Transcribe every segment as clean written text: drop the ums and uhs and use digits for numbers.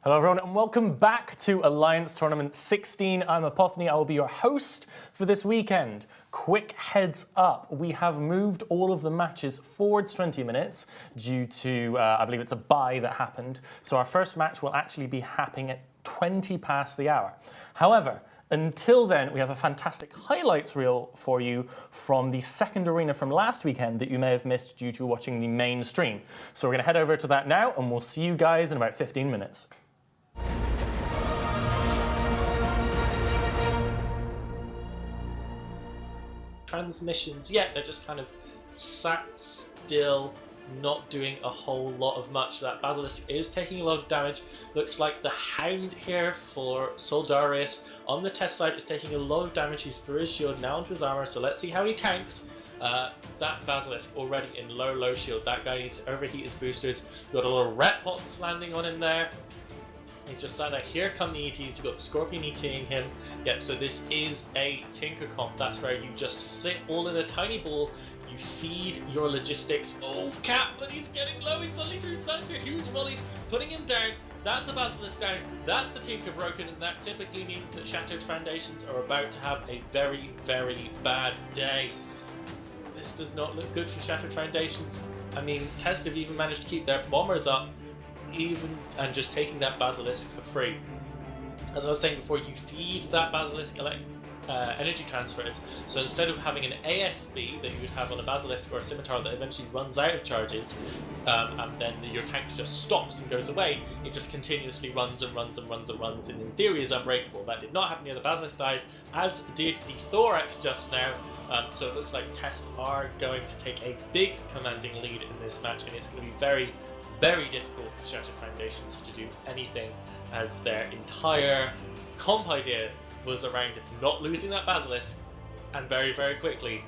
Hello everyone and welcome back to Alliance Tournament 16. I'm Apophany, I will be your host for this weekend. Quick heads up, we have moved all of the matches forwards 20 minutes due to, I believe it's a bye that happened. So our first match will actually be happening at 20 past the hour. However, until then, we have a fantastic highlights reel for you from the second arena from last weekend that you may have missed due to watching the main stream. So we're going to head over to that now and we'll see you guys in about 15 minutes. Transmissions yet, they're just kind of sat still, not doing a whole lot of much. That Basilisk is taking a lot of damage. Looks like the Hound here for Soldarius on the test side is taking a lot of damage. He's through his shield, now onto his armor, so let's see how he tanks. That Basilisk already in low shield. That guy needs to overheat his boosters. Got a lot of ret pots landing on him there. He's just sat there. Here come the ETs. You've got the Scorpion ETing him. Yep, so this is a Tinker comp. That's where you just sit all in a tiny ball. You feed your logistics. Oh, Cap, but he's getting low. He's suddenly through such a huge volleys, putting him down. That's the Basilisk down. That's the Tinker broken, and that typically means that Shattered Foundations are about to have a very, very bad day. This does not look good for Shattered Foundations. I mean, Test have even managed to keep their bombers up, and just taking that Basilisk for free. As I was saying before, you feed that Basilisk energy transfers. So instead of having an ASB that you would have on a Basilisk or a Scimitar that eventually runs out of charges, and then your tank just stops and goes away, it just continuously runs and runs and runs and runs, and in theory is unbreakable. That did not happen here. The Basilisk died, as did the Thorax just now. So it looks like Test are going to take a big commanding lead in this match, and it's going to be very, very difficult for Shattered Foundations to do anything, as their entire comp idea was around not losing that Basilisk, and very, very quickly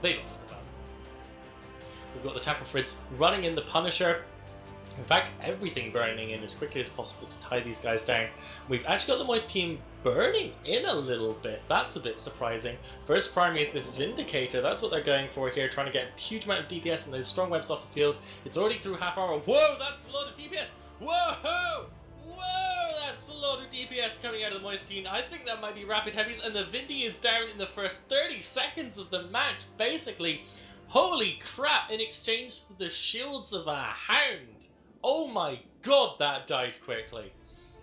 they lost the Basilisk. We've got the Tackle Fritz running in the Punisher. In fact, everything burning in as quickly as possible to tie these guys down. We've actually got the Moist team burning in a little bit. That's a bit surprising. First primary is this Vindicator. That's what they're going for here, trying to get a huge amount of DPS and those strong webs off the field. It's already through half armor. Whoa, that's a lot of DPS. Whoa! Whoa, that's a lot of DPS coming out of the Moist team. I think that might be rapid heavies, and the Vindy is down in the first 30 seconds of the match, basically. Holy crap, in exchange for the shields of a Hound. Oh my god, that died quickly.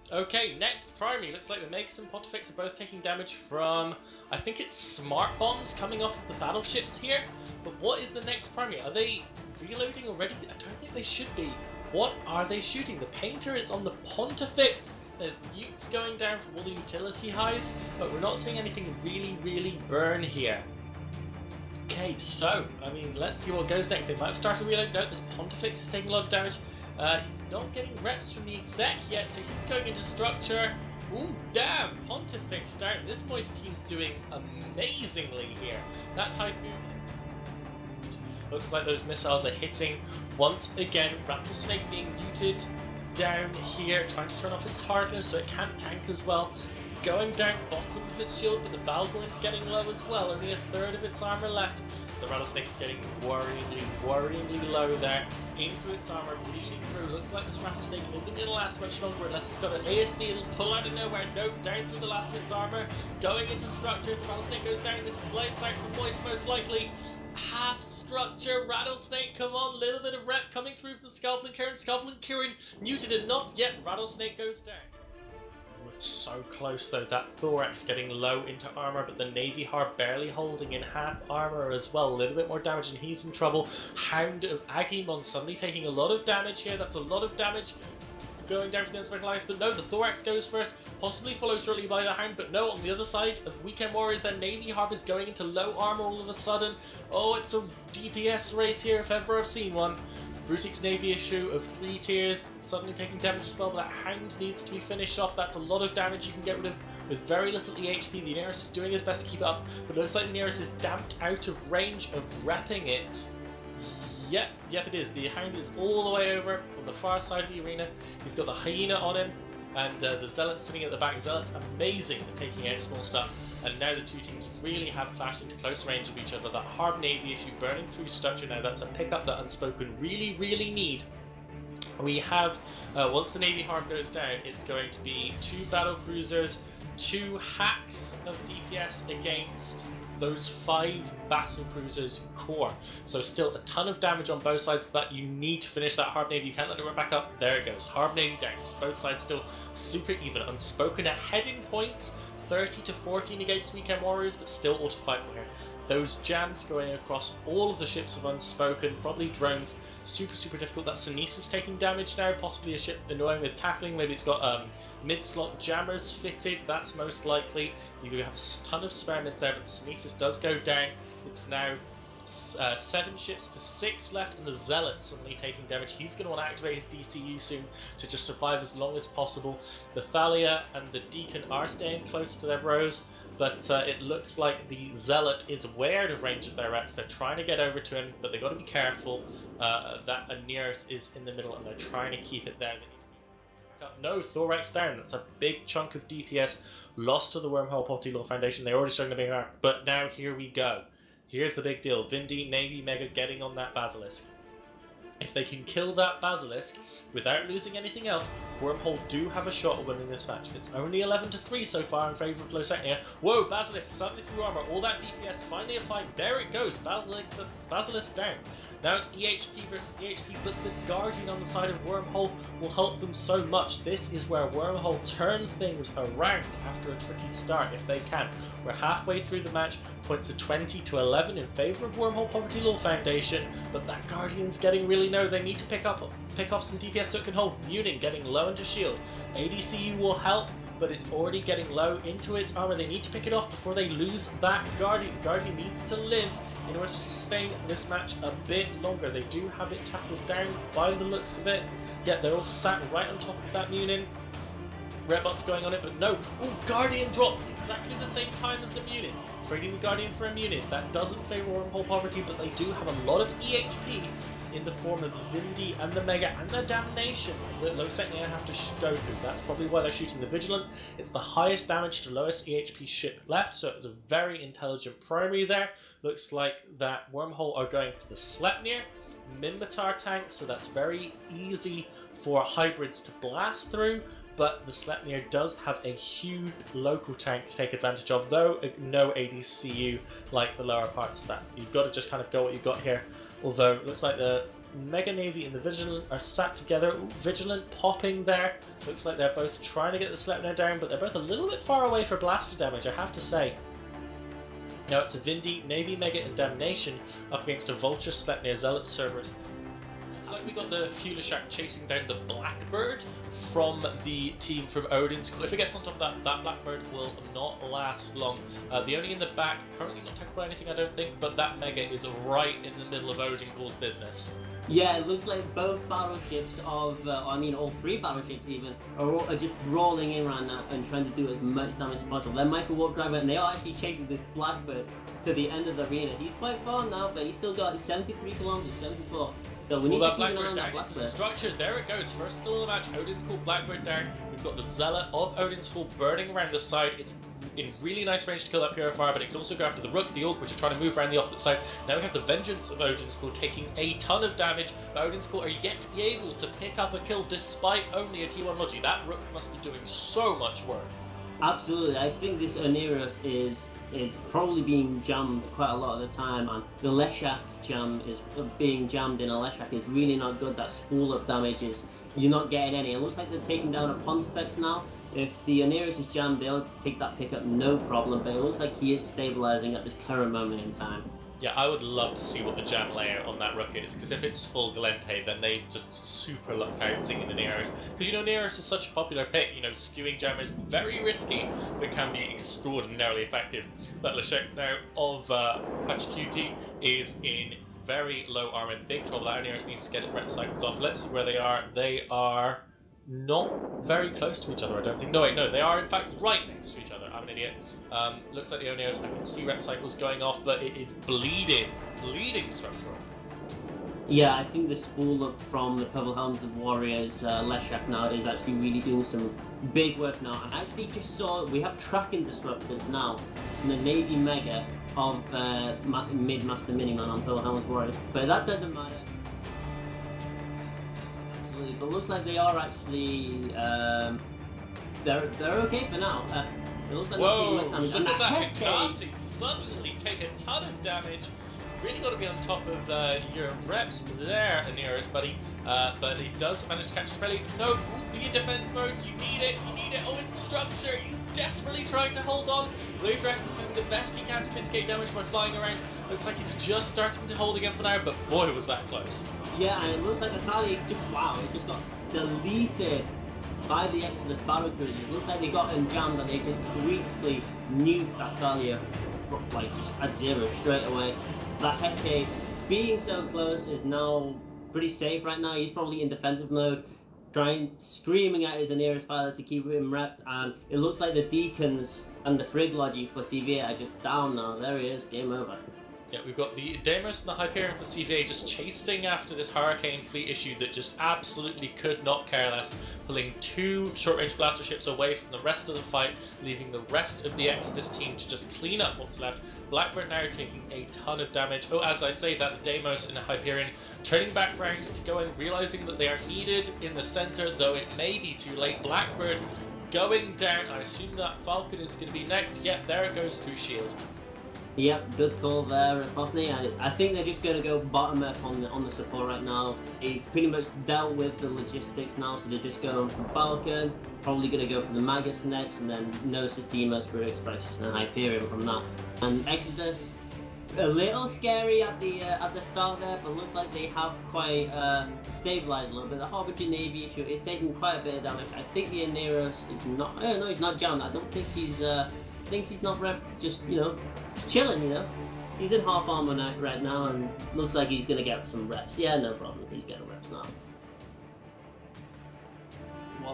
Okay, next primary. Looks like the Megas and Pontifex are both taking damage from, I think it's smart bombs coming off of the battleships here. But what is the next primary? Are they reloading already? I don't think they should be. What are they shooting? The Painter is on the Pontifex. There's nukes going down from all the utility highs, but we're not seeing anything really burn here. Okay, so, I mean, let's see what goes next. They might have started reloading. No, this Pontifex is taking a lot of damage. He's not getting reps from the exec yet, so he's going into structure. Ooh, damn! Pontifex down. This Moist team's doing amazingly here. That Typhoon looks like those missiles are hitting once again. Rattlesnake being muted down here, trying to turn off its hardness so it can't tank as well. It's going down bottom of its shield, but the Valgoin's getting low as well. Only a third of its armor left. The Rattlesnake's getting worryingly low there. Into its armor, bleeding through. Looks like this Rattlesnake isn't going to last much longer unless it's got an ASB. It'll pull out of nowhere. Nope, down through the last of its armor. Going into structure. The Rattlesnake goes down. This is lights out for Moist, most likely. Half structure. Rattlesnake, come on. Little bit of rep coming through from the Scalpel Kieran. Scalpel Kieran muted enough yet. Rattlesnake goes down. It's so close though. That Thorax getting low into armor, but the Navy Harp barely holding in half armor as well. A little bit more damage and he's in trouble. Hound of Agumon suddenly taking a lot of damage here. That's a lot of damage going down for the Unspeckled Alliance, but no, the Thorax goes first, possibly followed shortly by the Hound, but no, on the other side of Weekend Warriors, then Navy Harp is going into low armor all of a sudden. Oh, it's a DPS race here if ever I've seen one. Brutic's Navy issue of 3 tiers, suddenly taking damage as well, but that Hound needs to be finished off. That's a lot of damage you can get rid of with very little EHP. The Nereus is doing his best to keep it up, but it looks like the Nereus is damped out of range of repping it. Yep, it is. The Hound is all the way over on the far side of the arena. He's got the Hyena on him, and the Zealots sitting at the back. Zealots amazing at taking out small stuff. And now the two teams really have clashed into close range of each other. That Harp Navy issue burning through structure now. That's a pickup that Unspoken really need. We have, once the Navy harm goes down, it's going to be 2 battle cruisers, 2 hacks of DPS against those 5 battle cruisers core. So still a ton of damage on both sides of that. You need to finish that Harb Navy. You can't let it run back up. There it goes. Harb Navy down. Both sides still super even. Unspoken at heading points, 30 to 14 against Weekend Warriors, but still auto-fightful here. Those jams going across all of the ships of Unspoken, probably drones, super difficult. That Sinis is taking damage now, possibly a ship annoying with tackling. Maybe it's got mid-slot jammers fitted, that's most likely. You have a ton of spare mids there, but the Sinis does go down. It's now 7 ships to 6 left, and the Zealot suddenly taking damage. He's going to want to activate his DCU soon to just survive as long as possible. The Thalia and the Deacon are staying close to their bros, but it looks like the Zealot is aware of range of their reps. They're trying to get over to him, but they've got to be careful that Aeneas is in the middle, and they're trying to keep it there. No, Thorax down. That's a big chunk of DPS lost to the Wormhole Poverty Law Foundation. They're already starting to be around, but now here we go. Here's the big deal. Vindi, Navy, Mega getting on that Basilisk. If they can kill that Basilisk without losing anything else, Wormhole do have a shot at winning this match. It's only 11-3 so far in favour of Losecnia. Whoa, Basilisk suddenly through armour. All that DPS finally applied. There it goes. Basilisk down. Now it's EHP versus EHP, but the Guardian on the side of Wormhole will help them so much. This is where Wormhole turn things around after a tricky start, if they can. We're halfway through the match. Points are 20-11 in favour of Wormhole Poverty Law Foundation, but that Guardian's getting really low. They need to pick off some DPS so it can hold. Munin getting low into shield. ADCU will help, but it's already getting low into its armor. They need to pick it off before they lose that Guardian. Guardian needs to live in order to sustain this match a bit longer. They do have it tackled down by the looks of it. Yet they're all sat right on top of that Munin. Redbot's going on it, but no. Oh, Guardian drops exactly the same time as the Munin. Trading the Guardian for a Munin. That doesn't favour Wormhole Poverty, but they do have a lot of EHP in the form of the Vindi and the Mega and the Damnation that Losecnia have to go through. That's probably why they're shooting the Vigilant. It's the highest damage to lowest EHP ship left, so it's a very intelligent primary there. Looks like that Wormhole are going for the Sleipnir. Minmatar tank, so that's very easy for hybrids to blast through. But the Sleipnir does have a huge local tank to take advantage of, though no ADCU like the lower parts of that. So you've got to just kind of go what you've got here. Although it looks like the Mega Navy and the Vigilant are sat together. Ooh, Vigilant popping there. Looks like they're both trying to get the Sleipnir down, but they're both a little bit far away for blaster damage, I have to say. Now it's a Vindi, Navy, Mega, and Damnation up against a Vulture, Sleipnir, Zealot servers. Looks like we got the Fulashak chasing down the Blackbird from the team from Odin's School. If it gets on top of that, that Blackbird will not last long. The Oni in the back, currently not attacked by anything, I don't think, but that Mega is right in the middle of Odin School's business. Yeah, it looks like both battleships of, all 3 battleships even, are just rolling in right now and trying to do as much damage as possible. They're Michael Warp Driver, and they are actually chasing this Blackbird to the end of the arena. He's quite far now, but he's still got 73 kilometers, 74. So we need to keep an eye on that Blackbird. Structure, there it goes. First kill of the match, Odin's School Blackbird down. We've got the Zealot of Odin's School burning around the side. It's in really nice range to kill that Purifier, but it can also go after the Rook, the Orc, which are trying to move around the opposite side. Now we have the Vengeance of Odin's School taking a ton of damage, but Odin's School are yet to be able to pick up a kill despite only a T1 Logi. That Rook must be doing so much work. Absolutely, I think this Aeneas is probably being jammed quite a lot of the time, and the Leshak jam is being jammed in a Leshak is really not good. That spool up damage is, you're not getting any. It looks like they're taking down a Pontifex now. If the Aeneas is jammed, they'll take that pickup no problem, but it looks like he is stabilizing at this current moment in time. Yeah, I would love to see what the jam layer on that Rook is, because if it's full Galente, then they just super lucked out singing the Neros. Because, you know, Neros is such a popular pick, you know, skewing jam is very risky, but can be extraordinarily effective. That Leshek now of Pachacuti is in very low armor, in big trouble. That Neros needs to get rep cycles off. Let's see where they are. They are not very close to each other, I don't think. No, wait, no, they are in fact right next to each other. I'm an idiot. Looks like the Oneos, I can see rep cycles going off, but it is bleeding structural. Yeah, I think the spool up from the Purple Helms of Warriors, Leshak now is actually really doing some big work now. And I actually just saw, we have tracking disruptors now from the Navy Mega of Mid-Master Miniman on Purple Helms Warriors, but that doesn't matter. absolutely. But looks like they are actually they're okay for now. It looks like Whoa, not taking much damage. look And at that head cave- Vacancies suddenly take a ton of damage. Really got to be on top of your reps there, Aneros, buddy. But he does manage to catch his belly. No, be in defense mode. You need it. You need it. Oh, it's structure. He's desperately trying to hold on. Blade Dragon doing the best he can to mitigate damage by flying around. Looks like he's just starting to hold again for now, but boy, was that close. Yeah, and it looks like the Thalia it just got deleted by the Exodus battle cruisers. It looks like they got him jammed and they just quickly nuked that Thalia like just at zero straight away. That head cave being so close is now pretty safe right now. He's probably in defensive mode, screaming at his nearest pilot to keep him repped, and it looks like the Deacons and the Frig Logi for CVA are just down now. There he is, game over. Yeah, we've got the Deimos and the Hyperion for CVA just chasing after this Hurricane fleet issue that just absolutely could not care less, pulling 2 short-range blaster ships away from the rest of the fight, leaving the rest of the Exodus team to just clean up what's left. Blackbird now taking a ton of damage. Oh, as I say that, the Deimos and the Hyperion turning back round to go in, realizing that they are needed in the center, though it may be too late. Blackbird going down. I assume that Falcon is going to be next. Yep, there it goes through shield. Yep, good call there, Pothny. I think they're just going to go bottom up on the support right now. They've pretty much dealt with the logistics now, so they're just going from Falcon, probably going to go for the Magus next, and then Gnosis, Deimos, Spirit Express, and Hyperion from that. And Exodus, a little scary at the start there, but looks like they have quite stabilized a little bit. The Harbinger Navy issue is taking quite a bit of damage. I think the Aneros is not. Oh no, he's not jammed. I don't think he's. I think he's not just chilling. He's in half armor right now, and looks like he's gonna get some reps. Yeah, no problem. He's getting reps now.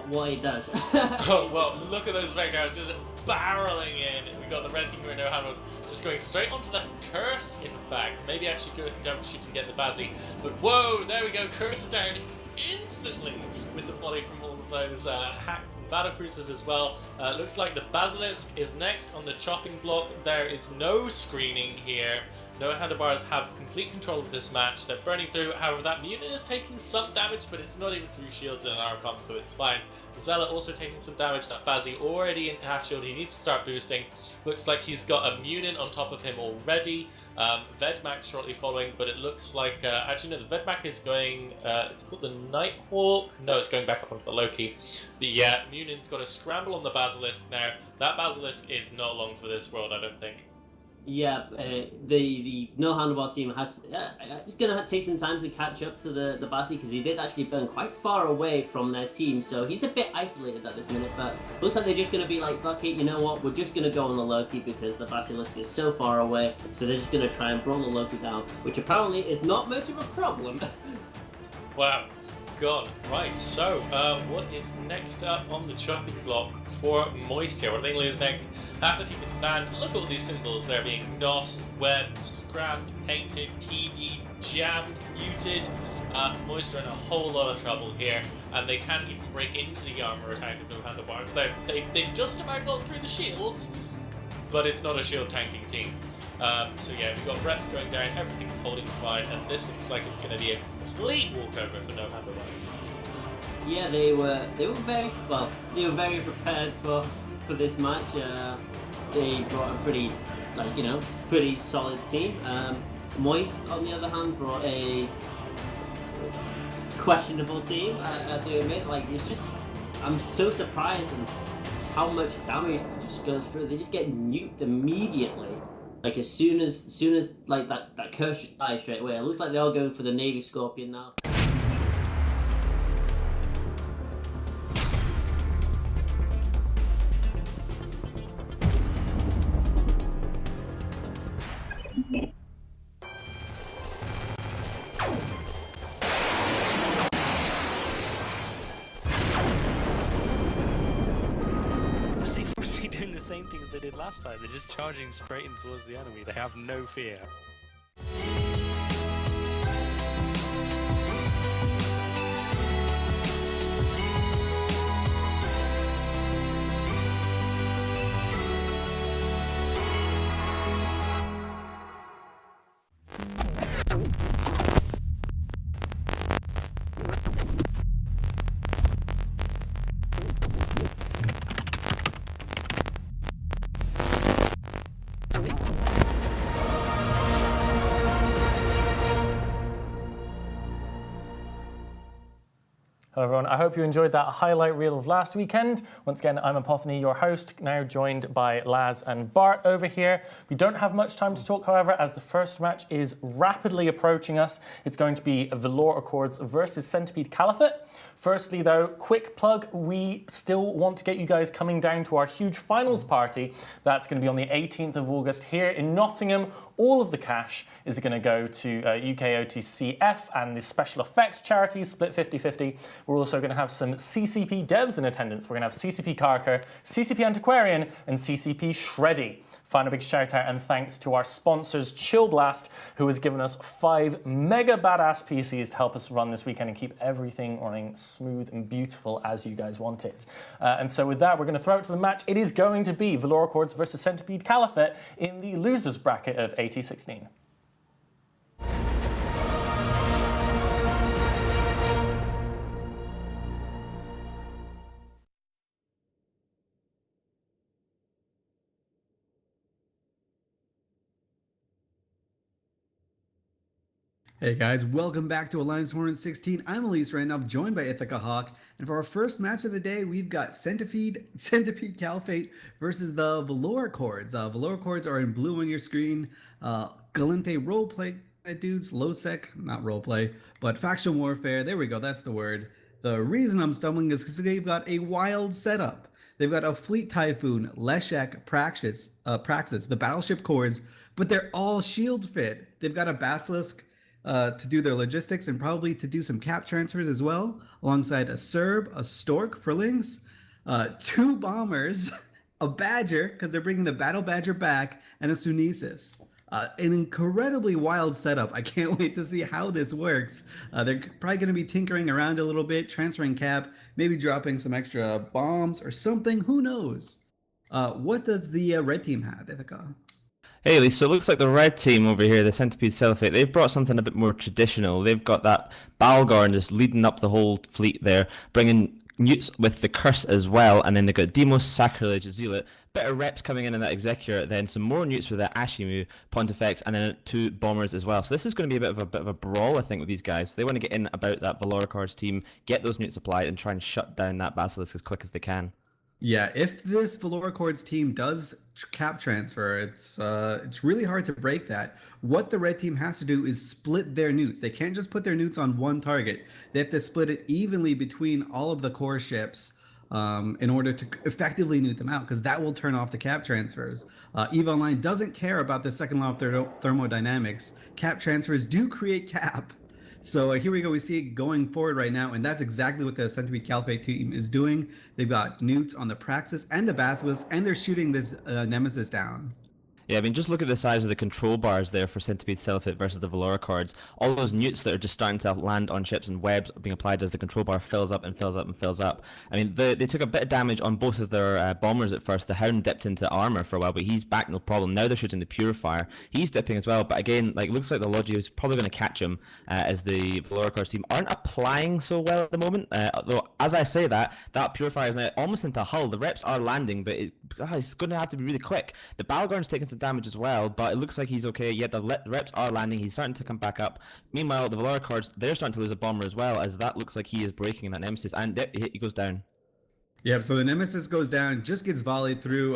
What he does. Oh well, look at those Vectors just barreling in. We got the Red Team who no handles just going straight onto the Curse. In fact, maybe actually go down for shooting to get the Bazzi. But whoa, there we go. Curse is down instantly with the body from all of those hacks and battle cruisers as well. Looks like the Basilisk is next on the chopping block. There is no screening here. No handlebars have complete control of this match. They're burning through. However, that mutant is taking some damage, but it's not even through shield and armor pump, so it's fine. The Zealot also taking some damage. That Bazzi already into half shield. He needs to start boosting. Looks like he's got a mutant on top of him already. Vedmak shortly following, but it looks like actually no, the Vedmak is going. It's called the Nighthawk. No, it's going back up onto the Loki. But yeah, Munion's got a scramble on the Basilisk now. That Basilisk is not long for this world, I don't think. Yeah, the no handlebars team has. It's gonna take some time to catch up to the Bassi, because he did actually burn quite far away from their team, so he's a bit isolated at this minute. But looks like they're just gonna be like, fuck it, you know what? We're just gonna go on the Loki because the Basilisk is so far away. So they're just gonna try and brawl the Loki down, which apparently is not much of a problem. Wow. God, right, so what is next up on the chopping block for Moist here? What do they lose next? Half the team is banned. Look at all these symbols. They're being NOS, webbed, scrapped, painted, TD, jammed, muted. Moist are in a whole lot of trouble here, and they can't even break into the armor attack with no handlebars. They've just about got through the shields, but it's not a shield tanking team. So yeah, we've got reps going down, everything's holding fine, and this looks like it's going to be a complete walkover for no handlebars. Yeah, they were very prepared for this match. They brought a pretty solid team. Moist, on the other hand, brought a questionable team. I do admit, it's just, I'm so surprised at how much damage just goes through. They just get nuked immediately. Like as soon as that curse just dies straight away. It looks like they're all going for the Navy Scorpion now. Doing the same thing as they did last time. They're just charging straight in towards the enemy. They have no fear. Hello everyone, I hope you enjoyed that highlight reel of last weekend. Once again, I'm Apophany, your host, now joined by Laz and Bart over here. We don't have much time to talk, however, as the first match is rapidly approaching us. It's going to be Velor Accords versus Centipede Caliphate. Firstly though, quick plug, we still want to get you guys coming down to our huge finals party. That's going to be on the 18th of August here in Nottingham. All of the cash is going to go to UKOTCF and the special effects charities, split 50-50. We're also going to have some CCP devs in attendance. We're going to have CCP Carker, CCP Antiquarian, and CCP Shreddy. Final big shout out and thanks to our sponsors, Chill Blast, who has given us 5 mega badass PCs to help us run this weekend and keep everything running smooth and beautiful as you guys want it. And so with that, we're going to throw it to the match. It is going to be Velor Accords versus Centipede Caliphate in the losers bracket of AT16. Hey guys, welcome back to Alliance Tournament 16. I'm Elise right now, joined by Ithaca Hawk, and for our first match of the day, we've got Centipede Caliphate versus the Velor Accords. Velor Accords are in blue on your screen. Galente roleplay dudes, low sec, not roleplay, but faction warfare. There we go, that's the word. The reason I'm stumbling is because they've got a wild setup. They've got a Fleet Typhoon, Leshek, Praxis, the Battleship Cores, but they're all shield fit. They've got a Basilisk to do their logistics and probably to do some cap transfers as well, alongside a Serb, a Stork for Lynx, 2 bombers, a Badger, because they're bringing the Battle Badger back, and a Sunesis. An incredibly wild setup. I can't wait to see how this works. They're probably going to be tinkering around a little bit, transferring cap, maybe dropping some extra bombs or something. Who knows? What does the red team have, Ithaca? Hey, Lee, so it looks like the red team over here, the Centipede Caliphate, they've brought something a bit more traditional. They've got that Balgorn just leading up the whole fleet there, bringing newts with the Curse as well, and then they've got Demos, Sacrilege, Zealot, bit of reps coming in that Executor, then some more newts with the Ashimu, Pontifex, and then 2 bombers as well. So this is going to be a bit of a brawl, I think, with these guys. They want to get in about that Velor Accords team, get those newts applied, and try and shut down that Basilisk as quick as they can. Yeah, if this Velor Accords team does cap transfer, it's really hard to break that. What the red team has to do is split their newts. They can't just put their newts on one target. They have to split it evenly between all of the core ships in order to effectively newt them out, because that will turn off the cap transfers. EVE Online doesn't care about the second law of thermodynamics. Cap transfers do create cap. So here we go, we see it going forward right now, and that's exactly what the Centipede Caliphate team is doing. They've got newts on the Praxis and the Basilisk, and they're shooting this Nemesis down. Yeah, I mean, just look at the size of the control bars there for Centipede Caliphate versus the Velor Accords. All those newts that are just starting to land on ships and webs being applied as the control bar fills up and fills up and fills up. I mean, they took a bit of damage on both of their bombers at first. The Hound dipped into armor for a while, but he's back, no problem. Now they're shooting the Purifier. He's dipping as well, but again, like, looks like the Logi is probably going to catch him as the Velor Accords team aren't applying so well at the moment. Though, as I say that Purifier is now almost into hull. The reps are landing, but it's going to have to be really quick. The Balgorn's taking some damage as well, but it looks like he's okay. Yeah, the reps are landing. He's starting to come back up. Meanwhile, the Velor Accords, they're starting to lose a bomber as well, as that looks like he is breaking that Nemesis, and he goes down. Yeah, so the Nemesis goes down, just gets volleyed through.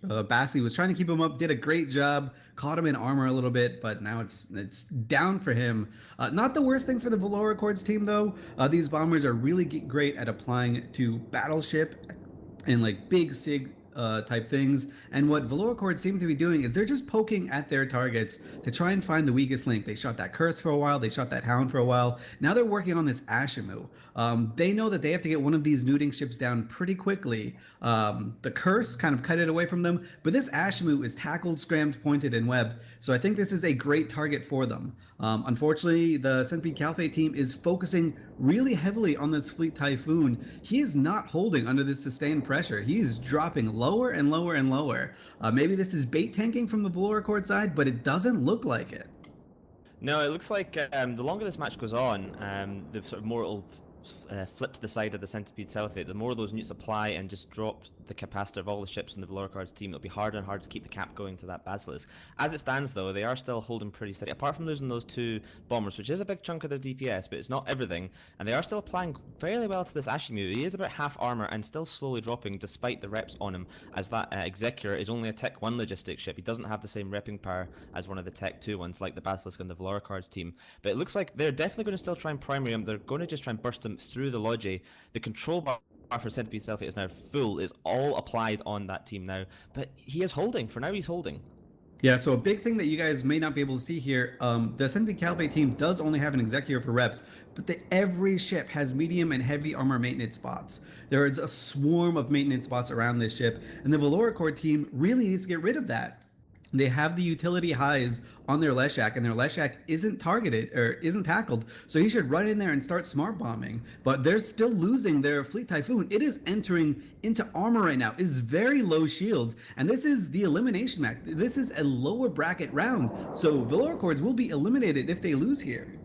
The Bassi was trying to keep him up, did a great job, caught him in armor a little bit, but now it's down for him. Not the worst thing for the Velor Accords team, though. These bombers are really great at applying to battleship and like big SIG type things, and what Velor Accords seem to be doing is they're just poking at their targets to try and find the weakest link. They shot that Curse for a while, they shot that Hound for a while, now they're working on this Ashimu. They know that they have to get one of these newting ships down pretty quickly. The Curse kind of cut it away from them, but this Ashimu is tackled, scrammed, pointed, and webbed, so I think this is a great target for them. Unfortunately, the Centipede Caliphate team is focusing really heavily on this Fleet Typhoon. He is not holding under this sustained pressure. He is dropping lower and lower and lower. Maybe this is bait tanking from the Velor Accord side, but it doesn't look like it. No, it looks like the longer this match goes on, the sort of more it'll flip to the side of the Centipede Caliphate, the more those newts apply and just drop the capacitor of all the ships in the Velor Cards team, it'll be harder and harder to keep the cap going to that Basilisk. As it stands, though, they are still holding pretty steady, apart from losing those 2 bombers, which is a big chunk of their DPS, but it's not everything, and they are still applying fairly well to this Ashimu. He is about half armor and still slowly dropping despite the reps on him, as that Executor is only a Tech 1 logistics ship. He doesn't have the same repping power as one of the Tech 2 ones, like the Basilisk and the Velor Cards team. But it looks like they're definitely going to still try and primary him. They're going to just try and burst him through the Logi. The control bar for Centipede Caliphate is now full. It's all applied on that team now. But he is holding. For now, he's holding. Yeah, so a big thing that you guys may not be able to see here, the Centipede Caliphate team does only have an Executor for reps, but every ship has medium and heavy armor maintenance spots. There is a swarm of maintenance spots around this ship, and the Velor Core team really needs to get rid of that. They have the utility highs on their Leshak, and their Leshak isn't targeted or isn't tackled, so he should run in there and start smart bombing. But they're still losing their Fleet Typhoon. It is entering into armor right now. It is very low shields, and this is the elimination match. This is a lower bracket round, so Velor Cords will be eliminated if they lose here.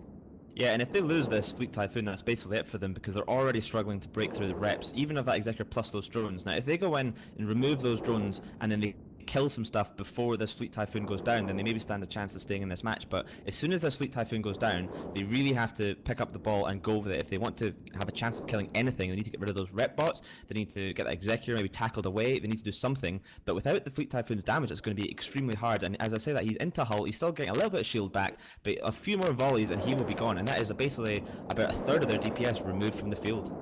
Yeah, and if they lose this Fleet Typhoon, that's basically it for them, because they're already struggling to break through the reps, even of that Executor plus those drones. Now, if they go in and remove those drones, and then they kill some stuff before this Fleet Typhoon goes down, then they maybe stand a chance of staying in this match. But as soon as this Fleet Typhoon goes down, they really have to pick up the ball and go with it. If they want to have a chance of killing anything, they need to get rid of those rep bots, they need to get that Executor maybe tackled away, they need to do something. But without the Fleet Typhoon's damage, it's going to be extremely hard. And as I say that, he's into hull, he's still getting a little bit of shield back, but a few more volleys and he will be gone. And that is basically about a third of their DPS removed from the field.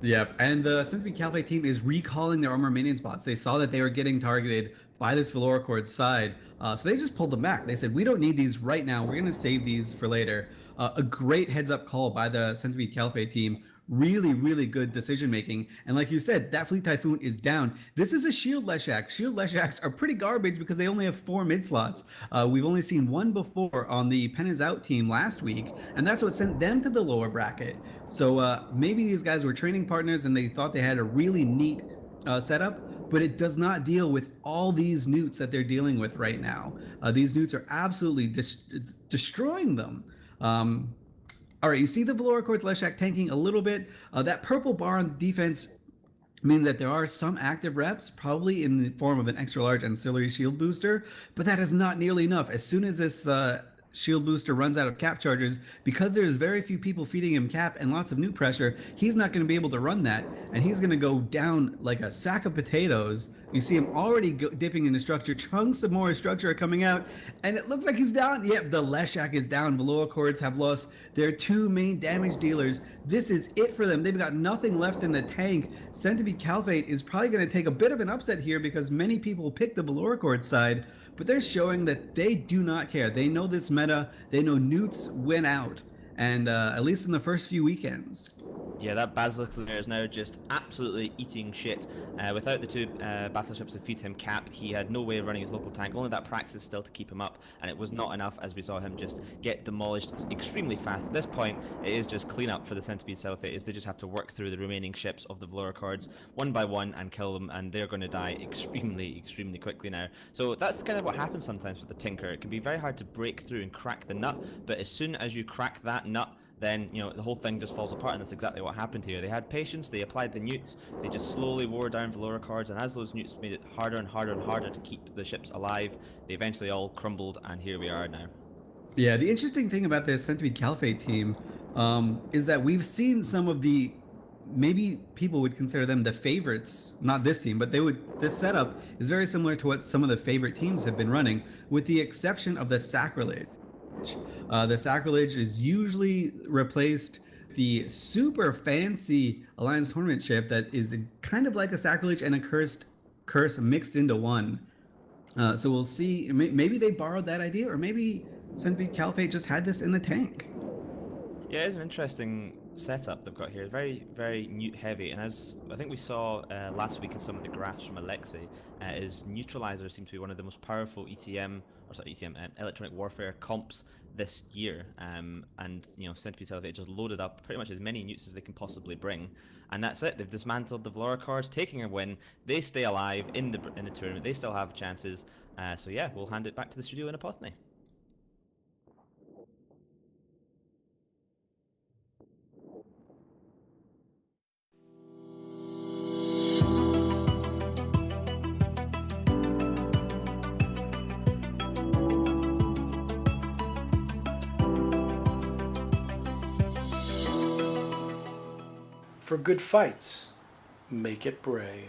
Yep, and the Centipede Caliphate team is recalling their armor maintenance spots. They saw that they were getting targeted by this Velor Cord's side, so they just pulled them back. They said, we don't need these right now, we're going to save these for later. A great heads-up call by the Centipede Caliphate team. Really, really good decision making. And like you said, that Fleet Typhoon is down. This is a Shield Leshak. Shield Leshaks are pretty garbage because they only have 4 mid slots. We've only seen 1 before on the Pen is Out team last week, and that's what sent them to the lower bracket. So maybe these guys were training partners and they thought they had a really neat setup, but it does not deal with all these newts that they're dealing with right now. These newts are absolutely destroying them. All right, you see the Velor Cords Leshak tanking a little bit. That purple bar on defense means that there are some active reps, probably in the form of an extra large ancillary shield booster, but that is not nearly enough. As soon as this shield booster runs out of cap charges, because there's very few people feeding him cap and lots of new pressure, he's not going to be able to run that, and he's going to go down like a sack of potatoes. You see him already dipping into structure. Chunks of more structure are coming out, and it looks like he's down. Yep, the Leshak is down. Velor Cords have lost their 2 main damage dealers. This is it for them. They've got nothing left in the tank. Centipede Caliphate is probably going to take a bit of an upset here because many people pick the Velor Cords side, but they're showing that they do not care. They know this meta. They know newts win out, and at least in the first few weekends. Yeah, that Basilisk there is now just absolutely eating shit. Without the 2 battleships to feed him cap, he had no way of running his local tank. Only that Praxis still to keep him up, and it was not enough as we saw him just get demolished extremely fast. At this point, it is just clean up for the Centipede Caliphate, is they just have to work through the remaining ships of the Velor Cords one by one and kill them, and they're going to die extremely, extremely quickly now. So that's kind of what happens sometimes with the Tinker. It can be very hard to break through and crack the nut, but as soon as you crack that nut, then the whole thing just falls apart, and that's exactly what happened here. They had patience, they applied the newts, they just slowly wore down Velor Cords, and as those newts made it harder and harder and harder to keep the ships alive, they eventually all crumbled, and here we are now. Yeah, the interesting thing about this Centipede Caliphate team is that we've seen some of the, maybe people would consider them the favorites, not this team, but this setup is very similar to what some of the favorite teams have been running, with the exception of the Sacrilege. The Sacrilege is usually replaced the super fancy Alliance Tournament ship that is kind of like a Sacrilege and a curse mixed into one. So we'll see. Maybe they borrowed that idea, or maybe Centipede Caliphate just had this in the tank. Yeah, it's an interesting setup they've got here. Very, very newt heavy, and as I think we saw last week in some of the graphs from Alexei, is Neutralizer seems to be one of the most powerful electronic warfare comps this year, and Centipede Caliphate just loaded up pretty much as many newts as they can possibly bring, and that's it. They've dismantled the Velor Cords, taking a win. They stay alive in the tournament. They still have chances. So yeah, we'll hand it back to the studio in Apothony. for good fights, make it brave.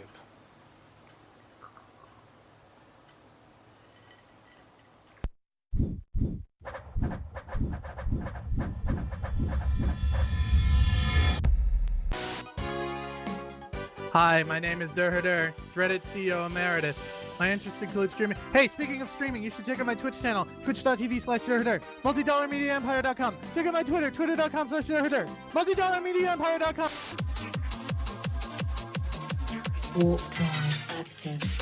Hi, my name is Durhadur, Reddit CEO Emeritus. My interests include streaming. Hey, speaking of streaming, you should check out my Twitch channel, twitch.tv/Durhadur, multidollarmediaempire.com. Check out my Twitter, twitter.com/Durhadur, multidollarmediaempire.com. Warp drive active.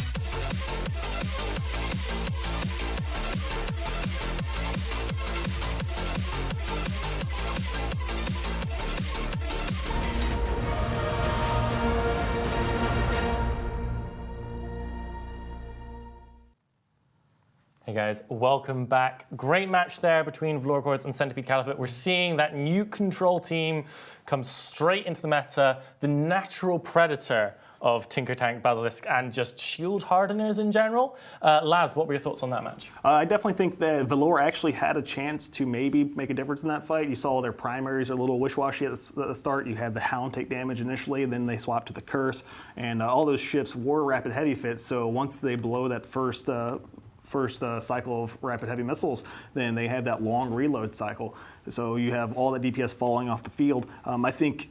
Hey guys, welcome back. Great match there between Velor Cords and Centipede Caliphate. We're seeing that new control team come straight into the meta, the natural predator of Tinker Tank, Basilisk, and just shield hardeners in general. Laz, what were your thoughts on that match? I definitely think that Velor actually had a chance to maybe make a difference in that fight. You saw their primaries are a little wish-washy at the start. You had the Hound take damage initially, then they swapped to the Curse, and all those ships were rapid heavy fits, so once they blow that first cycle of rapid heavy missiles, then they have that long reload cycle. So you have all that DPS falling off the field. I think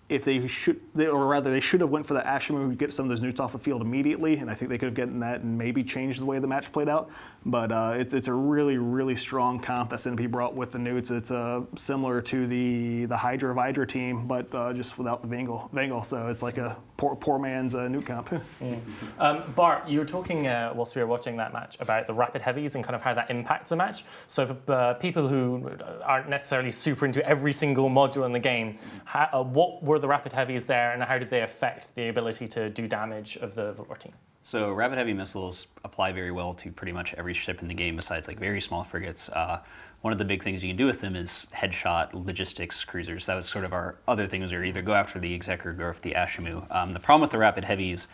if they should have went for the Ashimu to get some of those newts off the field immediately, and I think they could have gotten that and maybe changed the way the match played out. But it's a really, really strong comp that Centipede brought with the newts. It's similar to the Hydra of Hydra team, but just without the Vangle. So it's like a poor man's newt comp. Bart, you were talking whilst we were watching that match about the rapid heavies and kind of how that impacts a match. So for people who aren't necessarily super into every single module in the game, what were the rapid heavies there, and how did they affect the ability to do damage of the Velor team? So rapid heavy missiles apply very well to pretty much every ship in the game besides like very small frigates. One of the big things you can do with them is headshot, logistics, cruisers. That was sort of our other thing, was either go after the Exec or go after the Ashimu. The problem with the rapid heavies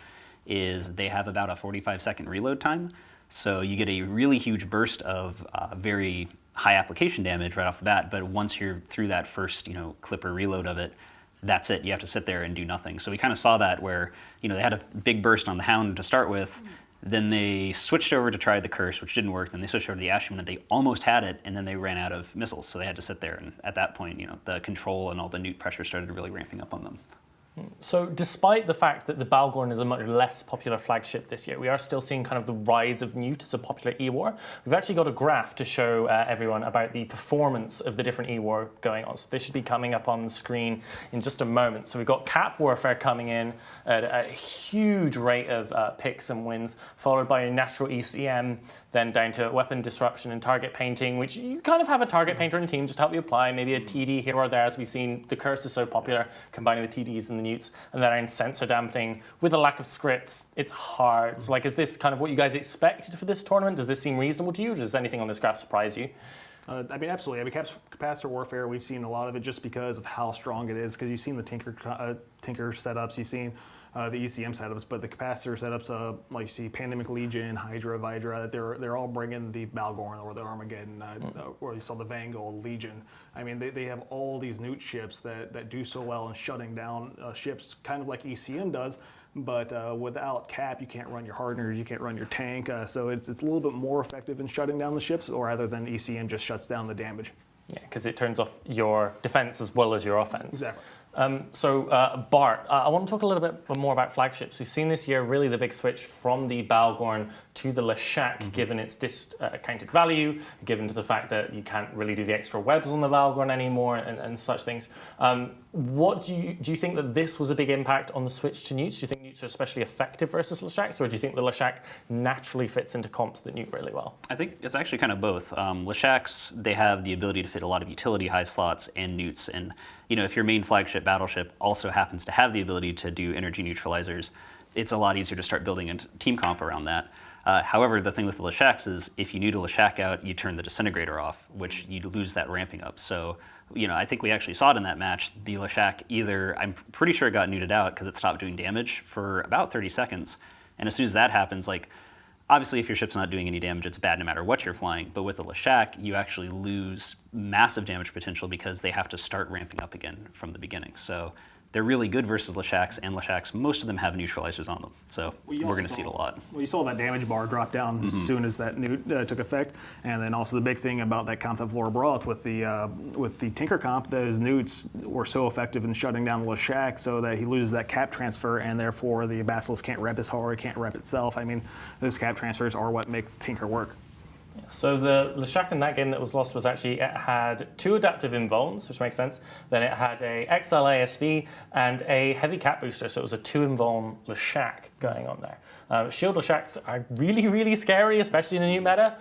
is they have about a 45-second reload time. So you get a really huge burst of very high application damage right off the bat, but once you're through that first clipper reload of it, that's it. You have to sit there and do nothing. So we kind of saw that where, they had a big burst on the Hound to start with, then they switched over to try the Curse, which didn't work, then they switched over to the Ashman, and they almost had it, and then they ran out of missiles, so they had to sit there, and at that point, the control and all the newt pressure started really ramping up on them. So despite the fact that the Balgorn is a much less popular flagship this year, we are still seeing kind of the rise of Newt as a popular E-War. We've actually got a graph to show everyone about the performance of the different E-War going on. So this should be coming up on the screen in just a moment. So we've got Cap Warfare coming in at a huge rate of picks and wins, followed by a natural ECM, then down to weapon disruption and target painting, which you kind of have a target painter in the team just to help you apply, maybe a TD here or there, as we've seen the Curse is so popular, combining the TDs and the newts, and then sensor dampening. With a lack of scripts, it's hard. So is this kind of what you guys expected for this tournament? Does this seem reasonable to you, or does anything on this graph surprise you? Absolutely. Capacitor Warfare, we've seen a lot of it just because of how strong it is, because you've seen the Tinker setups, you've seen the ECM setups, but the capacitor setups, like you see Pandemic Legion, Hydra, Vidra, they're all bringing the Balgorn or the Armageddon, or you saw the Vangal, Legion. I mean, they have all these newt ships that do so well in shutting down ships, kind of like ECM does, but without Cap, you can't run your hardeners, you can't run your tank, so it's a little bit more effective in shutting down the ships, or rather than ECM just shuts down the damage. Yeah, because it turns off your defense as well as your offense. Exactly. Bart, I want to talk a little bit more about flagships. We've seen this year really the big switch from the Balgorn to the Leshak, given its discounted value, given to the fact that you can't really do the extra webs on the Balgorn anymore and such things. What do you think that this was a big impact on the switch to newts? Do you think newts are especially effective versus Leshaks, or do you think the Leshak naturally fits into comps that newt really well? I think it's actually kind of both. Leshaks, they have the ability to fit a lot of utility high slots and newts, and if your main flagship battleship also happens to have the ability to do energy neutralizers, it's a lot easier to start building a team comp around that. However, the thing with the Leshaks is if you need a Leshak out, you turn the disintegrator off, which you lose that ramping up. So, I think we actually saw it in that match. The Leshak I'm pretty sure it got neuted out because it stopped doing damage for about 30 seconds. And as soon as that happens, obviously, if your ship's not doing any damage, it's bad no matter what you're flying. But with the Leshak, you actually lose massive damage potential because they have to start ramping up again from the beginning. So they're really good versus Leshaks, and Leshaks, most of them have neutralizers on them. So we're going to see it a lot. Well, you saw that damage bar drop down as soon as that newt took effect. And then also the big thing about that comp that Velor brought with the Tinker comp, those newts were so effective in shutting down the Leshak so that he loses that cap transfer, and therefore the Basilisk can't rep as hard, can't rep itself. I mean, those cap transfers are what make Tinker work. So the Leshak in that game that was lost was actually, it had 2 adaptive invulns, which makes sense. Then it had a XL ASB and a heavy cap booster, so it was a 2 invuln Leshak going on there. Shield Leshaks are really, really scary, especially in the new meta.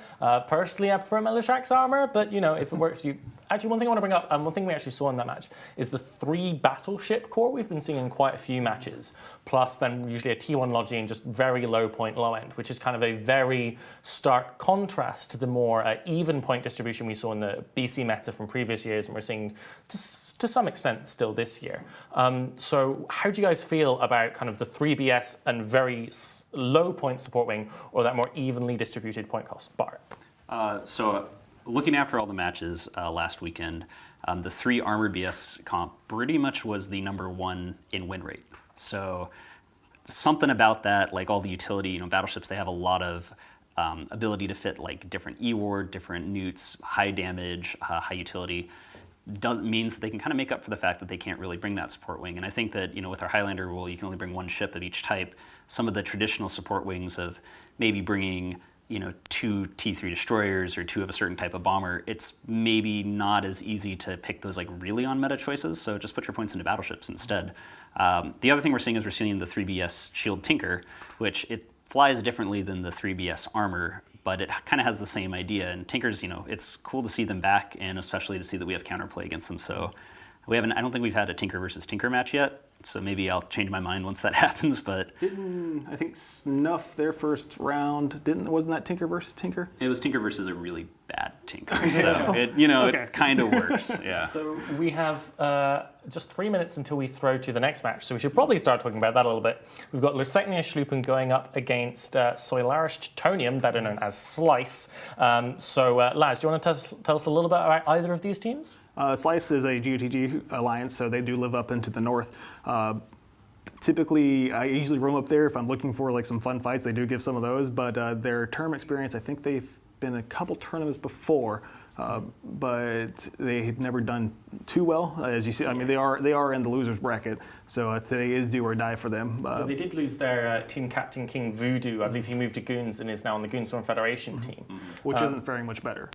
Personally, I prefer my Leshak's armor, but you know, if it works for you. Actually, one thing I want to bring up, and one thing we actually saw in that match, is the 3 battleship core we've been seeing in quite a few matches, plus then usually a T1 Logi and just very low point, low end, which is kind of a very stark contrast to the more even point distribution we saw in the BC meta from previous years, and we're seeing to some extent still this year. So how do you guys feel about kind of the 3BS and very low point support wing, or that more evenly distributed point cost? Bart. Looking after all the matches last weekend, the 3 Armored BS comp pretty much was the #1 in win rate. So something about that, like all the utility, you know, battleships, they have a lot of ability to fit like different E-ward, different newts, high damage, high utility. Means they can kind of make up for the fact that they can't really bring that support wing. And I think that, you know, with our Highlander rule, you can only bring 1 ship of each type. Some of the traditional support wings of maybe bringing, you know, 2 T3 destroyers or 2 of a certain type of bomber, it's maybe not as easy to pick those like really on meta choices, so just put your points into battleships instead. The other thing we're seeing is we're seeing the 3BS Shield Tinker, which it flies differently than the 3BS Armor, but it kind of has the same idea, and Tinkers, you know, it's cool to see them back, and especially to see that we have counterplay against them, so I don't think we've had a Tinker versus Tinker match yet, so maybe I'll change my mind once that happens, but... I think Snuffed their first round, wasn't that Tinker versus Tinker? It was Tinker versus a really bad Tinker, so it kind of works, yeah. So we have just 3 minutes until we throw to the next match, so we should probably start talking about that a little bit. We've got Lusecnia Schlupen going up against Soilarish Teutonium, better known as Slice. Laz, do you want to tell us a little bit about either of these teams? Slice is a GOTG alliance, so they do live up into the north. Typically, I usually roam up there if I'm looking for like some fun fights. They do give some of those, but their term experience, I think they've been in a couple tournaments before, but they've never done too well. As you see, I mean, they are in the losers bracket, so today is do or die for them. They did lose their team captain King Voodoo. I believe he moved to Goons and is now on the Goonstorm Federation team, which isn't faring much better.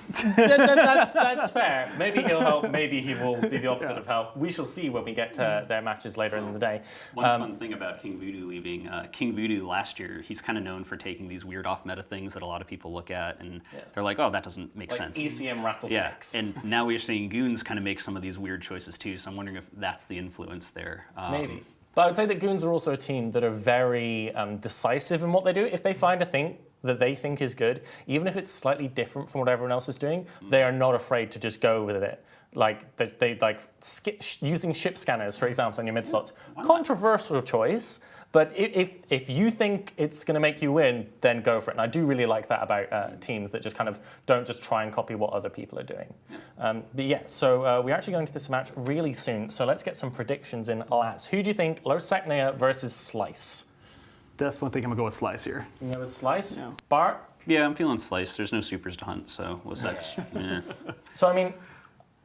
That's fair. Maybe he'll help. Maybe he will be the opposite of help. We shall see when we get to their matches later in the day. One fun thing about King Voodoo leaving, King Voodoo last year, he's kind of known for taking these weird off-meta things that a lot of people look at, and they're like, oh, that doesn't make sense. ECM rattlesnakes. Yeah, and now we're seeing Goons kind of make some of these weird choices too, so I'm wondering if that's the influence there. Maybe. But I would say that Goons are also a team that are very decisive in what they do. If they find a thing that they think is good, even if it's slightly different from what everyone else is doing, they are not afraid to just go with it. Like they using ship scanners, for example, in your mid slots. Controversial choice, but if you think it's going to make you win, then go for it. And I do really like that about teams that just kind of don't just try and copy what other people are doing. So we're actually going to this match really soon. So let's get some predictions in. Laz, who do you think Lusecnia versus Slice? Definitely think I'm going to go with Slice here. You know, with Slice? Yeah. Bart? Yeah, I'm feeling Slice. There's no supers to hunt, so So, I mean,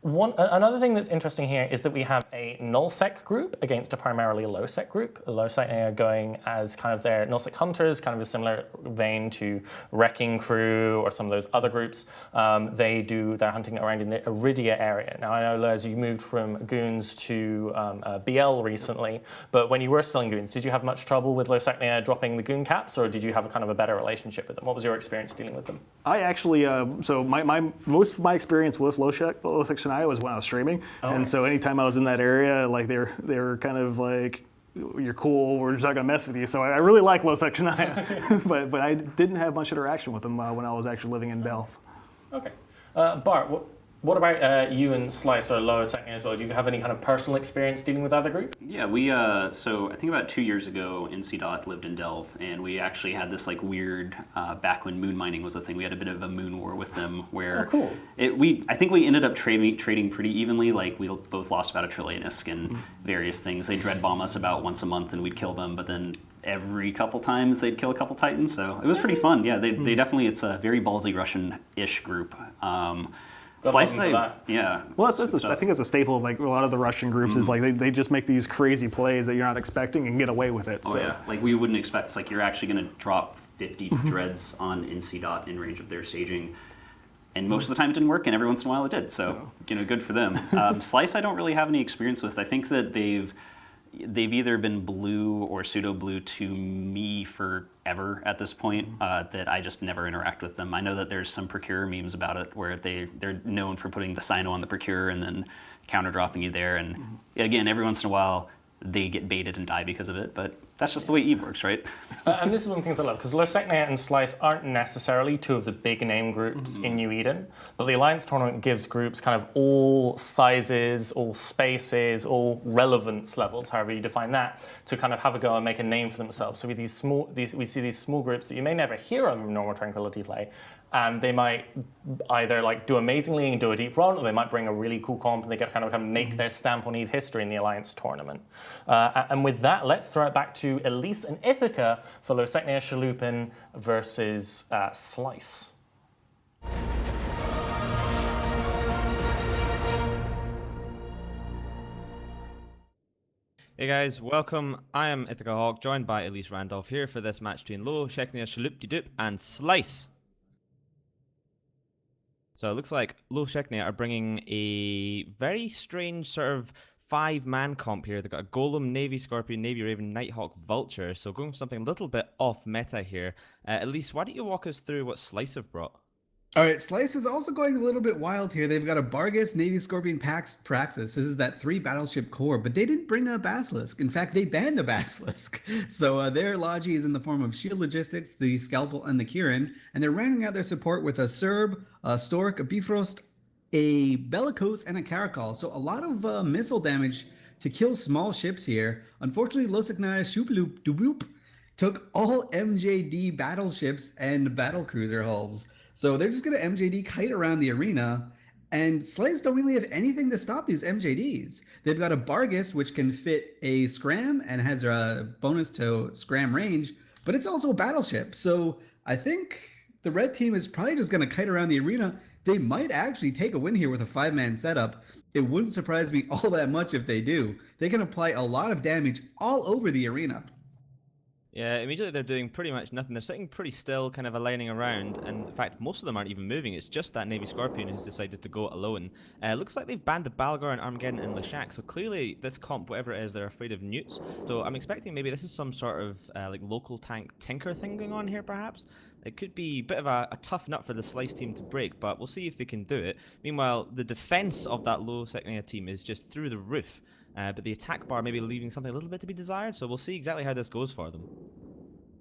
another thing that's interesting here is that we have a nullsec group against a primarily lowsec group. The lowsec are going as kind of their nullsec hunters, kind of a similar vein to Wrecking Crew or some of those other groups. They do their hunting around in the Iridia area. Now I know, Les, you moved from Goons to BL recently, but when you were still in Goons, did you have much trouble with Lusecnia dropping the Goon caps, or did you have a kind of a better relationship with them? What was your experience dealing with them? I actually, so most of my experience with Lusecnia was when I was streaming, and so anytime I was in that area, like they were kind of like, you're cool, we're just not gonna mess with you. So I really like Lusecnia, but I didn't have much interaction with them when I was actually living in Bell. Okay, Bart, What about you and Slice or Lower Second as well? Do you have any kind of personal experience dealing with either group? Yeah, we so I think about 2 years ago, NC lived in Delve, and we actually had this like weird back when moon mining was a thing. We had a bit of a moon war with them where cool. I think we ended up trading pretty evenly. Like we both lost about 1 trillion ISK and various things. They dread bomb us about once a month, and we'd kill them, but then every couple times they'd kill a couple Titans. So it was pretty fun. Yeah, they definitely, it's a very ballsy Russian-ish group. Slice, yeah. Well, I think it's a staple of like a lot of the Russian groups is like they just make these crazy plays that you're not expecting and get away with it. Oh yeah, like we wouldn't expect. It's like you're actually going to drop 50 dreads on NC in range of their staging, and most of the time it didn't work, and every once in a while it did. So good for them. Slice, I don't really have any experience with. I think that they've either been blue or pseudo blue to me forever at this point, that I just never interact with them. I know that there's some Procurer memes about it where they're known for putting the Sino on the Procurer and then counter dropping you there. And again, every once in a while they get baited and die because of it, but that's just the way EVE works, right? And this is one of the things I love, because Losecnia and Slice aren't necessarily two of the big name groups in New Eden, but the Alliance Tournament gives groups kind of all sizes, all spaces, all relevance levels, however you define that, to kind of have a go and make a name for themselves. So we see these small groups that you may never hear on normal Tranquility play, and they might either like do amazingly and do a deep run, or they might bring a really cool comp and they get to kind of make their stamp on EVE history in the Alliance Tournament. And with that, let's throw it back to Elise and Ithaca for Losecnia Shalupin versus Slice. Hey guys, welcome. I am Ithaca Hawk, joined by Elise Randolph here for this match between Losecnia Shalupti-Doop and Slice. So it looks like Losecnia are bringing a very strange sort of 5-man comp here. They've got a Golem, Navy Scorpion, Navy Raven, Nighthawk, Vulture. So going for something a little bit off meta here. Elise, why don't you walk us through what Slice have brought? All right, Slice is also going a little bit wild here. They've got a Bargus, Navy Scorpion, Praxis. This is that 3 battleship core, but they didn't bring a Basilisk. In fact, they banned the Basilisk. So their Logi is in the form of Shield Logistics, the Scalpel, and the Kirin, and they're rounding out their support with a Serb, a Stork, a Bifrost, a Bellicose, and a Caracol. So a lot of missile damage to kill small ships here. Unfortunately, Losecnia Shalupti-Doop took all MJD battleships and battlecruiser hulls. So they're just going to MJD kite around the arena, and Slice don't really have anything to stop these MJDs. They've got a Bargus, which can fit a Scram and has a bonus to Scram range, but it's also a battleship. So I think the red team is probably just going to kite around the arena. They might actually take a win here with a 5-man setup. It wouldn't surprise me all that much if they do. They can apply a lot of damage all over the arena. Yeah, immediately they're doing pretty much nothing. They're sitting pretty still, kind of aligning around, and in fact, most of them aren't even moving. It's just that Navy Scorpion who's decided to go alone. Looks like they've banned the Balgar and Armageddon and Leshak, so clearly this comp, whatever it is, they're afraid of newts. So I'm expecting maybe this is some sort of like local tank tinker thing going on here, perhaps. It could be a bit of a tough nut for the Slice team to break, but we'll see if they can do it. Meanwhile, the defense of that Losecnia team is just through the roof, but the attack bar maybe leaving something a little bit to be desired, so we'll see exactly how this goes for them.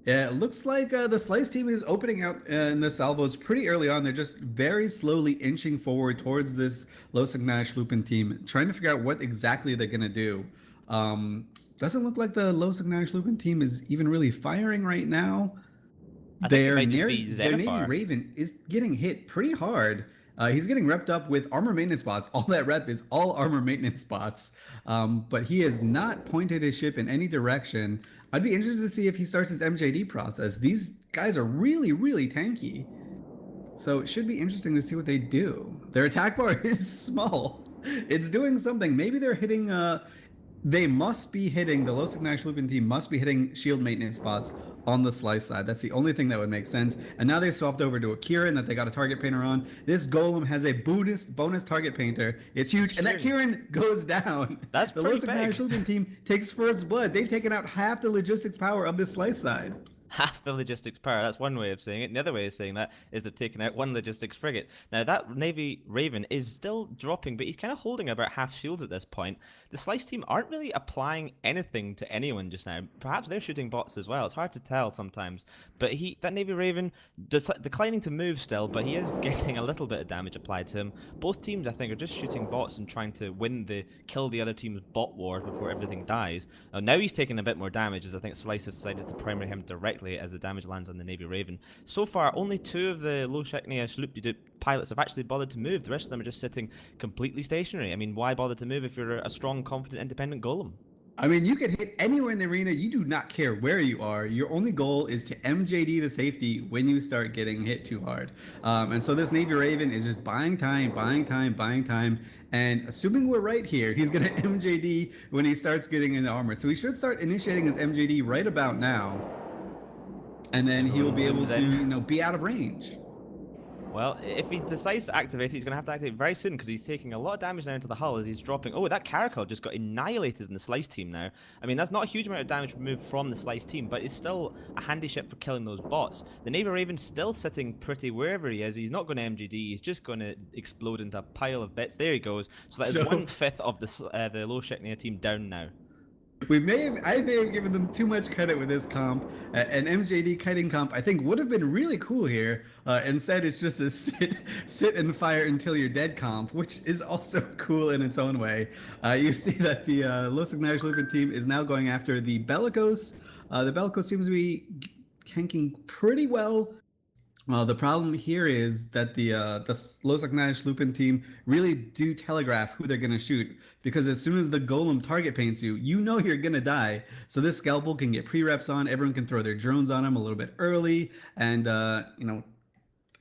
Yeah, it looks like the Slice team is opening out in the salvos pretty early on. They're just very slowly inching forward towards this Losecnia Shalupin team, trying to figure out what exactly they're going to do. Doesn't look like the Losecnia Shalupin team is even really firing right now. Their Navy Raven is getting hit pretty hard. He's getting repped up with armor maintenance spots. All that rep is all armor maintenance spots. But he has not pointed his ship in any direction. I'd be interested to see if he starts his MJD process. These guys are really, really tanky. So it should be interesting to see what they do. Their attack bar is small. It's doing something. Maybe they're hitting... They must be hitting, the Losecnia Shalupin team must be hitting shield maintenance spots on the Slice side. That's the only thing that would make sense. And now they swapped over to a Kirin that they got a target painter on. This Golem has a bonus target painter. It's huge, and that Kirin goes down. That's the pretty Losecnia big. Shalupin team takes first blood. They've taken out half the logistics power of the Slice side. half the logistics power. That's one way of saying it. And the other way of saying that is they've taken out one logistics frigate. Now, that Navy Raven is still dropping, but he's kind of holding about half shields at this point. The Slice team aren't really applying anything to anyone just now. Perhaps they're shooting bots as well. It's hard to tell sometimes. But that Navy Raven declining to move still, but he is getting a little bit of damage applied to him. Both teams, I think, are just shooting bots and trying to kill the other team's bot war before everything dies. Now he's taking a bit more damage, as I think Slice has decided to primary him directly as the damage lands on the Navy Raven. So far, only 2 of the low Sheknia Sloop pilots have actually bothered to move. The rest of them are just sitting completely stationary. I mean, why bother to move if you're a strong, confident, independent golem? I mean, you can hit anywhere in the arena. You do not care where you are. Your only goal is to MJD to safety when you start getting hit too hard. And so this Navy Raven is just buying time. And assuming we're right here, he's going to MJD when he starts getting into armor. So he should start initiating his MJD right about now. And then he'll be able to, be out of range. Well, if he decides to activate it, he's going to have to activate very soon because he's taking a lot of damage now into the hull as he's dropping. Oh, that Caracal just got annihilated in the Slice team now. I mean, that's not a huge amount of damage removed from the Slice team, but it's still a handy ship for killing those bots. The Navy Raven's still sitting pretty wherever he is. He's not going to MGD. He's just going to explode into a pile of bits. There he goes. So that is 1/5 of the low Sheknia team down now. I may have given them too much credit with this comp. An MJD kiting comp, I think, would have been really cool here. Instead, it's just a sit and fire until you're dead comp, which is also cool in its own way. You see that the Los Ignash Lupin team is now going after the Bellicose. The Bellicose seems to be tanking pretty well. The problem here is that the Los Ignash Lupin team really do telegraph who they're going to shoot, because as soon as the golem target paints you, you know you're going to die. So this scalpel can get pre-reps on, everyone can throw their drones on him a little bit early, and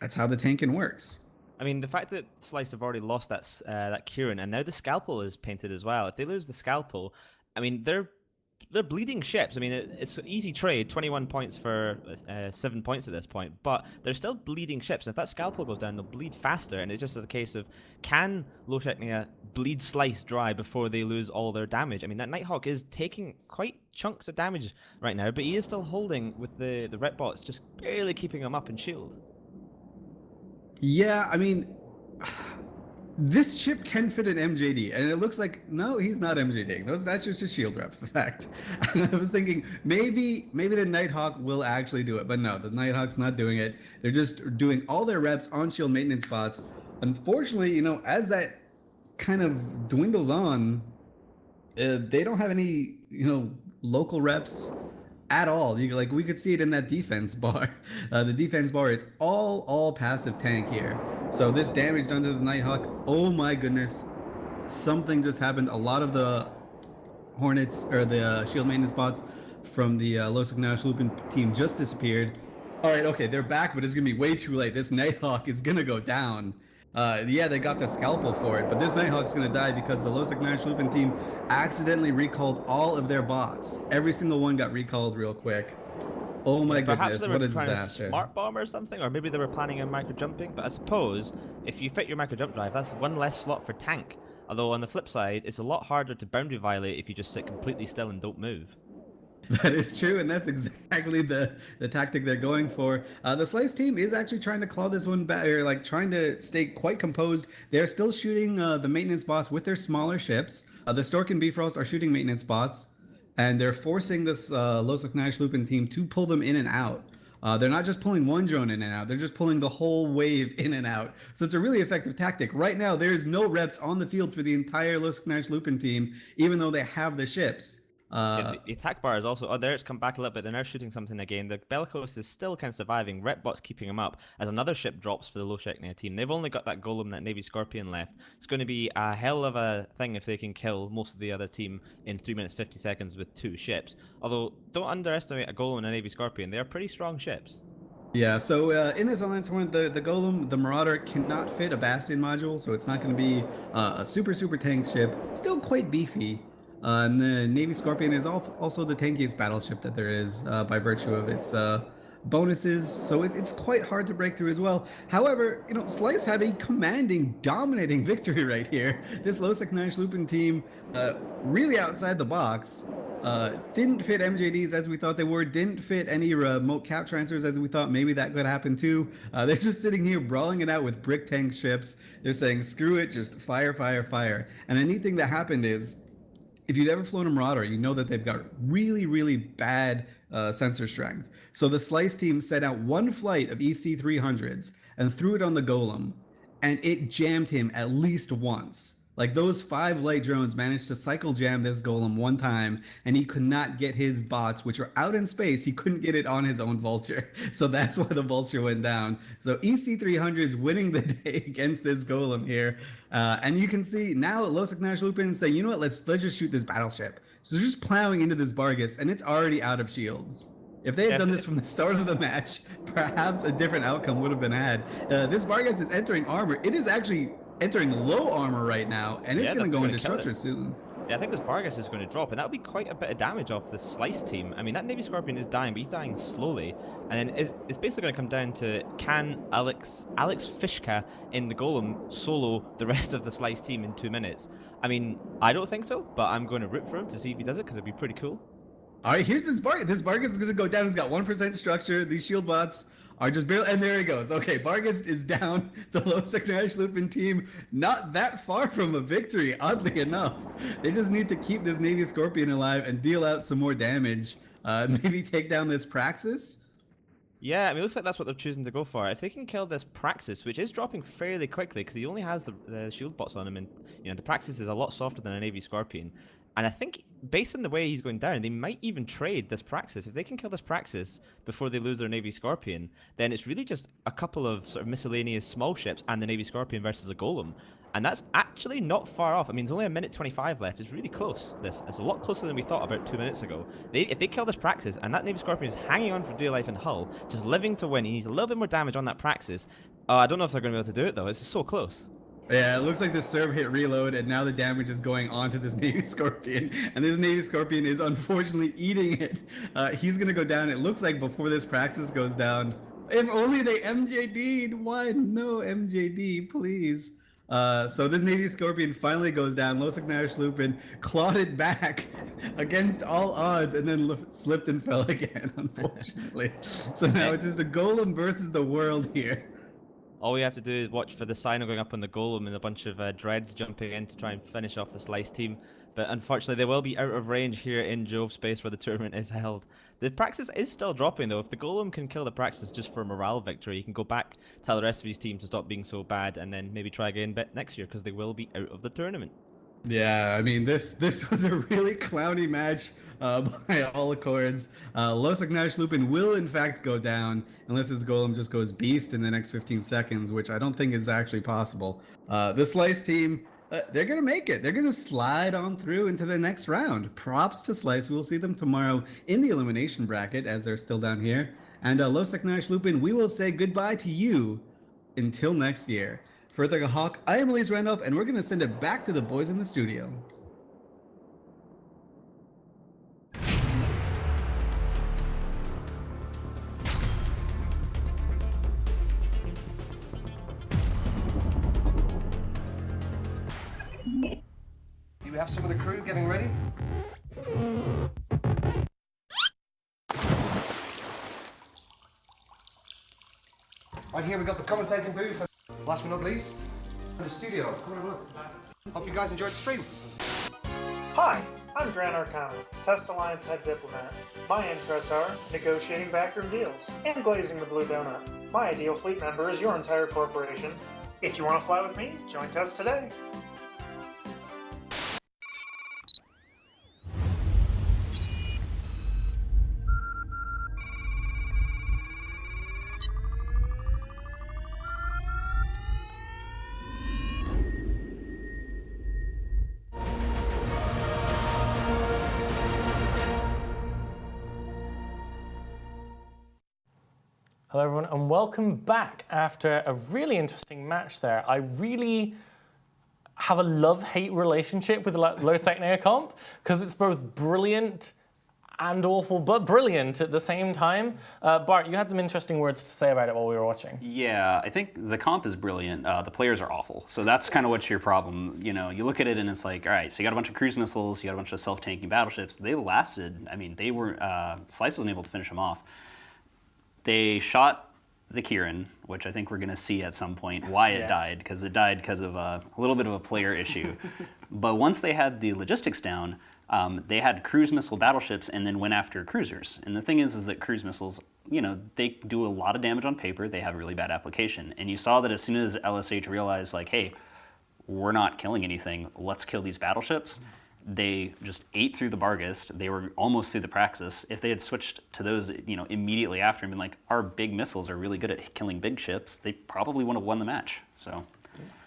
that's how the tanking works. I mean, the fact that Slice have already lost that Kieran, and now the scalpel is painted as well. If they lose the scalpel, I mean, they're bleeding ships. I mean, it's an easy trade, 21 points for 7 points at this point, but they're still bleeding ships. And if that scalpel goes down, they'll bleed faster, and it's just a case of, can Low Sheknia bleed Slice dry before they lose all their damage? I mean, that Nighthawk is taking quite chunks of damage right now, but he is still holding with the red bots, just barely keeping him up in shield. Yeah, I mean, this ship can fit an MJD, and it looks like, no, he's not MJDing. That's just a shield rep, in fact. And I was thinking, maybe the Nighthawk will actually do it, but no, the Nighthawk's not doing it. They're just doing all their reps on shield maintenance spots. Unfortunately, as that kind of dwindles on, they don't have any, local reps at all. We could see it in that defense bar. The defense bar is all passive tank here. So this damage done to the Nighthawk, oh my goodness, something just happened. A lot of the Hornets, or the shield maintenance spots from the Los Ignash Lupin team just disappeared. All right, okay, they're back, but it's gonna be way too late. This Nighthawk is gonna go down. Yeah, they got the scalpel for it, but this Nighthawk's gonna die because the Los Ignash Lupin team accidentally recalled all of their bots. Every single one got recalled real quick. Oh my goodness, what a disaster. Perhaps they were trying to smart bomb or something, or maybe they were planning on micro jumping, but I suppose if you fit your micro jump drive, that's one less slot for tank. Although on the flip side, it's a lot harder to boundary violate if you just sit completely still and don't move. That is true, and that's exactly the tactic they're going for. The Slice team is actually trying to claw this one back, or trying to stay quite composed. They're still shooting the maintenance bots with their smaller ships. The Stork and Bifrost are shooting maintenance bots, and they're forcing this Los Ignash Lupin team to pull them in and out. They're not just pulling one drone in and out, they're just pulling the whole wave in and out. So it's a really effective tactic. Right now, there's no reps on the field for the entire Los Ignash Lupin team, even though they have the ships. Yeah, the attack bar is also, there it's come back a little bit. They're now shooting something again. The Bellicose is still kind of surviving. Repbot's keeping him up as another ship drops for the Low Sheknia team. They've only got that Golem, that Navy Scorpion left. It's going to be a hell of a thing if they can kill most of the other team in 3 minutes 50 seconds with 2 ships. Although, don't underestimate a Golem and a Navy Scorpion. They are pretty strong ships. Yeah, so in this alliance tournament, the Golem, the Marauder, cannot fit a Bastion module, so it's not going to be a super tank ship. Still quite beefy. And the Navy Scorpion is also the tankiest battleship that there is by virtue of its bonuses, so it's quite hard to break through as well. However, Slice have a commanding, dominating victory right here. This Losek Nash Lupin team, really outside the box. Didn't fit MJDs as we thought they were, didn't fit any remote cap transfers as we thought maybe that could happen too. They're just sitting here brawling it out with brick tank ships. They're saying, screw it, just fire, fire, fire. And the neat thing that happened is, if you've ever flown a Marauder, you know that they've got really, really bad sensor strength. So the Slice team set out one flight of EC-300s and threw it on the Golem, and it jammed him at least once. Like, those 5 light drones managed to cycle jam this Golem one time, and he could not get his bots, which are out in space, he couldn't get it on his own Vulture. So that's why the Vulture went down. So EC-300s winning the day against this Golem here. And you can see now Losek Nash Lupin saying, you know what, let's just shoot this battleship. So they're just plowing into this Bargus, and it's already out of shields. If they had done this from the start of the match, perhaps a different outcome would have been had. This Bargus is entering armor. It is actually entering low armor right now, and it's going to go into structure soon. Yeah, I think this Bargus is going to drop, and that'll be quite a bit of damage off the Slice team. I mean, that Navy Scorpion is dying, but he's dying slowly. And then it's basically going to come down to, can Alex Fishka in the Golem solo the rest of the Slice team in 2 minutes? I mean, I don't think so, but I'm going to root for him to see if he does it, because it'd be pretty cool. All right, here's this Bargus. This Bargus is going to go down. He's got 1% structure. These shield bots are just barely, and there he goes. Okay, Bargus is down. The Losek Nash Lupin team not that far from a victory, oddly enough. They just need to keep this Navy Scorpion alive and deal out some more damage. Maybe take down this Praxis. Yeah, I mean, it looks like that's what they're choosing to go for. If they can kill this Praxis, which is dropping fairly quickly because he only has the shield bots on him, and the Praxis is a lot softer than a Navy Scorpion. And I think, based on the way he's going down, they might even trade this Praxis. If they can kill this Praxis before they lose their Navy Scorpion, then it's really just a couple of sort of miscellaneous small ships and the Navy Scorpion versus a Golem. And that's actually not far off. I mean, there's only 1:25 left. It's really close. It's a lot closer than we thought about 2 minutes ago. If they kill this Praxis, and that Navy Scorpion is hanging on for dear life in hull, just living to win, he needs a little bit more damage on that Praxis. I don't know if they're going to be able to do it, though. It's so close. Yeah, it looks like the serve hit reload, and now the damage is going on to this Navy Scorpion, and this Navy Scorpion is unfortunately eating it. He's going to go down, it looks like, before this Praxis goes down. If only they MJD'd one. No, MJD, please. So this Navy Scorpion finally goes down. Losek Nash Lupin clawed it back against all odds, and then slipped and fell again, unfortunately. So now it's just a Golem versus the world here. All we have to do is watch for the Sino going up on the Golem and a bunch of Dreads jumping in to try and finish off the Slice team. But unfortunately, they will be out of range here in Jove space where the tournament is held. The Praxis is still dropping, though. If the Golem can kill the Praxis just for a morale victory, he can go back, tell the rest of his team to stop being so bad, and then maybe try again next year, because they will be out of the tournament. Yeah, I mean, this was a really clowny match by all accords. Losek Nash Lupin will, in fact, go down unless his Golem just goes beast in the next 15 seconds, which I don't think is actually possible. The Slice team, they're going to make it. They're going to slide on through into the next round. Props to Slice. We'll see them tomorrow in the elimination bracket as they're still down here. And Losek Nash Lupin, we will say goodbye to you until next year. For Ithaca Hawk, I am Elise Randolph, and we're going to send it back to the boys in the studio. Do we have some of the crew getting ready? Right here we got the commentating booth. Last but not least, the studio. Come on, look. Hope you guys enjoyed the stream. Hi, I'm Gran Arcana, Test Alliance head diplomat. My interests are negotiating backroom deals and glazing the blue donut. My ideal fleet member is your entire corporation. If you want to fly with me, join Test today. Hello everyone and welcome back after a really interesting match there. I really have a love-hate relationship with Losek Nash Comp because it's both brilliant and awful, but brilliant at the same time. Bart, you had some interesting words to say about it while we were watching. Yeah, I think the comp is brilliant. The players are awful. So that's kind of what's your problem. You know, you look at it and it's like, all right, so you got a bunch of cruise missiles, you got a bunch of self-tanking battleships. They lasted, I mean, they were, Slice wasn't able to finish them off. They shot the Kieran, which I think we're going to see at some point why it died, because it died because of a little bit of a player issue. But once they had the logistics down, they had cruise missile battleships and then went after cruisers. And the thing is that cruise missiles, you know, they do a lot of damage on paper. They have really bad application. And you saw that as soon as LSH realized, like, hey, we're not killing anything, let's kill these battleships, they just ate through the Bargist. They were almost through the Praxis. If they had switched to those, you know, immediately after and been like, our big missiles are really good at killing big ships, they probably would have won the match. So.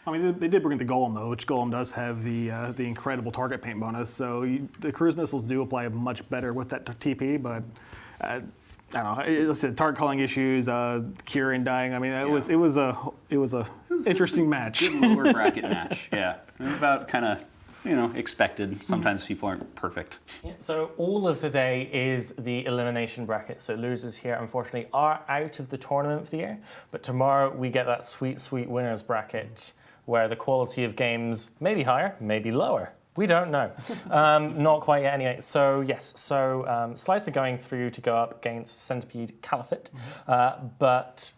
I mean, they did bring the Golem, though, which Golem does have the incredible target paint bonus. So the cruise missiles do apply much better with that TP, but I don't know. Listen, target calling issues, Kieran dying. I mean, it was a interesting match. Good lower bracket match. Yeah, it was about kind of, you know, expected. Sometimes people aren't perfect. Yeah, so all of today is the elimination bracket. So losers here, unfortunately, are out of the tournament for the year. But tomorrow we get that sweet, sweet winners bracket where the quality of games may be higher, maybe lower. We don't know. Not quite yet anyway. So yes, so Slice are going through to go up against Centipede Caliphate. But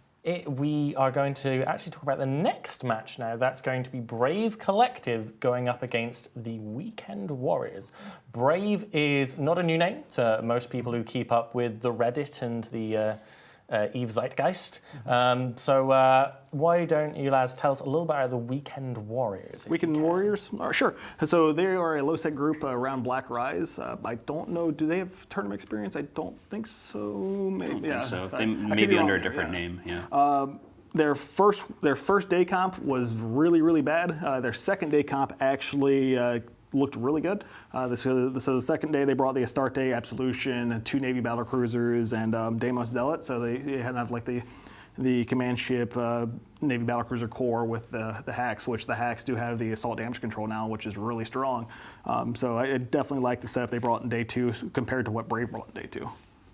we are going to actually talk about the next match now. That's going to be Brave Collective going up against the Weekend Warriors. Brave is not a new name to most people who keep up with the Reddit and the Eve Zeitgeist. So why don't you lads tell us a little bit about the Weekend Warriors? Weekend Warriors? Sure. So they are a low-set group around Black Rise. I don't know, do they have tournament experience? I don't think so. Maybe. I don't think so. They may be under a different name. Yeah. Their first day comp was really, really bad. Their second day comp actually looked really good. So the second day they brought the Astarte, Absolution, 2 Navy battle cruisers, and Deimos Zealot. So they had like the command ship Navy battlecruiser core with the hacks, which the hacks do have the assault damage control now, which is really strong. So I definitely like the setup they brought in day 2 compared to what Brave brought in day 2.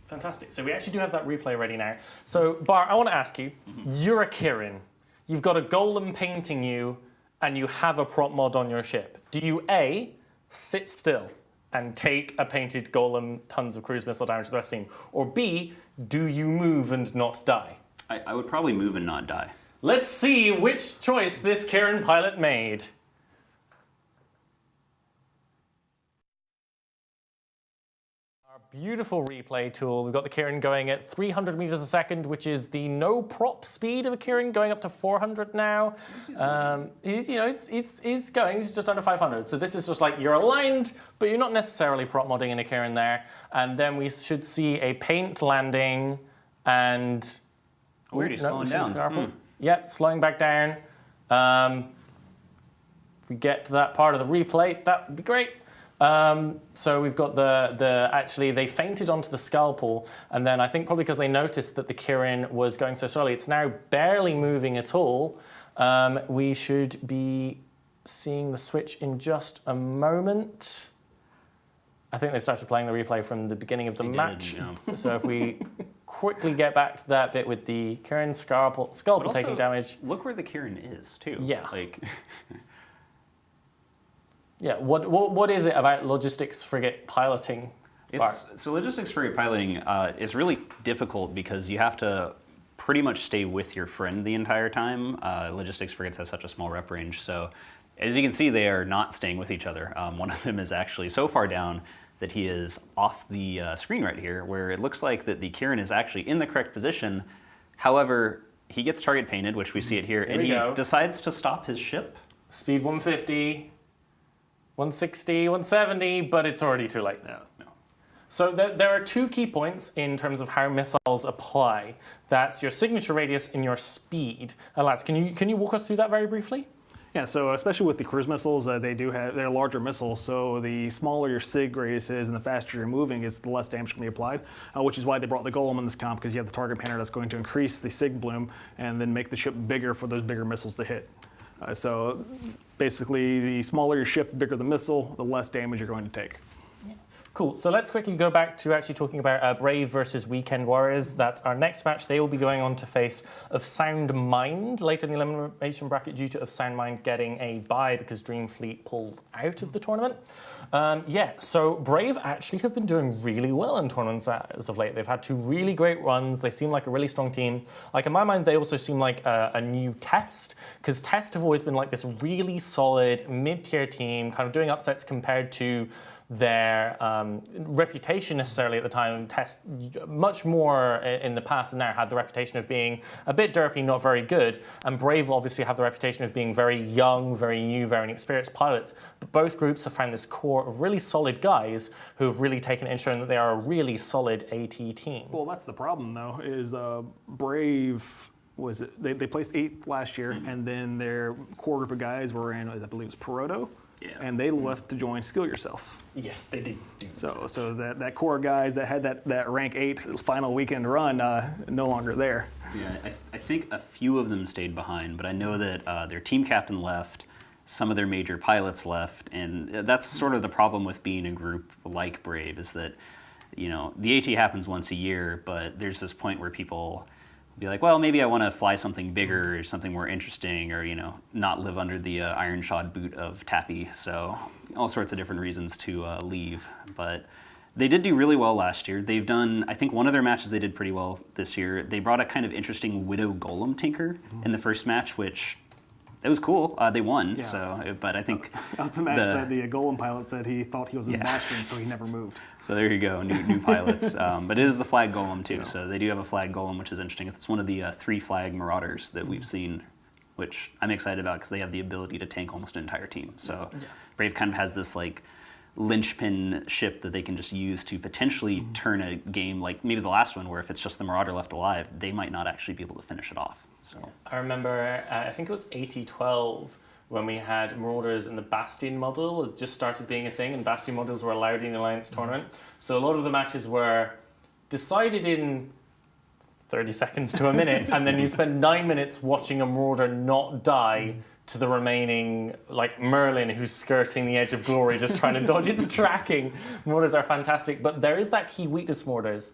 Fantastic. So we actually do have that replay ready now. So Bart, I want to ask you, you're a Kieran. You've got a golem painting you, and you have a prop mod on your ship. Do you A, sit still and take a painted golem, tons of cruise missile damage to the rest of the team? Or B, do you move and not die? I would probably move and not die. Let's see which choice this Kieran pilot made. Beautiful replay tool. We've got the Kieran going at 300 meters a second, which is the no prop speed of a Kieran, going up to 400 now. He's going. He's just under 500. So this is just like you're aligned, but you're not necessarily prop modding in a Kieran there. And then we should see a paint landing, and weird, he's slowing down. Yep, slowing back down. If we get to that part of the replay, that would be great. So we've got actually they fainted onto the scalpel, and then I think probably because they noticed that the Kieran was going so slowly, it's now barely moving at all. We should be seeing the switch in just a moment. I think they started playing the replay from the beginning of the match. So if we quickly get back to that bit with the Kieran scalpel taking damage. Look where the Kieran is too. Yeah. Like. Yeah, what is it about logistics frigate piloting? So logistics frigate piloting is really difficult because you have to pretty much stay with your friend the entire time. Logistics frigates have such a small rep range, so as you can see, they are not staying with each other. One of them is actually so far down that he is off the screen right here, where it looks like that the Kieran is actually in the correct position. However, he gets target painted, which we see it here, and he decides to stop his ship. Speed 150. 160, 170, but it's already too late. No. So there are 2 key points in terms of how missiles apply. That's your signature radius and your speed. Lads, can you walk us through that very briefly? Yeah, so especially with the cruise missiles, they're larger missiles, so the smaller your sig radius is and the faster you're moving, the less damage can be applied, which is why they brought the Golem in this comp, because you have the target painter that's going to increase the sig bloom and then make the ship bigger for those bigger missiles to hit. So basically, the smaller your ship, the bigger the missile, the less damage you're going to take. Cool. So let's quickly go back to actually talking about Brave versus Weekend Warriors. That's our next match. They will be going on to face Of Sound Mind later in the elimination bracket due to Of Sound Mind getting a bye because Dreamfleet pulled out of the tournament. So Brave actually have been doing really well in tournaments as of late. They've had 2 really great runs. They seem like a really strong team. Like in my mind, they also seem like a new Test, because Test have always been like this really solid mid-tier team, kind of doing upsets compared to their reputation necessarily at the time. Test much more in the past and now had the reputation of being a bit derpy, not very good, and Brave obviously have the reputation of being very young, very new, very inexperienced pilots. But both groups have found this core of really solid guys who have really taken it and shown that they are a really solid AT team. Well, that's the problem though, is Brave they placed 8th last year, and then their core group of guys were in, I believe it was Peroto. Yeah. And they left to join Skill Yourself. Yes, they did. So that core guys that had that rank 8 final weekend run no longer there. Yeah, I think a few of them stayed behind, but I know that their team captain left, some of their major pilots left, and that's sort of the problem with being a group like Brave, is that, you know, the AT happens once a year, but there's this point where people be like, well, maybe I want to fly something bigger or something more interesting, or, you know, not live under the iron shod boot of Tappy. So all sorts of different reasons to leave. But they did do really well last year. They've done, I think one of their matches they did pretty well this year. They brought a kind of interesting Widow Golem tinker in the first match, which it was cool. They won, Yeah. So, but I think that was the match that the Golem pilot said he thought he was in the Bastion, so he never moved. So there you go, new pilots. But it is the flag golem too, so they do have a flag golem, which is interesting. It's one of the 3 flag marauders that we've seen, which I'm excited about because they have the ability to tank almost an entire team. So Brave kind of has this like linchpin ship that they can just use to potentially turn a game like maybe the last one, where if it's just the marauder left alive, they might not actually be able to finish it off. So I remember, I think it was AT12, when we had Marauders in the Bastion model. It just started being a thing, and Bastion models were allowed in the Alliance tournament. So a lot of the matches were decided in 30 seconds to a minute, and then you spend 9 minutes watching a Marauder not die to the remaining, like Merlin, who's skirting the edge of glory, just trying to dodge its tracking. Marauders are fantastic, but there is that key weakness Marauders,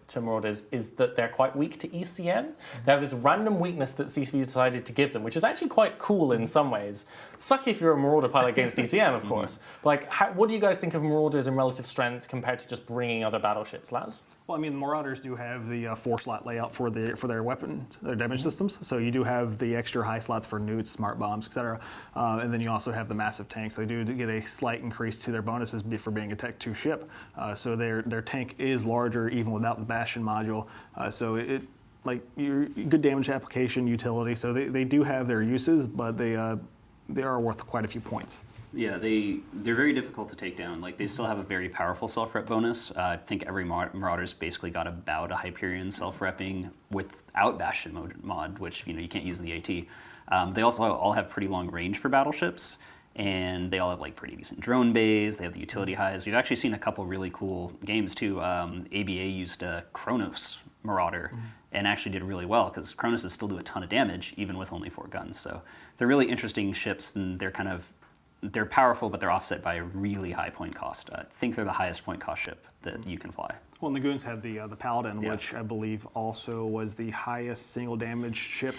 is that they're quite weak to ECM. They have this random weakness that CCP decided to give them, which is actually quite cool in some ways. Sucky if you're a Marauder pilot against ECM, of course. But like, what do you guys think of Marauders in relative strength compared to just bringing other battleships, Laz? Well, I mean, the Marauders do have the 4-slot layout for their weapons, their damage systems. So you do have the extra high slots for newts, smart bombs, etc. And then you also have the massive tanks. They do get a slight increase to their bonuses for being a Tech 2 ship. So their tank is larger even without the Bastion module. So it like your good damage application utility. So they do have their uses, but they are worth quite a few points. Yeah, they're very difficult to take down. Like, they still have a very powerful self-rep bonus. I think every Marauder's basically got about a Hyperion self-repping without Bastion mod, which, you know, you can't use in the AT. They also all have pretty long range for battleships, and they all have like pretty decent drone bays. They have the utility highs. We've actually seen a couple really cool games too. ABA used a Kronos Marauder and actually did really well, because Kronoses still do a ton of damage even with only 4 guns. So they're really interesting ships, and they're powerful, but they're offset by a really high point cost. I think they're the highest point cost ship that you can fly. Well, and the Goons had the Paladin, which I believe also was the highest single damage ship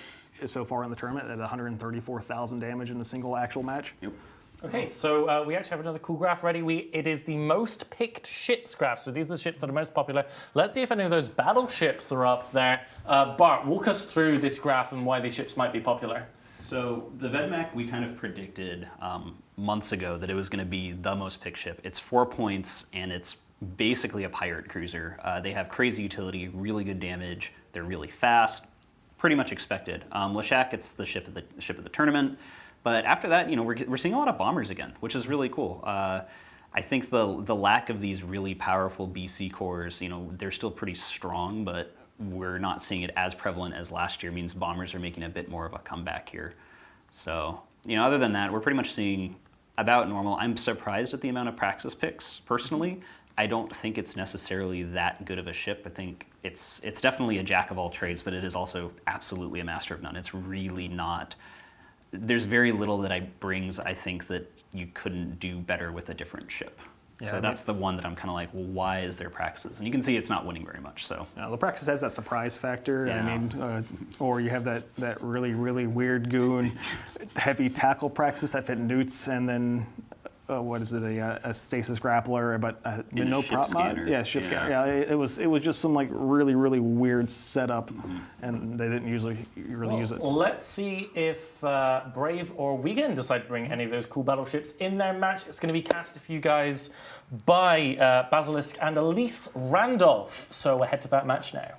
so far in the tournament, at 134,000 damage in a single actual match. Yep. Okay, so we actually have another cool graph ready. It is the most picked ships graph, so these are the ships that are most popular. Let's see if any of those battleships are up there. Bart, walk us through this graph and why these ships might be popular. So the Vedmak, we kind of predicted months ago that it was going to be the most picked ship. It's 4 points, and it's basically a pirate cruiser. They have crazy utility, really good damage. They're really fast, pretty much expected. Leshak, it's the ship of the tournament. But after that, you know, we're seeing a lot of bombers again, which is really cool. I think the lack of these really powerful BC cores, you know, they're still pretty strong, but we're not seeing it as prevalent as last year. It means bombers are making a bit more of a comeback here. So, you know, other than that, we're pretty much seeing about normal. I'm surprised at the amount of Praxis picks, personally. I don't think it's necessarily that good of a ship. I think it's definitely a jack of all trades, but it is also absolutely a master of none. It's really not. There's very little that brings, I think, that you couldn't do better with a different ship. So that's the one that I'm kind of like, well, why is there Praxis? And you can see it's not winning very much. So the Praxis has that surprise factor. Yeah. I mean, or you have that really weird goon, heavy tackle Praxis that fit Newts, and then what is it? A stasis grappler, but no prop mod. Yeah, ship scanner. Yeah, it was just some like really weird setup, and they didn't usually really use it. Let's see if Brave or Weekend decide to bring any of those cool battleships in their match. It's going to be cast for you guys by Basilisk and Elise Randolph. So we'll head to that match now.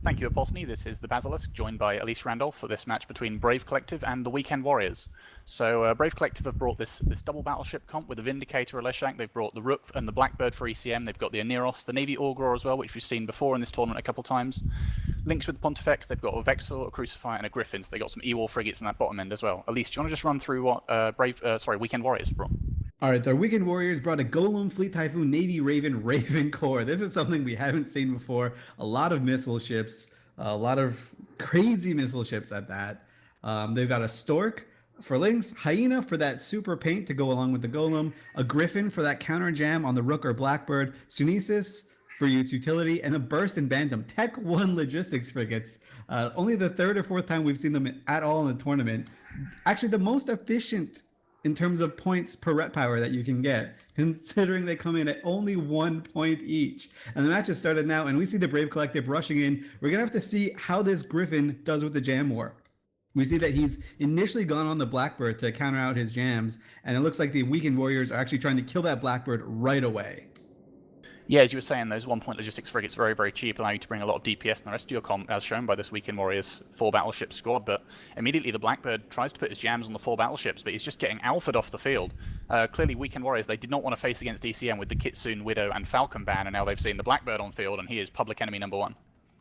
Thank you, Apophany. This is the Basilisk, joined by Elise Randolph for this match between Brave Collective and the Weekend Warriors. So Brave Collective have brought this double battleship comp with the Vindicator, a Leshak. They've brought the Rook and the Blackbird for ECM. They've got the Aneros, the Navy Augur as well, which we've seen before in this tournament a couple times. Links with the Pontifex, they've got a Vexor, a Crucifier, and a Griffin. So they've got some E-War frigates in that bottom end as well. Elise, do you want to just run through what Weekend Warriors brought? All right, the Weekend Warriors brought a Golem, Fleet Typhoon, Navy Raven, Raven Core. This is something we haven't seen before. A lot of missile ships. A lot of crazy missile ships at that. They've got a Stork for links, Hyena for that super paint to go along with the Golem, a Griffin for that counter jam on the Rook or Blackbird, Sunesis for its utility, and a Burst and Bantam. Tech 1 logistics frigates. Only the third or fourth time we've seen them at all in the tournament. Actually, the most efficient in terms of points per rep power that you can get, considering they come in at only 1 point each. And the match has started now, and we see the Brave Collective rushing in. We're going to have to see how this Griffin does with the jam war. We see that he's initially gone on the Blackbird to counter out his jams, and it looks like the Weekend Warriors are actually trying to kill that Blackbird right away. Yeah, as you were saying, those 1 point logistics frigates very cheap, allow you to bring a lot of DPS in the rest of your comp, as shown by this Weekend Warriors 4 battleship squad. But immediately the Blackbird tries to put his jams on the 4 battleships, but he's just getting alphaed off the field. Clearly, Weekend Warriors, they did not want to face against DCM with the Kitsune, Widow, and Falcon ban, and now they've seen the Blackbird on field, and he is public enemy number 1.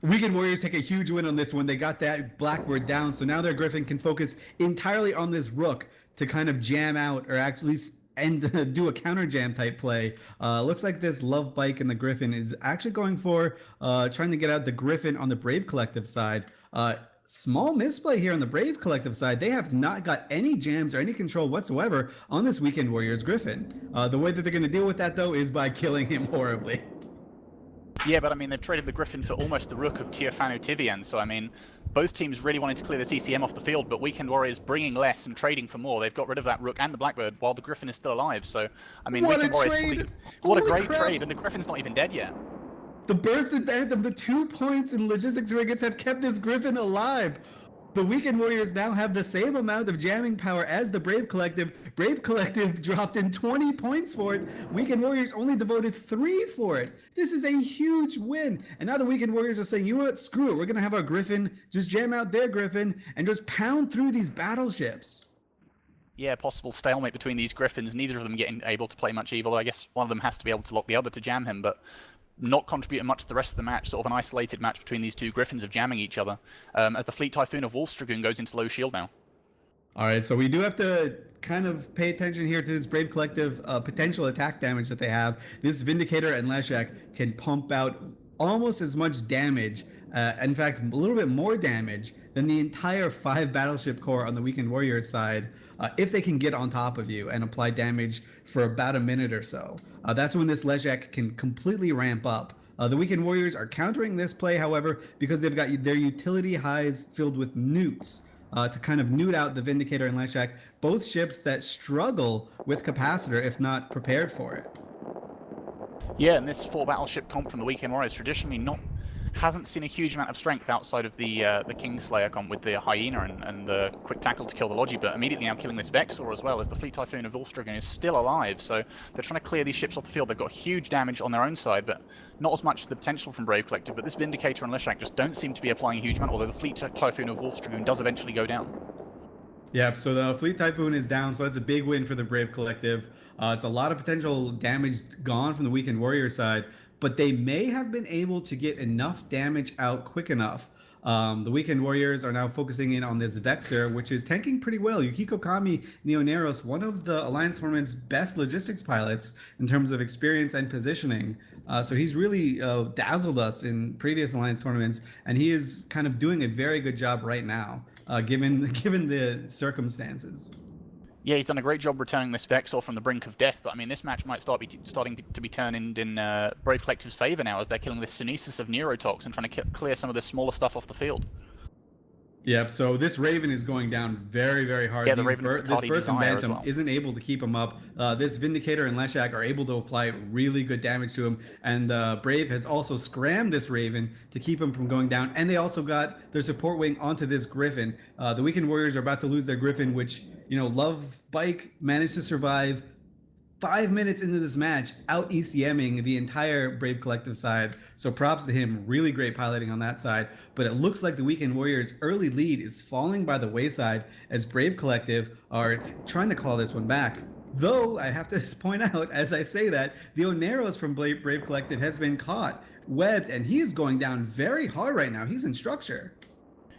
Weekend Warriors take a huge win on this one. They got that Blackbird down, so now their Griffin can focus entirely on this Rook to kind of jam out, or actually and do a counter jam type play. Looks like this Love Bike and the Griffin is actually going for trying to get out the Griffin on the Brave Collective side. Small misplay here on the Brave Collective side. They have not got any jams or any control whatsoever on this Weekend Warriors Griffin. The way that they're going to deal with that, though, is by killing him horribly. Yeah, but I mean, they've traded the Griffin for almost the Rook of Teofano Tivian, so I mean, both teams really wanted to clear this ECM off the field, but Weekend Warriors bringing less and trading for more. They've got rid of that Rook and the Blackbird while the Griffin is still alive, so I mean, Weekend Warriors what a great trade, and the Griffin's not even dead yet. The Burst and Bantam, the 2 points in logistics frigates have kept this Griffin alive. The Weekend Warriors now have the same amount of jamming power as the Brave Collective. Brave Collective dropped in 20 points for it. Weekend Warriors only devoted 3 for it. This is a huge win. And now the Weekend Warriors are saying, you know what, screw it. We're going to have our Griffin just jam out their Griffin and just pound through these battleships. Yeah, possible stalemate between these Griffins. Neither of them getting able to play much evil. I guess one of them has to be able to lock the other to jam him, but not contributing much to the rest of the match, sort of an isolated match between these 2 Griffins of jamming each other, as the Fleet Typhoon of Wolf's Dragoon goes into low shield now. All right, so we do have to kind of pay attention here to this Brave Collective potential attack damage that they have. This Vindicator and Leshak can pump out almost as much damage, in fact, a little bit more damage than the entire 5 battleship core on the Weekend Warriors side, if they can get on top of you and apply damage for about a minute or so. That's when this Leshak can completely ramp up. The Weekend Warriors are countering this play, however, because they've got their utility highs filled with newts to kind of newt out the Vindicator and Leshak, both ships that struggle with Capacitor if not prepared for it. Yeah, and this 4 battleship comp from the Weekend Warriors traditionally hasn't seen a huge amount of strength outside of the Kingslayer comp with the Hyena and the quick tackle to kill the Logi, but immediately now killing this Vexor as well, as the Fleet Typhoon of Volstragon is still alive, so they're trying to clear these ships off the field. They've got huge damage on their own side, but not as much as the potential from Brave Collective, but this Vindicator and Leshak just don't seem to be applying a huge amount, although the Fleet Typhoon of Volstragon does eventually go down. Yeah, so the Fleet Typhoon is down, so that's a big win for the Brave Collective. It's a lot of potential damage gone from the Weekend Warrior side, but they may have been able to get enough damage out quick enough The Weekend Warriors are now focusing in on this Vexer, which is tanking pretty well. Yukiko Kami Neoneros, one of the Alliance Tournament's best logistics pilots in terms of experience and positioning. So he's really dazzled us in previous Alliance tournaments, and he is kind of doing a very good job right now, given the circumstances. Yeah, he's done a great job returning this Vexor from the brink of death, but I mean, this match might starting to be turned in Brave Collective's favor now, as they're killing this Synesis of Neurotox and trying to clear some of the smaller stuff off the field. Yep, so this Raven is going down very, very hard. Yeah, the Raven this person Bantam isn't able to keep him up. This Vindicator and Leshak are able to apply really good damage to him, and Brave has also scrammed this Raven to keep him from going down, and they also got their support wing onto this Griffin. The Weekend Warriors are about to lose their Griffin, which, you know, Love Bike managed to survive 5 minutes into this match, out ECMing the entire Brave Collective side. So props to him. Really great piloting on that side. But it looks like the Weekend Warriors' early lead is falling by the wayside as Brave Collective are trying to claw this one back. Though, I have to point out, as I say that, the Oneros from Brave Collective has been caught, webbed, and he is going down very hard right now. He's in structure.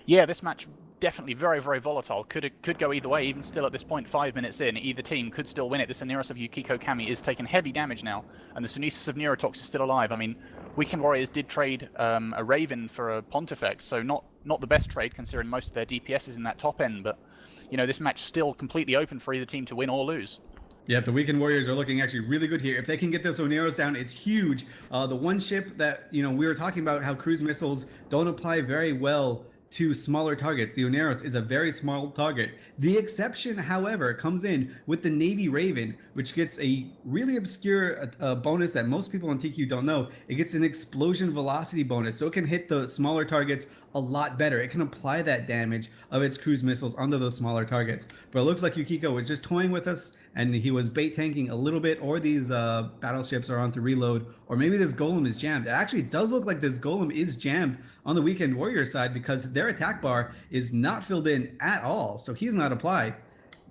Yeah, this match definitely very, very volatile. Could go either way. Even still at this point, 5 minutes in, either team could still win it. This Oneros of Yukiko Kami is taking heavy damage now, and the Synesis of Neurotox is still alive. I mean, Weekend Warriors did trade a Raven for a Pontifex, so not the best trade considering most of their DPS is in that top end, but you know, this match still completely open for either team to win or lose. Yeah, the Weekend Warriors are looking actually really good here. If they can get those Oneros down, it's huge. The one ship that, you know, we were talking about how cruise missiles don't apply very well to smaller targets. The Oneros is a very small target. The exception, however, comes in with the Navy Raven, which gets a really obscure bonus that most people on TQ don't know. It gets an explosion velocity bonus, so it can hit the smaller targets a lot better. It can apply that damage of its cruise missiles onto those smaller targets. But it looks like Yukiko was just toying with us, and he was bait tanking a little bit, or these battleships are on to reload, or maybe this Golem is jammed. It actually does look like this Golem is jammed on the Weekend Warrior side, because their attack bar is not filled in at all, so he's not applied.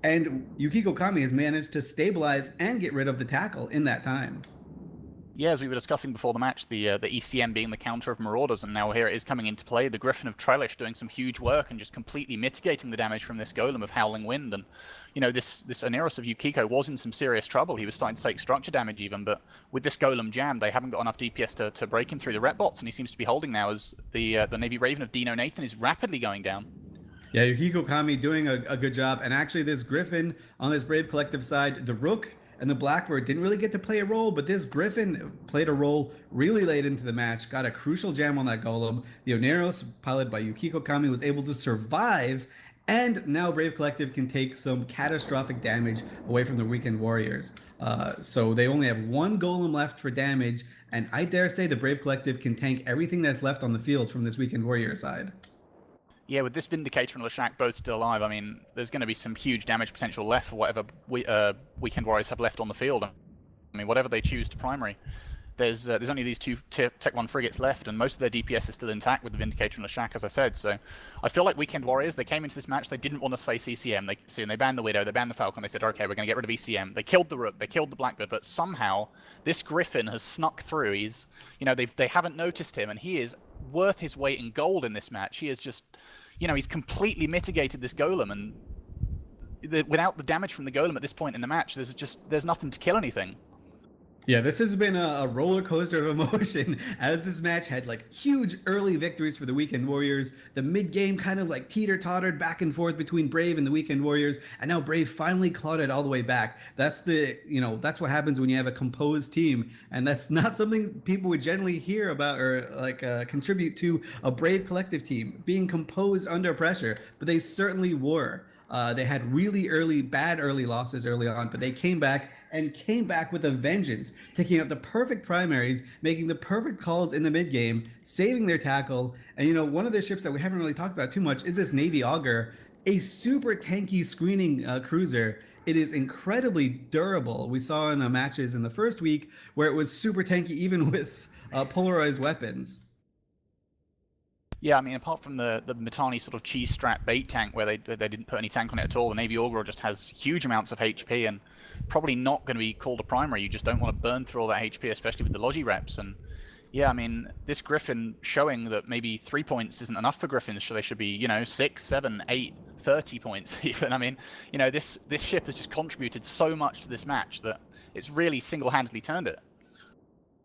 And Yukiko Kami has managed to stabilize and get rid of the tackle in that time. Yeah, as we were discussing before the match, the ECM being the counter of Marauders, and now here it is coming into play. The Griffin of Trellish doing some huge work and just completely mitigating the damage from this Golem of Howling Wind. And, you know, this Oneros of Yukiko was in some serious trouble. He was starting to take structure damage even, but with this Golem jam, they haven't got enough DPS to break him through the rep bots, and he seems to be holding now as the Navy Raven of Dino Nathan is rapidly going down. Yeah, Yukiko Kami doing a good job. And actually this Griffin on this Brave Collective side, the Rook and the Blackbird didn't really get to play a role, but this Griffin played a role really late into the match, got a crucial jam on that Golem. The Oneros, piloted by Yukiko Kami, was able to survive, and now Brave Collective can take some catastrophic damage away from the Weekend Warriors. So they only have one Golem left for damage, and I dare say the Brave Collective can tank everything that's left on the field from this Weekend Warrior side. Yeah, with this Vindicator and Leshak both still alive, I mean, there's going to be some huge damage potential left for whatever Weekend Warriors have left on the field. I mean, whatever they choose to primary. There's only these two Tech 1 frigates left, and most of their DPS is still intact with the Vindicator and Leshak, as I said. So I feel like Weekend Warriors, they came into this match, they didn't want us to face ECM. They banned the Widow, they banned the Falcon, they said, okay, we're going to get rid of ECM. They killed the Rook, they killed the Blackbird, but somehow this Griffin has snuck through. He's, you know, they haven't noticed him, and he is worth his weight in gold in this match. He is just, you know, he's completely mitigated this Golem, and without the damage from the Golem at this point in the match, there's nothing to kill anything. Yeah, this has been a roller coaster of emotion, as this match had like huge early victories for the Weekend Warriors. The mid game kind of like teeter-tottered back and forth between Brave and the Weekend Warriors, and now Brave finally clawed it all the way back. That's that's what happens when you have a composed team, and that's not something people would generally hear about or like contribute to a Brave Collective team being composed under pressure, but they certainly were. They had really bad early losses early on, but they came back with a vengeance, taking out the perfect primaries, making the perfect calls in the mid game, saving their tackle. And you know, one of the ships that we haven't really talked about too much is this Navy Augur, a super tanky screening cruiser. It is incredibly durable. We saw in the matches in the first week where it was super tanky even with polarized weapons. Yeah, I mean, apart from the Mitani sort of cheese strap bait tank where they didn't put any tank on it at all, the Navy Augur just has huge amounts of HP and probably not going to be called a primary. You just don't want to burn through all that HP, especially with the Logi reps. And Yeah, I mean, this Griffin showing that maybe 3 points isn't enough for Griffins, so they should be, you know, 6, 7, 8, 30 points even. I mean, you know, this ship has just contributed so much to this match that it's really single-handedly turned it.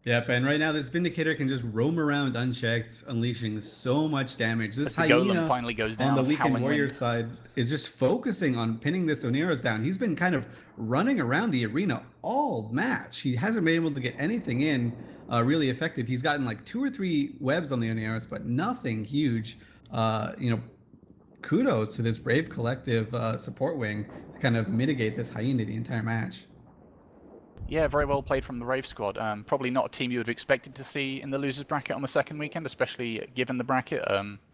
Yep, and right now this Vindicator can just roam around unchecked, unleashing so much damage. This As the Hyena Golem finally goes down on the with Weekend Howling Warrior Wind. side is just focusing on pinning this Oneros down. He's been kind of running around the arena all match. He hasn't been able to get anything in really effective. He's gotten like 2 or 3 webs on the Oneros, but nothing huge. You know, kudos to this Brave Collective support wing to kind of mitigate this Hyena the entire match. Yeah, very well played from the Brave squad. Probably not a team you would have expected to see in the losers bracket on the second weekend, especially given the bracket.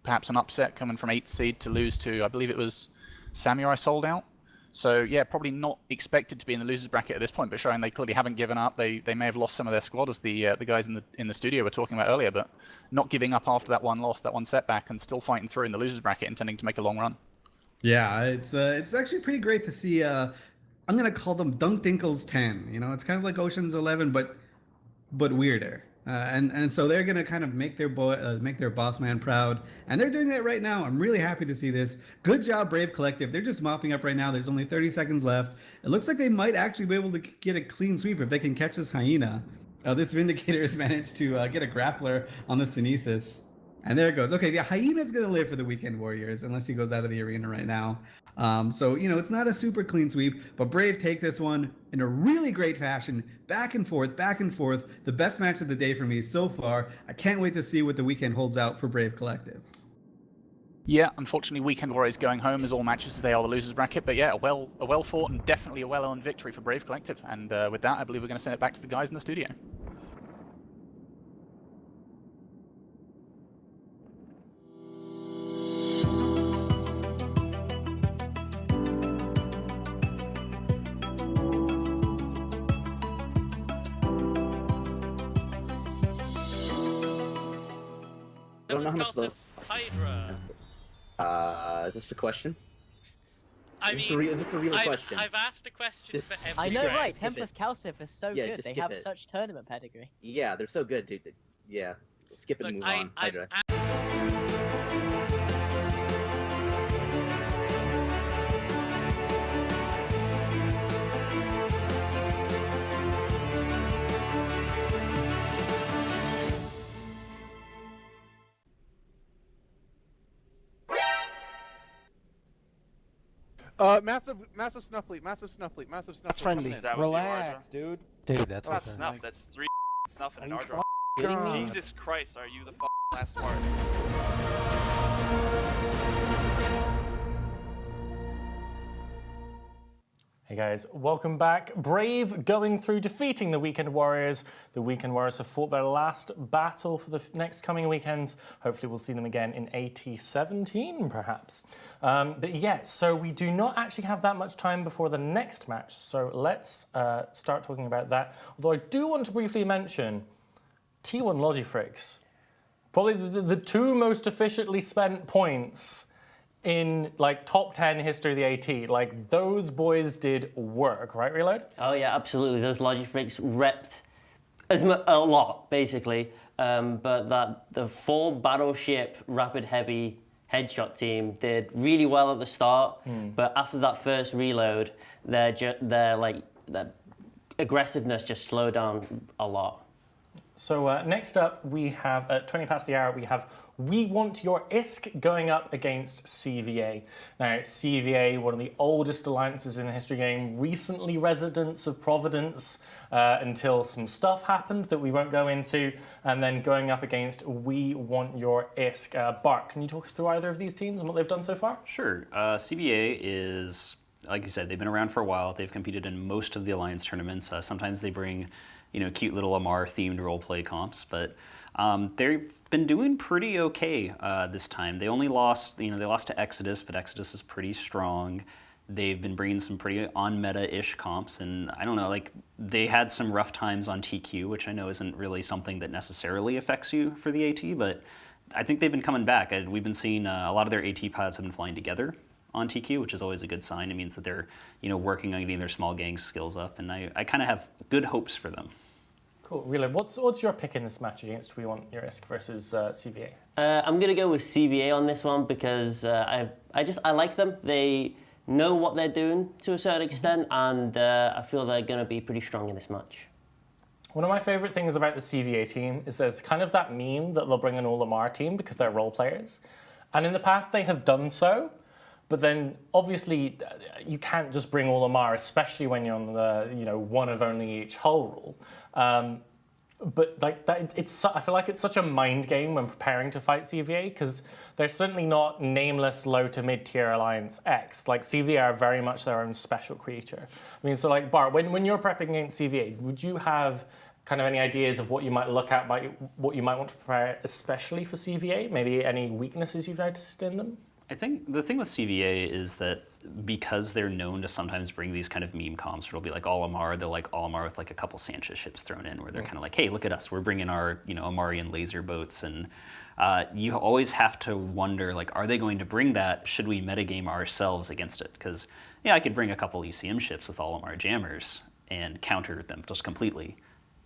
Perhaps an upset coming from 8th seed to lose to, I believe it was Samurai sold out. So yeah, probably not expected to be in the losers bracket at this point, but showing they clearly haven't given up. They may have lost some of their squad, as the guys in the studio were talking about earlier, but not giving up after that one loss, that one setback, and still fighting through in the losers bracket, intending to make a long run. Yeah, it's actually pretty great to see. I'm gonna call them Dunk Dinkles 10. You know, it's kind of like Ocean's 11, but weirder. And so they're gonna kind of make their boss man proud, and they're doing that right now. I'm really happy to see this. Good job, Brave Collective. They're just mopping up right now. There's only 30 seconds left. It looks like they might actually be able to get a clean sweep if they can catch this Hyena. This Vindicator has managed to get a grappler on the Synesis. And there it goes. Okay, the Hyena's going to live for the Weekend Warriors unless he goes out of the arena right now. So, you know, it's not a super clean sweep, but Brave take this one in a really great fashion. Back and forth, back and forth. The best match of the day for me so far. I can't wait to see what the weekend holds out for Brave Collective. Yeah, unfortunately, Weekend Warriors going home as all matches they are the losers bracket. But yeah, a well fought and definitely a well-earned victory for Brave Collective. And with that, I believe we're going to send it back to the guys in the studio. Hydra. Is this a question? I mean, is this a real question? I've asked a question for every I know, round. right? Templis Calcif is so Yeah, good. just They skip have it. such tournament pedigree. Yeah, they're so good, dude. Yeah, skip it and move on. Hydra. Massive snuff leak, massive snuff leak, massive snuff leak. That's friendly. Coming in. Relax, dude. Dude, that's not okay. snuff. That's 3 snuff and an Are you R kidding me? Jesus Christ, are you the last smart? Hey guys, welcome back. Brave going through defeating the Weekend Warriors. The Weekend Warriors have fought their last battle for the next coming weekends. Hopefully we'll see them again in AT17 perhaps. But yeah, so we do not actually have that much time before the next match. So let's start talking about that. Although I do want to briefly mention T1 Logifrix. Probably the 2 most efficiently spent points in like top 10 history of the AT. Like those boys did work, right, Reload? Oh yeah, absolutely. Those Logifrix repped a lot, basically. But the 4 battleship rapid heavy headshot team did really well at the start. But after that first reload, their aggressiveness just slowed down a lot. So next up, we have at 20 past the hour, we have We Want Your ISK going up against CVA. Now, CVA, one of the oldest alliances in the history game, recently residents of Providence until some stuff happened that we won't go into, and then going up against We Want Your ISK. Bart, can you talk us through either of these teams and what they've done so far? Sure. CVA is, like you said, they've been around for a while. They've competed in most of the alliance tournaments. Sometimes they bring, cute little Amar-themed roleplay comps, but they've been doing pretty okay this time. They only lost, they lost to Exodus, but Exodus is pretty strong. They've been bringing some pretty on-meta-ish comps, and I don't know, they had some rough times on TQ, which I know isn't really something that necessarily affects you for the AT, but I think they've been coming back. We've been seeing a lot of their AT pods have been flying together on TQ, which is always a good sign. It means that they're, working on getting their small gang skills up, and I kind of have good hopes for them. Cool. Reload. What's your pick in this match against We Want Your Risk versus CVA? I'm gonna go with CVA on this one because I like them. They know what they're doing to a certain extent, and I feel they're gonna be pretty strong in this match. One of my favorite things about the CVA team is there's kind of that meme that they'll bring an Olimar team because they're role players. And in the past they have done so, but then obviously you can't just bring Olimar, especially when you're on the one of only each hull rule. But like that, I feel like it's such a mind game when preparing to fight CVA because they're certainly not nameless low to mid tier Alliance X. Like CVA are very much their own special creature. I mean, so like Bart, when you're prepping against CVA, would you have kind of any ideas of what you might look at, what you might want to prepare, especially for CVA? Maybe any weaknesses you've noticed in them? I think the thing with CVA is that because they're known to sometimes bring these kind of meme comps, where it'll be like Olimar, they'll like Olimar with like a couple Sanchez ships thrown in, where they're kind of like, hey, look at us, we're bringing our Amarian laser boats, and you always have to wonder, like, are they going to bring that? Should we metagame ourselves against it? Because I could bring a couple ECM ships with Olimar jammers and counter them just completely,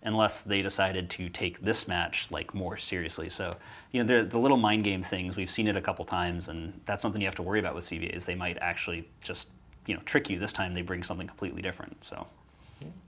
unless they decided to take this match like more seriously. So, the little mind game things, we've seen it a couple times, and that's something you have to worry about with CVA, is they might actually just, trick you. This time they bring something completely different. So,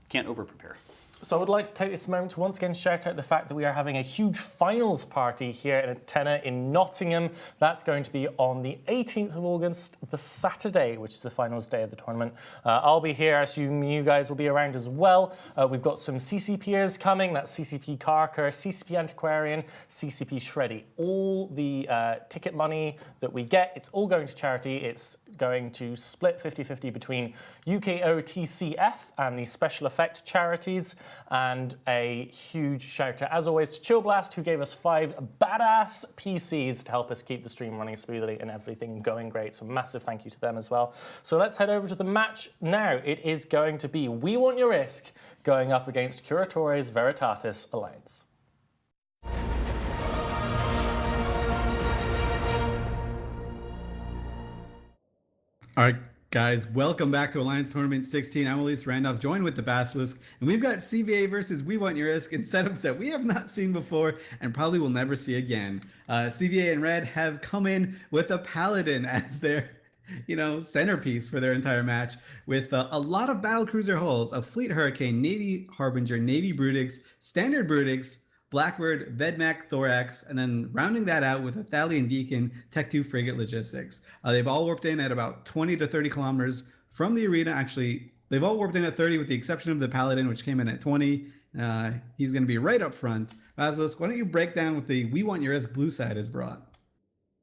can't over prepare. So I would like to take this moment to once again shout out the fact that we are having a huge finals party here at Atena in Nottingham. That's going to be on the 18th of August, the Saturday, which is the finals day of the tournament. I'll be here. I assume you guys will be around as well. We've got some CCPers coming. That's CCP Carker, CCP Antiquarian, CCP Shreddy. All the ticket money that we get, it's all going to charity. It's going to split 50-50 between UKOTCF and the Special Effect charities. And a huge shout out, as always, to Chill Blast, who gave us 5 badass PCs to help us keep the stream running smoothly and everything going great. So massive thank you to them as well. So let's head over to the match now. It is going to be We Want Your Risk going up against Curatores Veritatis Alliance. All right, guys, welcome back to Alliance Tournament 16. I'm Elise Randolph, joined with the Basilisk, and we've got CVA versus We Want Your Risk in setups that we have not seen before and probably will never see again. CVA and Red have come in with a Paladin as their centerpiece for their entire match, with a lot of battlecruiser hulls, a Fleet Hurricane, Navy Harbinger, Navy Brutix, Standard Brutix, Blackbird, Vedmak, Thorax, and then rounding that out with a Thalian Deacon, Tech 2 Frigate Logistics. They've all warped in at about 20 to 30 kilometers from the arena. Actually, they've all warped in at 30 with the exception of the Paladin, which came in at 20. He's going to be right up front. Basilisk, why don't you break down what the We Want Your Risk blue side has brought?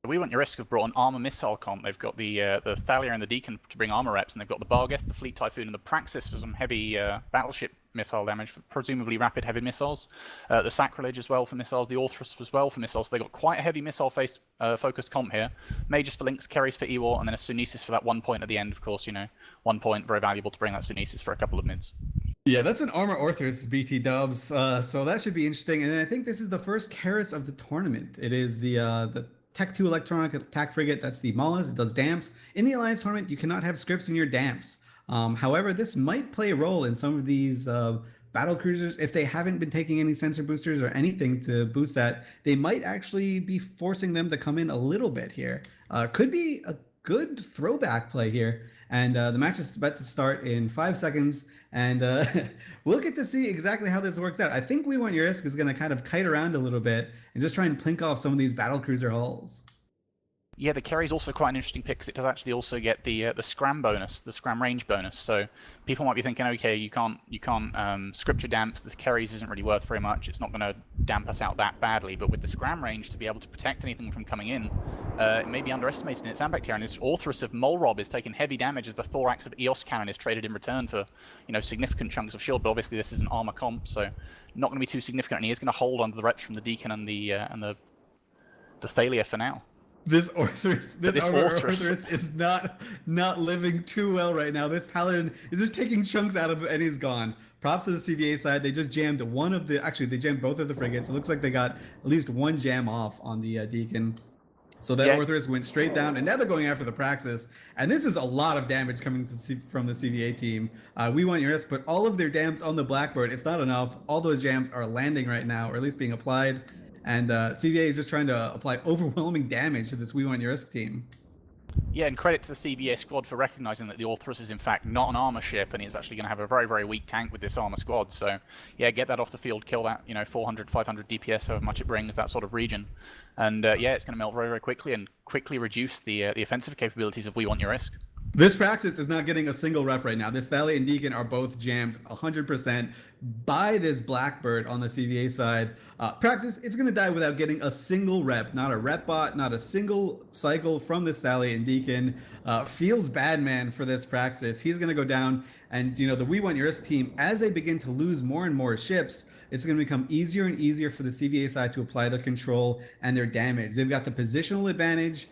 We Want Your Risk have brought an armor missile comp. They've got the Thalia and the Deacon to bring armor reps, and they've got the Barghest, the Fleet Typhoon, and the Praxis for some heavy battleship missile damage, for presumably rapid heavy missiles. The Sacrilege as well for missiles, the Orthrus as well for missiles. So they've got quite a heavy missile focused comp here. Mages for links, carries for Ewar, and then a Sunesis for that 1 point at the end, of course. 1 point, very valuable to bring that Sunesis for a couple of mids. Yeah, that's an Armor Orthrus BT dubs, so that should be interesting. And I think this is the first Karis of the tournament. It is the Tech 2 Electronic Attack Frigate. That's the Malas. It does damps. In the Alliance tournament, you cannot have scripts in your damps. However, this might play a role in some of these battle cruisers. If they haven't been taking any sensor boosters or anything to boost that, they might actually be forcing them to come in a little bit here. Could be a good throwback play here. And the match is about to start in 5 seconds, and we'll get to see exactly how this works out. I think We Want Your Risk is going to kind of kite around a little bit and just try and plink off some of these battlecruiser hulls. Yeah, the carry is also quite an interesting pick because it does actually also get the scram bonus, the scram range bonus. So people might be thinking, okay, you can't scripture damps. The carries isn't really worth very much. It's not going to damp us out that badly. But with the scram range to be able to protect anything from coming in, it may be underestimated in its impact here. And this Orthrus of Molrob is taking heavy damage as the Thorax of Eos Cannon is traded in return for significant chunks of shield. But obviously this is an armor comp, so not going to be too significant. And he is going to hold under the reps from the Deacon and the Thalia for now. This Orthrus is not living too well right now. This Paladin is just taking chunks out of it, and he's gone. Props to the CVA side. They just jammed they jammed both of the frigates. It looks like they got at least one jam off on the Deacon. So that Orthrus went straight down, and now they're going after the Praxis. And this is a lot of damage coming from the CVA team. We want your risk, but all of their dams on the Blackbird, it's not enough. All those jams are landing right now, or at least being applied. And CVA is just trying to apply overwhelming damage to this We Want Your Risk team. Yeah, and credit to the CVA squad for recognizing that the Orthrus is in fact not an armor ship, and he's actually going to have a very, very weak tank with this armor squad. So, yeah, get that off the field, kill that, 400, 500 DPS, however much it brings, that sort of region. And yeah, it's going to melt very, very quickly and quickly reduce the offensive capabilities of We Want Your Risk. This Praxis is not getting a single rep right now. This Thali and Deacon are both jammed 100% by this Blackbird on the CVA side. Praxis, it's going to die without getting a single rep. Not a rep bot, not a single cycle from this Thali and Deacon. Feels bad, man, for this Praxis. He's going to go down, and the We Want Your Risk team, as they begin to lose more and more ships, it's going to become easier and easier for the CVA side to apply their control and their damage. They've got the positional advantage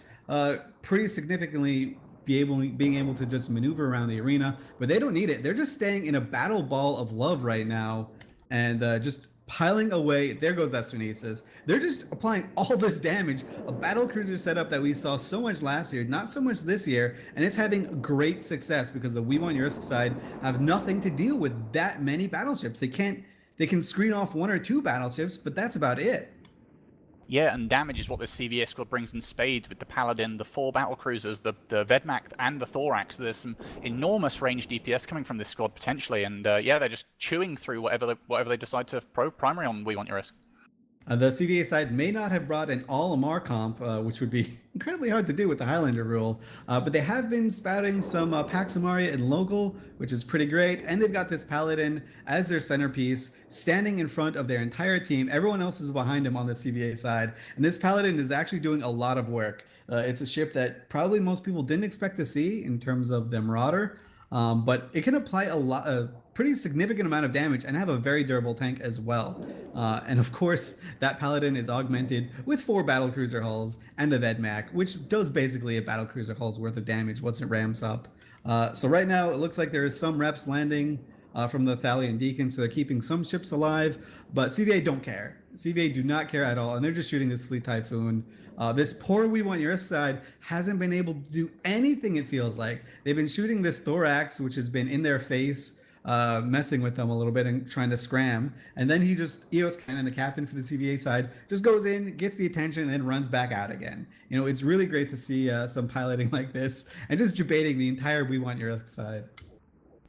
pretty significantly, being able to just maneuver around the arena, but they don't need it. They're just staying in a battle ball of love right now, and just piling away. There goes that Sunesis. They're just applying all this damage. A battle cruiser setup that we saw so much last year, not so much this year, and it's having great success because the We Want Your Risk side have nothing to deal with that many battleships. They can screen off one or two battleships, but that's about it. Yeah, and damage is what this CVA squad brings in spades with the Paladin, the 4 battlecruisers, the Vedmak, and the Thorax. There's some enormous range DPS coming from this squad potentially, and yeah, they're just chewing through whatever they decide to primary on We Want Your Risk. The CVA side may not have brought an all-Amar comp, which would be incredibly hard to do with the Highlander rule, but they have been spouting some Pax Amaria in local, which is pretty great, and they've got this Paladin as their centerpiece, standing in front of their entire team. Everyone else is behind him on the CVA side, and this Paladin is actually doing a lot of work. It's a ship that probably most people didn't expect to see in terms of the Marauder, but it can apply a pretty significant amount of damage and have a very durable tank as well. And of course, that Paladin is augmented with 4 battlecruiser hulls and the Vedmak, which does basically a battlecruiser hull's worth of damage once it ramps up. So right now, it looks like there is some reps landing from the Thali and Deacon, so they're keeping some ships alive, but CVA don't care. CVA do not care at all, and they're just shooting this Fleet Typhoon. This poor We Want Your Risk side hasn't been able to do anything, it feels like. They've been shooting this Thorax, which has been in their face, messing with them a little bit and trying to scram. And then he just, Eos Cannon, the captain for the CVA side, just goes in, gets the attention, and then runs back out again. It's really great to see some piloting like this and just debating the entire We Want Your Risk side.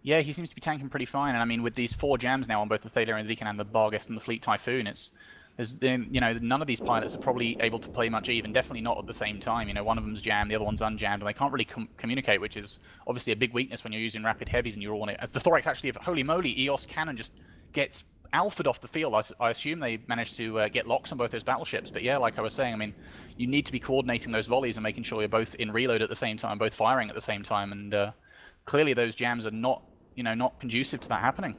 Yeah, he seems to be tanking pretty fine, and I mean, with these 4 jams now on both the Thaler and the Deacon and the Bargus and the Fleet Typhoon, there's been, none of these pilots are probably able to play much even, definitely not at the same time. One of them's jammed, the other one's unjammed, and they can't really communicate, which is obviously a big weakness when you're using rapid heavies and you're all on it. As the Thorax actually, holy moly, Eos Cannon just gets alphaed off the field. I assume they managed to get locks on both those battleships, but yeah, like I was saying, I mean, you need to be coordinating those volleys and making sure you're both in reload at the same time, both firing at the same time, and clearly those jams are not conducive to that happening.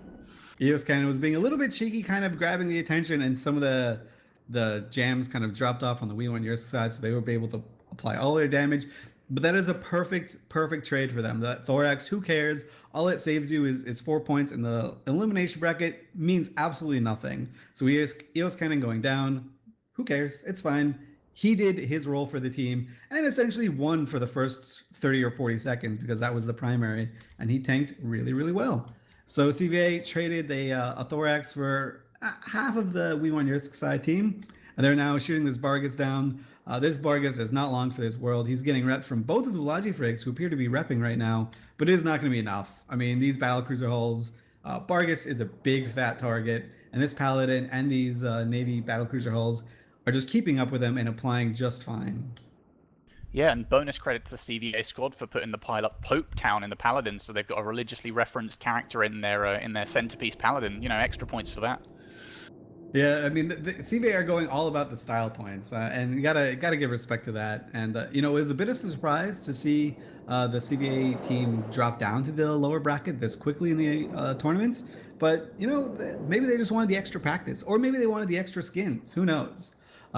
Eos Cannon was being a little bit cheeky, kind of grabbing the attention, and some of the jams kind of dropped off on the We Want Your Risk side, so they were able to apply all their damage. But that is a perfect trade for them. That Thorax, who cares? All it saves you is 4 points, and the elimination bracket means absolutely nothing. So Eos Cannon going down, who cares? It's fine. He did his role for the team and essentially won for the first 30 or 40 seconds because that was the primary, and he tanked really, really well. So CVA traded a Thorax for half of the We Want Your Risk side team, and they're now shooting this Bargus down. This Bargus is not long for this world. He's getting repped from both of the Logifrigs, who appear to be repping right now, but it is not going to be enough. I mean, these battlecruiser hulls, Bargus is a big fat target, and this Paladin and these Navy battlecruiser hulls are just keeping up with them and applying just fine. Yeah, and bonus credit to the CVA squad for putting the pilot Pope Town in the Paladin, so they've got a religiously referenced character in their centerpiece Paladin. Extra points for that. Yeah, I mean, the CVA are going all about the style points, and you gotta give respect to that. And it was a bit of a surprise to see the CVA team drop down to the lower bracket this quickly in the tournament. But maybe they just wanted the extra practice, or maybe they wanted the extra skins. Who knows?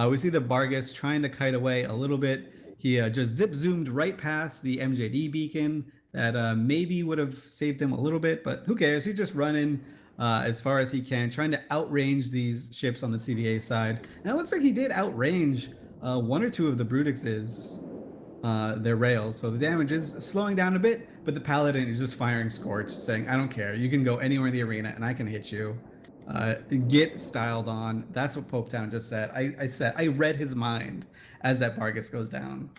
We see the Bargus trying to kite away a little bit. He just zip-zoomed right past the MJD beacon that maybe would have saved him a little bit, but who cares? He's just running as far as he can, trying to outrange these ships on the CVA side. And it looks like he did outrange one or two of the Brutixes, their rails. So the damage is slowing down a bit, but the Paladin is just firing Scorch, saying, I don't care. You can go anywhere in the arena and I can hit you. Get styled on. That's what Pope Town just said. I read his mind as that Vargas goes down.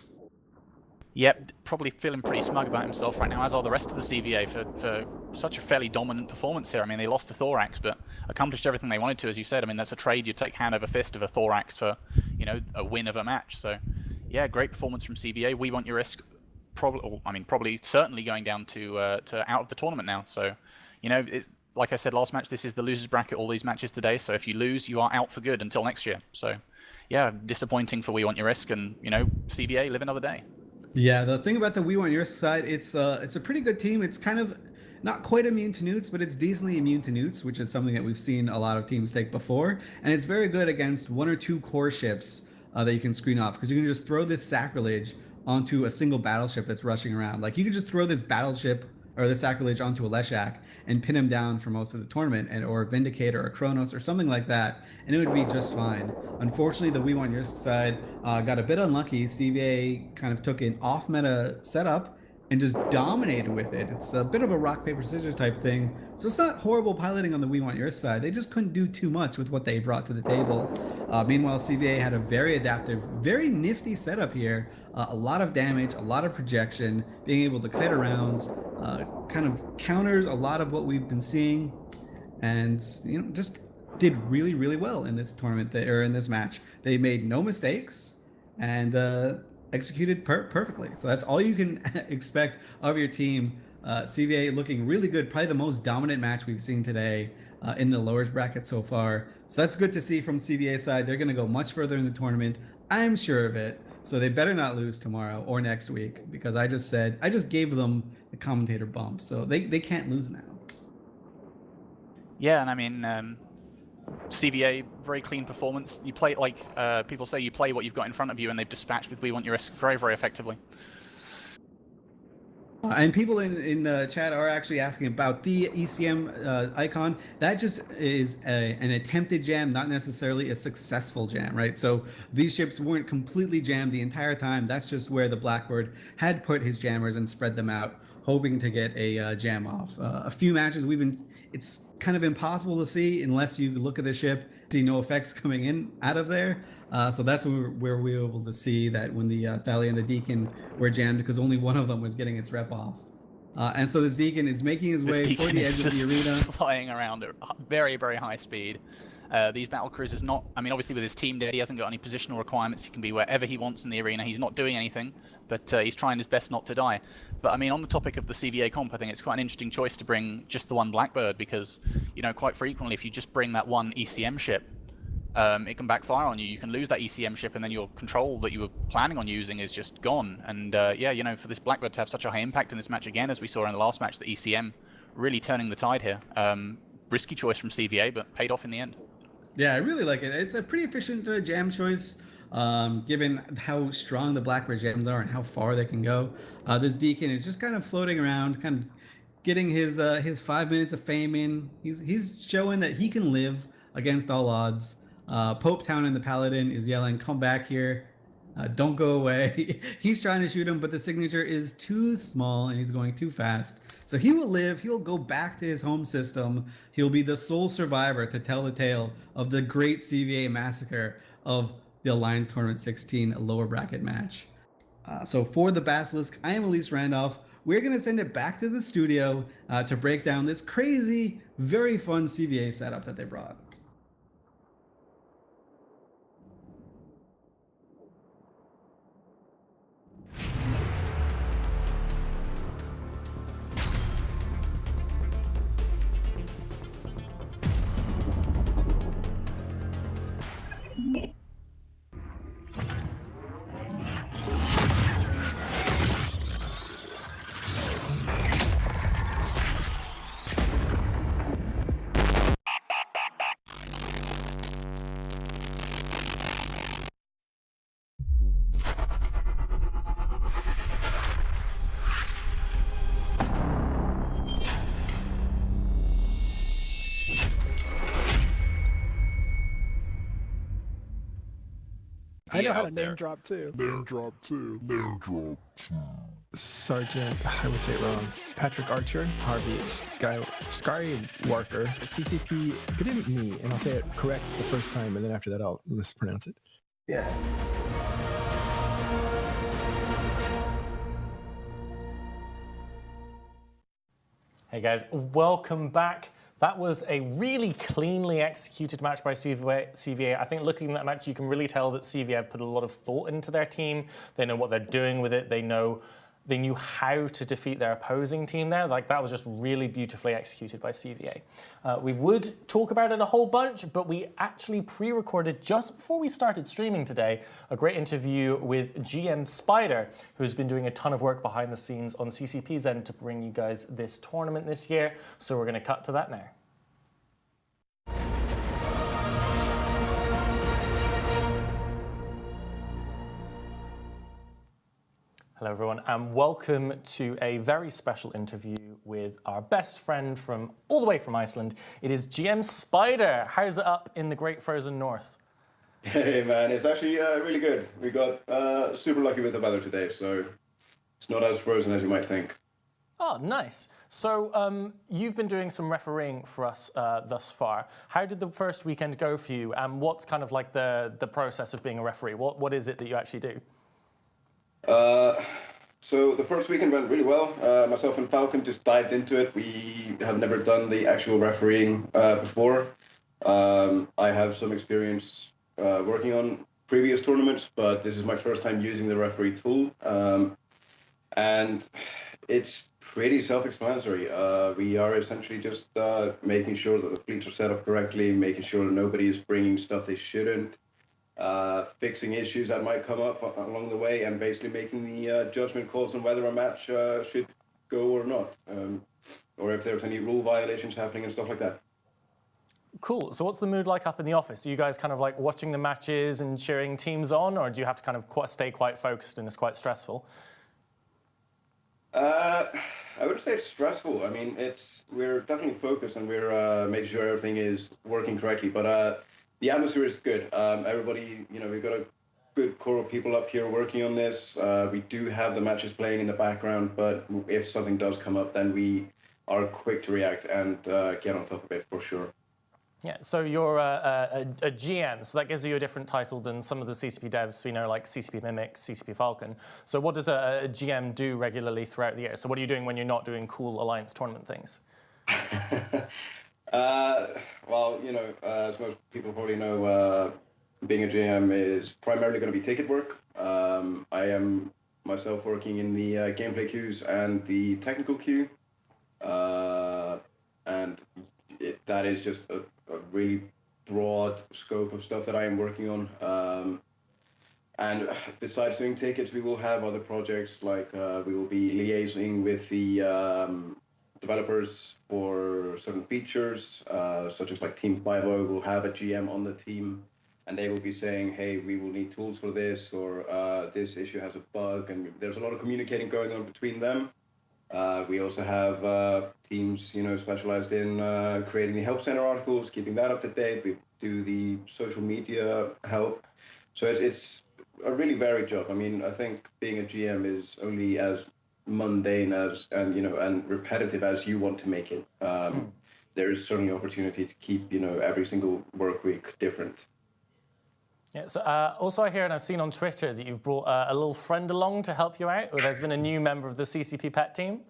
Yep, probably feeling pretty smug about himself right now, as are the rest of the CVA for such a fairly dominant performance here. I mean, they lost the Thorax, but accomplished everything they wanted to, as you said. I mean, that's a trade. You take hand over fist of a Thorax for, you know, a win of a match. So, yeah, great performance from CVA. We want your risk, probably certainly going down to out of the tournament now. So, you know, like I said last match, this is the losers bracket. All these matches today. So if you lose, you are out for good until next year. So, yeah, disappointing for We Want Your Risk, and you know, CVA live another day. Yeah, the thing about the We Want Your side, it's a pretty good team. It's kind of not quite immune to newts, but it's decently immune to newts, which is something that we've seen a lot of teams take before. And it's very good against one or two core ships that you can screen off, because you can just throw this Sacrilege onto a single battleship that's rushing around. Like, you can just throw this battleship or the Sacrilege onto a Leshak and pin him down for most of the tournament, or a Vindicator or a Kronos or something like that, and it would be just fine. Unfortunately, the We Want Your side got a bit unlucky. CVA kind of took an off-meta setup and just dominated with it. It's a bit of a rock, paper, scissors type thing. So it's not horrible piloting on the We Want Your side. They just couldn't do too much with what they brought to the table. Meanwhile, CVA had a very adaptive, very nifty setup here. A lot of damage, a lot of projection, being able to kite around, kind of counters a lot of what we've been seeing, and you know, just did really, really well in this tournament, or in this match. They made no mistakes, and executed perfectly. So that's all you can expect of your team. CVA looking really good, probably the most dominant match we've seen today in the lowers bracket so far. So that's good to see from CVA side. They're going to go much further in the tournament, I'm sure of it. So they better not lose tomorrow or next week, because I just gave them the commentator bump, so they can't lose now. Yeah, and I mean, CVA, very clean performance. You play, like people say, you play what you've got in front of you, and they've dispatched with We Want Your Risk very, very effectively. And people in chat are actually asking about the ECM icon. That just is an attempted jam, not necessarily a successful jam, right? So these ships weren't completely jammed the entire time. That's just where the Blackbird had put his jammers and spread them out, hoping to get a jam off. A few matches it's kind of impossible to see unless you look at the ship, see no effects coming in out of there. So that's where we were able to see that when the Thalia and the Deacon were jammed, because only one of them was getting its rep off. And so this Deacon is making his way for the edge of the arena, flying around at very, very high speed. These battle cruisers, obviously with his team dead, he hasn't got any positional requirements. He can be wherever he wants in the arena. He's not doing anything, but he's trying his best not to die. But I mean, on the topic of the CVA comp, I think it's quite an interesting choice to bring just the one Blackbird, because, you know, quite frequently, if you just bring that one ECM ship, it can backfire on you. You can lose that ECM ship, and then your control that you were planning on using is just gone. And yeah, you know, for this Blackbird to have such a high impact in this match again, as we saw in the last match, the ECM really turning the tide here. Risky choice from CVA, but paid off in the end. Yeah, I really like it. It's a pretty efficient jam choice, given how strong the Blackbird jams are and how far they can go. This Deacon is just kind of floating around, kind of getting his 5 minutes of fame in. He's showing that he can live against all odds. Pope Town and the Paladin is yelling, "Come back here. Don't go away." He's trying to shoot him, but the signature is too small and he's going too fast. So he will live, he'll go back to his home system, he'll be the sole survivor to tell the tale of the great CVA massacre of the Alliance Tournament 16 lower bracket match. So for the Basilisk, I am Elise Randolph. We're going to send it back to the studio to break down this crazy, very fun CVA setup that they brought. I know how to name drop too. Sergeant, I would say it wrong. Patrick Archer, Harvey Skywalker, CCP, good at me, and I'll say it correct the first time, and then after that I'll mispronounce it. Yeah. Hey guys, welcome back. That was a really cleanly executed match by CVA. I think looking at that match, you can really tell that CVA have put a lot of thought into their team. They know what they're doing with it. They knew how to defeat their opposing team there. Like, that was just really beautifully executed by CVA. We would talk about it a whole bunch, but we actually pre-recorded just before we started streaming today a great interview with GM Spider, who's been doing a ton of work behind the scenes on CCP's end to bring you guys this tournament this year. So we're going to cut to that now. Hello everyone, and welcome to a very special interview with our best friend from all the way from Iceland. It is GM Spider. How's it up in the Great Frozen North? Hey man, it's actually really good. We got super lucky with the weather today, so it's not as frozen as you might think. Oh, nice. So you've been doing some refereeing for us thus far. How did the first weekend go for you, and what's kind of like the process of being a referee? What is it that you actually do? So the first weekend went really well. Myself and Falcon just dived into it. We have never done the actual refereeing before. I have some experience working on previous tournaments, but this is my first time using the referee tool. And it's pretty self-explanatory. We are essentially just making sure that the fleets are set up correctly, making sure that nobody is bringing stuff they shouldn't, fixing issues that might come up along the way, and basically making the judgment calls on whether a match should go or not, or if there's any rule violations happening and stuff like that. Cool. So what's the mood like up in the office? Are you guys kind of like watching the matches and cheering teams on, or do you have to kind of stay quite focused and it's quite stressful? I would say it's stressful. I mean, we're definitely focused and we're making sure everything is working correctly, but the atmosphere is good. Everybody, we've got a good core of people up here working on this. We do have the matches playing in the background, but if something does come up, then we are quick to react and get on top of it for sure. Yeah, so you're a GM, so that gives you a different title than some of the CCP devs we know, like CCP Mimic, CCP Falcon. So what does a GM do regularly throughout the year? So what are you doing when you're not doing cool Alliance tournament things? Well, as most people probably know, being a GM is primarily going to be ticket work. I am myself working in the gameplay queues and the technical queue, and that is just a really broad scope of stuff that I am working on. And besides doing tickets, we will have other projects, like we will be liaising with the developers for certain features, such as like Team 5.0 will have a GM on the team, and they will be saying, hey, we will need tools for this, or this issue has a bug, and there's a lot of communicating going on between them. We also have teams, specialized in creating the help center articles, keeping that up to date. We do the social media help. So it's a really varied job. I mean, I think being a GM is only as mundane and repetitive as you want to make it. There is certainly opportunity to keep, every single work week different. Yeah, so also I hear, and I've seen on Twitter, that you've brought a little friend along to help you out, or there's been a new member of the CCP pet team?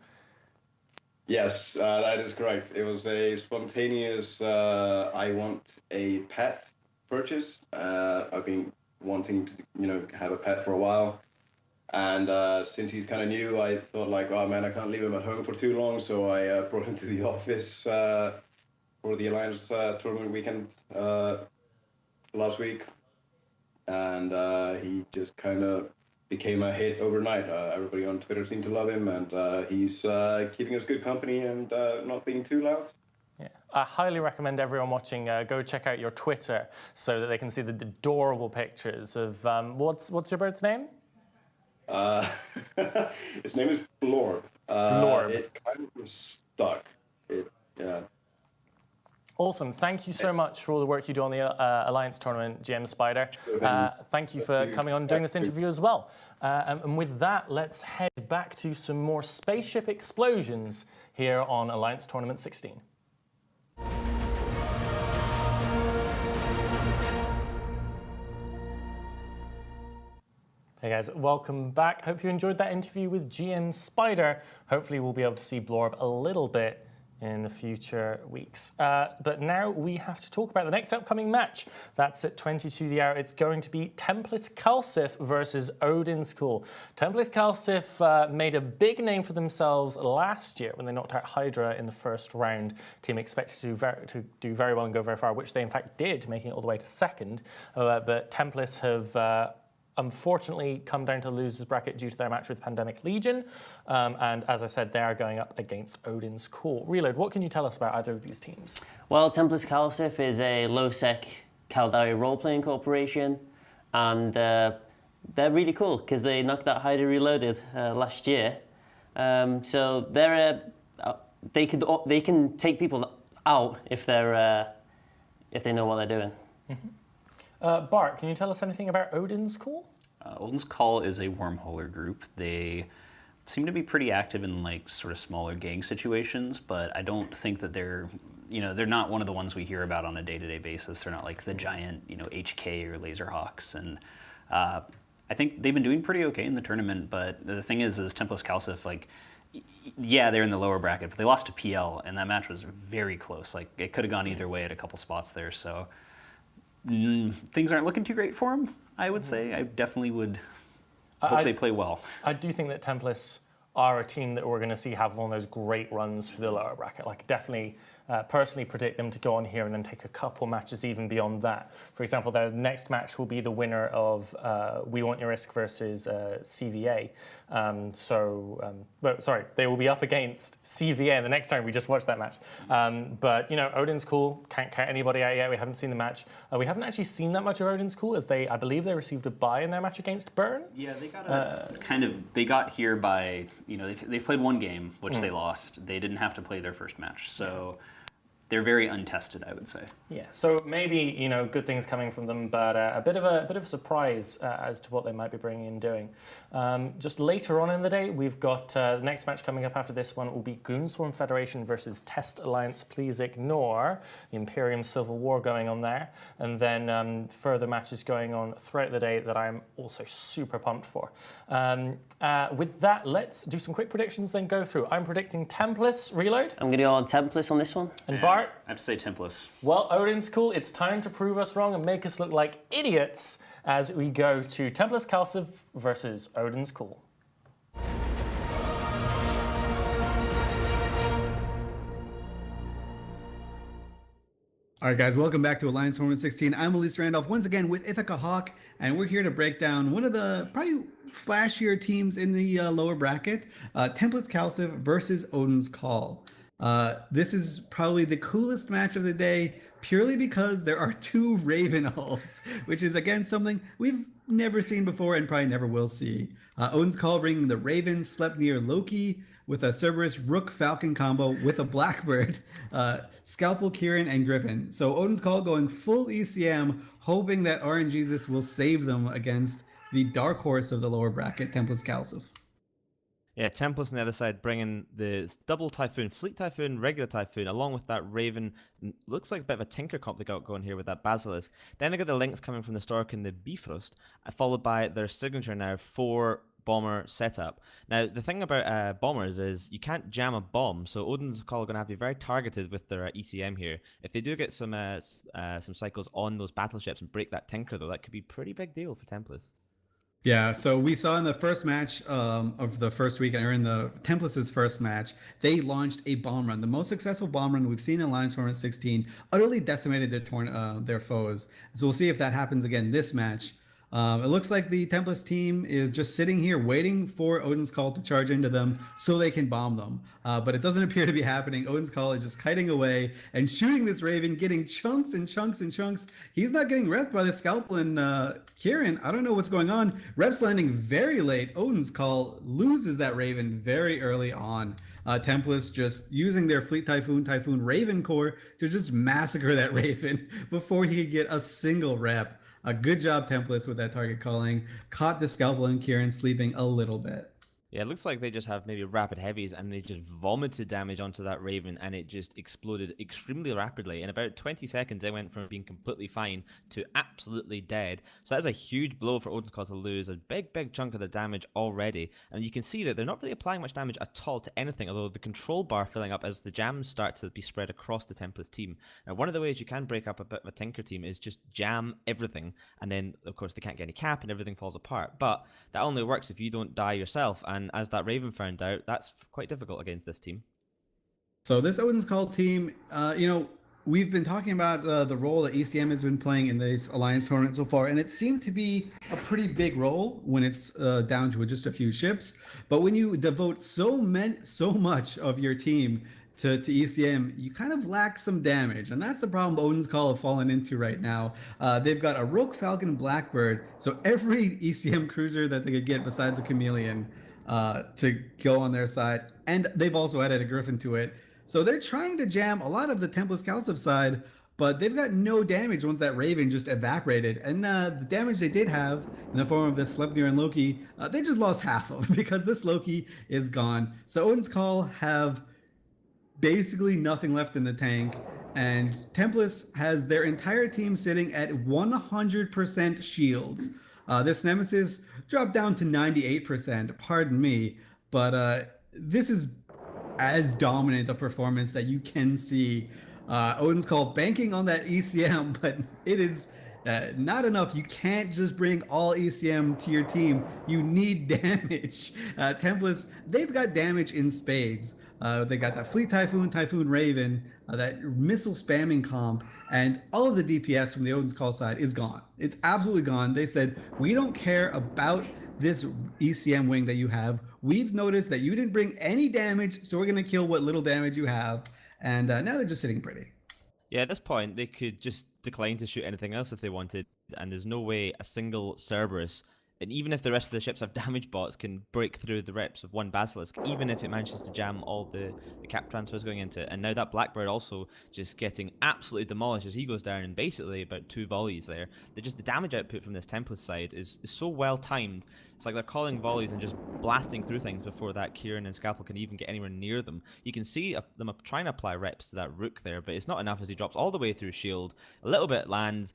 Yes, that is correct. It was a spontaneous, I want a pet purchase. I've been wanting to, have a pet for a while. And since he's kind of new, I thought like, oh man, I can't leave him at home for too long. So I brought him to the office for the Alliance tournament weekend last week. And he just kind of became a hit overnight. Everybody on Twitter seemed to love him, and he's keeping us good company and not being too loud. Yeah, I highly recommend everyone watching go check out your Twitter so that they can see the adorable pictures of what's your bird's name? His name is Blorb. Blorb. It kind of was stuck. Yeah. Awesome. Thank you so much for all the work you do on the Alliance tournament, GM Spider. Thank you for coming on and doing this interview as well. And with that, let's head back to some more spaceship explosions here on Alliance Tournament 16. Hey guys, welcome back. Hope you enjoyed that interview with GM Spider. Hopefully we'll be able to see Blorb a little bit in the future weeks. But now we have to talk about the next upcoming match. That's at 22 the hour. It's going to be Templis Calcif versus Odin School. Templis Calcif made a big name for themselves last year when they knocked out Hydra in the first round. Team expected to do very well and go very far, which they in fact did, making it all the way to second. But Templis have unfortunately come down to the losers bracket due to their match with Pandemic Legion. And as I said, they are going up against Odin's Call. Reload, what can you tell us about either of these teams? Well, Templis Calcif is a low-sec Caldari role-playing corporation, and they're really cool because they knocked out Hydra Reloaded last year. So they can take people out if they know what they're doing. Mm-hmm. Bart, can you tell us anything about Odin's Call? Odin's Call is a wormholer group. They seem to be pretty active in like sort of smaller gang situations, but I don't think that they're not one of the ones we hear about on a day-to-day basis. They're not like the giant, HK or Laserhawks. And I think they've been doing pretty okay in the tournament, but the thing is Templis Calcif, like, yeah, they're in the lower bracket, but they lost to PL, and that match was very close. Like, it could have gone either way at a couple spots there, so things aren't looking too great for them, I would say. I definitely would hope they play well. I do think that Templis are a team that we're going to see have one of those great runs through the lower bracket. Like, definitely personally predict them to go on here and then take a couple matches even beyond that. For example, their next match will be the winner of We Want Your Risk versus CVA. Sorry, they will be up against CVA the next time. We just watched that match. But, Odin's Cool, can't count anybody out yet. We haven't seen the match. We haven't actually seen that much of Odin's Cool, as I believe they received a bye in their match against Burn. Yeah, they got they got here by, they played one game, which they lost. They didn't have to play their first match, so they're very untested, I would say. Yeah, so maybe good things coming from them, but a bit of a surprise as to what they might be bringing and doing. Just later on in the day, we've got the next match coming up after this one will be Goons Federation versus Test Alliance. Please ignore the Imperium Civil War going on there, and then further matches going on throughout the day that I'm also super pumped for. With that, let's do some quick predictions, then go through. I'm predicting Templis. Reload. I'm going to go on Templis on this one. And Bart? I have to say Templis. Well, Odin's Cool, it's time to prove us wrong and make us look like idiots as we go to Templis Calcif versus Odin's Cool. All right, guys, welcome back to Alliance Tournament 16. I'm Elise Randolph, once again with Ithaca Hawk, and we're here to break down one of the probably flashier teams in the lower bracket, Templis Calcif versus Odin's Call. This is probably the coolest match of the day, purely because there are two Raven hulls, which is, again, something we've never seen before and probably never will see. Odin's Call bringing the Raven Sleipnir Loki with a Cerberus Rook Falcon combo with a Blackbird, Scalpel Kieran, and Griffin. So Odin's Call going full ECM, hoping that RNGesus will save them against the dark horse of the lower bracket, Templis Calcif. Yeah, Templis on the other side bringing the double Typhoon, Fleet Typhoon, regular Typhoon, along with that Raven. Looks like a bit of a Tinker comp they got going here with that Basilisk. Then they got the links coming from the Stork and the Bifrost, followed by their signature now 4 bomber setup. Now, the thing about bombers is you can't jam a bomb, so Odin's Call are going to have to be very targeted with their ECM here. If they do get some cycles on those battleships and break that Tinker, though, that could be a pretty big deal for Templis. Yeah, so we saw in the first match of the first weekend, or in the Templis' first match, they launched a bomb run. The most successful bomb run we've seen in Alliance Tournament 16, utterly decimated their foes. So we'll see if that happens again this match. It looks like the Templis team is just sitting here waiting for Odin's Call to charge into them so they can bomb them. But it doesn't appear to be happening. Odin's Call is just kiting away and shooting this Raven, getting chunks and chunks and chunks. He's not getting repped by the Scalpel and Kieran. I don't know what's going on. Reps landing very late. Odin's Call loses that Raven very early on. Templis just using their Fleet Typhoon Raven core to just massacre that Raven before he could get a single rep. A good job, Templis, with that target calling. Caught the Scalpel and Kieran sleeping a little bit. Yeah, it looks like they just have maybe rapid heavies and they just vomited damage onto that Raven and it just exploded extremely rapidly. In about 20 seconds, it went from being completely fine to absolutely dead. So that's a huge blow for Odin's Call to lose a big chunk of the damage already. And you can see that they're not really applying much damage at all to anything, although the control bar filling up as the jams start to be spread across the Templis team. Now, one of the ways you can break up a bit of a Tinker team is just jam everything. And then, of course, they can't get any cap and everything falls apart. But that only works if you don't die yourself. And as that Raven found out, that's quite difficult against this team. So this Odin's Call team, we've been talking about the role that ECM has been playing in this Alliance tournament so far, and it seemed to be a pretty big role when it's down to just a few ships. But when you devote so much of your team to ECM, you kind of lack some damage, and that's the problem Odin's Call have fallen into right now. They've got a Rook, Falcon, Blackbird, so every ECM cruiser that they could get besides a Chameleon to go on their side, and they've also added a Griffin to it. So they're trying to jam a lot of the Templis Calciv side, but they've got no damage once that Raven just evaporated. And the damage they did have in the form of this Sleipnir and Loki, they just lost half of because this Loki is gone. So Odin's Call have basically nothing left in the tank, and Templis has their entire team sitting at 100% shields. This Nemesis dropped down to 98%, pardon me, but this is as dominant a performance that you can see. Odin's Call banking on that ECM, but it is not enough. You can't just bring all ECM to your team. You need damage. Templis, they've got damage in spades. They got that Fleet Typhoon Raven, that missile spamming comp, and all of the DPS from the Odin's Call side is gone. It's absolutely gone. They said, we don't care about this ECM wing that you have. We've noticed that you didn't bring any damage, so we're going to kill what little damage you have. And now they're just sitting pretty. Yeah, at this point, they could just decline to shoot anything else if they wanted, and there's no way a single Cerberus, and even if the rest of the ships have damage bots, can break through the reps of one Basilisk, even if it manages to jam all the cap transfers going into it. And now that Blackbird also just getting absolutely demolished as he goes down in basically about 2 volleys there. The damage output from this Templis side is so well timed. It's like they're calling volleys and just blasting through things before that Kieran and Scalpel can even get anywhere near them. You can see them trying to apply reps to that Rook there, but it's not enough as he drops all the way through shield. A little bit lands.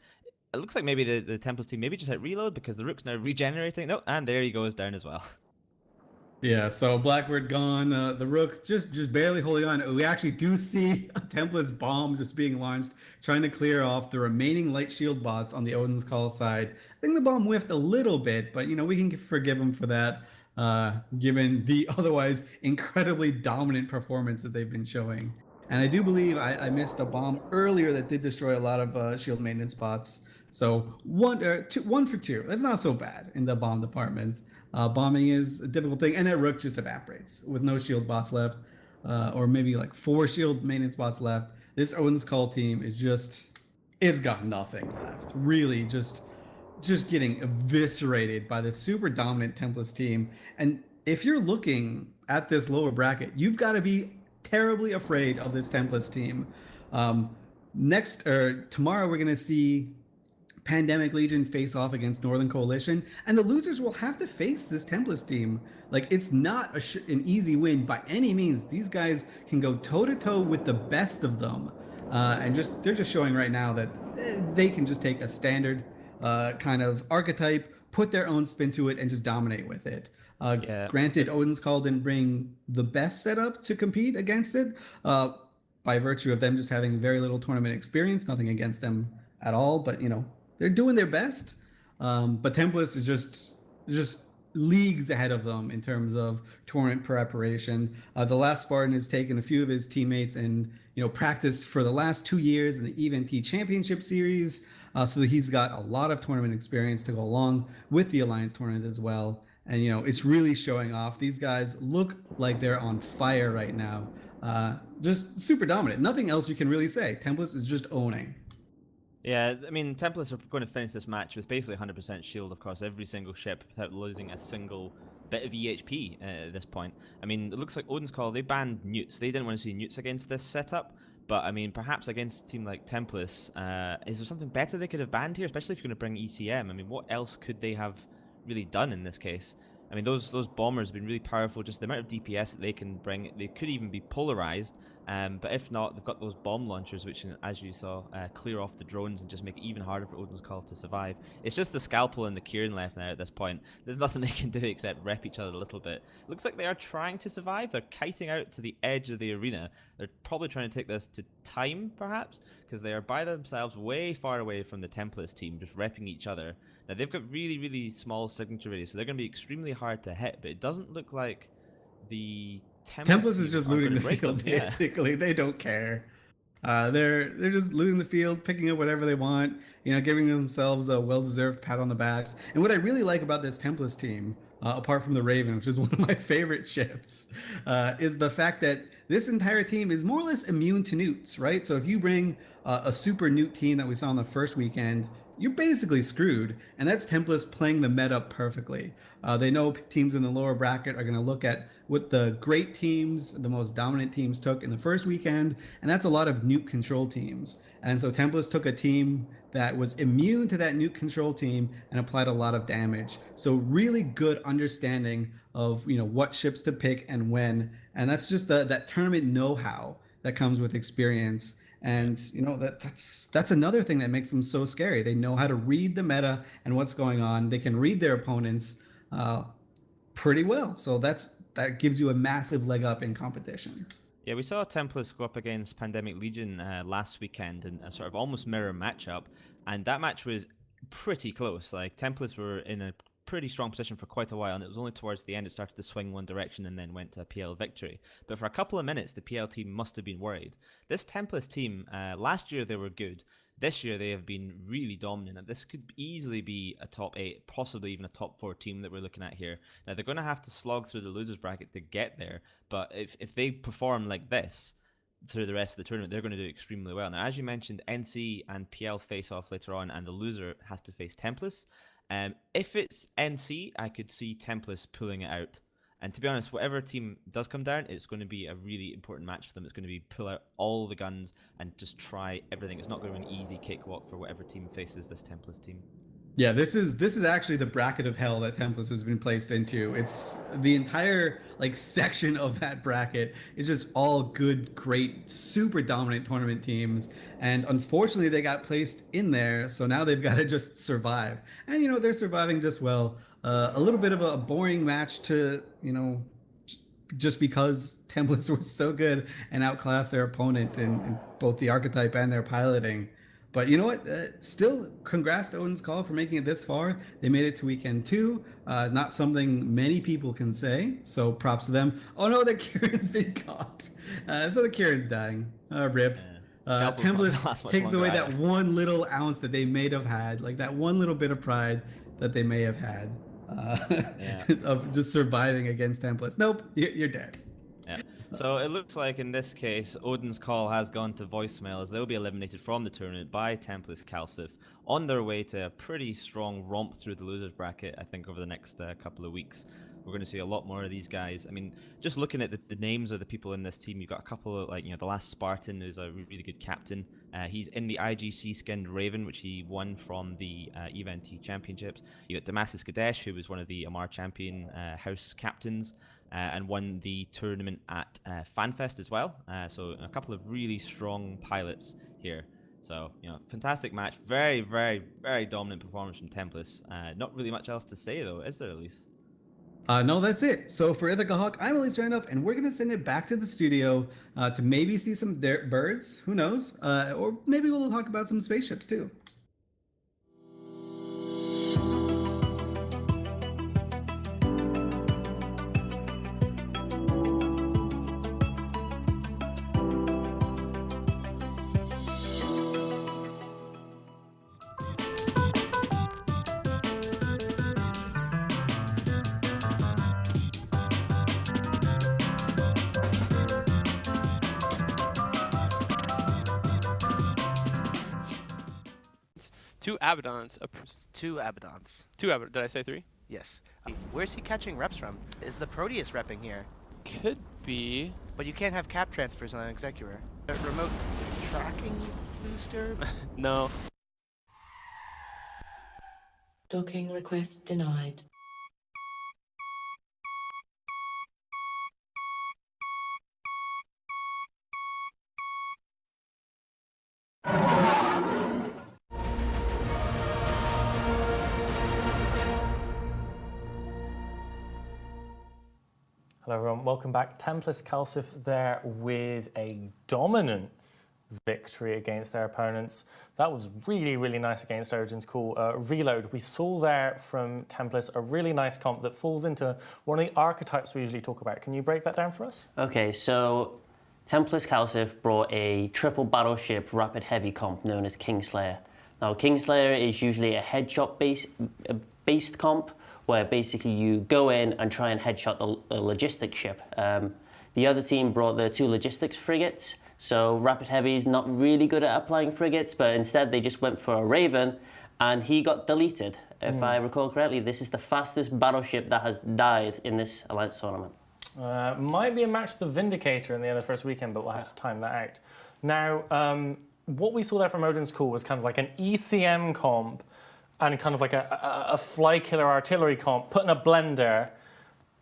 It looks like maybe the Templis team maybe just hit reload because the Rook's now regenerating. No, and there he goes down as well. Yeah, so Blackbird gone, the Rook just barely holding on. We actually do see a Templis bomb just being launched, trying to clear off the remaining light shield bots on the Odin's Call side. I think the bomb whiffed a little bit, but we can forgive him for that, given the otherwise incredibly dominant performance that they've been showing. And I do believe I missed a bomb earlier that did destroy a lot of shield maintenance bots. So 1 for 2. That's not so bad in the bomb department. Bombing is a difficult thing, and that Rook just evaporates with no shield bots left, or maybe like 4 shield maintenance bots left. This Odin's Call team is it's got nothing left. Really, just getting eviscerated by this super dominant Templis team. And if you're looking at this lower bracket, you've got to be terribly afraid of this Templis team. Tomorrow we're going to see Pandemic Legion face off against Northern Coalition, and the losers will have to face this Templis team. Like, it's not an easy win by any means. These guys can go toe-to-toe with the best of them, and they're just showing right now that they can just take a standard kind of archetype, put their own spin to it, and just dominate with it. Granted, Odin's Call didn't bring the best setup to compete against it, by virtue of them just having very little tournament experience. Nothing against them at all, but they're doing their best. But Templis is just leagues ahead of them in terms of tournament preparation. The last Spartan has taken a few of his teammates and practiced for the last 2 years in the EVNT Championship Series. so that he's got a lot of tournament experience to go along with the Alliance tournament as well. And it's really showing off. These guys look like they're on fire right now. Just super dominant. Nothing else you can really say. Templis is just owning. Yeah, I mean, Templis are going to finish this match with basically 100% shield across every single ship without losing a single bit of EHP at this point. I mean, it looks like Odin's Call, they banned newts. They didn't want to see newts against this setup, but I mean, perhaps against a team like Templis, is there something better they could have banned here, especially if you're going to bring ECM? I mean, what else could they have really done in this case? I mean, those bombers have been really powerful, just the amount of DPS that they can bring. They could even be polarized, but if not, they've got those bomb launchers, which, as you saw, clear off the drones and just make it even harder for Odin's Call to survive. It's just the Scalpel and the Kieran left now at this point. There's nothing they can do except rep each other a little bit. It looks like they are trying to survive. They're kiting out to the edge of the arena. They're probably trying to take this to time, perhaps, because they are by themselves way far away from the Templis team, just repping each other. Now, they've got really, really small signature radius, so they're going to be extremely hard to hit, but it doesn't look like the Templis is just looting the field, basically. They don't care. They're just looting the field, picking up whatever they want, giving themselves a well-deserved pat on the backs. And what I really like about this Templis team, apart from the Raven, which is one of my favorite ships, is the fact that this entire team is more or less immune to newts, right? So if you bring a super newt team that we saw on the first weekend, you're basically screwed, and that's Templis playing the meta perfectly. They know teams in the lower bracket are going to look at what the great teams, the most dominant teams took in the first weekend, and that's a lot of nuke control teams. And so Templis took a team that was immune to that nuke control team and applied a lot of damage. So really good understanding of what ships to pick and when, and that's just that tournament know-how that comes with experience. And that's another thing that makes them so scary. They know how to read the meta and what's going on. They can read their opponents pretty well. So that gives you a massive leg up in competition. Yeah, we saw Templis go up against Pandemic Legion last weekend in a sort of almost mirror matchup, and that match was pretty close. Like, Templis were in a pretty strong position for quite a while, and it was only towards the end it started to swing one direction and then went to a PL victory. But for a couple of minutes, the PL team must have been worried. This Templis team, last year they were good. This year they have been really dominant, and this could easily be a top 8, possibly even a top 4 team that we're looking at here. Now, they're going to have to slog through the losers bracket to get there, but if they perform like this through the rest of the tournament, they're going to do extremely well. Now, as you mentioned, NC and PL face off later on, and the loser has to face Templis. If it's NC, I could see Templis pulling it out. And to be honest, whatever team does come down, it's going to be a really important match for them. It's going to be pull out all the guns and just try everything. It's not going to be an easy cakewalk for whatever team faces this Templis team. Yeah, this is actually the bracket of hell that Templis has been placed into. It's the entire section of that bracket is just all good, great, super dominant tournament teams, and unfortunately they got placed in there, so now they've got to just survive. And they're surviving just well. A little bit of a boring match to just because Templis were so good and outclassed their opponent in both the archetype and their piloting. But you know what? Still, congrats to Odin's Call for making it this far. They made it to weekend 2. Not something many people can say, so props to them. Oh no, the Kieran's been caught. So the Kieran's dying. Rip. Templis takes away that one little ounce that they may have had, that one little bit of pride that they may have had of just surviving against Templis. Nope, you're dead. Yeah. So it looks like in this case, Odin's Call has gone to voicemail as they'll be eliminated from the tournament by Templis Calcif on their way to a pretty strong romp through the losers bracket, I think, over the next couple of weeks. We're going to see a lot more of these guys. I mean, just looking at the names of the people in this team, you've got a couple of, the last Spartan, who's a really good captain. He's in the IGC skinned Raven, which he won from the EVNT Championships. You got Damasus Gadesh, who was one of the Amar Champion house captains, and won the tournament at FanFest as well. So a couple of really strong pilots here. So, fantastic match. Very, very, very dominant performance from Templis. Not really much else to say, though, is there, Elise? No, that's it. So for Ithaca Hawk, I'm Elise Randolph, and we're going to send it back to the studio to maybe see some birds. Who knows? Or maybe we'll talk about some spaceships, too. 2 Abaddons. 2 Abaddons. 2 Abaddons. Did I say 3? Yes. Where's he catching reps from? Is the Proteus repping here? Could be. But you can't have cap transfers on an Executor. A remote tracking booster? No. Docking request denied. Hello everyone, welcome back. Templis Calcif there with a dominant victory against their opponents. That was really, really nice against Origin's cool reload. We saw there from Templis a really nice comp that falls into one of the archetypes we usually talk about. Can you break that down for us? Okay, so Templis Calcif brought a triple battleship rapid heavy comp known as Kingslayer. Now Kingslayer is usually a headshot based comp, where basically you go in and try and headshot the logistics ship. The other team brought the 2 logistics frigates, so Rapid Heavy's not really good at applying frigates, but instead they just went for a Raven, and he got deleted. If I recall correctly, this is the fastest battleship that has died in this Alliance tournament. Might be a match with the Vindicator in the end of the first weekend, but we'll have to time that out. Now, what we saw there from Odin's Call was kind of like an ECM comp, and kind of like a fly killer artillery comp, put in a blender,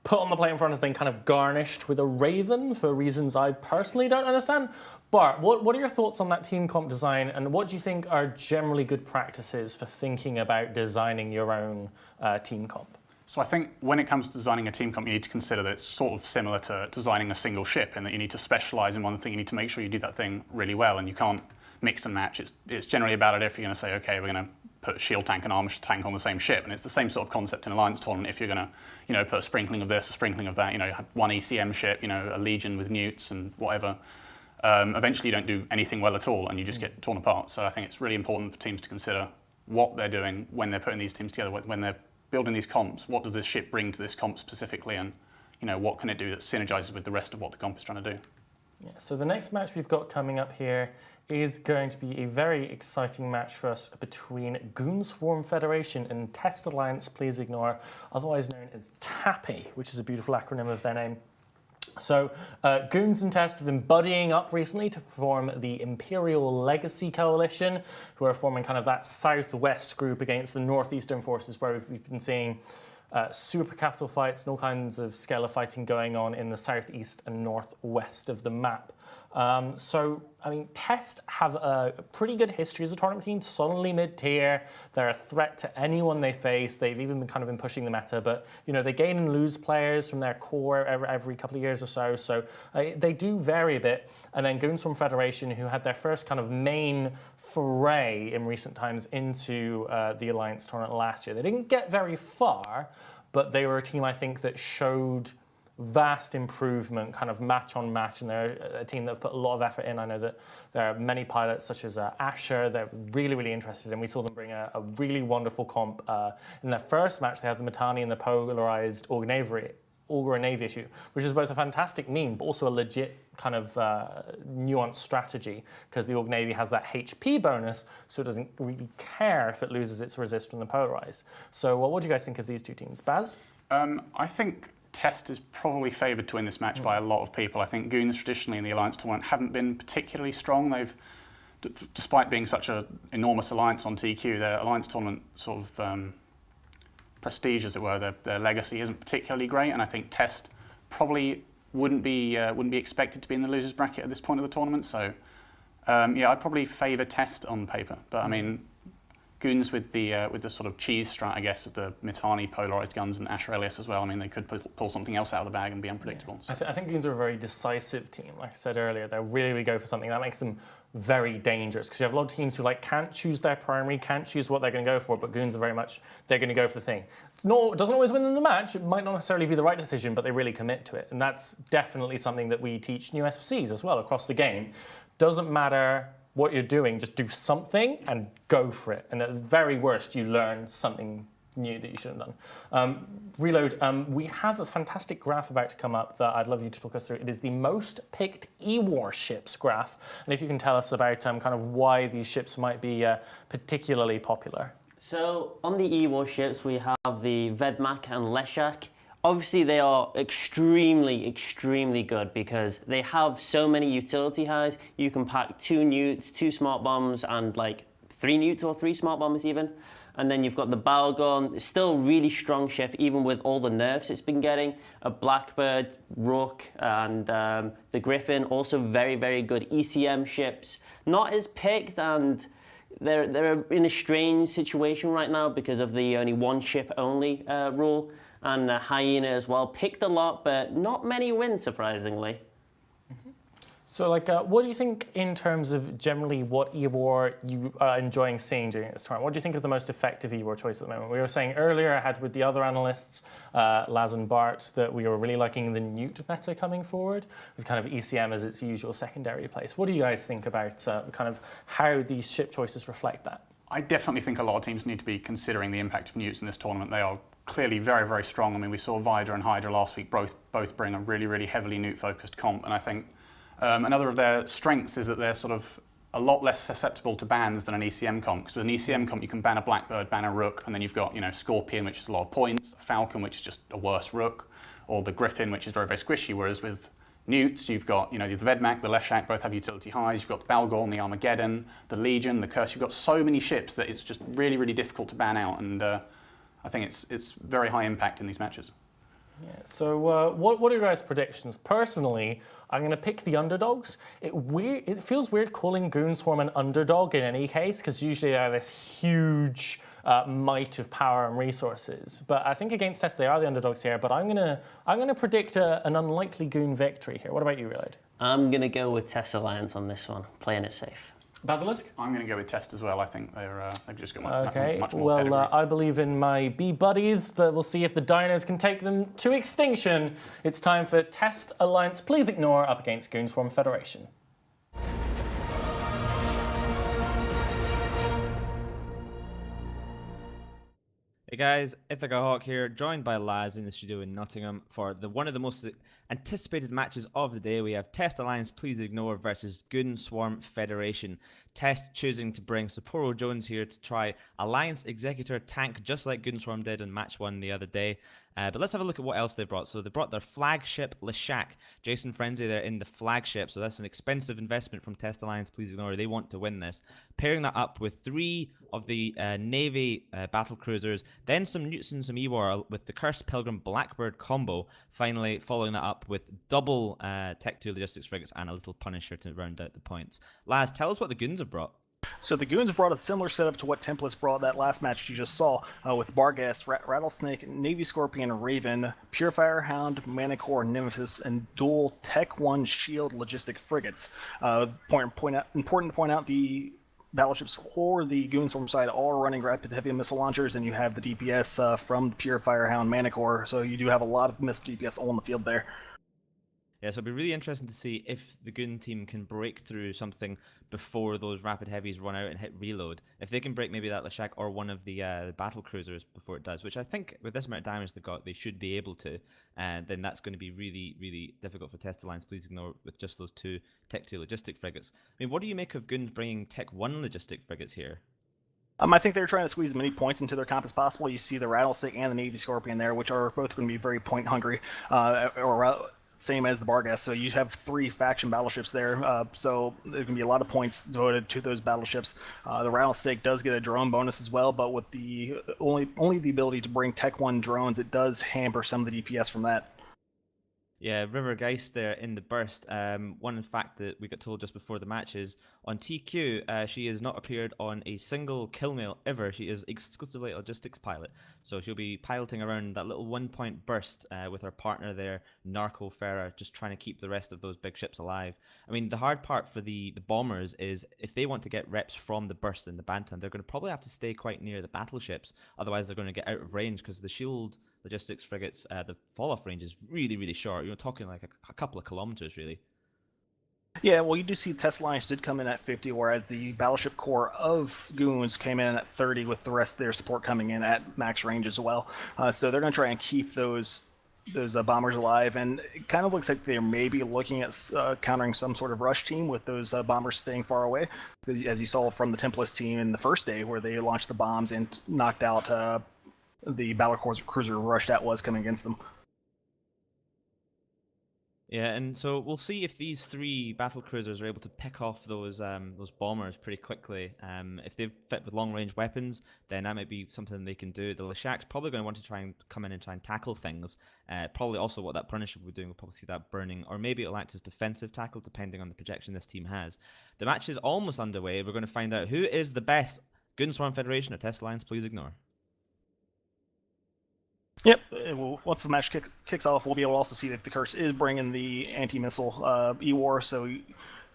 put on the plate in front of us, then kind of garnished with a Raven for reasons I personally don't understand. Bart, what are your thoughts on that team comp design, and what do you think are generally good practices for thinking about designing your own team comp? So I think when it comes to designing a team comp, you need to consider that it's sort of similar to designing a single ship, and that you need to specialize in one thing. You need to make sure you do that thing really well, and you can't mix and match. It's generally about it if you're going to say, okay, we're going to put a shield tank and armor tank on the same ship, and it's the same sort of concept in Alliance tournament. If you're going to, put a sprinkling of this, a sprinkling of that, have one ECM ship, a Legion with newts and whatever. Eventually, you don't do anything well at all, and you just get torn apart. So I think it's really important for teams to consider what they're doing when they're putting these teams together, when they're building these comps. What does this ship bring to this comp specifically, and what can it do that synergizes with the rest of what the comp is trying to do? Yeah, so the next match we've got coming up here is going to be a very exciting match for us between Goons Swarm Federation and Test Alliance, please ignore, otherwise known as TAPI, which is a beautiful acronym of their name. So Goons and Test have been buddying up recently to form the Imperial Legacy Coalition, who are forming kind of that southwest group against the northeastern forces, where we've been seeing super capital fights and all kinds of scalar fighting going on in the southeast and northwest of the map. Test have a pretty good history as a tournament team, solidly mid-tier. They're a threat to anyone they face. They've even been pushing the meta, but they gain and lose players from their core every couple of years or so. So they do vary a bit. And then Goons from Federation, who had their first kind of main foray in recent times into the Alliance tournament last year. They didn't get very far, but they were a team I think that showed vast improvement, kind of match on match, and they're a team that have put a lot of effort in. I know that there are many pilots such as Asher they're really, really interested in. We saw them bring a really wonderful comp. In their first match, they have the Mittani and the polarized Augur Navy issue, which is both a fantastic meme, but also a legit kind of nuanced strategy, because the Aug Navy has that HP bonus, so it doesn't really care if it loses its resist from the polarized. So what do you guys think of these two teams? Baz? I think Test is probably favoured to win this match by a lot of people. I think Goons traditionally in the Alliance tournament haven't been particularly strong. They've, despite being such an enormous alliance on TQ, their Alliance tournament sort of prestige, as it were, their legacy isn't particularly great. And I think Test probably wouldn't be expected to be in the losers bracket at this point of the tournament. So I'd probably favour Test on paper. But I mean, Goons with the sort of cheese strat, I guess, of the Mittani polarized guns and Asher Elias as well. I mean, they could pull something else out of the bag and be unpredictable. Yeah. I think Goons are a very decisive team. Like I said earlier, they'll really go for something that makes them very dangerous, because you have a lot of teams who can't choose their primary, can't choose what they're going to go for, but Goons are very much, they're going to go for the thing. It doesn't always win them the match. It might not necessarily be the right decision, but they really commit to it. And that's definitely something that we teach new SFCs as well across the game. Doesn't matter what you're doing, just do something and go for it. And at the very worst, you learn something knew that you should have done. Reload, we have a fantastic graph about to come up that I'd love you to talk us through. It is the most picked E-War ships graph, and if you can tell us about kind of why these ships might be particularly popular. So on the E-War ships, we have the Vedmak and Leshak. Obviously, they are extremely, extremely good because they have so many utility highs. You can pack 2 newts, 2 smart bombs, and like 3 newts or 3 smart bombers even. And then you've got the Balgon. It's still a really strong ship, even with all the nerfs it's been getting. A Blackbird, Rook, and the Griffin, also very, very good ECM ships. Not as picked, and they're in a strange situation right now because of the only one ship only rule. And Hyena as well, picked a lot, but not many wins, surprisingly. So, like, what do you think in terms of generally what E-War you are enjoying seeing during this tournament? What do you think is the most effective E-War choice at the moment? We were saying earlier, I had with the other analysts, Laz and Bart, that we were really liking the Newt meta coming forward, with kind of ECM as its usual secondary place. What do you guys think about kind of how these ship choices reflect that? I definitely think a lot of teams need to be considering the impact of Newts in this tournament. They are clearly very, very strong. I mean, we saw Vidra and Hydra last week both bring a really, really heavily Newt-focused comp, and I think another of their strengths is that they're sort of a lot less susceptible to bans than an ECM comp. Because with an ECM comp, you can ban a Blackbird, ban a Rook, and then you've got, you know, Scorpion, which is a lot of points, Falcon, which is just a worse Rook, or the Griffin, which is very, very squishy. Whereas with Newts, you've got, you know, the Vedmak, the Leshak, both have utility highs. You've got the Balgorn, the Armageddon, the Legion, the Curse. You've got so many ships that it's just really, really difficult to ban out. And I think it's very high impact in these matches. Yeah. So what are your guys' predictions? Personally, I'm going to pick the underdogs. It feels weird calling Goonswarm an underdog in any case, because usually they have this huge might of power and resources. But I think against Test they are the underdogs here. But I'm gonna predict an unlikely Goon victory here. What about you, Reload? I'm gonna go with Test Alliance on this one, playing it safe. Basilisk? I'm going to go with Test as well. I think they've just got much more well, pedigree. I believe in my bee buddies, but we'll see if the dinos can take them to extinction. It's time for Test Alliance Please Ignore up against Goonswarm Federation. Hey guys, Ithaca Hawk here, joined by Laz in the studio in Nottingham for one of the most anticipated matches of the day. We have Test Alliance Please Ignore versus Goonswarm Federation. Test choosing to bring Sapporo Jones here to try Alliance Executor tank, just like Goonswarm did in match 1 the other day. But let's have a look at what else they brought. So they brought their flagship Leshak. Jason Frenzy there in the flagship. So that's an expensive investment from Test Alliance Please Ignore. They want to win this. Pairing that up with 3 of the Navy battle cruisers, then some Newts and some E-War with the Cursed Pilgrim Blackbird combo. Finally following that up with double Tech 2 logistics frigates and a little Punisher to round out the points. Laz, tell us what the Goons have brought. So the Goons brought a similar setup to what Templis brought that last match you just saw, with Barghest, Rattlesnake, Navy Scorpion, Raven, Purifier Hound, Manicore, Nemesis, and dual Tech 1 Shield logistic frigates. Important to point out the battleships for the Goonswarm side are running rapid heavy missile launchers, and you have the DPS from the Purifier Hound Manicore, so you do have a lot of missile DPS on the field there. Yeah, so it'll be really interesting to see if the Goon team can break through something before those rapid heavies run out and hit reload. If they can break maybe that Leshak or one of the battle cruisers before it does, which I think with this amount of damage they've got, they should be able to, then that's going to be really, really difficult for Test Alliance Please Ignore with just those 2 Tech 2 logistic frigates. I mean, what do you make of Goons bringing Tech 1 logistic frigates here? I think they're trying to squeeze as many points into their comp as possible. You see the Rattlesnake and the Navy Scorpion there, which are both going to be very point hungry, same as the Barghest. So you have 3 faction battleships there, so there can be a lot of points devoted to those battleships. The Rattlesnake does get a drone bonus as well, but with the only the ability to bring Tech 1 drones, it does hamper some of the DPS from that. Yeah, River Geist there in the burst. One fact that we got told just before the match is on TQ, she has not appeared on a single kill mail ever. She is exclusively a logistics pilot. So she'll be piloting around that little 1-point burst with her partner there, Narco Farah, just trying to keep the rest of those big ships alive. I mean, the hard part for the bombers is if they want to get reps from the burst and the Bantam, they're going to probably have to stay quite near the battleships. Otherwise, they're going to get out of range because the shield logistics frigates, the fall-off range is really, really short. You're talking like a couple of kilometers, really. Yeah, well, you do see Test Alliance did come in at 50, whereas the Battleship Core of Goons came in at 30, with the rest of their support coming in at max range as well. So they're going to try and keep those bombers alive, and it kind of looks like they're maybe looking at countering some sort of rush team with those bombers staying far away, as you saw from the Templis team in the first day, where they launched the bombs and knocked out the battlecruiser rush that was coming against them. Yeah, and so we'll see if these 3 battle cruisers are able to pick off those bombers pretty quickly. If they've fit with long-range weapons, then that might be something they can do. The Leshak's probably going to want to try and come in and try and tackle things. Probably also what that Punisher will be doing, we'll probably see that burning, or maybe it'll act as defensive tackle, depending on the projection this team has. The match is almost underway. We're going to find out who is the best. Goonswarm Federation or Test Alliance, please ignore. Yep. Once the match kicks off, we'll be able to also see if the Curse is bringing the anti-missile E-War, so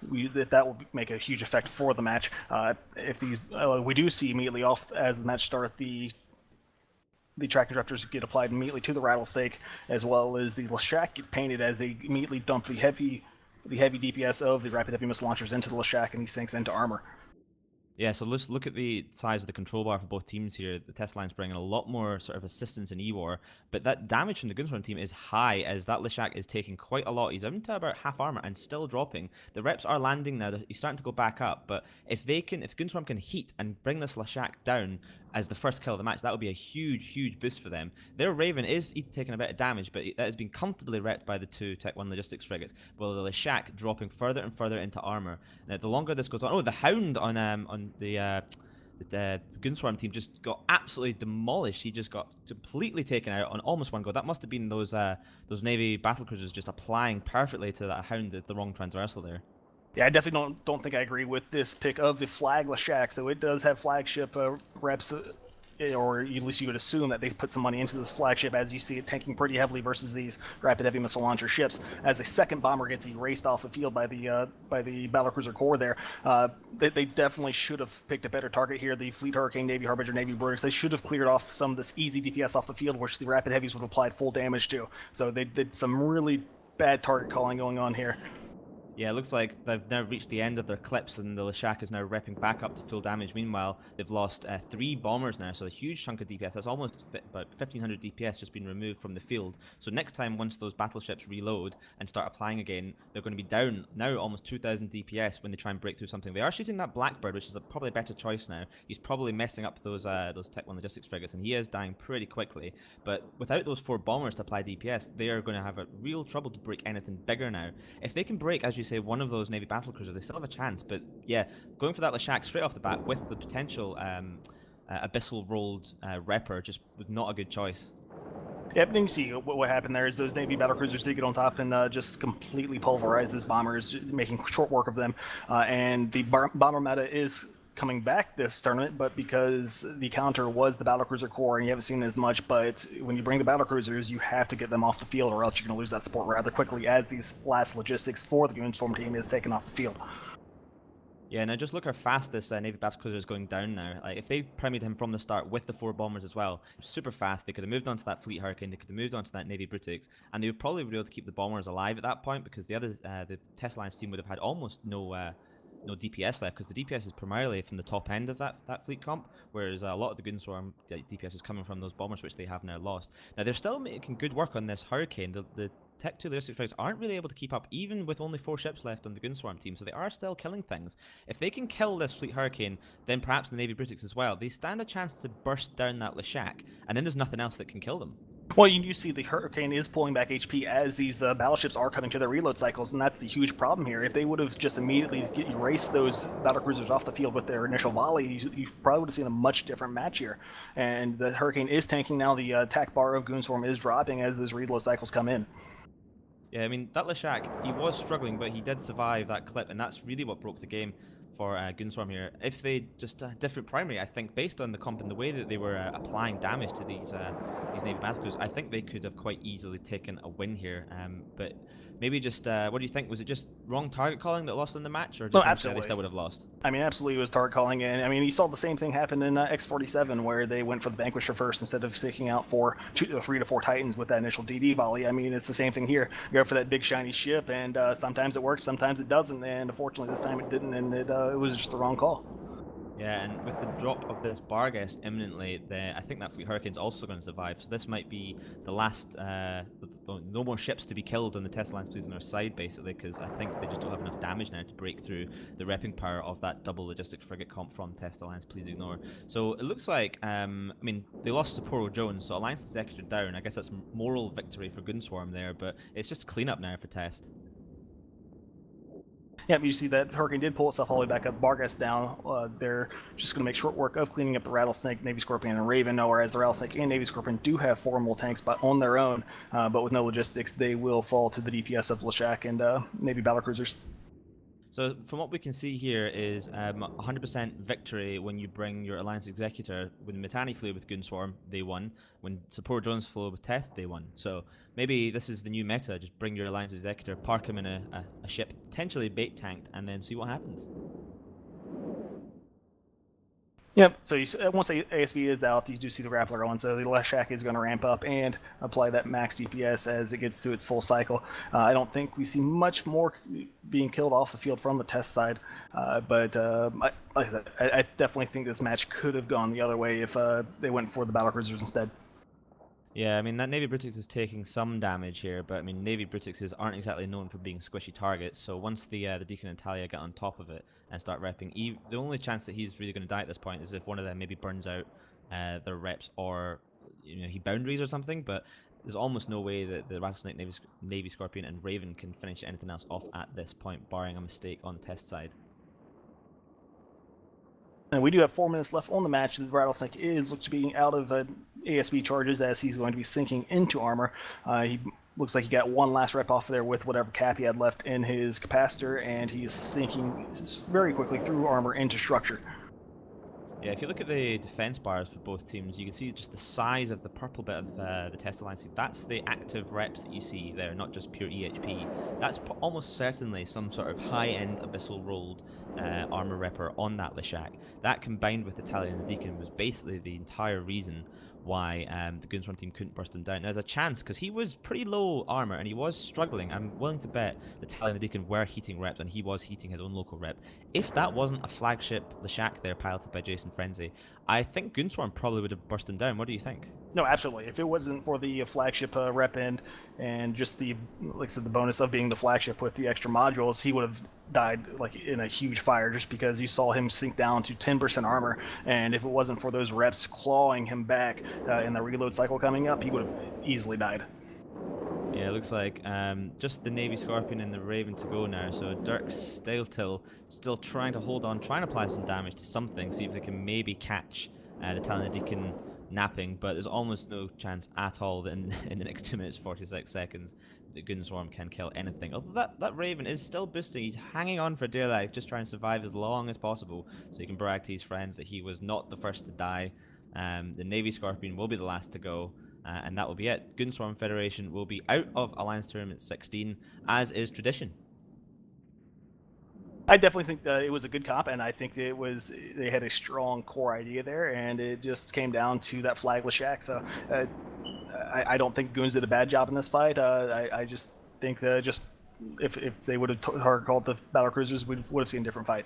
that will make a huge effect for the match. If these, we do see immediately off as the match starts, the track interrupters get applied immediately to the Rattlesnake, as well as the Leshak get painted as they immediately dump the heavy DPS of the rapid heavy missile launchers into the Leshak, and he sinks into armor. Yeah, so let's look at the size of the control bar for both teams here. The Test Alliance bringing a lot more sort of assistance in E-War, but that damage from the Goonswarm team is high, as that Leshak is taking quite a lot. He's down to about half armor and still dropping. The reps are landing now. He's starting to go back up, but if Goonswarm can heat and bring this Leshak down as the first kill of the match, that would be a huge boost for them. Their Raven is taking a bit of damage, but that has been comfortably repped by the 2 Tech 1 logistics frigates, while the Leshak dropping further and further into armor. Now, the longer this goes on, the Hound on the Goonswarm team just got absolutely demolished. He just got completely taken out on almost one go. That must have been those Navy battlecruisers just applying perfectly to that Hound at the wrong transversal there. Yeah, I definitely don't think I agree with this pick of the Flag Leshak. So it does have flagship reps, or at least you would assume that they put some money into this flagship, as you see it tanking pretty heavily versus these rapid heavy missile launcher ships. As a second bomber gets erased off the field by the battlecruiser core there, they definitely should have picked a better target here. The Fleet Hurricane, Navy Harbinger, Navy Brutish, they should have cleared off some of this easy DPS off the field, which the rapid heavies would have applied full damage to. So they did some really bad target calling going on here. Yeah, it looks like they've now reached the end of their clips, and the Leshak is now repping back up to full damage. Meanwhile, they've lost 3 bombers now, so a huge chunk of DPS. That's almost about 1,500 DPS just been removed from the field. So next time, once those battleships reload and start applying again, they're going to be down now almost 2,000 DPS when they try and break through something. They are shooting that Blackbird, which is probably a better choice now. He's probably messing up those Tech 1 logistics frigates, and he is dying pretty quickly. But without those 4 bombers to apply DPS, they are going to have a real trouble to break anything bigger now. If they can break, as you say, one of those Navy battlecruisers, they still have a chance. But yeah, going for that Leshak straight off the bat with the potential abyssal rolled repper just was not a good choice. Yep, and you see what happened there is those Navy battlecruisers did get on top and just completely pulverize those bombers, making short work of them. And the bomber meta is coming back this tournament, but because the counter was the battlecruiser core and you haven't seen as much, but when you bring the battlecruisers, you have to get them off the field, or else you're going to lose that support rather quickly, as these last logistics for the Goonswarm team is taken off the field. Yeah, now just look how fast this Navy battlecruiser is going down now. Like, if they premiered him from the start with the 4 bombers as well, super fast, they could have moved on to that Fleet Hurricane, they could have moved on to that Navy Brutix, and they would probably be able to keep the bombers alive at that point, because the other, the Test Alliance team would have had almost no DPS left, because the DPS is primarily from the top end of that fleet comp, whereas a lot of the Goonswarm DPS is coming from those bombers, which they have now lost. Now, they're still making good work on this Hurricane. The Tech 2 logistics frigates aren't really able to keep up, even with only 4 ships left on the Goonswarm team, so they are still killing things. If they can kill this Fleet Hurricane, then perhaps the Navy Brutix as well, they stand a chance to burst down that Leshak, and then there's nothing else that can kill them. Well, you see the Hurricane is pulling back HP as these battleships are coming to their reload cycles, and that's the huge problem here. If they would have just immediately erased those battlecruisers off the field with their initial volley, you probably would have seen a much different match here. And the Hurricane is tanking now. The attack bar of Goonswarm is dropping as those reload cycles come in. Yeah, I mean, that Leshak, he was struggling, but he did survive that clip, and that's really what broke the game for Goonswarm here. If they just different primary, I think based on the comp and the way that they were applying damage to these Navy battlecruisers, I think they could have quite easily taken a win here. But maybe just what do you think? Was it just wrong target calling that lost in the match, or do you think they still would have lost? I mean, absolutely, it was target calling, and I mean, you saw the same thing happen in X47 where they went for the Vanquisher first instead of sticking out for 3 to 4 Titans with that initial DD volley. I mean, it's the same thing here. You go for that big shiny ship, and sometimes it works, sometimes it doesn't, and unfortunately this time it didn't, and it was just the wrong call. Yeah, and with the drop of this Barghest imminently, I think that Fleet Hurricane's also going to survive. So this might be the last, no more ships to be killed on the Test Alliance Please on their side, basically, because I think they just don't have enough damage now to break through the repping power of that double logistics frigate comp from Test Alliance Please Ignore. So it looks like, I mean, they lost Sapporo Jones, so Alliance Executor down. I guess that's moral victory for Goonswarm there, but it's just cleanup now for Test. Yeah, you see that Hurricane did pull itself all the way back up. Barghest down. They're just going to make short work of cleaning up the Rattlesnake, Navy Scorpion, and Raven, whereas the Rattlesnake and Navy Scorpion do have formidable tanks on their own, but with no logistics, they will fall to the DPS of Leshak and Navy battlecruisers. So from what we can see here is 100% victory when you bring your Alliance Executor. When Mittani flew with Goonswarm, they won. When Sapporo Jones flew with Test, they won. So maybe this is the new meta, just bring your Alliance Executor, park him in a ship, potentially bait tanked, and then see what happens. Yep, so once the ASB is out, you do see the Grappler on, so the Leshak is going to ramp up and apply that max DPS as it gets to its full cycle. I don't think we see much more being killed off the field from the Test side, but like I said, I definitely think this match could have gone the other way if they went for the battlecruisers instead. Yeah, I mean, that Navy Brutix is taking some damage here, but I mean, Navy Brutixes aren't exactly known for being squishy targets, so once the Deacon and Talia get on top of it and start repping, the only chance that he's really going to die at this point is if one of them maybe burns out their reps, or he boundaries or something, but there's almost no way that the Rattlesnake, Navy Scorpion, and Raven can finish anything else off at this point, barring a mistake on the Test side. And we do have 4 minutes left on the match. The Rattlesnake looks to be out of ASB charges as he's going to be sinking into armor. He looks like he got one last rep off there with whatever cap he had left in his capacitor, and he's sinking very quickly through armor into structure. Yeah, if you look at the defense bars for both teams, you can see just the size of the purple bit of the Test Alliance. That's the active reps that you see there, not just pure EHP. That's almost certainly some sort of high-end abyssal rolled armor repper on that Leshak. That combined with the Talia and the Deacon was basically the entire reason why the Goonswarm team couldn't burst him down. Now, there's a chance, because he was pretty low armor and he was struggling. I'm willing to bet the Talia and the Deacon were heating reps and he was heating his own local rep. If that wasn't a flagship Leshak there piloted by Jason Frenzy, I think Goonswarm probably would have burst him down. What do you think? No, absolutely. If it wasn't for the flagship rep end and just the, like I said, the bonus of being the flagship with the extra modules, he would have died like in a huge fire just because you saw him sink down to 10% armor. And if it wasn't for those reps clawing him back in the reload cycle coming up, he would have easily died. Yeah, it looks like just the Navy Scorpion and the Raven to go now. So Dirk still trying to hold on, trying to apply some damage to something, see if they can maybe catch the Talia Deacon napping, but there's almost no chance at all that in the next 2 minutes 46 seconds the Goonswarm can kill anything. Although that Raven is still boosting, he's hanging on for dear life, just trying to survive as long as possible so he can brag to his friends that he was not the first to die. The Navy Scorpion will be the last to go, and that will be it. Goonswarm Federation will be out of Alliance Tournament 16, as is tradition. I definitely think it was a good comp, and I think they had a strong core idea there, and it just came down to that flag Leshak. So I don't think Goons did a bad job in this fight. I just think if they would have called the battlecruisers, we would have seen a different fight.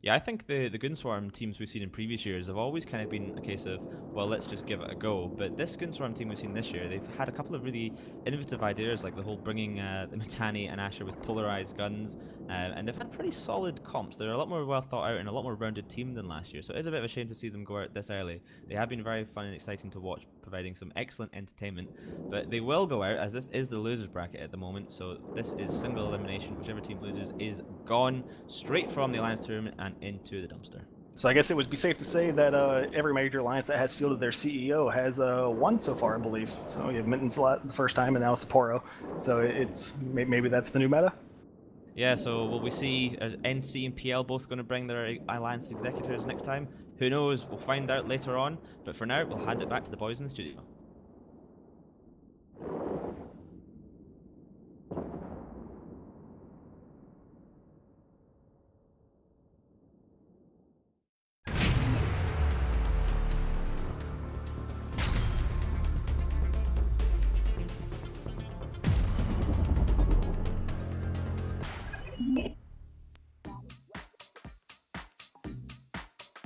Yeah, I think the Goonswarm teams we've seen in previous years have always kind of been a case of, well, let's just give it a go. But this Goonswarm team we've seen this year, they've had a couple of really innovative ideas, like the whole bringing the Mittani and Asher with polarized guns, and they've had pretty solid comps. They're a lot more well thought out and a lot more rounded team than last year, so it is a bit of a shame to see them go out this early. They have been very fun and exciting to watch, providing some excellent entertainment, but they will go out, as this is the losers bracket at the moment, so this is single elimination. Whichever team loses is gone straight from the Alliance Tournament and into the dumpster. So I guess it would be safe to say that every major alliance that has fielded their CEO has won so far, I believe. So you have Minton's the first time, and now Sapporo. So it's maybe that's the new meta. Yeah, so will we see NC and PL both going to bring their Alliance executors next time? Who knows? We'll find out later on. But for now, we'll hand it back to the boys in the studio.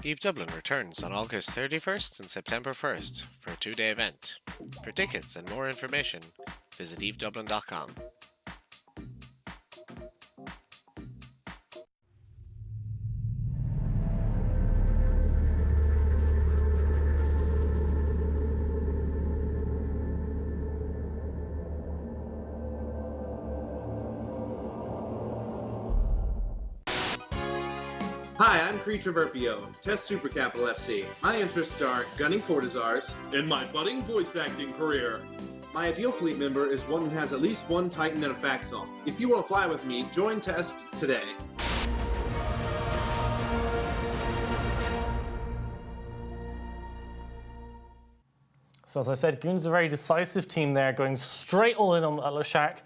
EVE Dublin returns on August 31st and September 1st for a 2-day event. For tickets and more information, visit evedublin.com. Hi, I'm Creature Verpio, Test Super Capital FC. My interests are gunning Fortizars and my budding voice acting career. My ideal fleet member is one who has at least one Titan and a Faxon. If you want to fly with me, join Test today. So as I said, Goons are a very decisive team there, going straight all in on Leshak,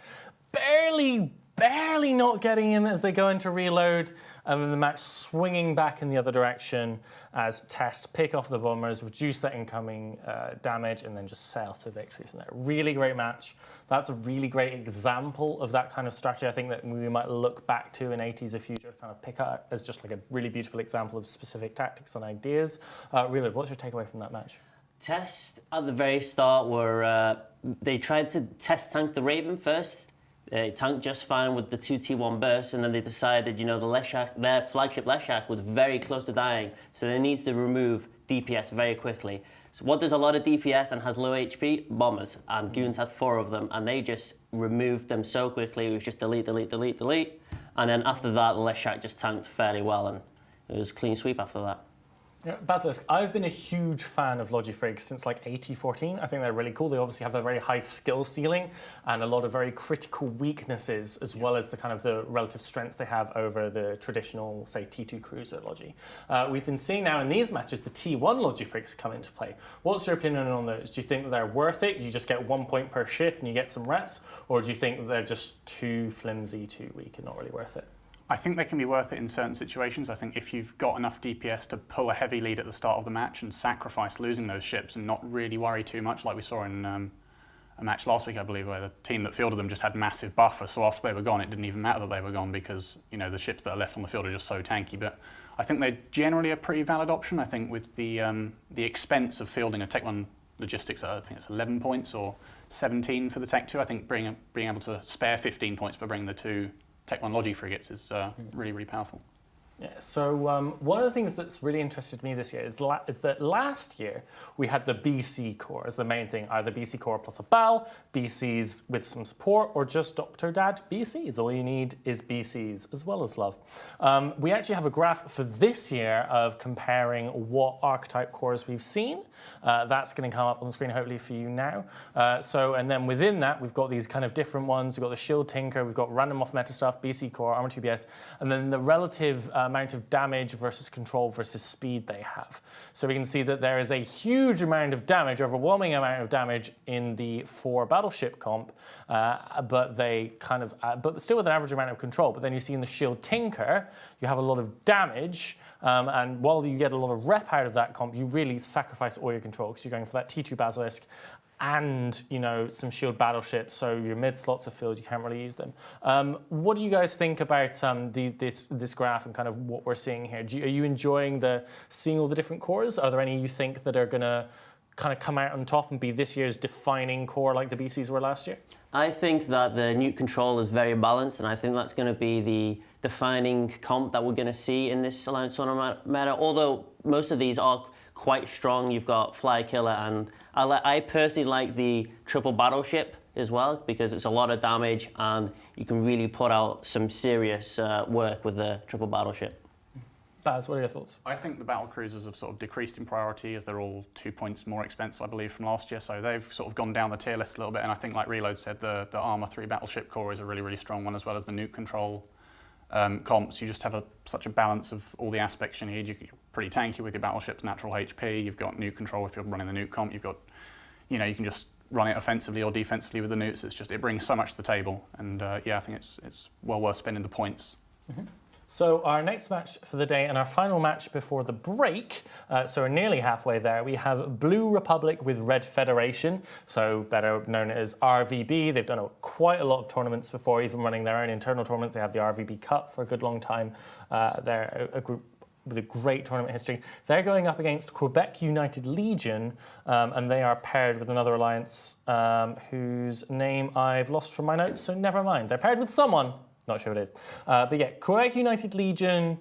barely not getting him as they go into reload, and then the match swinging back in the other direction as Test pick off the bombers, reduce that incoming damage, and then just sail to victory from there. Really great match. That's a really great example of that kind of strategy. I think that we might look back to in ATs of future, kind of pick up as just like a really beautiful example of specific tactics and ideas. Reload, what's your takeaway from that match? Test at the very start were they tried to test tank the Raven first. They tanked just fine with the 2 T1 bursts, and then they decided, you know, the Leshak, their flagship Leshak was very close to dying, so they need to remove DPS very quickly. So what does a lot of DPS and has low HP? Bombers, and Goons had 4 of them, and they just removed them so quickly. It was just delete, delete, delete, delete, and then after that, the Leshak just tanked fairly well, and it was clean sweep after that. Yeah, Basilisk, I've been a huge fan of Logifrig since like AT14. I think they're really cool. They obviously have a very high skill ceiling and a lot of very critical weaknesses, as well as the kind of the relative strengths they have over the traditional, say, T2 cruiser Logi. We've been seeing now in these matches the T1 Logifrigs come into play. What's your opinion on those? Do you think that they're worth it? Do you just get 1 point per ship and you get some reps? Or do you think that they're just too flimsy, too weak and not really worth it? I think they can be worth it in certain situations. I think if you've got enough DPS to pull a heavy lead at the start of the match and sacrifice losing those ships and not really worry too much, like we saw in a match last week, I believe, where the team that fielded them just had massive buffer. So after they were gone, it didn't even matter that they were gone because, you know, the ships that are left on the field are just so tanky. But I think they're generally a pretty valid option. I think with the expense of fielding a Tech 1 logistics, I think it's 11 points or 17 for the Tech 2. I think being able to spare 15 points by bringing the 2 Tech 1 Logi frigates is really, really powerful. Yeah, so one of the things that's really interested me this year is that last year we had the BC core as the main thing, either BC core plus a BAL, BCs with some support, or just Dr. Dad BCs. All you need is BCs as well as love. We actually have a graph for this year of comparing what archetype cores we've seen. That's going to come up on the screen hopefully for you now. And then within that we've got these kind of different ones. We've got the Shield Tinker, we've got random off meta stuff, BC core, Armor 2BS, and then the relative amount of damage versus control versus speed they have. So we can see that there is a huge amount of damage, overwhelming amount of damage in the 4 battleship comp, but still with an average amount of control. But then you see in the Shield Tinker, you have a lot of damage, and while you get a lot of rep out of that comp, you really sacrifice all your control because you're going for that T2 Basilisk and, you know, some shield battleships, so your mid slots are filled, you can't really use them. What do you guys think about this graph and kind of what we're seeing here? Are you enjoying seeing all the different cores? Are there any you think that are going to kind of come out on top and be this year's defining core like the BCs were last year? I think that the nuke control is very balanced, and I think that's going to be the defining comp that we're going to see in this Alliance tournament meta, although most of these are quite strong. You've got Fly Killer, and I personally like the triple battleship as well because it's a lot of damage and you can really put out some serious work with the triple battleship. Baz, what are your thoughts? I think the battle cruisers have sort of decreased in priority as they're all 2 points more expensive, I believe, from last year. So they've sort of gone down the tier list a little bit. And I think, like Reload said, the Armor 3 battleship core is a really, really strong one, as well as the nuke control comps, you just have such a balance of all the aspects you need. You're pretty tanky with your battleship's natural HP. You've got nuke control if you're running the nuke comp. You've got, you can just run it offensively or defensively with the nukes. It brings so much to the table, and yeah, I think it's well worth spending the points. Mm-hmm. So our next match for the day and our final match before the break, so we're nearly halfway there, we have Blue Republic with Red Federation, so better known as RVB. They've done quite a lot of tournaments before, even running their own internal tournaments. They have the RVB Cup for a good long time. They're a group with a great tournament history. They're going up against Quebec United Legion, and they are paired with another alliance whose name I've lost from my notes, so never mind. They're paired with someone. Not sure who it is. But yeah, Quebec United Legion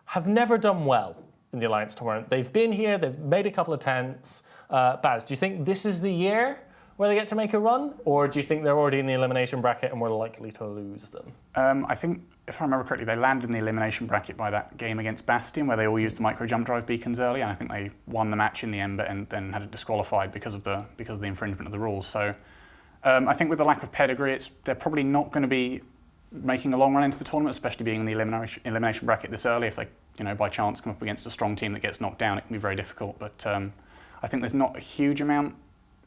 have never done well in the Alliance tournament. They've been here, they've made a couple of attempts. Baz, do you think this is the year where they get to make a run? Or do you think they're already in the elimination bracket and we're likely to lose them? I think, if I remember correctly, they landed in the elimination bracket by that game against Bastion, where they all used the micro jump drive beacons early, and I think they won the match in the end, but then had it disqualified because of the infringement of the rules. So I think with the lack of pedigree, they're probably not going to be making a long run into the tournament, especially being in the elimination bracket this early. If they, by chance come up against a strong team that gets knocked down, it can be very difficult. But I think there's not a huge amount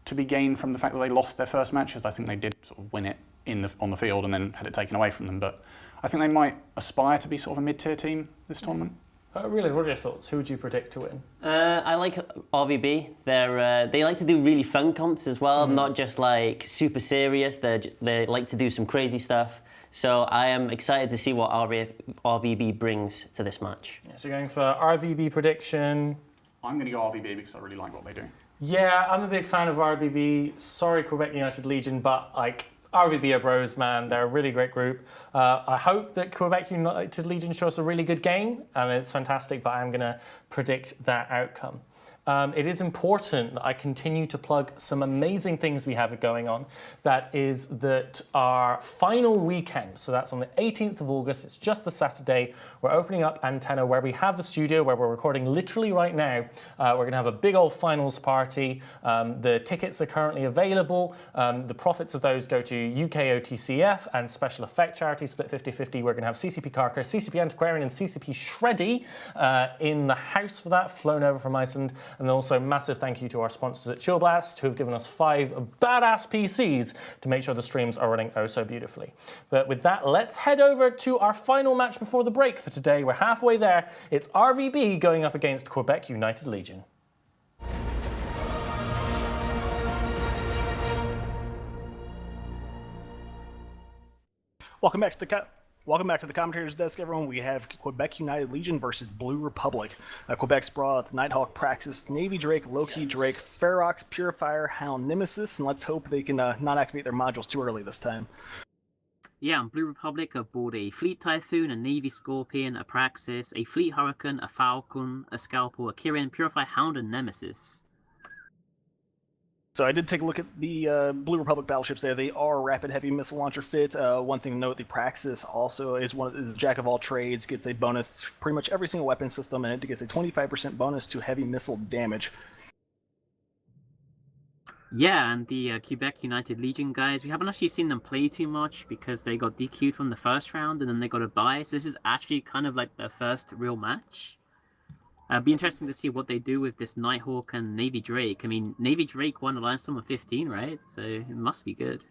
to be gained from the fact that they lost their first matches. I think they did sort of win it on the field and then had it taken away from them. But I think they might aspire to be sort of a mid-tier team this tournament. Really, what are your thoughts? Who would you predict to win? I like RVB. They like to do really fun comps as well, not just like super serious. They like to do some crazy stuff. So I am excited to see what RVB brings to this match. Yeah, so you're going for RVB prediction. I'm going to go RVB because I really like what they do. Yeah, I'm a big fan of RVB. Sorry, Quebec United Legion, but RVB are bros, man. They're a really great group. I hope that Quebec United Legion show us a really good game, and it's fantastic, but I'm going to predict that outcome. It is important that I continue to plug some amazing things we have going on. That is that our final weekend, so that's on the 18th of August, it's just the Saturday, we're opening up Antenna where we have the studio, where we're recording literally right now. We're going to have a big old finals party. The tickets are currently available. The profits of those go to UK OTCF and special effect charities, split 50-50. We're going to have CCP Carker, CCP Antiquarian and CCP Shreddy in the house for that, flown over from Iceland. And also massive thank you to our sponsors at Chill Blast, who have given us 5 badass PCs to make sure the streams are running oh so beautifully. But with that, let's head over to our final match before the break for today. We're halfway there. It's RVB going up against Quebec United Legion. Welcome back to the commentator's desk, everyone. We have Quebec United Legion versus Blue Republic. Quebec's brought Nighthawk, Praxis, Navy Drake, Loki Drake, Ferox, Purifier, Hound, Nemesis, and let's hope they can not activate their modules too early this time. Yeah, on Blue Republic, I've bought a Fleet Typhoon, a Navy Scorpion, a Praxis, a Fleet Hurricane, a Falcon, a Scalpel, a Kirin, Purifier, Hound, and Nemesis. So I did take a look at the Blue Republic battleships there. They are rapid heavy missile launcher fit. One thing to note, the Praxis also is the jack of all trades, gets a bonus to pretty much every single weapon system, and it gets a 25% bonus to heavy missile damage. Yeah, and the Quebec United Legion guys, we haven't actually seen them play too much because they got DQ'd from the first round and then they got a bye. So this is actually kind of like their first real match. It'd be interesting to see what they do with this Nighthawk and Navy Drake. I mean, Navy Drake won Alliance Summer 15, right? So it must be good.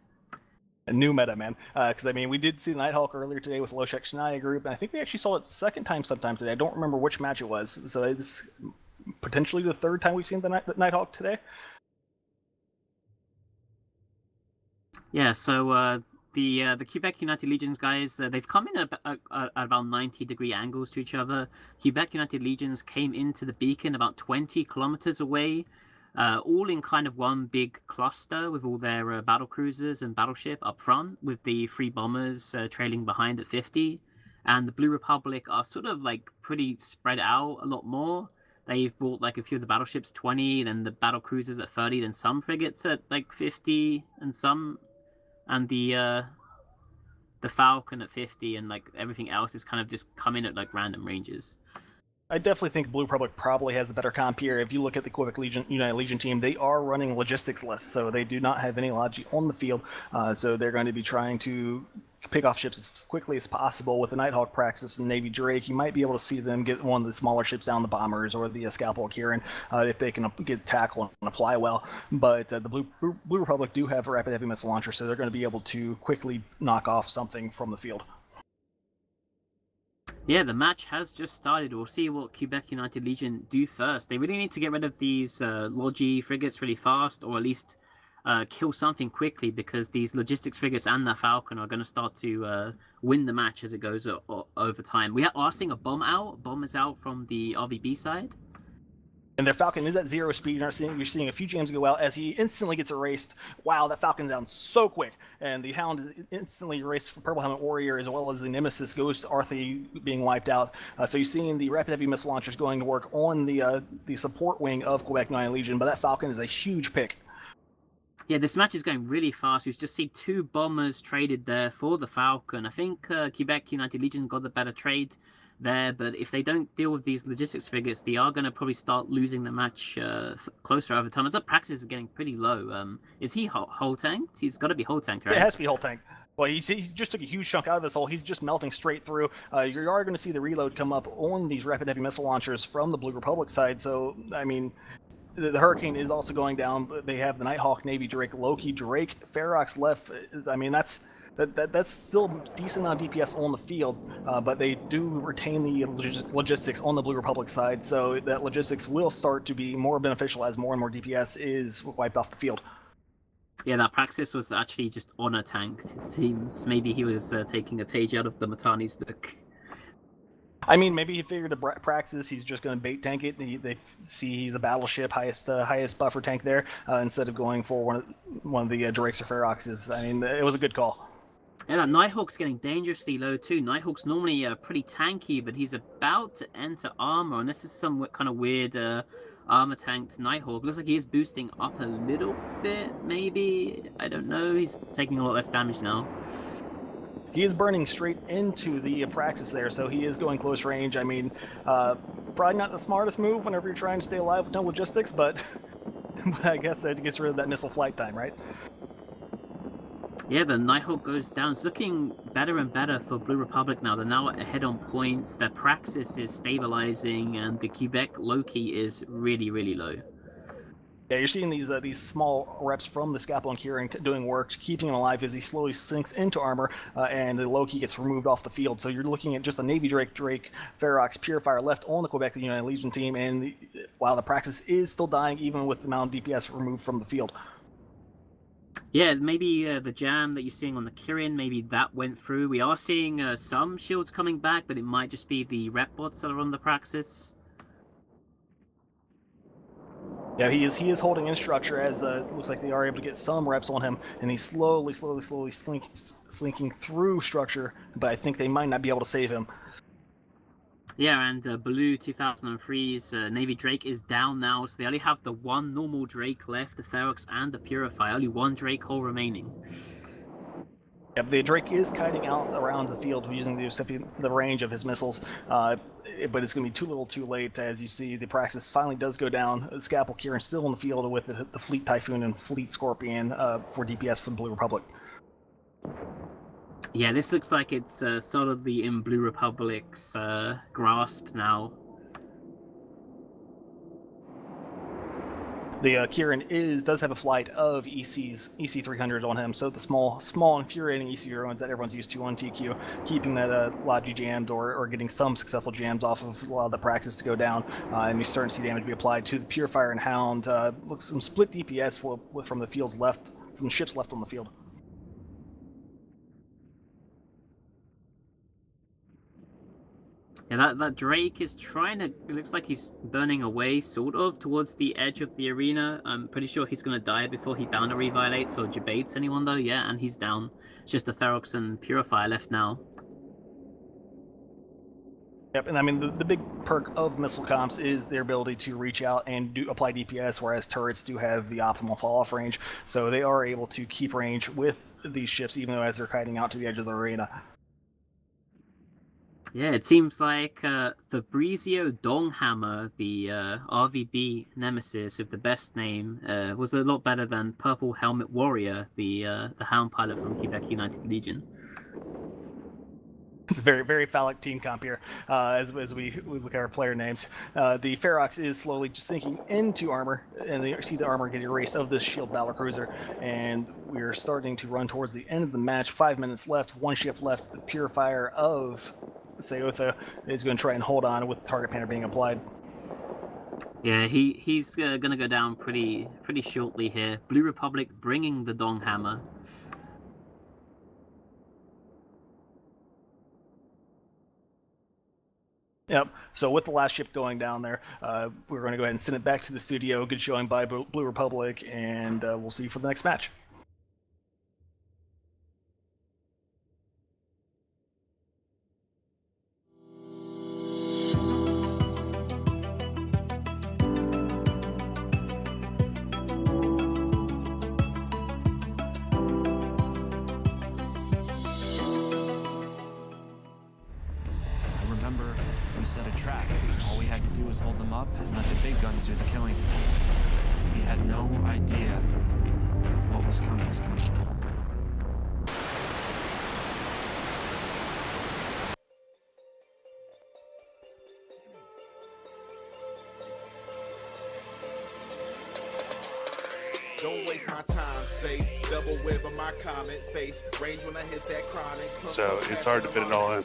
A new meta, man. Because, we did see the Nighthawk earlier today with Loshek Shania group, and I think we actually saw it second time sometime today. I don't remember which match it was. So it's potentially the third time we've seen the Nighthawk today. Yeah, so the Quebec United Legions guys, they've come in at about 90-degree angles to each other. Quebec United Legions came into the beacon about 20 kilometers away, all in kind of one big cluster with all their battle cruisers and battleship up front, with the 3 bombers trailing behind at 50. And the Blue Republic are sort of like pretty spread out a lot more. They've brought like a few of the battleships 20, then the battle cruisers at 30, then some frigates at like 50, and the Falcon at 50, and like everything else is kind of just coming at like random ranges. I definitely think Blue Republic probably has the better comp here. If you look at the Quebec United Legion team, they are running logistics lists, so they do not have any logi on the field. So they're going to be trying to pick off ships as quickly as possible. With the Nighthawk Praxis and Navy Drake, you might be able to see them get one of the smaller ships down, the bombers or the Scalpel Kieran, if they can get tackle and apply well. But the Blue Republic do have a rapid heavy missile launcher, so they're going to be able to quickly knock off something from the field. Yeah, the match has just started. We'll see what Quebec United Legion do first. They really need to get rid of these Logi frigates really fast, or at least kill something quickly, because these logistics frigates and the Falcon are going to start to win the match as it goes over time. We are seeing a bomb out. Bomb is out from the RVB side. And their Falcon is at 0 speed. You're seeing a few jams go out as he instantly gets erased. Wow, that Falcon's down so quick. And the Hound is instantly erased for Purple Helmet Warrior, as well as the Nemesis Ghost Arthi being wiped out. So you're seeing the rapid heavy missile launchers going to work on the support wing of Quebec United Legion, but that Falcon is a huge pick. Yeah, this match is going really fast. We've just seen 2 bombers traded there for the Falcon. I think Quebec United Legion got the better trade there, but if they don't deal with these logistics frigates, they are going to probably start losing the match closer over time. As that Praxis is getting pretty low. Is he whole tanked? He's got to be whole tanked, right? It has to be whole tank. Well, he just took a huge chunk out of this hole. He's just melting straight through. You are going to see the reload come up on these rapid heavy missile launchers from the Blue Republic side. So, I mean, the Hurricane is also going down, but they have the Nighthawk, Navy Drake, Loki, Drake, Ferox left. I mean, that's still decent on DPS on the field, but they do retain the logistics on the Blue Republic side, so that logistics will start to be more beneficial as more and more DPS is wiped off the field. Yeah, that Praxis was actually just honor tanked, it seems. Maybe he was taking a page out of the Matani's book. I mean, maybe he figured a Praxis, he's just going to bait tank it. They see he's a battleship, highest buffer tank there, instead of going for one of the Drakes or Feroxes. I mean, it was a good call. Yeah, that Nighthawk's getting dangerously low too. Nighthawk's normally pretty tanky, but he's about to enter armor, and this is some kind of weird armor tanked Nighthawk. Looks like he is boosting up a little bit, maybe. I don't know. He's taking a lot less damage now. He is burning straight into the Praxis there, so he is going close range. I mean, probably not the smartest move whenever you're trying to stay alive with no logistics, but I guess that gets rid of that missile flight time, right? Yeah, the Nighthawk goes down. It's looking better and better for Blue Republic now. They're now ahead on points. Their Praxis is stabilizing, and the Quebec Loki is really, really low. Yeah, you're seeing these small reps from the Scalpel and Kieran doing work, keeping him alive as he slowly sinks into armor, and the Loki gets removed off the field. So you're looking at just the Navy Drake, Ferox, Purifier left on the Quebec United Legion team, and while the Praxis is still dying, even with the amount of DPS removed from the field. Yeah, maybe the jam that you're seeing on the Kirin, maybe that went through. We are seeing some shields coming back, but it might just be the rep bots that are on the Praxis. Yeah, he is holding in structure as looks like they are able to get some reps on him, and he's slowly slinking through structure, but I think they might not be able to save him. Yeah, and Blue 2003's Navy Drake is down now, so they only have the one normal Drake left, the Ferox and the Purifier. Only one Drake hull remaining. Yeah, the Drake is kiting out around the field using the range of his missiles, but it's going to be too little too late. As you see, the Praxis finally does go down. Scalpel Kieran still in the field with the Fleet Typhoon and Fleet Scorpion for DPS for the Blue Republic. Yeah, this looks like it's solidly in Blue Republic's grasp now. The Kieran does have a flight of EC300 on him, so the small infuriating EC ruins that everyone's used to on TQ, keeping that Logi jammed or getting some successful jams off of a lot of the Praxis to go down, and you're starting to see damage be applied to the Purifier and Hound. Looks some split DPS from the ships left on the field. Yeah, that Drake is trying to... It looks like he's burning away, sort of, towards the edge of the arena. I'm pretty sure he's going to die before he boundary violates or debates anyone, though. Yeah, and he's down. It's just the Ferox and Purifier left now. Yep, and I mean, the big perk of missile comps is their ability to reach out and apply DPS, whereas turrets do have the optimal fall-off range. So they are able to keep range with these ships, even though as they're kiting out to the edge of the arena. Yeah, it seems like Fabrizio Donghammer, the RVB nemesis with the best name, was a lot better than Purple Helmet Warrior, the Hound pilot from Quebec United Legion. It's a very, very phallic team comp here as we look at our player names. The Ferox is slowly just sinking into armor, and you see the armor get erased of this shield battlecruiser, and we're starting to run towards the end of the match. 5 minutes left, one ship left. The Purifier of Seotha is going to try and hold on with the target banner being applied. Yeah, he's going to go down pretty shortly here. Blue Republic bringing the Donghammer. Yep. So with the last ship going down there, we're going to go ahead and send it back to the studio. Good showing by Blue Republic, and we'll see you for the next match. Set a trap. All we had to do was hold them up and let the big guns do the killing. We had no idea what was coming. Don't waste my time, space. Double web on my comment face. Range when I hit that chronic. So it's hard to fit it all in.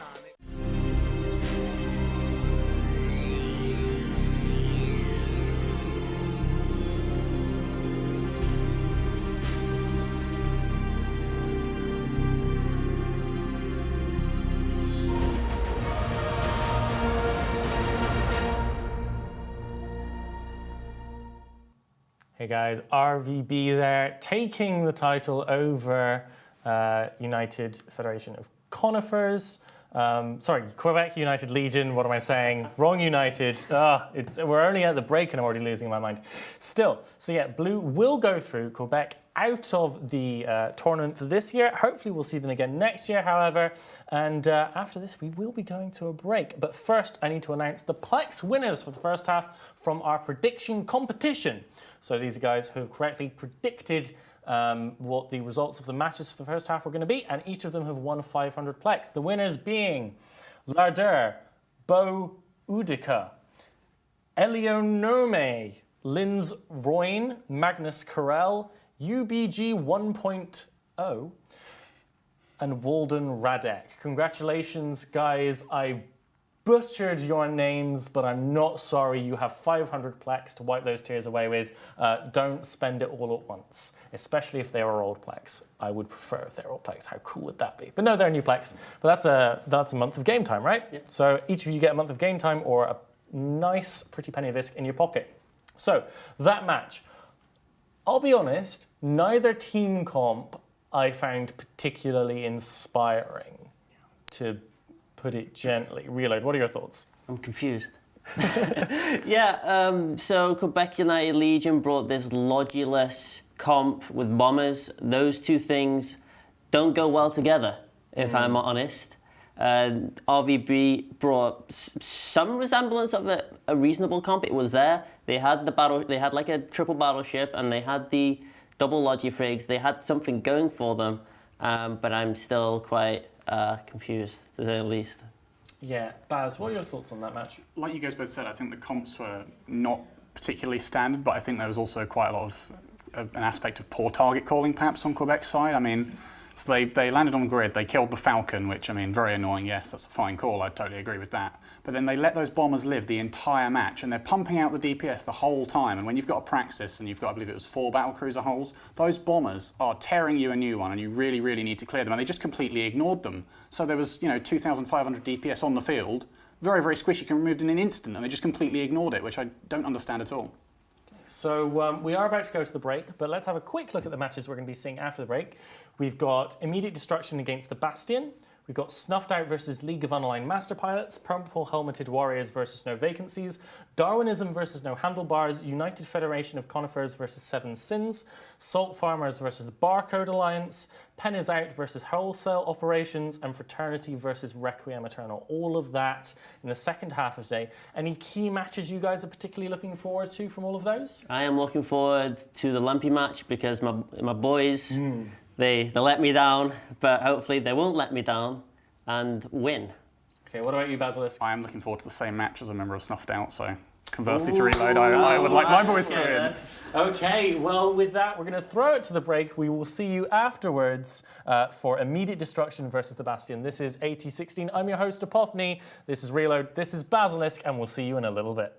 Hey guys, RVB there, taking the title over United Federation of Conifers. Sorry, Quebec United Legion, what am I saying? Wrong United. We're only at the break and I'm already losing my mind. Still, so yeah, Blue will go through Quebec out of the tournament for this year. Hopefully we'll see them again next year, however. And after this, we will be going to a break. But first, I need to announce the Plex winners for the first half from our prediction competition. So these are guys who have correctly predicted what the results of the matches for the first half were going to be, and each of them have won 500 Plex. The winners being Larder, Bo Udica, Eleonome, Linz Royne, Magnus Carell, UBG 1.0, and Walden Radek. Congratulations, guys. I butchered your names, but I'm not sorry. You have 500 Plex to wipe those tears away with. Don't spend it all at once, especially if they are old Plex. I would prefer if they're old Plex. How cool would that be? But no, they're new Plex. But that's a month of game time, right? Yep. So each of you get a month of game time or a nice, pretty penny of Visc in your pocket. So that match, I'll be honest, neither team comp I found particularly inspiring, to put it gently. Reload, what are your thoughts? I'm confused. Yeah, so Quebec United Legion brought this lodulus comp with bombers. Those two things don't go well together, if I'm honest. RVB brought some resemblance of a reasonable comp. It was there. They had they had like a triple battleship, and they had the double logifrigs. They had something going for them, but I'm still quite confused, to say the least. Yeah, Baz, what are your thoughts on that match? Like you guys both said, I think the comps were not particularly standard, but I think there was also quite a lot of an aspect of poor target calling, perhaps, on Quebec's side. I mean, so they landed on grid, they killed the Falcon, which, I mean, very annoying, yes, that's a fine call, I totally agree with that. But then they let those bombers live the entire match, and they're pumping out the DPS the whole time, and when you've got a Praxis, and you've got, I believe it was 4 battlecruiser hulls, those bombers are tearing you a new one, and you really, really need to clear them, and they just completely ignored them. So there was, 2,500 DPS on the field, very, very squishy, can be removed in an instant, and they just completely ignored it, which I don't understand at all. So we are about to go to the break, but let's have a quick look at the matches we're going to be seeing after the break. We've got Immediate Destruction against the Bastion. We've got Snuffed Out versus League of Unaligned Master Pilots, Purple Helmeted Warriors versus No Vacancies, Darwinism versus No Handlebars, United Federation of Conifers versus Seven Sins, Salt Farmers versus the Barcode Alliance, Pen is Out versus Wholesale Operations, and Fraternity versus Requiem Eternal. All of that in the second half of the day. Any key matches you guys are particularly looking forward to from all of those? I am looking forward to the Lumpy match because my boys, they let me down, but hopefully they won't let me down and win. Okay, what about you, Basilisk? I am looking forward to the same match as a member of Snuffed Out, so conversely to Reload, I would like my boys to win. Okay, well, with that, we're going to throw it to the break. We will see you afterwards for Immediate Destruction versus the Bastion. This is AT16. I'm your host, Apophany. This is Reload. This is Basilisk, and we'll see you in a little bit.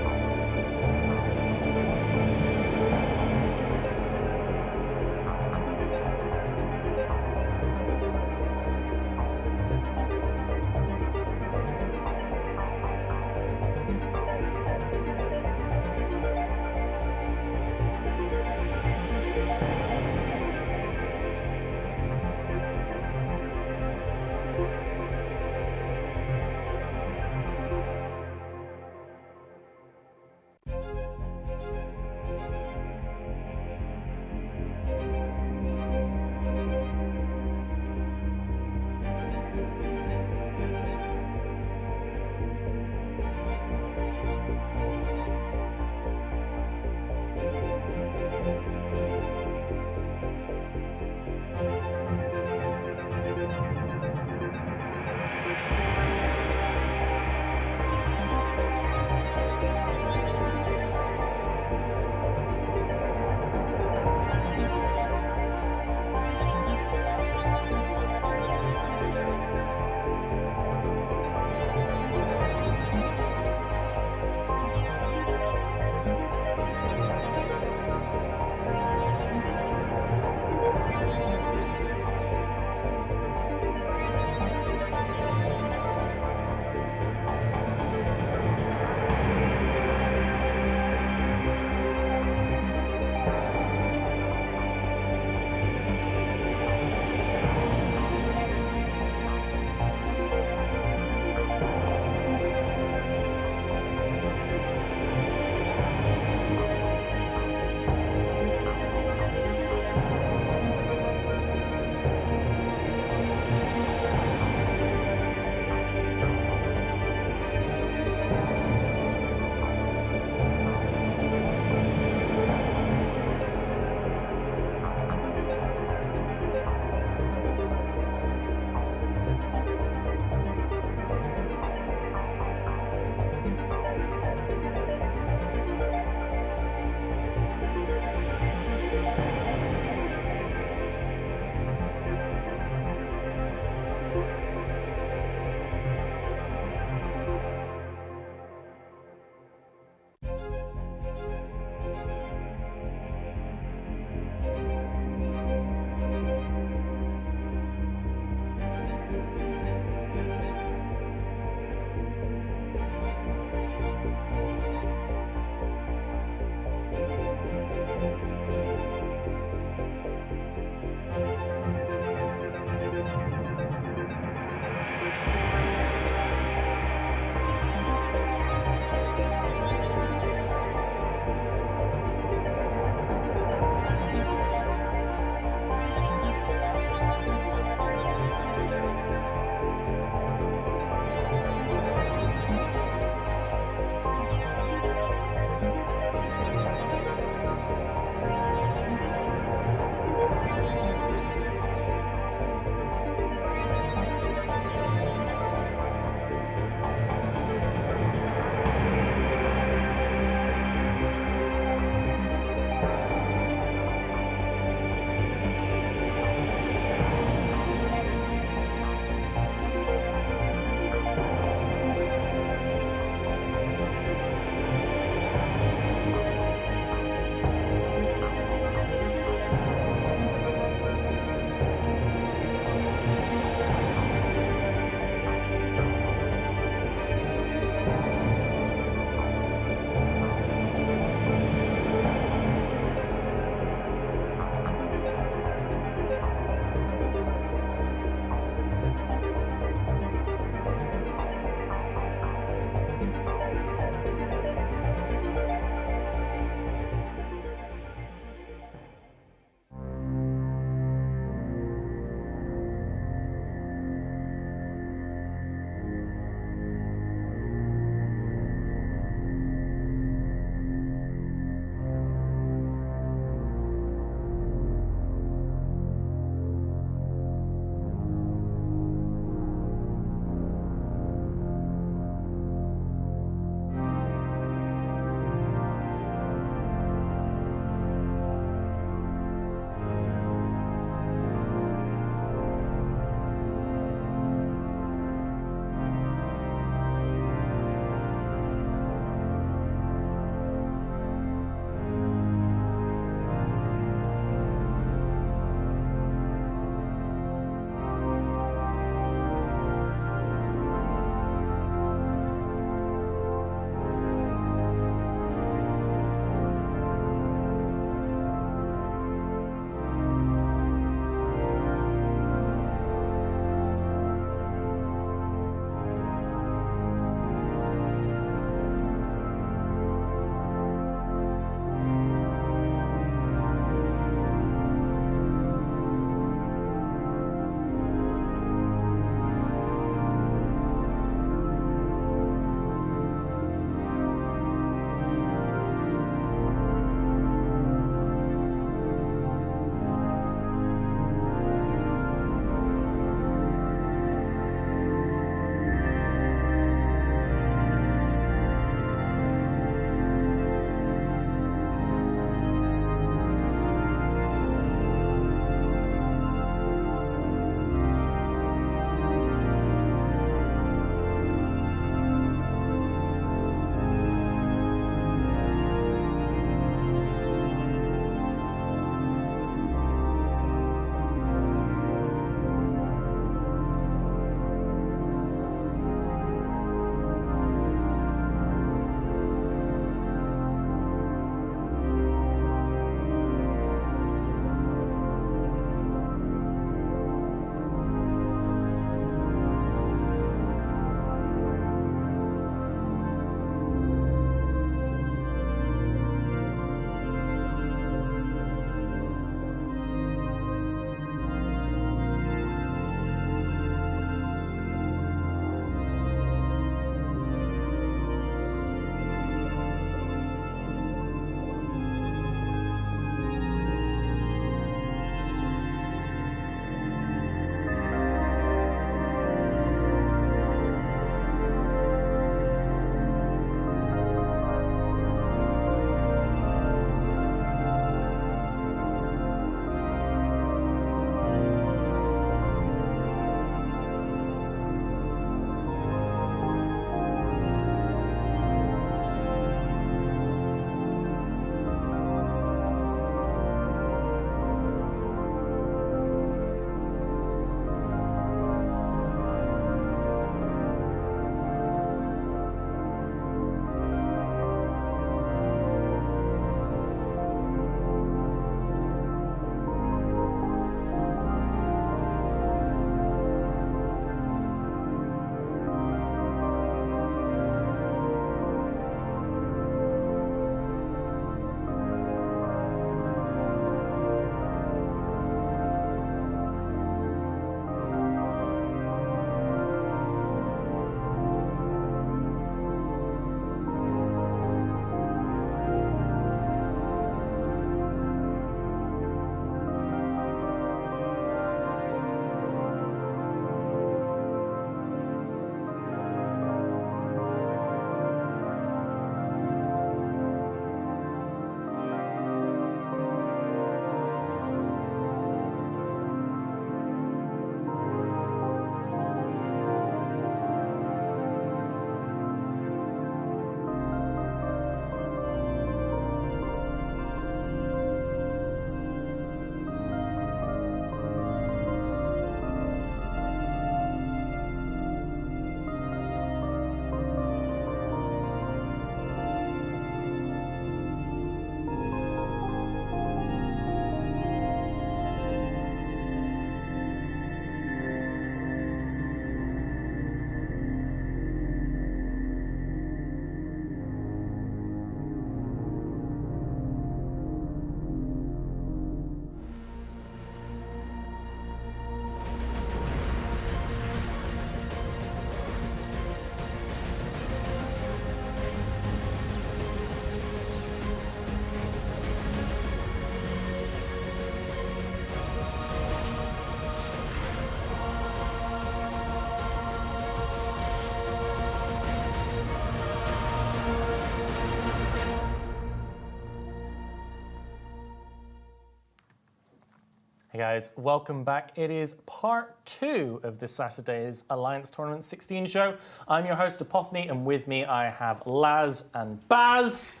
Hey guys, welcome back. It is part 2 of this Saturday's Alliance Tournament 16 show. I'm your host, Apophany, and with me I have Laz and Baz.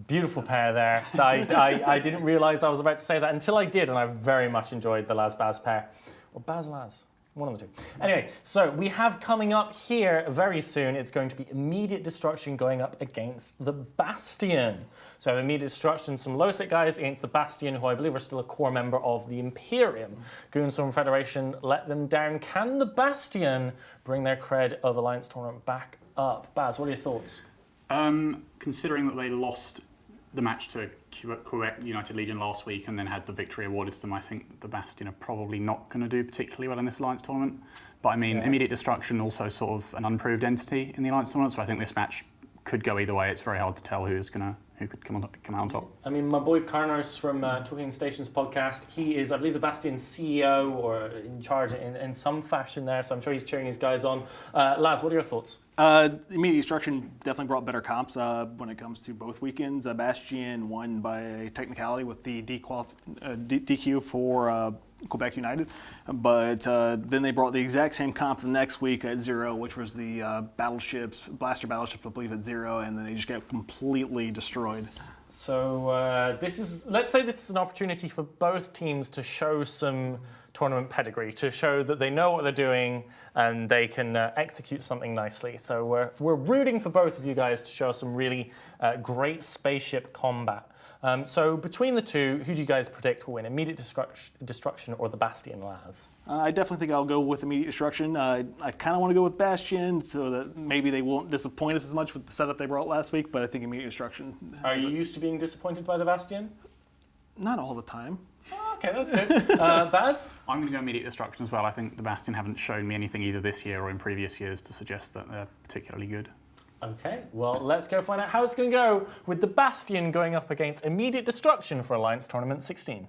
Beautiful pair there. I didn't realise I was about to say that until I did, and I very much enjoyed the Laz-Baz pair. Or Baz-Laz. One of the two. Anyway, so we have coming up here very soon, it's going to be Immediate Destruction going up against the Bastion. So Immediate Destruction, some low-sit guys against the Bastion, who I believe are still a core member of the Imperium. Goons from Federation let them down. Can the Bastion bring their cred of Alliance Tournament back up? Baz, what are your thoughts? Considering that they lost the match to Quebec United Legion last week and then had the victory awarded to them, I think the Bastion are probably not going to do particularly well in this Alliance tournament. But I mean, Immediate Destruction also sort of an unproved entity in the Alliance tournament, so I think this match could go either way. It's very hard to tell who could come out on top. I mean, my boy Carnos from Talking Stations podcast, he is, I believe, the Bastion CEO or in charge in some fashion there, so I'm sure he's cheering his guys on. Laz, what are your thoughts? Immediate Destruction definitely brought better comps when it comes to both weekends. Bastion won by technicality with the DQ for Quebec United, but then they brought the exact same comp the next week at 0, which was the blaster battleships, I believe, at 0, and then they just got completely destroyed. So let's say this is an opportunity for both teams to show some tournament pedigree, to show that they know what they're doing and they can execute something nicely. So we're rooting for both of you guys to show some really great spaceship combat. So between the two, who do you guys predict will win? Immediate Destruction or the Bastion, Laz? I definitely think I'll go with Immediate Destruction. I kind of want to go with Bastion so that maybe they won't disappoint us as much with the setup they brought last week, but I think Immediate Destruction. Are you used to being disappointed by the Bastion? Not all the time. Oh, okay, that's good. Baz? I'm going to go Immediate Destruction as well. I think the Bastion haven't shown me anything either this year or in previous years to suggest that they're particularly good. Okay, well, let's go find out how it's going to go with the Bastion going up against Immediate Destruction for Alliance Tournament 16.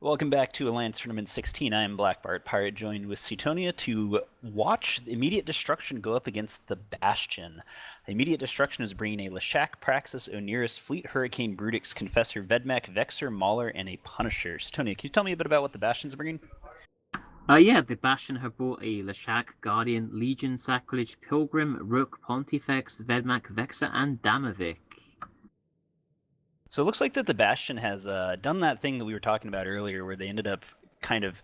Welcome back to Alliance Tournament 16. I am Black Bart Pirate, joined with Cetonia to watch Immediate Destruction go up against the Bastion. Immediate Destruction is bringing a Leshak, Praxis, Oniris, Fleet, Hurricane, Brutix, Confessor, Vedmak, Vexer, Mauler, and a Punisher. Cetonia, can you tell me a bit about what the Bastion's bringing? Yeah, the Bastion have brought a Leshak, Guardian, Legion, Sacrilege, Pilgrim, Rook, Pontifex, Vedmak, Vexer, and Damovic. So it looks like that the Bastion has done that thing that we were talking about earlier, where they ended up kind of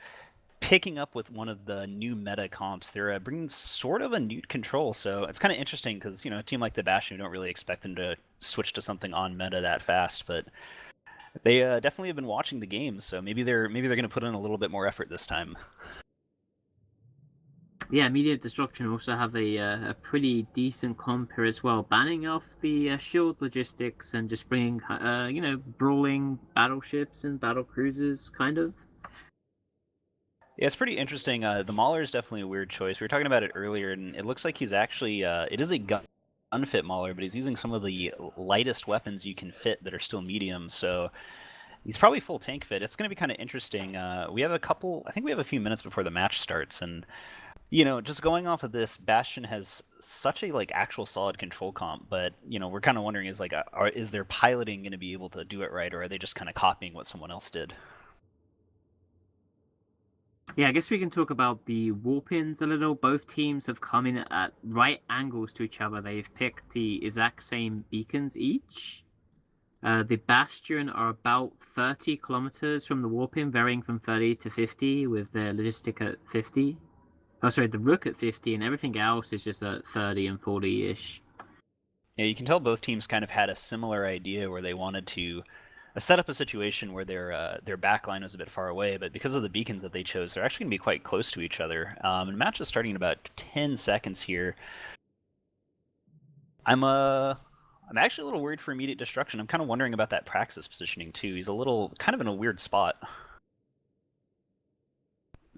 picking up with one of the new meta comps. They're bringing sort of a Newt control, so it's kind of interesting because, you know, a team like the Bastion, we don't really expect them to switch to something on meta that fast, but they definitely have been watching the game, so maybe they're going to put in a little bit more effort this time. Yeah, Immediate Destruction also have a pretty decent comp here as well, banning off the shield logistics and just bringing, brawling battleships and battle cruisers, kind of. Yeah, it's pretty interesting. The Mauler is definitely a weird choice. We were talking about it earlier, and it looks like he's actually, it is a gun-fit Mauler, but he's using some of the lightest weapons you can fit that are still medium, so he's probably full tank fit. It's going to be kind of interesting. We have I think we have a few minutes before the match starts, and you know, just going off of this, Bastion has such a actual solid control comp, but you know, we're kind of wondering is their piloting going to be able to do it right, or are they just kind of copying what someone else did? Yeah, I guess we can talk about the warp-ins a little. Both teams have come in at right angles to each other. They've picked the exact same beacons each. The Bastion are about 30 kilometers from the warp-in, varying from 30 to 50, with their logistic at 50. Oh, sorry, the Rook at 50, and everything else is just at 30 and 40-ish. Yeah, you can tell both teams kind of had a similar idea where they wanted to set up a situation where their backline was a bit far away, but because of the beacons that they chose, they're actually going to be quite close to each other. And the match is starting in about 10 seconds here. I'm actually a little worried for Immediate Destruction. I'm kind of wondering about that Praxis positioning too. He's kind of in a weird spot.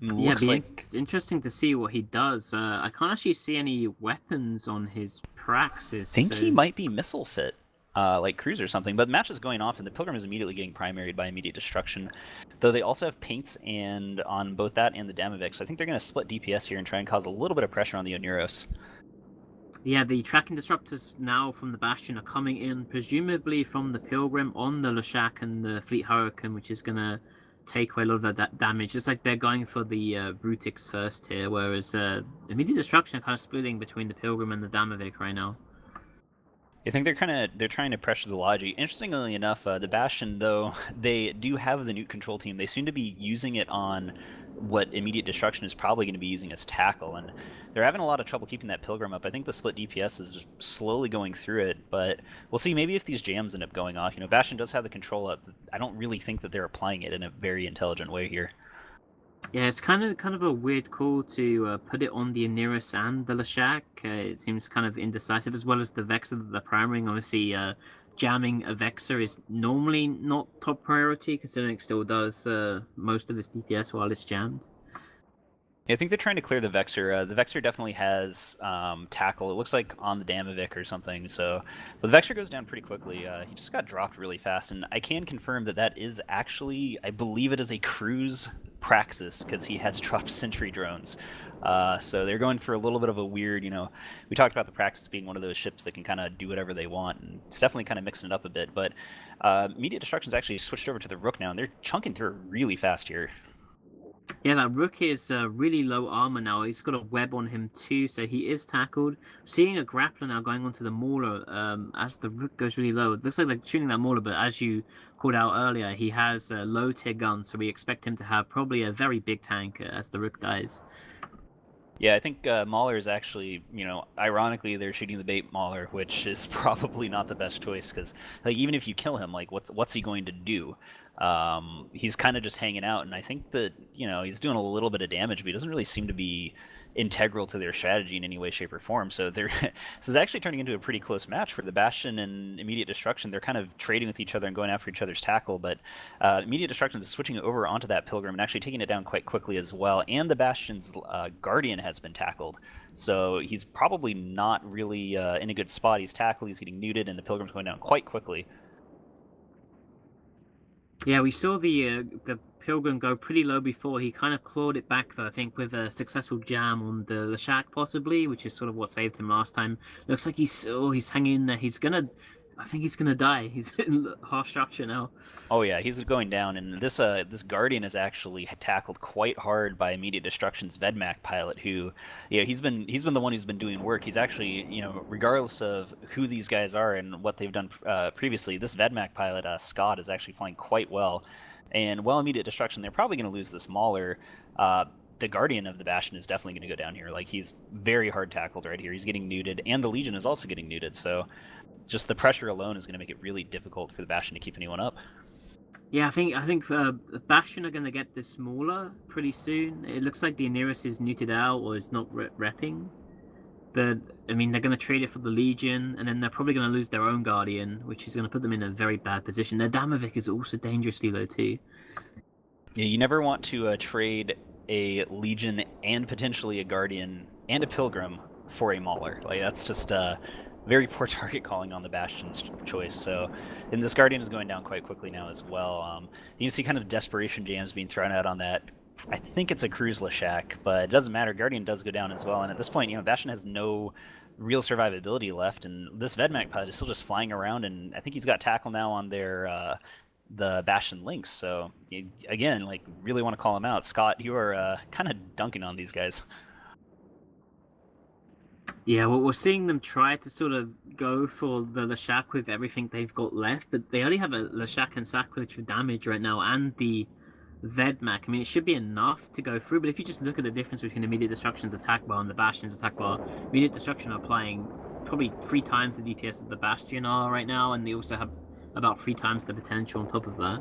Yeah, it'd be interesting to see what he does. I can't actually see any weapons on his Praxis. I think he might be missile fit, like Cruise or something. But the match is going off, and the Pilgrim is immediately getting primaried by Immediate Destruction. Though they also have paints and on both that and the Damovic, so I think they're going to split DPS here and try and cause a little bit of pressure on the Oniros. Yeah, the tracking disruptors now from the Bastion are coming in, presumably from the Pilgrim on the Leshak and the Fleet Hurricane, which is going to take away a lot of that damage. It's like they're going for the Brutix first here, whereas Immediate Destruction are kind of splitting between the Pilgrim and the Damavik right now. I think they're trying to pressure the Logi. Interestingly enough, the Bastion, though, they do have the Newt control team. They seem to be using it on what Immediate Destruction is probably going to be using as tackle, and they're having a lot of trouble keeping that Pilgrim up. I think the split DPS is just slowly going through it, but we'll see maybe if these jams end up going off. You know, Bastion does have the control up. I don't really think that they're applying it in a very intelligent way here. Yeah, it's kind of a weird call to put it on the Aniris and the Leshak. It seems kind of indecisive, as well as the Vexor that they're primarying. Obviously, jamming a Vexor is normally not top priority, considering it still does most of its DPS while it's jammed. Yeah, I think they're trying to clear the Vexor. The Vexor definitely has tackle. It looks like on the Damavik or something. So, but the Vexor goes down pretty quickly. He just got dropped really fast, and I can confirm that that is actually, I believe it is a cruise Praxis, because he has dropped sentry drones. So they're going for a little bit of a weird, we talked about the Praxis being one of those ships that can kind of do whatever they want, and it's definitely kind of mixing it up a bit. But Immediate Destruction's actually switched over to the Rook now, and they're chunking through really fast here. Yeah, that Rook is really low armor now. He's got a web on him too, so he is tackled. Seeing a grappler now going onto the Mauler as the Rook goes really low. It looks like they're shooting that Mauler, but as you called out earlier, he has a low tier gun, so we expect him to have probably a very big tank as the Rook dies. Yeah, I think Mauler is actually, ironically, they're shooting the bait Mauler, which is probably not the best choice, because like even if you kill him, like what's he going to do? He's kind of just hanging out, and I think that he's doing a little bit of damage, but he doesn't really seem to be integral to their strategy in any way, shape, or form. So this is actually turning into a pretty close match for the Bastion and Immediate Destruction. They're kind of trading with each other and going after each other's tackle, but Immediate Destruction is switching over onto that Pilgrim and actually taking it down quite quickly as well. And the Bastion's Guardian has been tackled, so he's probably not really in a good spot. He's tackled, he's getting neuted, and the Pilgrim's going down quite quickly. Yeah, we saw the Pilgrim go pretty low before. He kind of clawed it back, though, I think, with a successful jam on the Leshak, possibly, which is sort of what saved him last time. Looks like he's hanging in there. I think he's gonna die. He's in half structure now. Oh yeah, he's going down, and this Guardian is actually tackled quite hard by Immediate Destruction's Vedmak pilot, who, he's been the one who's been doing work. He's actually, regardless of who these guys are and what they've done previously, this Vedmak pilot, Scott, is actually flying quite well. And while Immediate Destruction, they're probably going to lose this Mauler. The Guardian of the Bastion is definitely going to go down here. Like, he's very hard tackled right here. He's getting neuted, and the Legion is also getting neuted. So just the pressure alone is going to make it really difficult for the Bastion to keep anyone up. Yeah, I think Bastion are going to get this smaller pretty soon. It looks like the Aniris is neuted out or is not repping. But, I mean, they're going to trade it for the Legion, and then they're probably going to lose their own Guardian, which is going to put them in a very bad position. Their Damavik is also dangerously low, too. Yeah, you never want to trade a Legion and potentially a Guardian and a Pilgrim for a Mauler. Like, that's just very poor target calling on the Bastion's choice. So, and this Guardian is going down quite quickly now as well. You can see kind of desperation jams being thrown out on that. I think it's a Cruise Leshak, but it doesn't matter. Guardian does go down as well, and at this point, Bastion has no real survivability left, and this Vedmak pilot is still just flying around, and I think he's got tackle now on their the Bastion Lynx. So again, like, really want to call him out. Scott, you are kind of dunking on these guys. Yeah, well, we're seeing them try to sort of go for the Leshak with everything they've got left, but they only have a Leshak and Sacrilege for damage right now, and the Vedmak. I mean, it should be enough to go through, but if you just look at the difference between Immediate Destruction's attack bar and the Bastion's attack bar, Immediate Destruction are applying probably 3 times the DPS that the Bastion are right now, and they also have about 3 times the potential on top of that.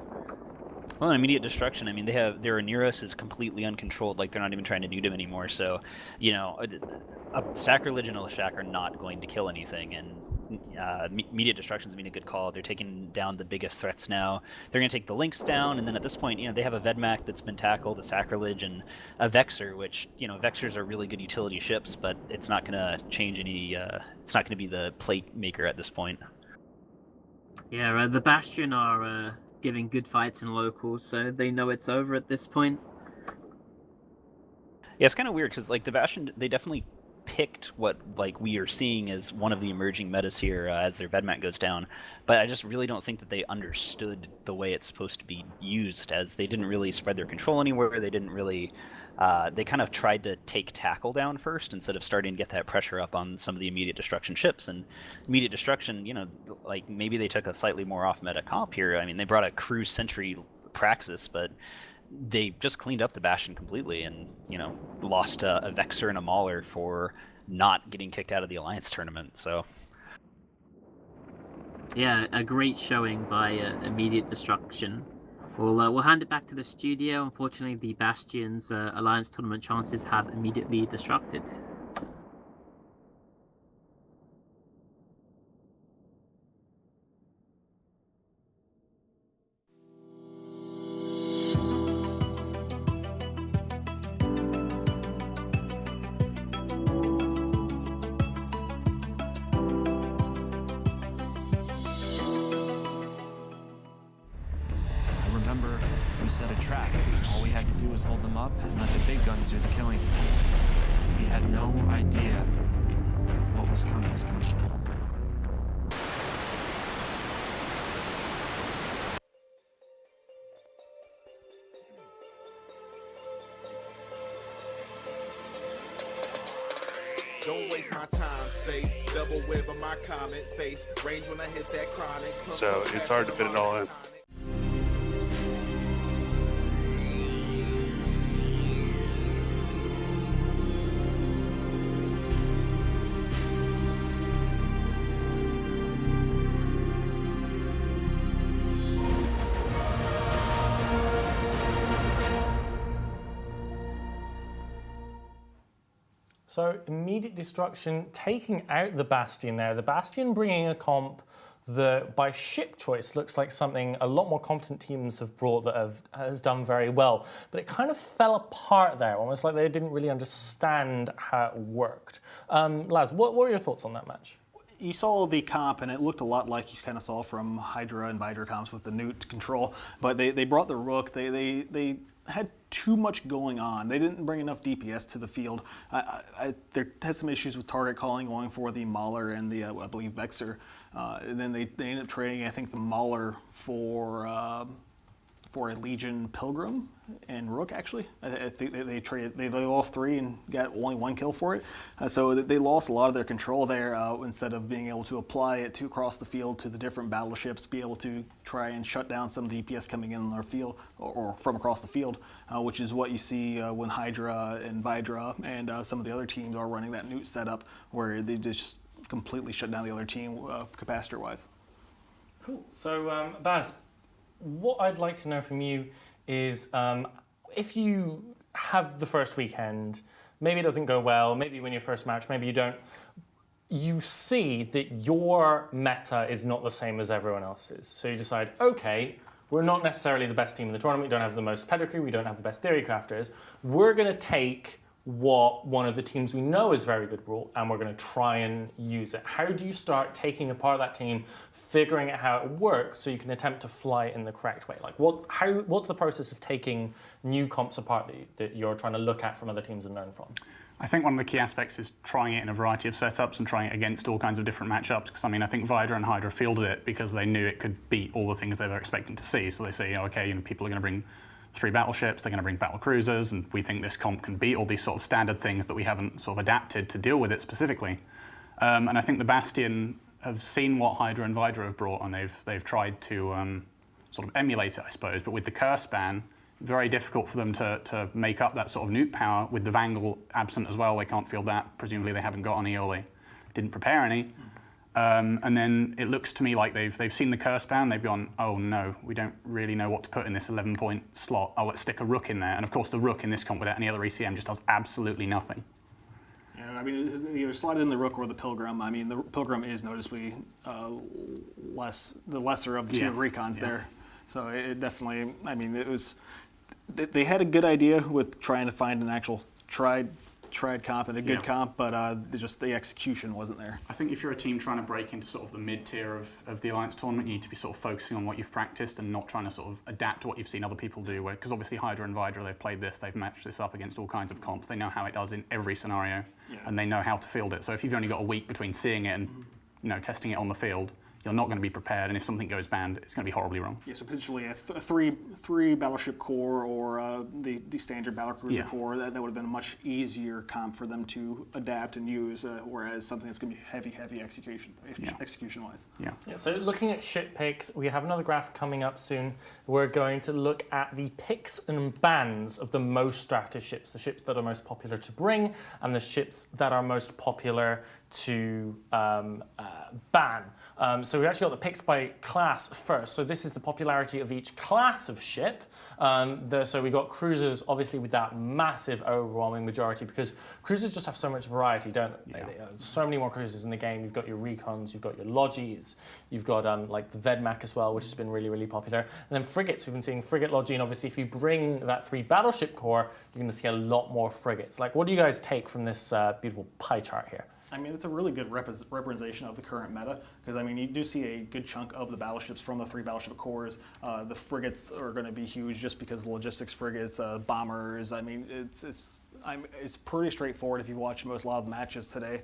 Well, Immediate Destruction, I mean, their Aniris is completely uncontrolled. Like, they're not even trying to nude him anymore. So, a Sacrilege and a Leshak are not going to kill anything, and Immediate Destruction's been a good call. They're taking down the biggest threats now. They're going to take the Lynx down, and then at this point, they have a Vedmak that's been tackled, a Sacrilege, and a Vexor, which, Vexors are really good utility ships, but it's not going to change any, it's not going to be the plate maker at this point. Yeah, the Bastion are giving good fights in locals, so they know it's over at this point. Yeah, it's kind of weird, because, like, the Bastion, they definitely picked what like we are seeing as one of the emerging metas here as their Vedmat goes down, but I just really don't think that they understood the way it's supposed to be used, as they didn't really spread their control anywhere. They didn't really they kind of tried to take tackle down first instead of starting to get that pressure up on some of the immediate destruction ships. And immediate destruction, you know, like maybe they took a slightly more off meta comp here. I mean, they brought a cruise sentry Praxis, but they just cleaned up the Bastion completely, and you know, lost a Vexer and a Mauler for not getting kicked out of the Alliance tournament. So yeah, a great showing by Immediate Destruction. We'll hand it back to the studio. Unfortunately, the Bastion's Alliance tournament chances have immediately destructed. Set a trap. All we had to do was hold them up and let the big guns do the killing. We had no idea what was coming. Don't waste my time, space. Double web on my comment face. Range when I hit that chronic. So it's hard to fit it all in. So Immediate Destruction taking out the Bastion there. The Bastion bringing a comp that by ship choice looks like something a lot more competent teams have brought that has done very well. But it kind of fell apart there, almost like they didn't really understand how it worked. Laz, what were your thoughts on that match? You saw the comp, and it looked a lot like you kind of saw from Hydra and Vidra comps with the Newt control. But they brought the Rook. They had too much going on. They didn't bring enough DPS to the field. They had some issues with target calling, going for the Mauler and the, I believe, Vexer. And then they ended up trading, I think, the Mauler for a Legion Pilgrim and Rook, actually. I think they traded. They lost 3 and got only 1 kill for it. So they lost a lot of their control there instead of being able to apply it to across the field to the different battleships, be able to try and shut down some DPS coming in on our field or from across the field, which is what you see when Hydra and Vidra and some of the other teams are running that Newt setup, where they just completely shut down the other team capacitor-wise. Cool. So, Baz, what I'd like to know from you is if you have the first weekend, maybe it doesn't go well, maybe you win your first match, maybe you don't, you see that your meta is not the same as everyone else's. So you decide, okay, we're not necessarily the best team in the tournament, we don't have the most pedigree, we don't have the best theory crafters, we're going to take what one of the teams we know is very good brought, and we're going to try and use it. How do you start taking apart that team, figuring out how it works, so you can attempt to fly it in the correct way? Like, what's the process of taking new comps apart that you're trying to look at from other teams and learn from? I think one of the key aspects is trying it in a variety of setups and trying it against all kinds of different matchups. Because I mean, I think Vidra and Hydra fielded it because they knew it could beat all the things they were expecting to see. So they say, okay, you know, people are going to bring 3 battleships, they're going to bring battle cruisers, and we think this comp can beat all these sort of standard things that we haven't sort of adapted to deal with it specifically. And I think the Bastion have seen what Hydra and Vidra have brought, and they've tried to sort of emulate it, I suppose. But with the curse ban, very difficult for them to make up that sort of Newt power. With the Vangle absent as well, they can't field that. Presumably they haven't got any, or they didn't prepare any. And then it looks to me like they've seen the curse ban, they've gone, oh no, we don't really know what to put in this 11-point slot. Oh, let's stick a Rook in there. And of course the Rook in this comp without any other ECM just does absolutely nothing. Yeah, I mean, either slide in the Rook or the Pilgrim. I mean, the Pilgrim is noticeably the lesser of the two recons there. So it definitely, I mean, it was, they had a good idea with trying to find an actual tried tried comp and a good comp, but just the execution wasn't there. I think if you're a team trying to break into sort of the mid-tier of the Alliance tournament, you need to be sort of focusing on what you've practiced and not trying to sort of adapt to what you've seen other people do. Because obviously Hydra and Vidra, they've played this, they've matched this up against all kinds of comps. They know how it does in every scenario, and they know how to field it. So if you've only got a week between seeing it and testing it on the field, you're not going to be prepared, and if something goes banned, it's going to be horribly wrong. Yeah, so potentially a three battleship core or the standard battlecruiser core, that would have been a much easier comp for them to adapt and use, whereas something that's going to be heavy execution-wise. Yeah. So looking at ship picks, we have another graph coming up soon. We're going to look at the picks and bans of the most drafted ships, the ships that are most popular to bring, and the ships that are most popular to ban. So we actually got the picks by class first. So this is the popularity of each class of ship. So we got cruisers, obviously, with that massive overwhelming majority, because cruisers just have so much variety, don't they? So many more cruisers in the game. You've got your recons, you've got your logis, you've got like the Vedmak as well, which has been really, really popular. And then frigates, we've been seeing frigate logi, and obviously if you bring that 3 battleship core, you're going to see a lot more frigates. Like, what do you guys take from this beautiful pie chart here? I mean, it's a really good representation of the current meta, because I mean, you do see a good chunk of the battleships from the 3 battleship cores. The frigates are going to be huge just because the logistics frigates, bombers. I mean, it's pretty straightforward if you watch a lot of the matches today.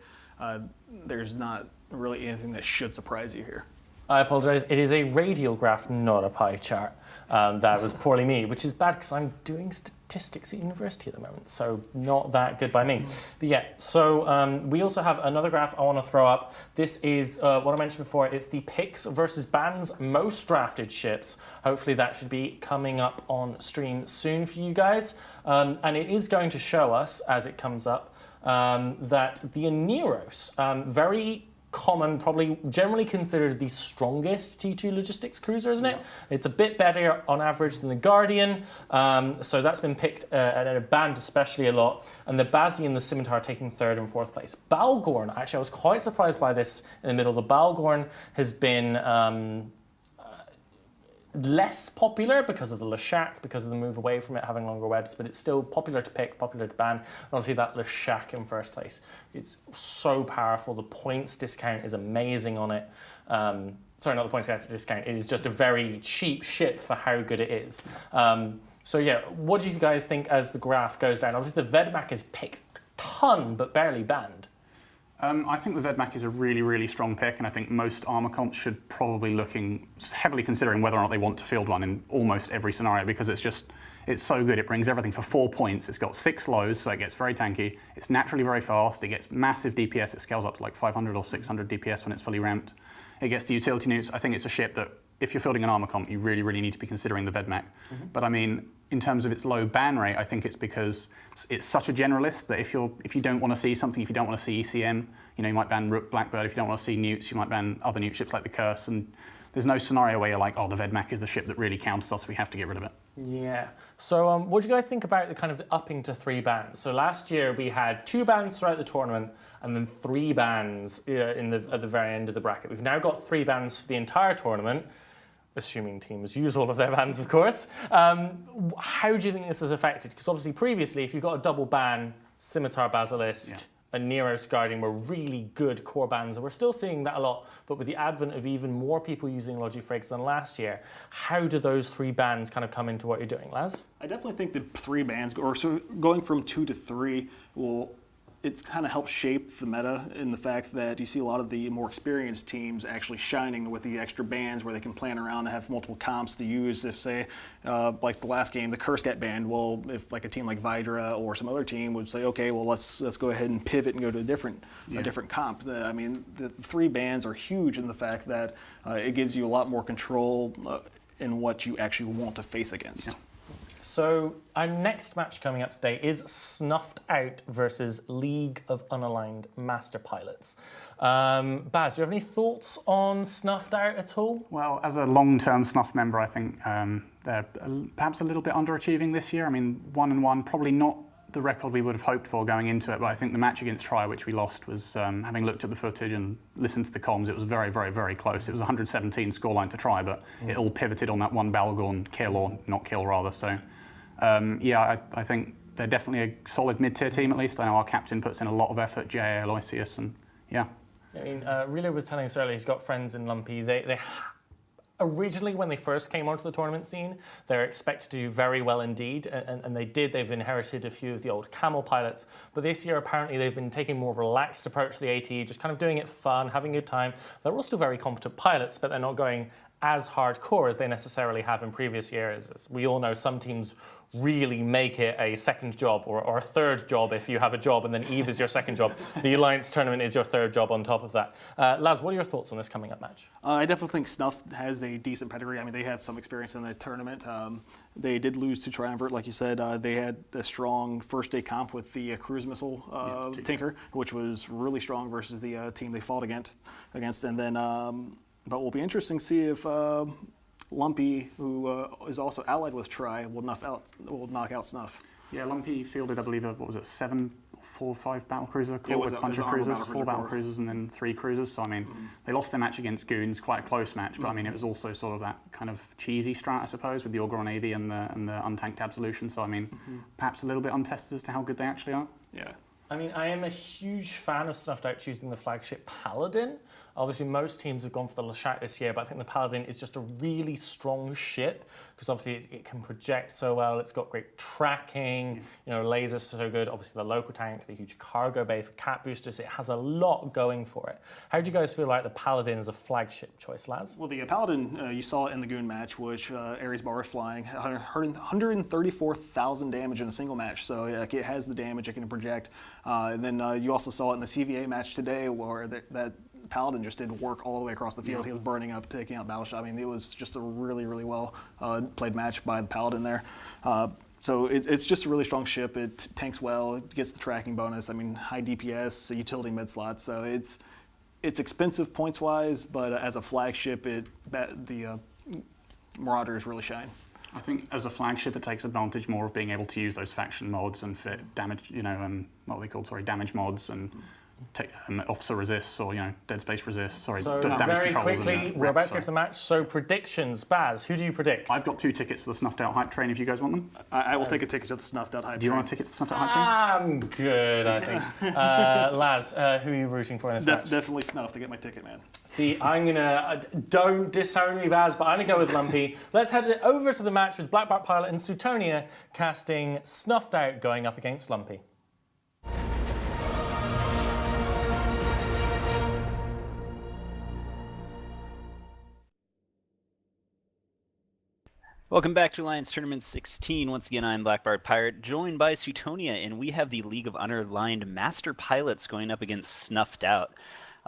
There's not really anything that should surprise you here. I apologize. It is a radial graph, not a pie chart. That was poorly me, which is bad because I'm doing statistics at university at the moment, so not that good by me. But yeah, so we also have another graph I want to throw up. This is what I mentioned before. It's the picks versus bans most drafted ships. Hopefully that should be coming up on stream soon for you guys. And it is going to show us, as it comes up, that the Aneros, very common, probably generally considered the strongest T2 logistics cruiser, isn't it? It's a bit better on average than the Guardian, so that's been picked and banned especially a lot. And the Bazi and the Scimitar taking 3rd and 4th place. Balgorn, actually I was quite surprised by this in the middle. The Balgorn has been less popular because of the Leshak, because of the move away from it having longer webs, but it's still popular to pick, popular to ban. And obviously that Leshak in 1st place. It's so powerful. The points discount is amazing on it. Sorry, not the points discount. It is just a very cheap ship for how good it is. So yeah, what do you guys think as the graph goes down? Obviously the Vedmak is picked a ton, but barely banned. I think the Vedmak is a really, really strong pick, and I think most armor comps should probably heavily considering whether or not they want to field one in almost every scenario, because it's so good. It brings everything for 4 points. It's got 6 lows, so it gets very tanky. It's naturally very fast. It gets massive DPS. It scales up to like 500 or 600 DPS when it's fully ramped. It gets the utility nukes. I think it's a ship that, if you're fielding an armor comp, you really, really need to be considering the Vedmak. But I mean, in terms of its low ban rate, I think it's because it's such a generalist that if you don't want to see something, if you don't want to see ECM, you might ban Rook Blackbird. If you don't want to see newts, you might ban other newt ships like the Curse. And there's no scenario where you're like, oh, the Vedmak is the ship that really counters us, we have to get rid of it. Yeah. So what do you guys think about the kind of upping to 3 bans? So last year we had 2 bans throughout the tournament and then 3 bans at the very end of the bracket. We've now got 3 bans for the entire tournament, assuming teams use all of their bans, of course. How do you think this is affected? Because obviously previously, if you got a double ban, Scimitar Basilisk, and Neros Guardian were really good core bans, and we're still seeing that a lot, but with the advent of even more people using Logifrigs than last year, how do those 3 bans kind of come into what you're doing, Laz? I definitely think the 3 bans, or so going from 2 to 3, it's kind of helped shape the meta in the fact that you see a lot of the more experienced teams actually shining with the extra bans where they can plan around and have multiple comps to use. If, say, like the last game, the Curse got banned, well, if like a team like Vidra or some other team would say, okay, well, let's go ahead and pivot and go to a different comp. I mean, the 3 bans are huge in the fact that it gives you a lot more control in what you actually want to face against. Yeah. So our next match coming up today is Snuffed Out versus League of Unaligned Master Pilots. Baz, do you have any thoughts on Snuffed Out at all? Well, as a long-term Snuff member, I think they're perhaps a little bit underachieving this year. I mean, 1-1, probably not the record we would have hoped for going into it, but I think the match against Tri, which we lost, was, having looked at the footage and listened to the comms, it was very, very, very close. It was 117 scoreline to Tri, but it all pivoted on that one Balgorn kill, or not kill rather, so... I think they're definitely a solid mid-tier team at least. I know our captain puts in a lot of effort, J.A. Aloysius, and yeah. I mean, Relo was telling us earlier he's got friends in Lumpy. They originally, when they first came onto the tournament scene, they were expected to do very well indeed, and they did. They've inherited a few of the old camel pilots, but this year apparently they've been taking a more relaxed approach to the AT, just kind of doing it for fun, having a good time. They're all still very competent pilots, but they're not going as hardcore as they necessarily have in previous years. As we all know, some teams really make it a second job or a third job if you have a job, and then Eve is your second job. The Alliance tournament is your third job on top of that. Laz, what are your thoughts on this coming up match? I definitely think Snuffed has a decent pedigree. I mean, they have some experience in the tournament. They did lose to Triumvirate, like you said. They had a strong first day comp with the cruise missile Tinker, which was really strong versus the team they fought against. And then, but it will be interesting to see if Lumpy, who is also allied with Tri, will knock out Snuff. Yeah, Lumpy fielded, I believe, what was it, 7 4 or 5 battle cruiser Yeah, with a bunch of cruisers, 4 battle core. cruisers and then 3 cruisers. So I mean, they lost their match against Goons, quite a close match, but I mean, it was also sort of that kind of cheesy strat, I suppose, with the Orgoron AV and the untanked Absolution. So I mean, perhaps a little bit untested as to how good they actually are. Yeah. I mean, I am a huge fan of Snuffed out choosing the flagship Paladin. Obviously, most teams have gone for the Lashak this year, but I think the Paladin is just a really strong ship because obviously it can project so well. It's got great tracking, you know, lasers so good. Obviously, the local tank, the huge cargo bay for cat boosters. It has a lot going for it. How do you guys feel like the Paladin is a flagship choice, Laz? Well, the Paladin, you saw it in the Goon match, which Ares Bar was flying, 134,000 damage in a single match. So like, it has the damage it can project. And then you also saw it in the CVA match today where that Paladin just did work all the way across the field. He was burning up, taking out battleship. I mean, it was just a really, really well played match by the Paladin there. So it's just a really strong ship. It tanks well. It gets the tracking bonus. I mean, high DPS, utility mid slot. So it's expensive points wise, but as a flagship, the Marauders really shine. I think as a flagship, it takes advantage more of being able to use those faction mods and fit damage, you know, what are they called? Sorry, damage mods and take officer resists or, you know, dead space resists. Sorry, So damage very controls quickly, and we're about to sorry. get to the match. So predictions, Baz, who do you predict? I've got 2 tickets to the Snuffed Out Hype Train if you guys want them. I will take a ticket to the Snuffed Out Hype Train. Do you want a ticket to the Snuffed Out Hype Train? I'm good, I think. Laz, who are you rooting for in this match? Definitely Snuff to get my ticket, man. See, I'm gonna, don't disown me, Baz, but I'm gonna go with Lumpy. Let's head over to the match with Black Bart Pilot and Suetonia casting Snuffed Out going up against Lumpy. Welcome back to Alliance Tournament 16. Once again, I'm Blackbard Pirate, joined by Suetonia, and we have the League of Unaligned Master Pilots going up against Snuffed Out.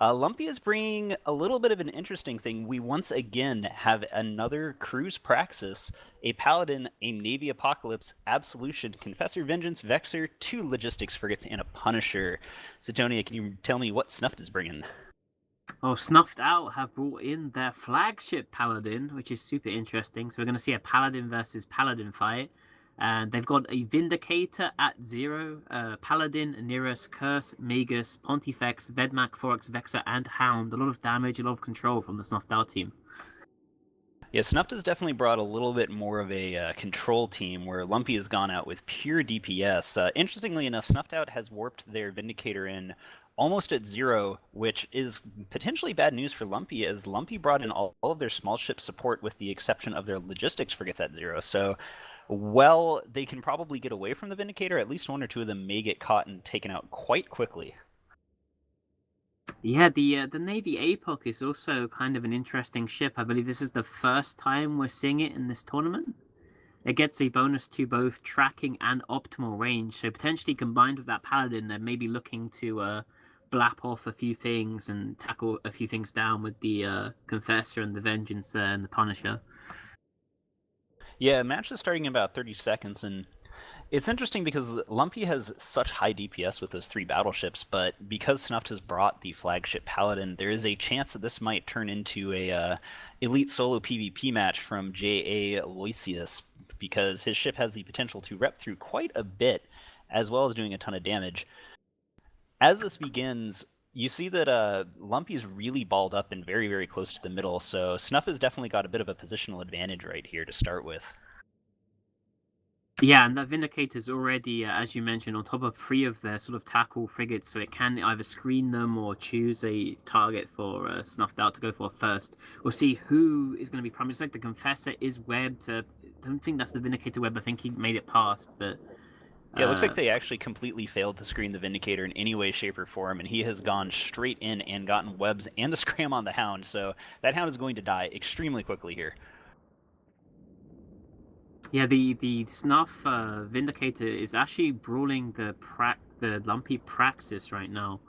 Lumpy is bringing a little bit of an interesting thing. We once again have another Cruise Praxis, a Paladin, a Navy Apocalypse, Absolution, Confessor Vengeance, Vexer, 2 Logistics Frigates, and a Punisher. Suetonia, can you tell me what Snuffed is bringing? Oh, Snuffed Out have brought in their flagship Paladin, which is super interesting. So we're going to see a Paladin versus Paladin fight. And they've got a Vindicator at 0, Paladin, Nereus, Curse, Magus, Pontifex, Vedmak, Forex, Vexer, and Hound. A lot of damage, a lot of control from the Snuffed Out team. Yeah, Snuffed has definitely brought a little bit more of a control team, where Lumpy has gone out with pure DPS. Interestingly enough, Snuffed Out has warped their Vindicator in almost at 0, which is potentially bad news for Lumpy, as Lumpy brought in all of their small ship support with the exception of their logistics frigates at 0. So, well, they can probably get away from the Vindicator. At least 1 or 2 of them may get caught and taken out quite quickly. Yeah, the Navy APOC is also kind of an interesting ship. I believe this is the first time we're seeing it in this tournament. It gets a bonus to both tracking and optimal range, so potentially combined with that Paladin, they're maybe looking to blap off a few things and tackle a few things down with the Confessor and the Vengeance there and the Punisher. Yeah, match is starting in about 30 seconds, and it's interesting because Lumpy has such high DPS with those 3 battleships, but because Snuffed has brought the flagship Paladin, there is a chance that this might turn into a elite solo PvP match from J.A. Aloysius, because his ship has the potential to rep through quite a bit, as well as doing a ton of damage. As this begins, you see that Lumpy's really balled up and very, very close to the middle, so Snuff has definitely got a bit of a positional advantage right here to start with. Yeah, and that Vindicator's already, as you mentioned, on top of 3 of their sort of tackle frigates, so it can either screen them or choose a target for Snuffed Out to go for first. We'll see who is going to be prime. It's like the Confessor is webbed. I don't think that's the Vindicator web. I think he made it past, but... Yeah, it looks like they actually completely failed to screen the Vindicator in any way, shape, or form, and he has gone straight in and gotten webs and a scram on the Hound, so that Hound is going to die extremely quickly here. Yeah, the Snuff Vindicator is actually brawling the Lumpy Praxis right now.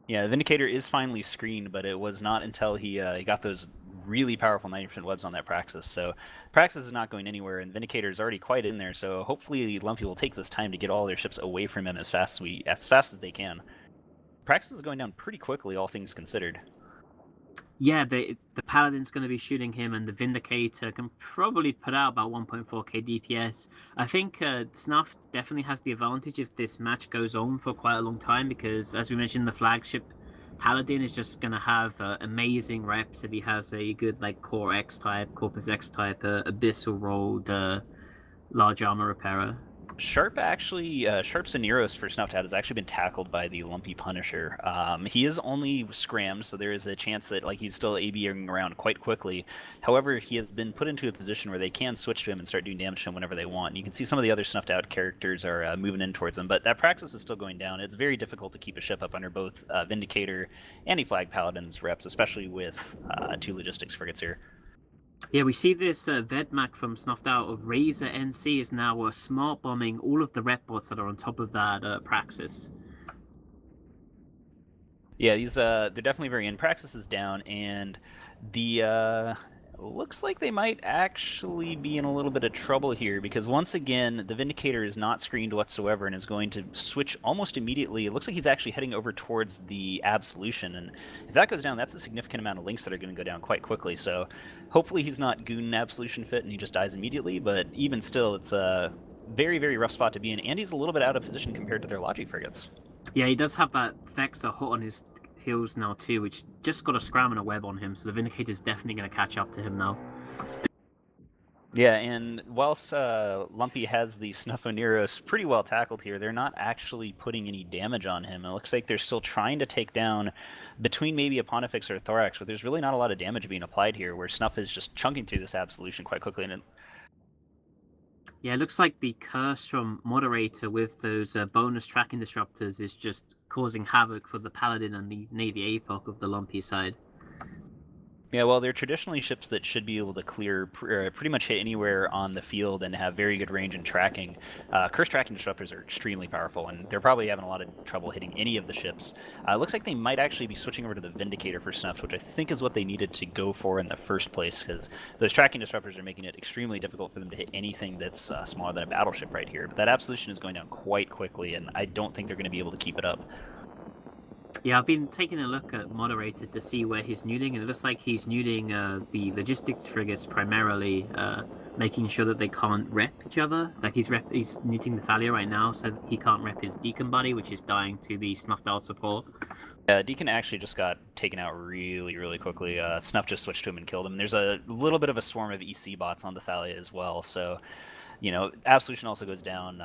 Yeah, the Vindicator is finally screened, but it was not until he got those really powerful 90% webs on that Praxis. So Praxis is not going anywhere, and Vindicator is already quite in there. So hopefully Lumpy will take this time to get all their ships away from him as fast as they can. Praxis is going down pretty quickly, all things considered. Yeah, the Paladin's going to be shooting him, and the Vindicator can probably put out about 1.4k DPS. I think Snuff definitely has the advantage if this match goes on for quite a long time, because, as we mentioned, the flagship Paladin is just going to have amazing reps if he has a good like Core X type, Corpus X type, Abyssal rolled large armor repairer. Sharp Soneros for Snuffed Out has actually been tackled by the Lumpy Punisher. He is only scrammed, so there is a chance that he's still ABing around quite quickly. However, he has been put into a position where they can switch to him and start doing damage to him whenever they want. And you can see some of the other Snuffed Out characters are moving in towards him, but that Praxis is still going down. It's very difficult to keep a ship up under both Vindicator and Flag Paladin's reps, especially with 2 logistics frigates here. Yeah, we see this Vedmak from Snuffed Out of Razor NC is now smart bombing all of the rep bots that are on top of that Praxis. Yeah, they're definitely very in. Praxis is down, and the looks like they might actually be in a little bit of trouble here, because once again, the Vindicator is not screened whatsoever and is going to switch almost immediately. It looks like he's actually heading over towards the Absolution, and if that goes down, that's a significant amount of links that are going to go down quite quickly. So hopefully he's not Goon Absolution fit and he just dies immediately, but even still, it's a very, very rough spot to be in, and he's a little bit out of position compared to their Logi frigates. Yeah, he does have that Vexor hot on his heels now too, which just got a scram and a web on him, so the Vindicator's definitely going to catch up to him now. Yeah, and whilst Lumpy has the Snuffoneros pretty well tackled here, they're not actually putting any damage on him. It looks like they're still trying to take down between maybe a Pontifex or a Thorax, but there's really not a lot of damage being applied here, where Snuff is just chunking through this Absolution quite quickly. And yeah, it looks like the curse from Moderator with those bonus tracking disruptors is just causing havoc for the Paladin and the Navy APOC of the Lumpy side. Yeah, well, they're traditionally ships that should be able to clear pretty much hit anywhere on the field and have very good range and tracking. Curse tracking disruptors are extremely powerful, and they're probably having a lot of trouble hitting any of the ships. It looks like they might actually be switching over to the Vindicator for Snuffed, which I think is what they needed to go for in the first place, because those tracking disruptors are making it extremely difficult for them to hit anything that's smaller than a battleship right here. But that Absolution is going down quite quickly, and I don't think they're going to be able to keep it up. Yeah, I've been taking a look at Moderator to see where he's nuding, and it looks like he's nuding the logistics frigates primarily, making sure that they can't rep each other. Like he's nuding the Thalia right now, so he can't rep his Deacon buddy, which is dying to the Snuffed Out support. Deacon actually just got taken out really, really quickly. Snuff just switched to him and killed him. There's a little bit of a swarm of EC bots on the Thalia as well, so, you know, Absolution also goes down.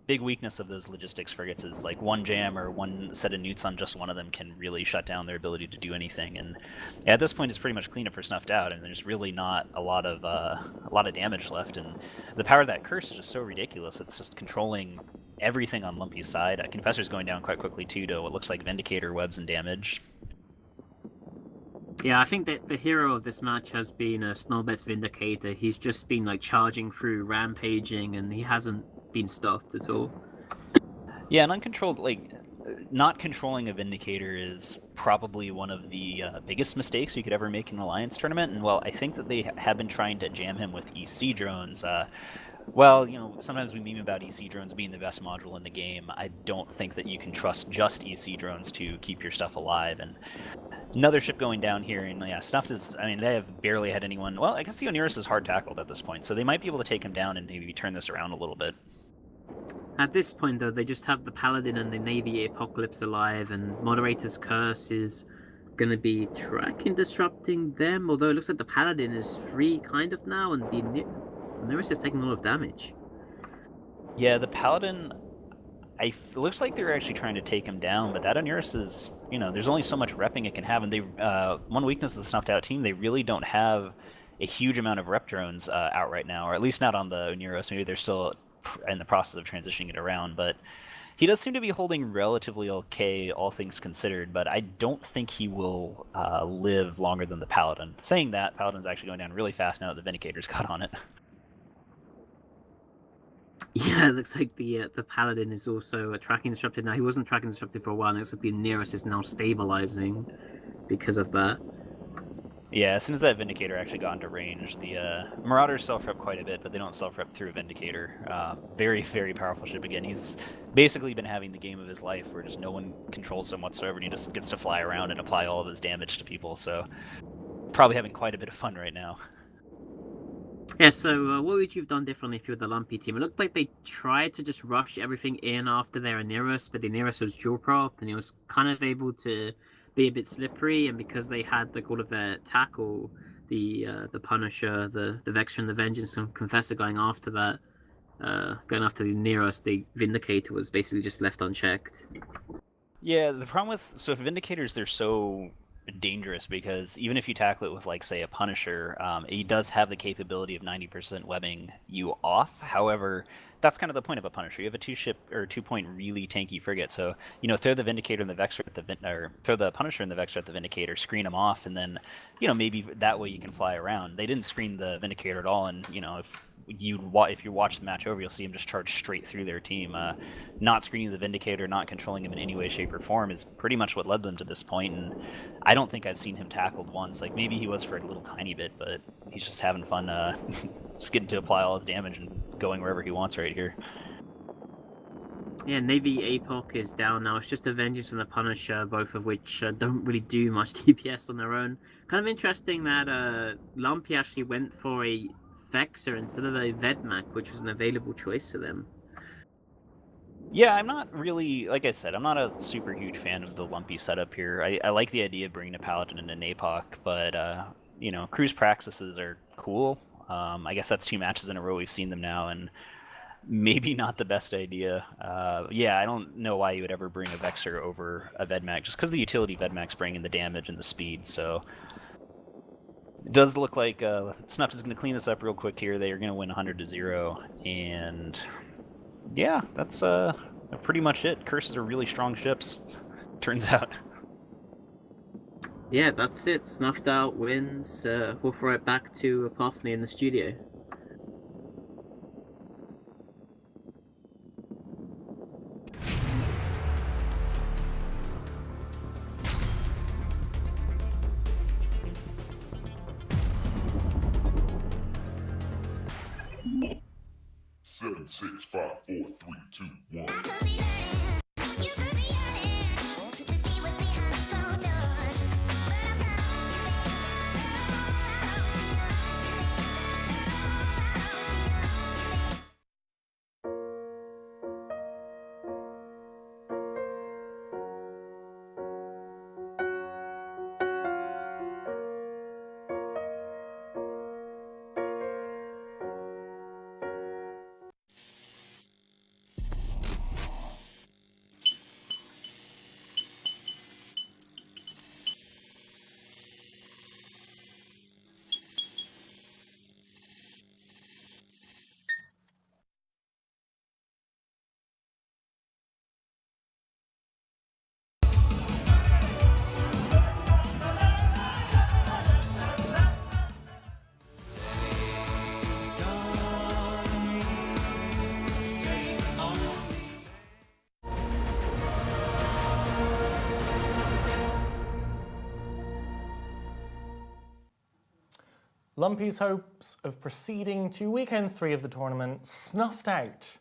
Big weakness of those logistics frigates is like one jam or one set of newts on just one of them can really shut down their ability to do anything. And yeah, at this point, it's pretty much clean up for Snuffed Out, and there's really not a lot of damage left. And the power of that curse is just so ridiculous. It's just controlling everything on Lumpy's side. Confessor's going down quite quickly too to what looks like Vindicator webs and damage. Yeah, I think that the hero of this match has been Snowbet's Vindicator. He's just been like charging through, rampaging, and he hasn't been stopped at all. Yeah, and uncontrolled, like, not controlling a Vindicator is probably one of the biggest mistakes you could ever make in an Alliance tournament, and well, I think that they have been trying to jam him with EC drones. Well, you know, sometimes we meme about EC drones being the best module in the game. I don't think that you can trust just EC drones to keep your stuff alive, and another ship going down here, and yeah, Snuffed is, I mean, they have barely had anyone. Well, I guess the Oneirus is hard tackled at this point, so they might be able to take him down and maybe turn this around a little bit. At this point, though, they just have the Paladin and the Navy Apocalypse alive, and Moderator's Curse is going to be tracking disrupting them, although it looks like the Paladin is free kind of now, and Neris is taking a lot of damage. Yeah, the Paladin, it looks like they're actually trying to take him down, but that Onuris is, there's only so much repping it can have, and they one weakness of the Snuffed Out team, they really don't have a huge amount of rep drones out right now, or at least not on the Onuris. Maybe they're still in the process of transitioning it around, but he does seem to be holding relatively okay, all things considered, but I don't think he will live longer than the Paladin. Saying that, Paladin's actually going down really fast now that the Vindicator's got on it. Yeah, it looks like the Paladin is also tracking disrupted now. He wasn't tracking disrupted for a while, and it looks like the Onuris is now stabilizing because of that. Yeah, as soon as that Vindicator actually got into range, the Marauders self-rep quite a bit, but they don't self-rep through a Vindicator. Very, very powerful ship again. He's basically been having the game of his life where just no one controls him whatsoever, and he just gets to fly around and apply all of his damage to people, so probably having quite a bit of fun right now. Yeah, so what would you have done differently if you were the Lumpy team? It looked like they tried to just rush everything in after their Onuris, but the Onuris was dual prop, and he was kind of able to be a bit slippery, and because they had like all of their tackle, the Punisher, the Vexer and the Vengeance and Confessor going after that, going after the Onuris, the Vindicator was basically just left unchecked. Yeah, the problem with if Vindicators, they're so dangerous because even if you tackle it with, like, say, a Punisher, he does have the capability of 90% webbing you off. However, that's kind of the point of a Punisher. You have a two-point really tanky frigate, so throw the Vindicator and the Vexer at or throw the Punisher and the Vexer at the Vindicator, screen them off, and then maybe that way you can fly around. They didn't screen the Vindicator at all, and if you watch the match over, you'll see him just charge straight through their team. Not screening the Vindicator, not controlling him in any way, shape, or form is pretty much what led them to this point, and I don't think I've seen him tackled once. Like, maybe he was for a little tiny bit, but he's just having fun just getting to apply all his damage and going wherever he wants right here. Yeah, Navy APOC is down now. It's just the Vengeance and the Punisher, both of which don't really do much DPS on their own. Kind of interesting that Lumpy actually went for a Vexer instead of a Vedmak, which was an available choice for them. Yeah, I'm not really, like I said, I'm not a super huge fan of the Lumpy setup here. I like the idea of bringing a Paladin and an APOC, but, cruise praxis are cool. I guess that's 2 matches in a row we've seen them now, and maybe not the best idea. Yeah, I don't know why you would ever bring a Vexer over a Vedmak, just because the utility Vedmak's bringing the damage and the speed, so it does look like Snuffed is going to clean this up real quick here. They are going to win 100-0, and yeah, that's pretty much it. Curses are really strong ships, turns out. Yeah, that's it. Snuffed Out wins. We'll throw it back to Epiphany in the studio. Seven, 6, 5, 4, 3, 2, 1. Lumpy's hopes of proceeding to weekend 3 of the tournament snuffed out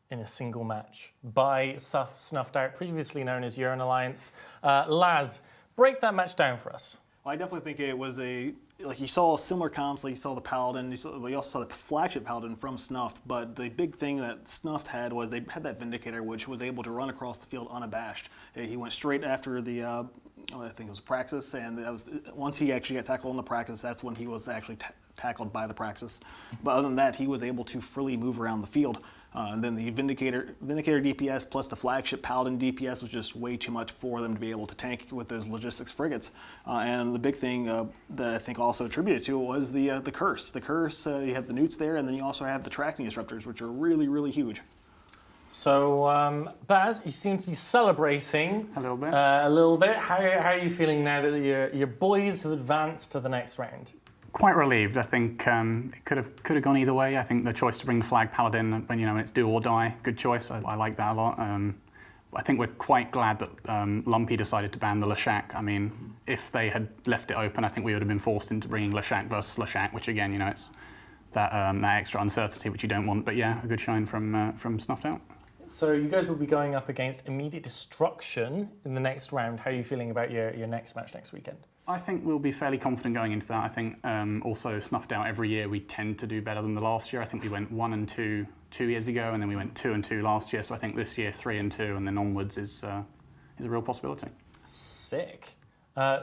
in a single match by Snuffed Out, previously known as Urine Alliance. Laz, break that match down for us. Well, I definitely think it was like you saw similar comps, like you saw the Paladin, you also saw the flagship Paladin from Snuffed, but the big thing that Snuffed had was they had that Vindicator, which was able to run across the field unabashed. He went straight after the I think it was Praxis, and that was once he actually got tackled on the Praxis, that's when he was actually tackled by the Praxis. But other than that, he was able to freely move around the field. And then the Vindicator DPS plus the flagship Paladin DPS was just way too much for them to be able to tank with those logistics frigates. And the big thing that I think also attributed to it was the curse. The curse, you have the newts there, and then you also have the tracking disruptors, which are really, really huge. So, Baz, you seem to be celebrating a little bit. How are you feeling now that your boys have advanced to the next round? Quite relieved. I think it could have gone either way. I think the choice to bring the flag paladin when it's do or die, good choice. I like that a lot. I think we're quite glad that Lumpy decided to ban the Leshak. I mean, if they had left it open, I think we would have been forced into bringing Leshak versus Leshak, which again, it's that extra uncertainty which you don't want. But yeah, a good shine from Snuffed Out. So you guys will be going up against Immediate Destruction in the next round. How are you feeling about your next match next weekend? I think we'll be fairly confident going into that. I think also Snuffed Out every year we tend to do better than the last year. I think we went 1-2 2 years ago, and then we went 2-2 last year. So I think this year 3-2, and then onwards is a real possibility. Sick.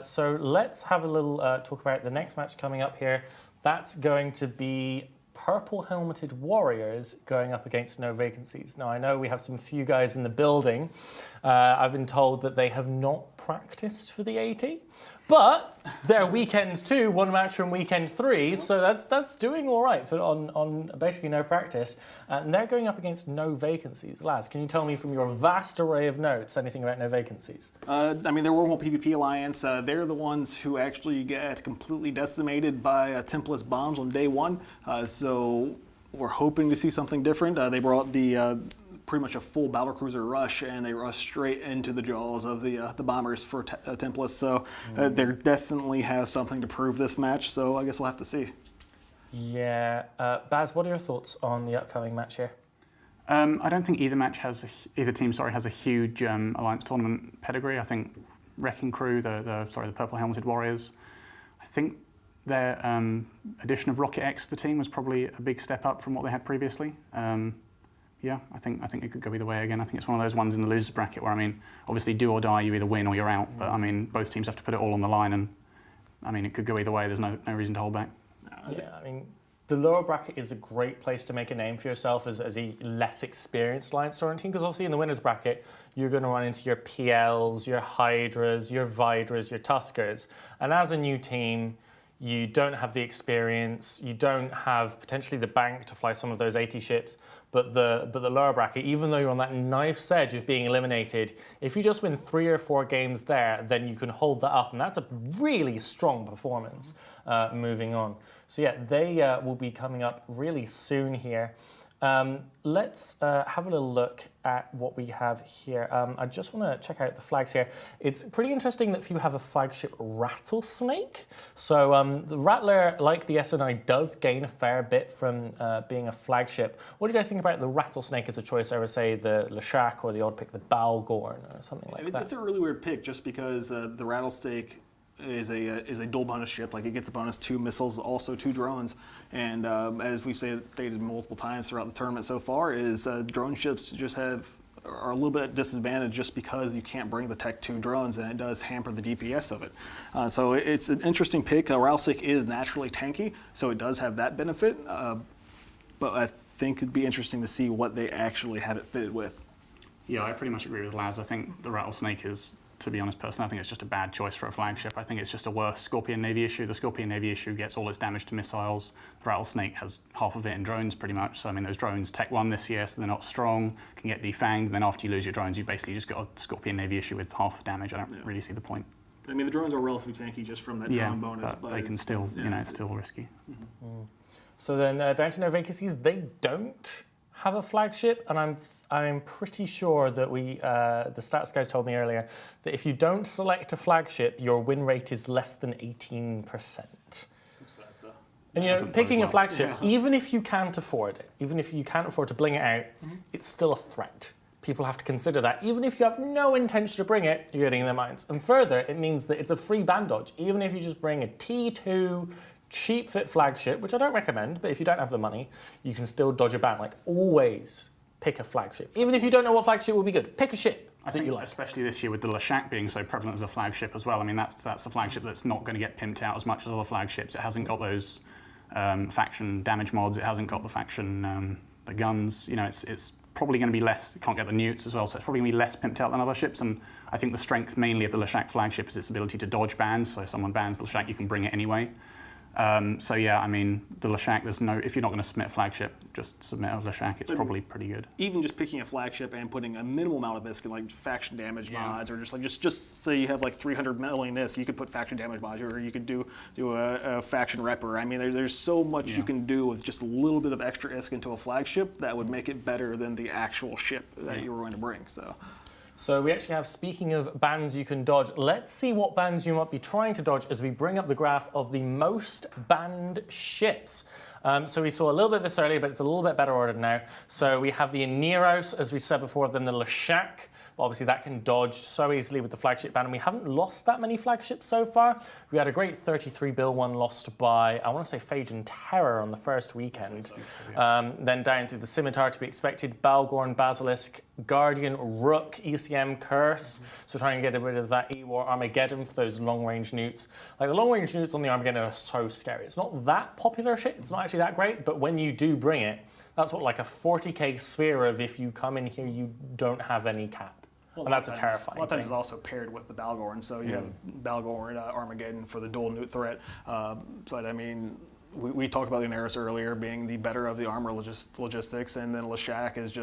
So let's have a little talk about the next match coming up here. That's going to be Purple Helmeted Warriors going up against No Vacancies. Now, I know we have some few guys in the building. I've been told that they have not practiced for the AT, but they're weekend 2, one match from weekend 3, so that's doing all right on basically no practice. And they're going up against No Vacancies. Laz, can you tell me from your vast array of notes anything about No Vacancies? I mean, their Wormhole PvP Alliance, they're the ones who actually get completely decimated by Templis bombs on day 1. So we're hoping to see something different. They brought the pretty much a full battlecruiser rush, and they rush straight into the jaws of the bombers for Templis. So they definitely have something to prove this match. So I guess we'll have to see. Yeah, Baz, what are your thoughts on the upcoming match here? I don't think either team has a huge Alliance tournament pedigree. I think Wrecking Crew, the Purple Helmeted Warriors, I think their addition of Rocket X to the team was probably a big step up from what they had previously. Yeah, I think it could go either way again. I think it's one of those ones in the losers bracket where, I mean, obviously do or die, you either win or you're out. But I mean, both teams have to put it all on the line, and I mean, it could go either way. There's no reason to hold back. Yeah, I mean, the lower bracket is a great place to make a name for yourself as a less experienced Alliance Tournament team, because obviously in the winners bracket, you're going to run into your PLs, your Hydras, your Vidras, your Tuskers. And as a new team, you don't have the experience, you don't have potentially the bank to fly some of those 80 ships, but the lower bracket, even though you're on that knife's edge of being eliminated, if you just win 3 or 4 games there, then you can hold that up, and that's a really strong performance moving on. So yeah, they will be coming up really soon here. Let's have a little look at what we have here. I just want to check out the flags here. It's pretty interesting that few have a flagship Rattlesnake. So the Rattler, like the SNI, does gain a fair bit from being a flagship. What do you guys think about the Rattlesnake as a choice over, say, the Leshak or the odd pick, the Balgorn or something like that? It's a really weird pick just because the Rattlesnake is a dual bonus ship. Like, it gets a bonus 2 missiles, also 2 drones, and as we stated multiple times throughout the tournament so far, is drone ships just are a little bit at disadvantage just because you can't bring the Tech 2 drones, and it does hamper the DPS of it. So it's an interesting pick. Rattlesnake is naturally tanky, so it does have that benefit, but I think it'd be interesting to see what they actually have it fitted with. Yeah, I pretty much agree with Laz. I think the Rattlesnake is, to be honest, personally, I think it's just a bad choice for a flagship. I think it's just a worse Scorpion Navy issue. The Scorpion Navy issue gets all its damage to missiles. The Rattlesnake has half of it in drones, pretty much. So, I mean, those drones Tech 1 this year, so they're not strong, can get defanged, and then after you lose your drones, you basically just got a Scorpion Navy issue with half the damage. I don't really see the point. I mean, the drones are relatively tanky just from that drone bonus, but they can still, it's still risky. Mm-hmm. So then down to No Vacancies, they don't have a flagship, and I'm pretty sure that the stats guys told me earlier that if you don't select a flagship, your win rate is less than 18%. And picking a flagship, even if you can't afford it, even if you can't afford to bling it out, it's still a threat. People have to consider that. Even if you have no intention to bring it, you're getting in their minds. And further, it means that it's a free ban dodge. Even if you just bring a T2 cheap fit flagship, which I don't recommend, but if you don't have the money, you can still dodge a ban. Like, always pick a flagship. Even if you don't know what flagship will be good, pick a ship I that think you like. especially this year with the Leshak being so prevalent as a flagship as well. I mean, that's a flagship that's not going to get pimped out as much as other flagships. It hasn't got those faction damage mods. It hasn't got the faction the guns. You know, it's probably going to be less. It can't get the newts as well, so it's probably going to be less pimped out than other ships. And I think the strength mainly of the Leshak flagship is its ability to dodge bans. So if someone bans the Leshak, you can bring it anyway. So yeah, I mean, the Leshak, if you're not going to submit a flagship, just submit a Leshak. It's probably pretty good. Even just picking a flagship and putting a minimal amount of this, like faction damage mods, or just say you have like 300 million this, you could put faction damage mods, or you could do a faction repper. I mean, there's so much you can do with just a little bit of extra ISK into a flagship that would make it better than the actual ship that you were going to bring. So we actually have, speaking of bans you can dodge, let's see what bans you might be trying to dodge as we bring up the graph of the most banned ships. So we saw a little bit of this earlier, but it's a little bit better ordered now. So we have the Aneros, as we said before, then the Leshak. But obviously that can dodge so easily with the flagship ban, and we haven't lost that many flagships so far. We had a great 33 bill one lost by, I want to say, Phage and Terror on the first weekend. Then down through the Scimitar to be expected, Balgorn, Basilisk, Guardian, Rook, ECM, Curse. So trying to get rid of that E-War Armageddon for those long-range newts. Like, the long-range newts on the Armageddon are so scary. It's not that popular shit, it's not actually that great, but when you do bring it, that's what, like a 40k sphere of if you come in here, you don't have any cap. Well, and that's a terrifying thing. A lot of times thing. it's also paired with the Balgorn, so you have Balgorn, Armageddon for the dual newt threat. But I mean, we talked about the Aneros earlier being the better of the armor logistics, and then Leshak is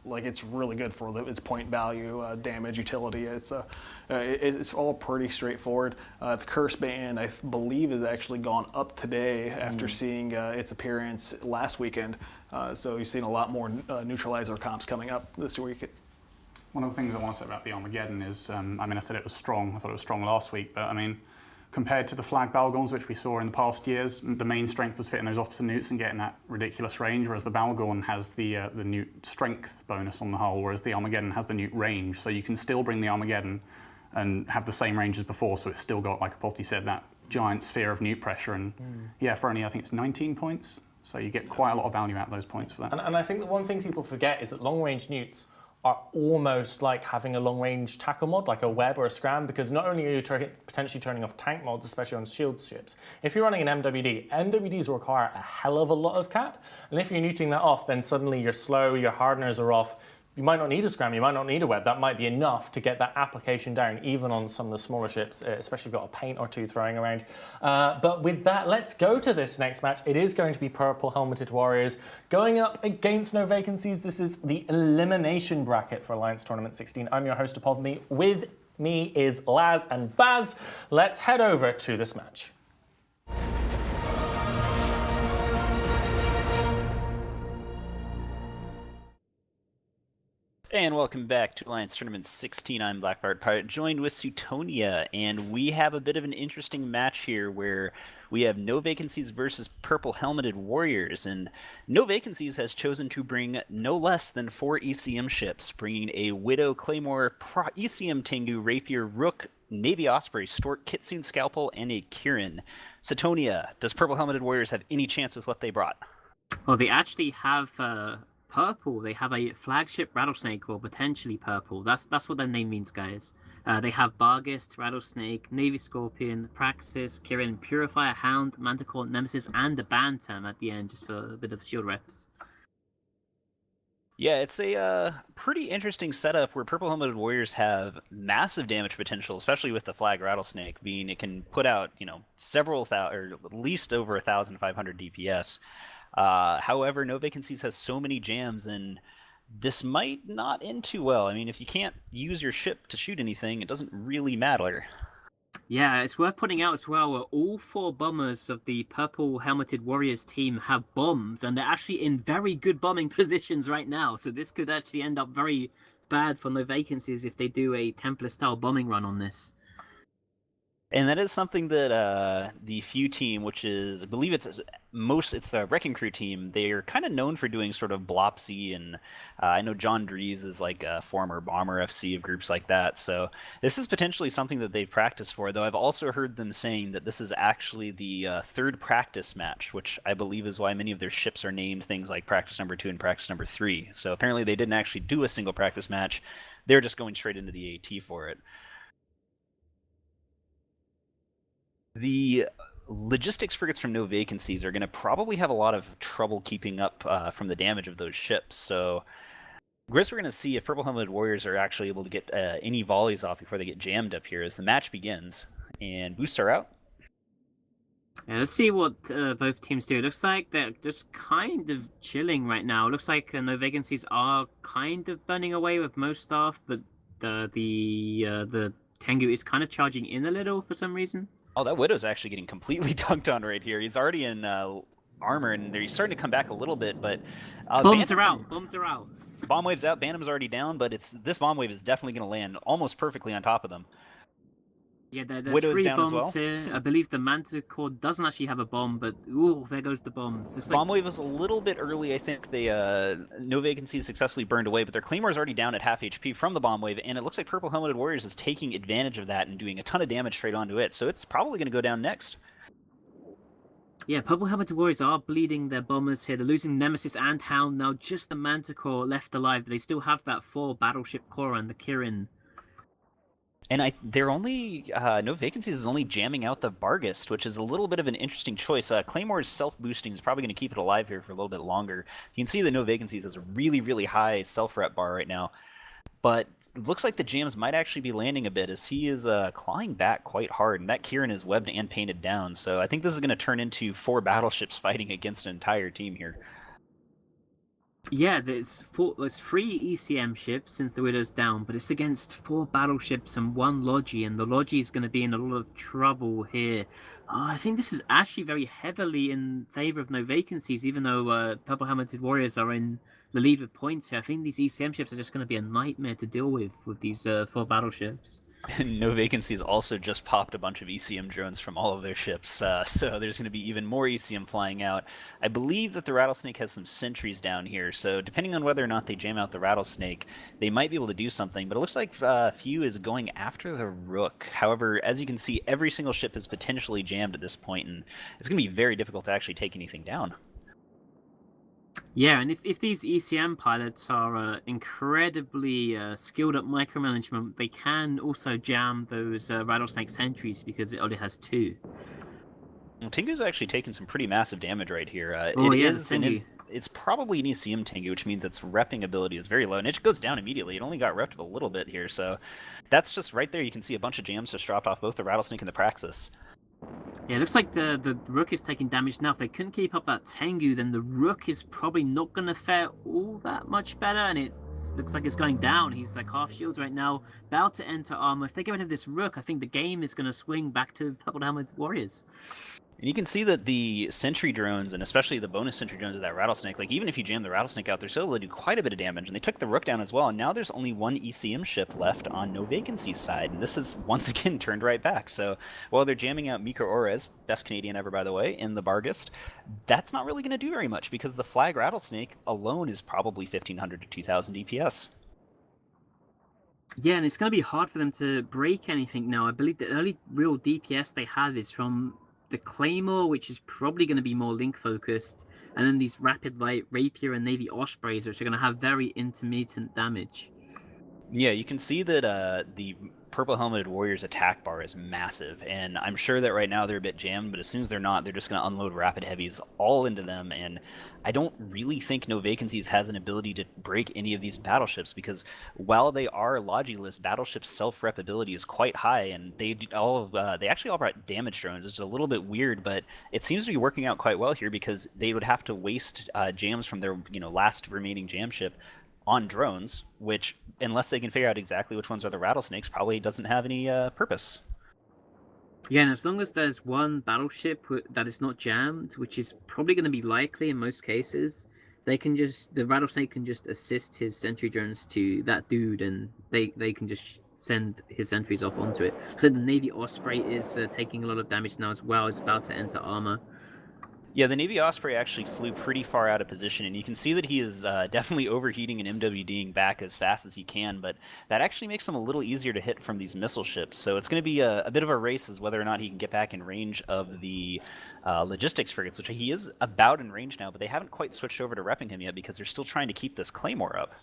like it's really good for its point value, damage, utility. It's all pretty straightforward. The Curse ban, I believe, has actually gone up today after seeing its appearance last weekend. So you've seen a lot more neutralizer comps coming up this week. One of the things I want to say about the Armageddon is, I mean, I said it was strong. I thought it was strong last week, but I mean, compared to the flag Balgorns, which we saw in the past years, the main strength was fitting those officer newts and getting that ridiculous range, whereas the Balgorn has the newt strength bonus on the hull, whereas the Armageddon has the newt range. So you can still bring the Armageddon and have the same range as before, so it's still got, like Apothy said, that giant sphere of newt pressure. And yeah, for only, I think it's 19 points. So you get quite a lot of value out of those points for that. And I think that one thing people forget is that long-range newts are almost like having a long-range tackle mod, like a web or a scram, because not only are you potentially turning off tank mods, especially on shield ships, if you're running an MWD, MWDs require a hell of a lot of cap, and if you're neuting that off, then suddenly you're slow, your hardeners are off. You might not need a scram, you might not need a web. That might be enough to get that application down, even on some of the smaller ships, especially if you've got a paint or two throwing around. But with that, let's go to this next match. It is going to be Purple Helmeted Warriors going up against No Vacancies. This is the elimination bracket for Alliance Tournament 16. I'm your host, Apolthony. With me is Laz and Baz. Let's head over to this match. And welcome back to Alliance Tournament 16. I'm Blackbart Pirate, joined with Sutonia, and we have a bit of an interesting match here where we have No Vacancies versus Purple Helmeted Warriors, and No Vacancies has chosen to bring no less than 4 ECM ships, bringing a Widow, Claymore, ECM Tengu, Rapier, Rook, Navy Osprey, Stork, Kitsune Scalpel, and a Kirin. Sutonia, does Purple Helmeted Warriors have any chance with what they brought? Well, they actually have purple. They have a flagship Rattlesnake, or potentially purple. That's what their name means, guys. They have Bargist, Rattlesnake, Navy Scorpion, Praxis, Kirin, Purifier, Hound, Manticore, Nemesis, and a Bantam at the end, just for a bit of shield reps. Yeah, it's a pretty interesting setup where Purple Helmeted Warriors have massive damage potential, especially with the flag Rattlesnake, being it can put out, several thousand, or at least over 1,500 DPS. However, No Vacancies has so many jams, and this might not end too well. I mean, if you can't use your ship to shoot anything, it doesn't really matter. Yeah, it's worth pointing out as well, all 4 bombers of the Purple Helmeted Warriors team have bombs, and they're actually in very good bombing positions right now, so this could actually end up very bad for No Vacancies if they do a Templis-style bombing run on this. And that is something that the Few team, which is, I believe it's it's the Wrecking Crew team. They're kind of known for doing sort of Blopsy, and I know John Dries is like a former Bomber FC of groups like that. So this is potentially something that they've practiced for, though I've also heard them saying that this is actually the third practice match, which I believe is why many of their ships are named things like Practice Number 2 and Practice Number 3. So apparently they didn't actually do a single practice match. They're just going straight into the AT for it. The logistics frigates from No Vacancies are going to probably have a lot of trouble keeping up from the damage of those ships. So I guess we're going to see if Purple Helmeted Warriors are actually able to get any volleys off before they get jammed up here as the match begins. And boosts are out. Yeah, let's see what both teams do. It looks like they're just kind of chilling right now. It looks like No Vacancies are kind of burning away with most stuff, but the Tengu is kind of charging in a little for some reason. Oh, that Widow's actually getting completely dunked on right here. He's already in armor, and he's starting to come back a little bit, but... Bombs are out! Bombs are out! Bomb wave's out, Bantam's already down, but this bomb wave is definitely going to land almost perfectly on top of them. Yeah, there's Widow's 3 down bombs as well. here. I believe the Manticore doesn't actually have a bomb, but ooh, there goes the bombs. Looks Bomb wave was a little bit early. I think they No Vacancies successfully burned away, but their Claymore is already down at half HP from the bomb wave, and it looks like Purple Helmeted Warriors is taking advantage of that and doing a ton of damage straight onto it, so it's probably going to go down next. Yeah, Purple Helmeted Warriors are bleeding their bombers here. They're losing Nemesis and Hound now. Just the Manticore left alive. They still have that 4 battleship core and the Kirin. And they're only No Vacancies is only jamming out the Bargist, which is a little bit of an interesting choice. Claymore's self-boosting is probably going to keep it alive here for a little bit longer. You can see the No Vacancies has a really, really high self-rep bar right now. But it looks like the jams might actually be landing a bit as he is clawing back quite hard, and that Kirin is webbed and painted down. So I think this is going to turn into 4 battleships fighting against an entire team here. Yeah, there's 3 ECM ships since the Widow's down, but it's against 4 battleships and 1 Logi, and the Logi is going to be in a lot of trouble here. I think this is actually very heavily in favor of No Vacancies, even though Purple Helmeted Warriors are in the lead with points here. I think these ECM ships are just going to be a nightmare to deal with these 4 battleships. And No Vacancies also just popped a bunch of ECM drones from all of their ships, so there's going to be even more ECM flying out. I believe that the Rattlesnake has some sentries down here, so depending on whether or not they jam out the Rattlesnake, they might be able to do something, but it looks like Few is going after the Rook. However, as you can see, every single ship is potentially jammed at this point, and it's going to be very difficult to actually take anything down. Yeah, and if these ECM pilots are incredibly skilled at micromanagement, they can also jam those Rattlesnake sentries because it only has 2. Well, Tengu's actually taking some pretty massive damage right here. It's probably an ECM Tengu, which means its repping ability is very low, and it goes down immediately. It only got repped a little bit here, so that's just right there. You can see a bunch of jams just dropped off both the Rattlesnake and the Praxis. Yeah, it looks like the Rook is taking damage now. If they couldn't keep up that Tengu, then the Rook is probably not going to fare all that much better, and it looks like it's going down. He's like half shields right now, about to enter armor. If they get rid of this Rook, I think the game is going to swing back to Purple Helmeted Warriors. And you can see that the sentry drones, and especially the bonus sentry drones of that Rattlesnake, like even if you jam the Rattlesnake out, they're still able to do quite a bit of damage, and they took the Rook down as well, and now there's only 1 ECM ship left on No Vacancies side, and this is once again turned right back. So while they're jamming out Miko Orez, best Canadian ever by the way, in the Bargist, that's not really going to do very much, because the Flag Rattlesnake alone is probably 1500 to 2000 DPS. Yeah, and it's going to be hard for them to break anything now. I believe the only real DPS they have is from the Claymore, which is probably going to be more link focused, and then these Rapid Light Rapier and Navy Ospreys, which are going to have very intermittent damage. Yeah, you can see that the Purple Helmeted Warriors attack bar is massive, and I'm sure that right now they're a bit jammed, but as soon as they're not, they're just going to unload rapid heavies all into them, and I don't really think No Vacancies has an ability to break any of these battleships, because while they are Logiless, battleships' self-rep ability is quite high, and they actually all brought damage drones, which is a little bit weird, but it seems to be working out quite well here, because they would have to waste jams from their last remaining jam ship on drones, which, unless they can figure out exactly which ones are the Rattlesnakes, probably doesn't have any purpose. Yeah, and as long as there's 1 battleship that is not jammed, which is probably going to be likely in most cases, the Rattlesnake can just assist his sentry drones to that dude, and they can just send his sentries off onto it. So the Navy Osprey is taking a lot of damage now as well. It's about to enter armor. Yeah, the Navy Osprey actually flew pretty far out of position, and you can see that he is definitely overheating and MWDing back as fast as he can, but that actually makes him a little easier to hit from these missile ships. So it's going to be a bit of a race as whether or not he can get back in range of the logistics frigates, which he is about in range now, but they haven't quite switched over to repping him yet because they're still trying to keep this Claymore up.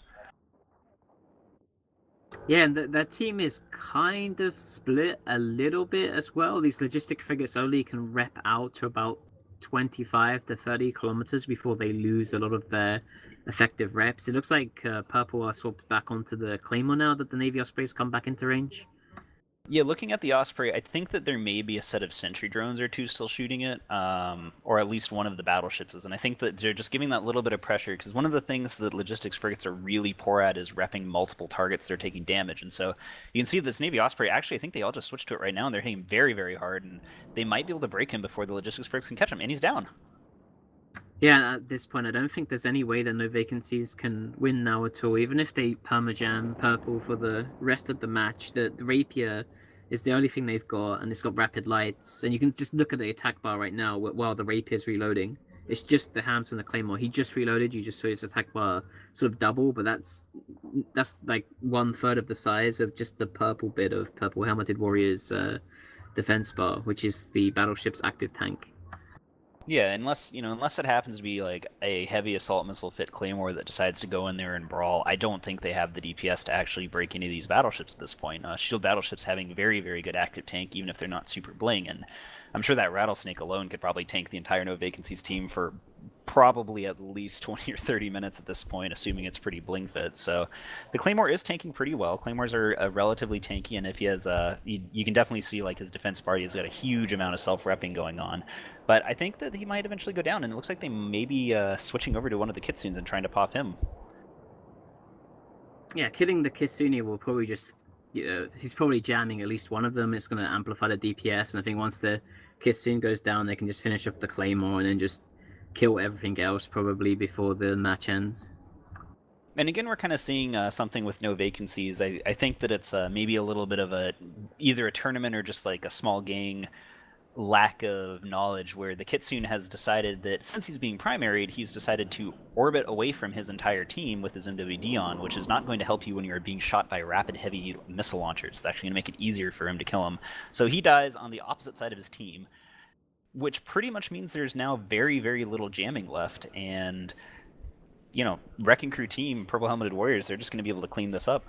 Yeah, and that team is kind of split a little bit as well. These logistic frigates only can rep out to about 25 to 30 kilometers before they lose a lot of their effective reps. It looks like Purple are swapped back onto the Claymore now that the Navy Ospreys come back into range. Yeah, looking at the Osprey, I think that there may be a set of sentry drones or two still shooting it, or at least one of the battleships is, and I think that they're just giving that little bit of pressure, because one of the things that logistics frigates are really poor at is repping multiple targets that are taking damage, and so you can see this Navy Osprey, actually I think they all just switched to it right now, and they're hitting very, very hard, and they might be able to break him before the logistics frigates can catch him, and he's down. Yeah, at this point, I don't think there's any way that No Vacancies can win now at all. Even if they permajam Purple for the rest of the match, the Rapier is the only thing they've got, and it's got rapid lights. And you can just look at the attack bar right now while the Rapier's reloading. It's just the Hams and the Claymore. He just reloaded. You just saw his attack bar sort of double, but that's like 1/3 of the size of just the purple bit of Purple Helmeted Warrior's defense bar, which is the battleship's active tank. Yeah, unless it happens to be like a heavy assault missile fit Claymore that decides to go in there and brawl, I don't think they have the DPS to actually break any of these battleships at this point. Shield battleships having very, very good active tank, even if they're not super bling, and I'm sure that Rattlesnake alone could probably tank the entire No Vacancies team for probably at least 20 or 30 minutes at this point, assuming it's pretty bling fit. So the Claymore is tanking pretty well. Claymores are relatively tanky, and if he has you can definitely see like his defense party has got a huge amount of self-repping going on. But I think that he might eventually go down, and it looks like they may be switching over to one of the Kitsunes and trying to pop him. Yeah, killing the Kitsune will probably just, he's probably jamming at least one of them. It's going to amplify the DPS, and I think once the Kitsune goes down, they can just finish off the Claymore and then just kill everything else probably before the match ends. And again, we're kind of seeing something with No Vacancies. I think that it's maybe a little bit of either a tournament or just like a small gang lack of knowledge, where the Kitsune has decided that since he's being primaried, he's decided to orbit away from his entire team with his MWD on, which is not going to help you when you're being shot by rapid heavy missile launchers. It's actually going to make it easier for him to kill him. So he dies on the opposite side of his team, which pretty much means there's now very, very little jamming left, and Wrecking Crew team, Purple Helmeted Warriors, they're just going to be able to clean this up.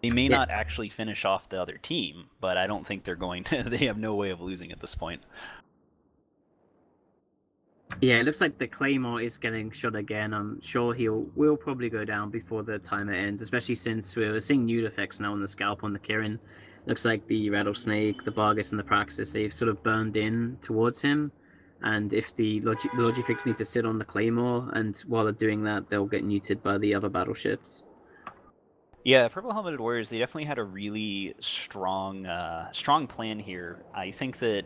They may not actually finish off the other team, but I don't think they're going to. They have no way of losing at this point. Yeah, it looks like the Claymore is getting shot again. I'm sure will probably go down before the timer ends, especially since we're seeing nude effects now on the Scalp on the Kirin. Looks like the Rattlesnake, the Bargus, and the Praxis, they've sort of burned in towards him. And if the Logifix need to sit on the Claymore, and while they're doing that, they'll get neutered by the other battleships. Yeah, Purple Helmeted Warriors, they definitely had a really strong plan here. I think that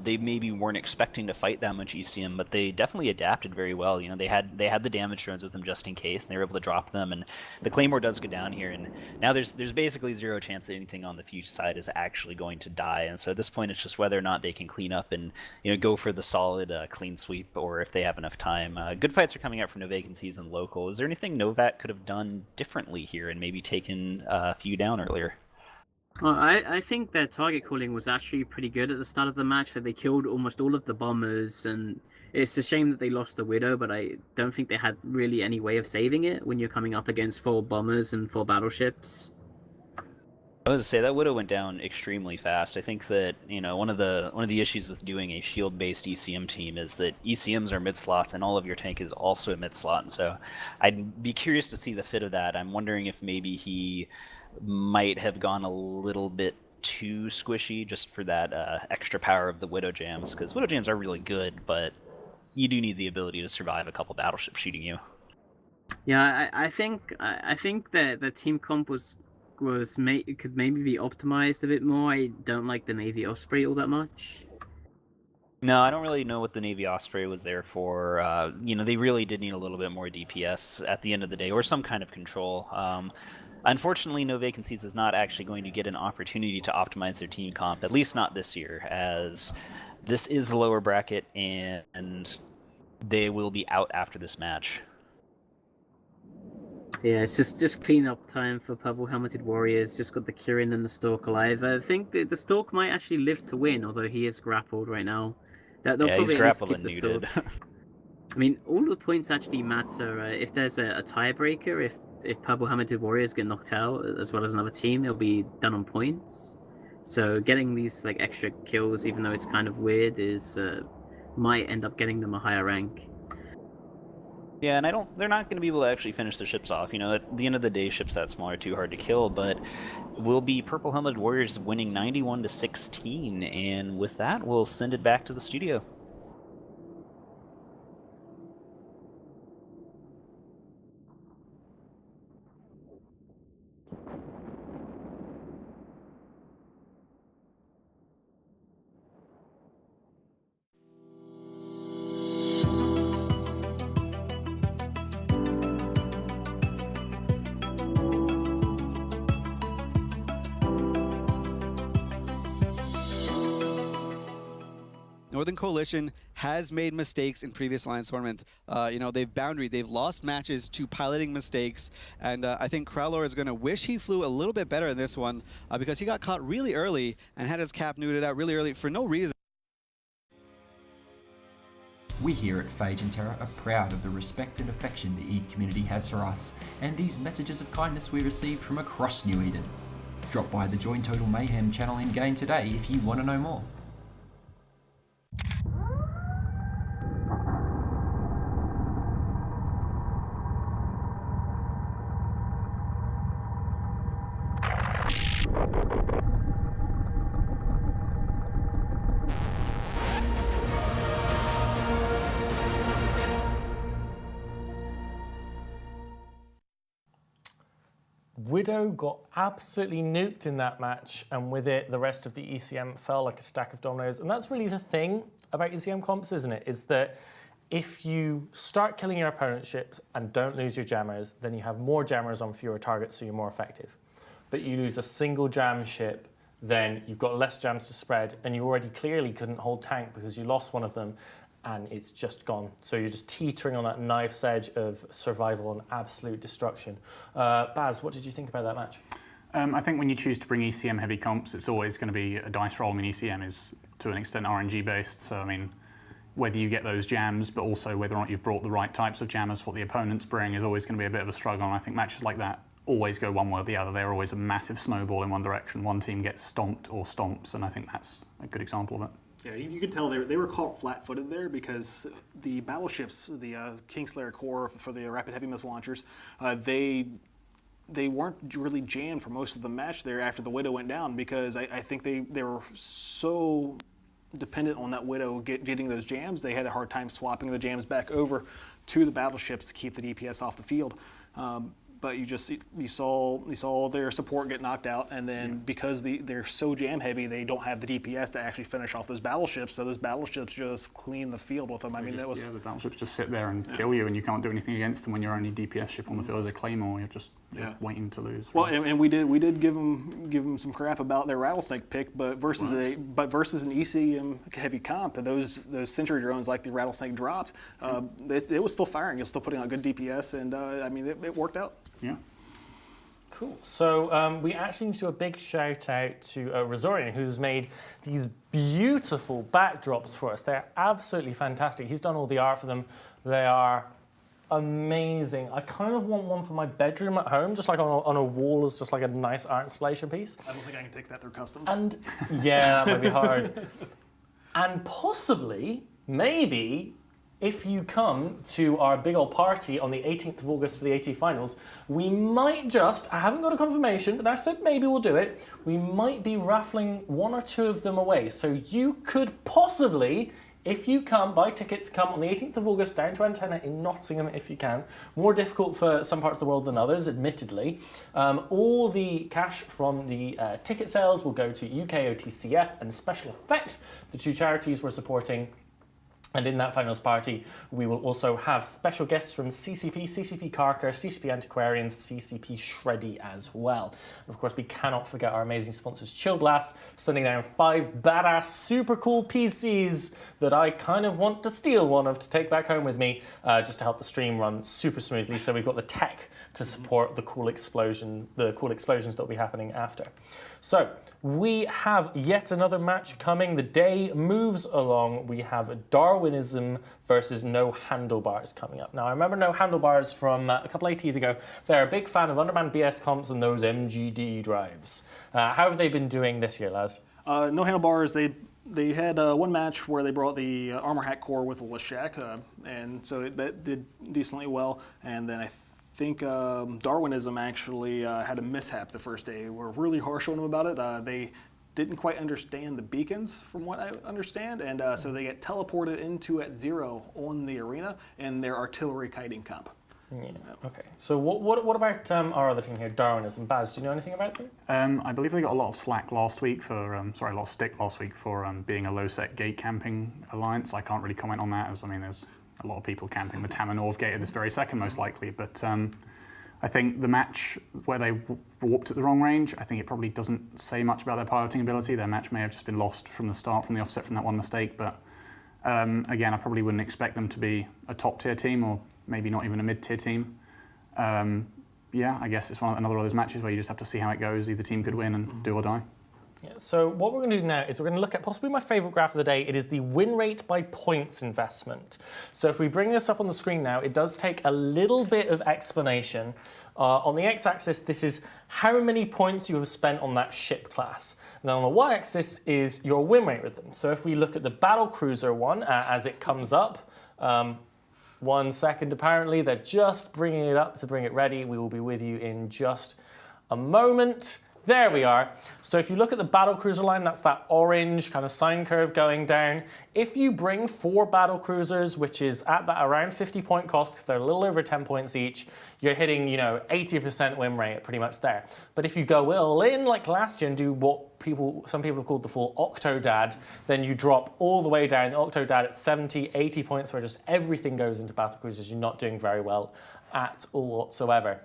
they maybe weren't expecting to fight that much ECM, but they definitely adapted very well. They had the damage drones with them just in case, and they were able to drop them, and the Claymore does go down here, and now there's basically zero chance that anything on the Fuge side is actually going to die, and so at this point it's just whether or not they can clean up and go for the solid clean sweep, or if they have enough time. Good fights are coming out from No Vacancies and local. Is there anything Novat could have done differently here and maybe taken a few down earlier? Well, I think their target calling was actually pretty good at the start of the match. So they killed almost all of the bombers, and it's a shame that they lost the Widow, but I don't think they had really any way of saving it when you're coming up against 4 bombers and 4 battleships. I was to say that Widow went down extremely fast. I think that one of the issues with doing a shield-based ECM team is that ECMs are mid slots, and all of your tank is also a mid slot. And so I'd be curious to see the fit of that. I'm wondering if maybe he might have gone a little bit too squishy just for that extra power of the Widow jams, because Widow jams are really good, but you do need the ability to survive a couple battleships shooting you. Yeah, I think that the team comp could maybe be optimized a bit more. I don't like the Navy Osprey all that much. No, I don't really know what the Navy Osprey was there for. They really did need a little bit more DPS at the end of the day, or some kind of control. Unfortunately, No Vacancies is not actually going to get an opportunity to optimize their team comp, at least not this year, as this is the lower bracket, and they will be out after this match. Yeah, it's just clean up time for Purple Helmeted Warriors. Just got the Kirin and the Stalk alive. I think the Stalk might actually live to win, although he is grappled right now. They'll Yeah, he's probably at least grappled keep and the muted. Stalk. I mean, all the points actually matter. If there's a tiebreaker, if Purple Helmeted Warriors get knocked out, as well as another team, it'll be done on points. So getting these like extra kills, even though it's kind of weird, is might end up getting them a higher rank. Yeah, and they're not going to be able to actually finish their ships off. You know, at the end of the day, ships that small are too hard to kill, but will be Purple Helmeted Warriors winning 91-16, and with that, we'll send it back to the studio. Northern Coalition has made mistakes in previous Alliance tournament. They've lost matches to piloting mistakes, and I think Crowlor is going to wish he flew a little bit better in this one because he got caught really early and had his cap neutered out really early for no reason. We here at Phage and Terra are proud of the respect and affection the Eve community has for us, and these messages of kindness we received from across New Eden. Drop by the Join Total Mayhem channel in-game today if you want to know more. Widow got absolutely nuked in that match, and with it, the rest of the ECM fell like a stack of dominoes. And that's really the thing about ECM comps, isn't it? Is that if you start killing your opponent's ships and don't lose your jammers, then you have more jammers on fewer targets, so you're more effective. But you lose a single jam ship, then you've got less jams to spread, and you already clearly couldn't hold tank because you lost one of them, and it's just gone. So you're just teetering on that knife's edge of survival and absolute destruction. Baz, what did you think about that match? I think when you choose to bring ECM heavy comps, it's always going to be a dice roll. I mean, ECM is to an extent RNG based, so I mean, whether you get those jams, but also whether or not you've brought the right types of jammers for what the opponents bring is always going to be a bit of a struggle, and I think matches like that always go one way or the other. They're always a massive snowball in one direction. One team gets stomped or stomps, and I think that's a good example of it. Yeah, you could tell they were caught flat-footed there because the battleships, the Kingslayer core for the rapid heavy missile launchers, they weren't really jammed for most of the match there after the Widow went down because I think they were so dependent on that Widow getting those jams. They had a hard time swapping the jams back over to the battleships to keep the DPS off the field. But you saw their support get knocked out, and then because they're so jam heavy, they don't have the DPS to actually finish off those battleships. So those battleships just clean the field with them. I mean, the battleships just sit there and kill you, and you can't do anything against them when your only DPS ship on the field is a Claymore. You're just waiting to lose. Well, and we did give them some crap about their rattlesnake pick, but versus an ECM heavy comp, those sentry drones like the rattlesnake dropped, it was still firing. It was still putting out good DPS, and I mean it worked out. Yeah. Cool. So we actually need to do a big shout out to Resorian, who's made these beautiful backdrops for us. They're absolutely fantastic. He's done all the art for them. They are amazing. I kind of want one for my bedroom at home, just like on a wall as just like a nice art installation piece. I don't think I can take that through customs. And yeah, that might be hard. And possibly, maybe, if you come to our big old party on the 18th of August for the AT finals, we might just, I haven't got a confirmation, but I said maybe we'll do it, we might be raffling one or two of them away. So you could possibly, if you come, buy tickets, come on the 18th of August down to Antenna in Nottingham if you can. More difficult for some parts of the world than others, admittedly. All the cash from the ticket sales will go to UK OTCF and Special Effect, the two charities we're supporting. And in that finals party, we will also have special guests from CCP, CCP Carker, CCP Antiquarians, CCP Shreddy as well. And of course, we cannot forget our amazing sponsors, Chill Blast, sending down 5 badass, super cool PCs that I kind of want to steal one of to take back home with me, just to help the stream run super smoothly. So we've got the tech to support the cool explosions that will be happening after. So we have yet another match coming. The day moves along. We have Darwinism versus No Handlebars coming up. Now, I remember No Handlebars from a couple ATs ago. They're a big fan of Underman BS comps and those MGD drives. How have they been doing this year, lads? No Handlebars, they had one match where they brought the Armor Hat Core with a Leshak, and so that did decently well. And then I think Darwinism actually had a mishap the first day. We're really harsh on them about it. They didn't quite understand the beacons, from what I understand, and so they get teleported into at 0 on the arena in their artillery kiting comp. Yeah. Okay. So what about our other team here, Darwinism? Baz, do you know anything about them? I believe they got a lot of slack last week for, a lot of stick last week for being a low-set gate camping alliance. I can't really comment on that, as I mean, there's a lot of people camping the Tamanov gate at this very second, most likely. But I think the match where they warped at the wrong range, I think it probably doesn't say much about their piloting ability. Their match may have just been lost from the start, from the offset, from that one mistake. But again, I probably wouldn't expect them to be a top-tier team, or maybe not even a mid-tier team. Yeah, I guess it's another of those matches where you just have to see how it goes. Either team could win and do or die. Yeah, so what we're going to do now is we're going to look at possibly my favourite graph of the day. It is the win rate by points investment. So if we bring this up on the screen now, it does take a little bit of explanation. On the x-axis, this is how many points you have spent on that ship class. And then on the y-axis is your win rate with them. So if we look at the battlecruiser one as it comes up, 1 second apparently, they're just bringing it up to bring it ready. We will be with you in just a moment. There we are. So if you look at the battlecruiser line, that's that orange kind of sine curve going down. If you bring 4 battlecruisers, which is at that around 50 point cost, because they're a little over 10 points each, you're hitting, 80% win rate pretty much there. But if you go all in like last year and do what some people have called the full Octodad, then you drop all the way down. The Octodad at 70, 80 points, where just everything goes into battlecruisers. You're not doing very well at all whatsoever.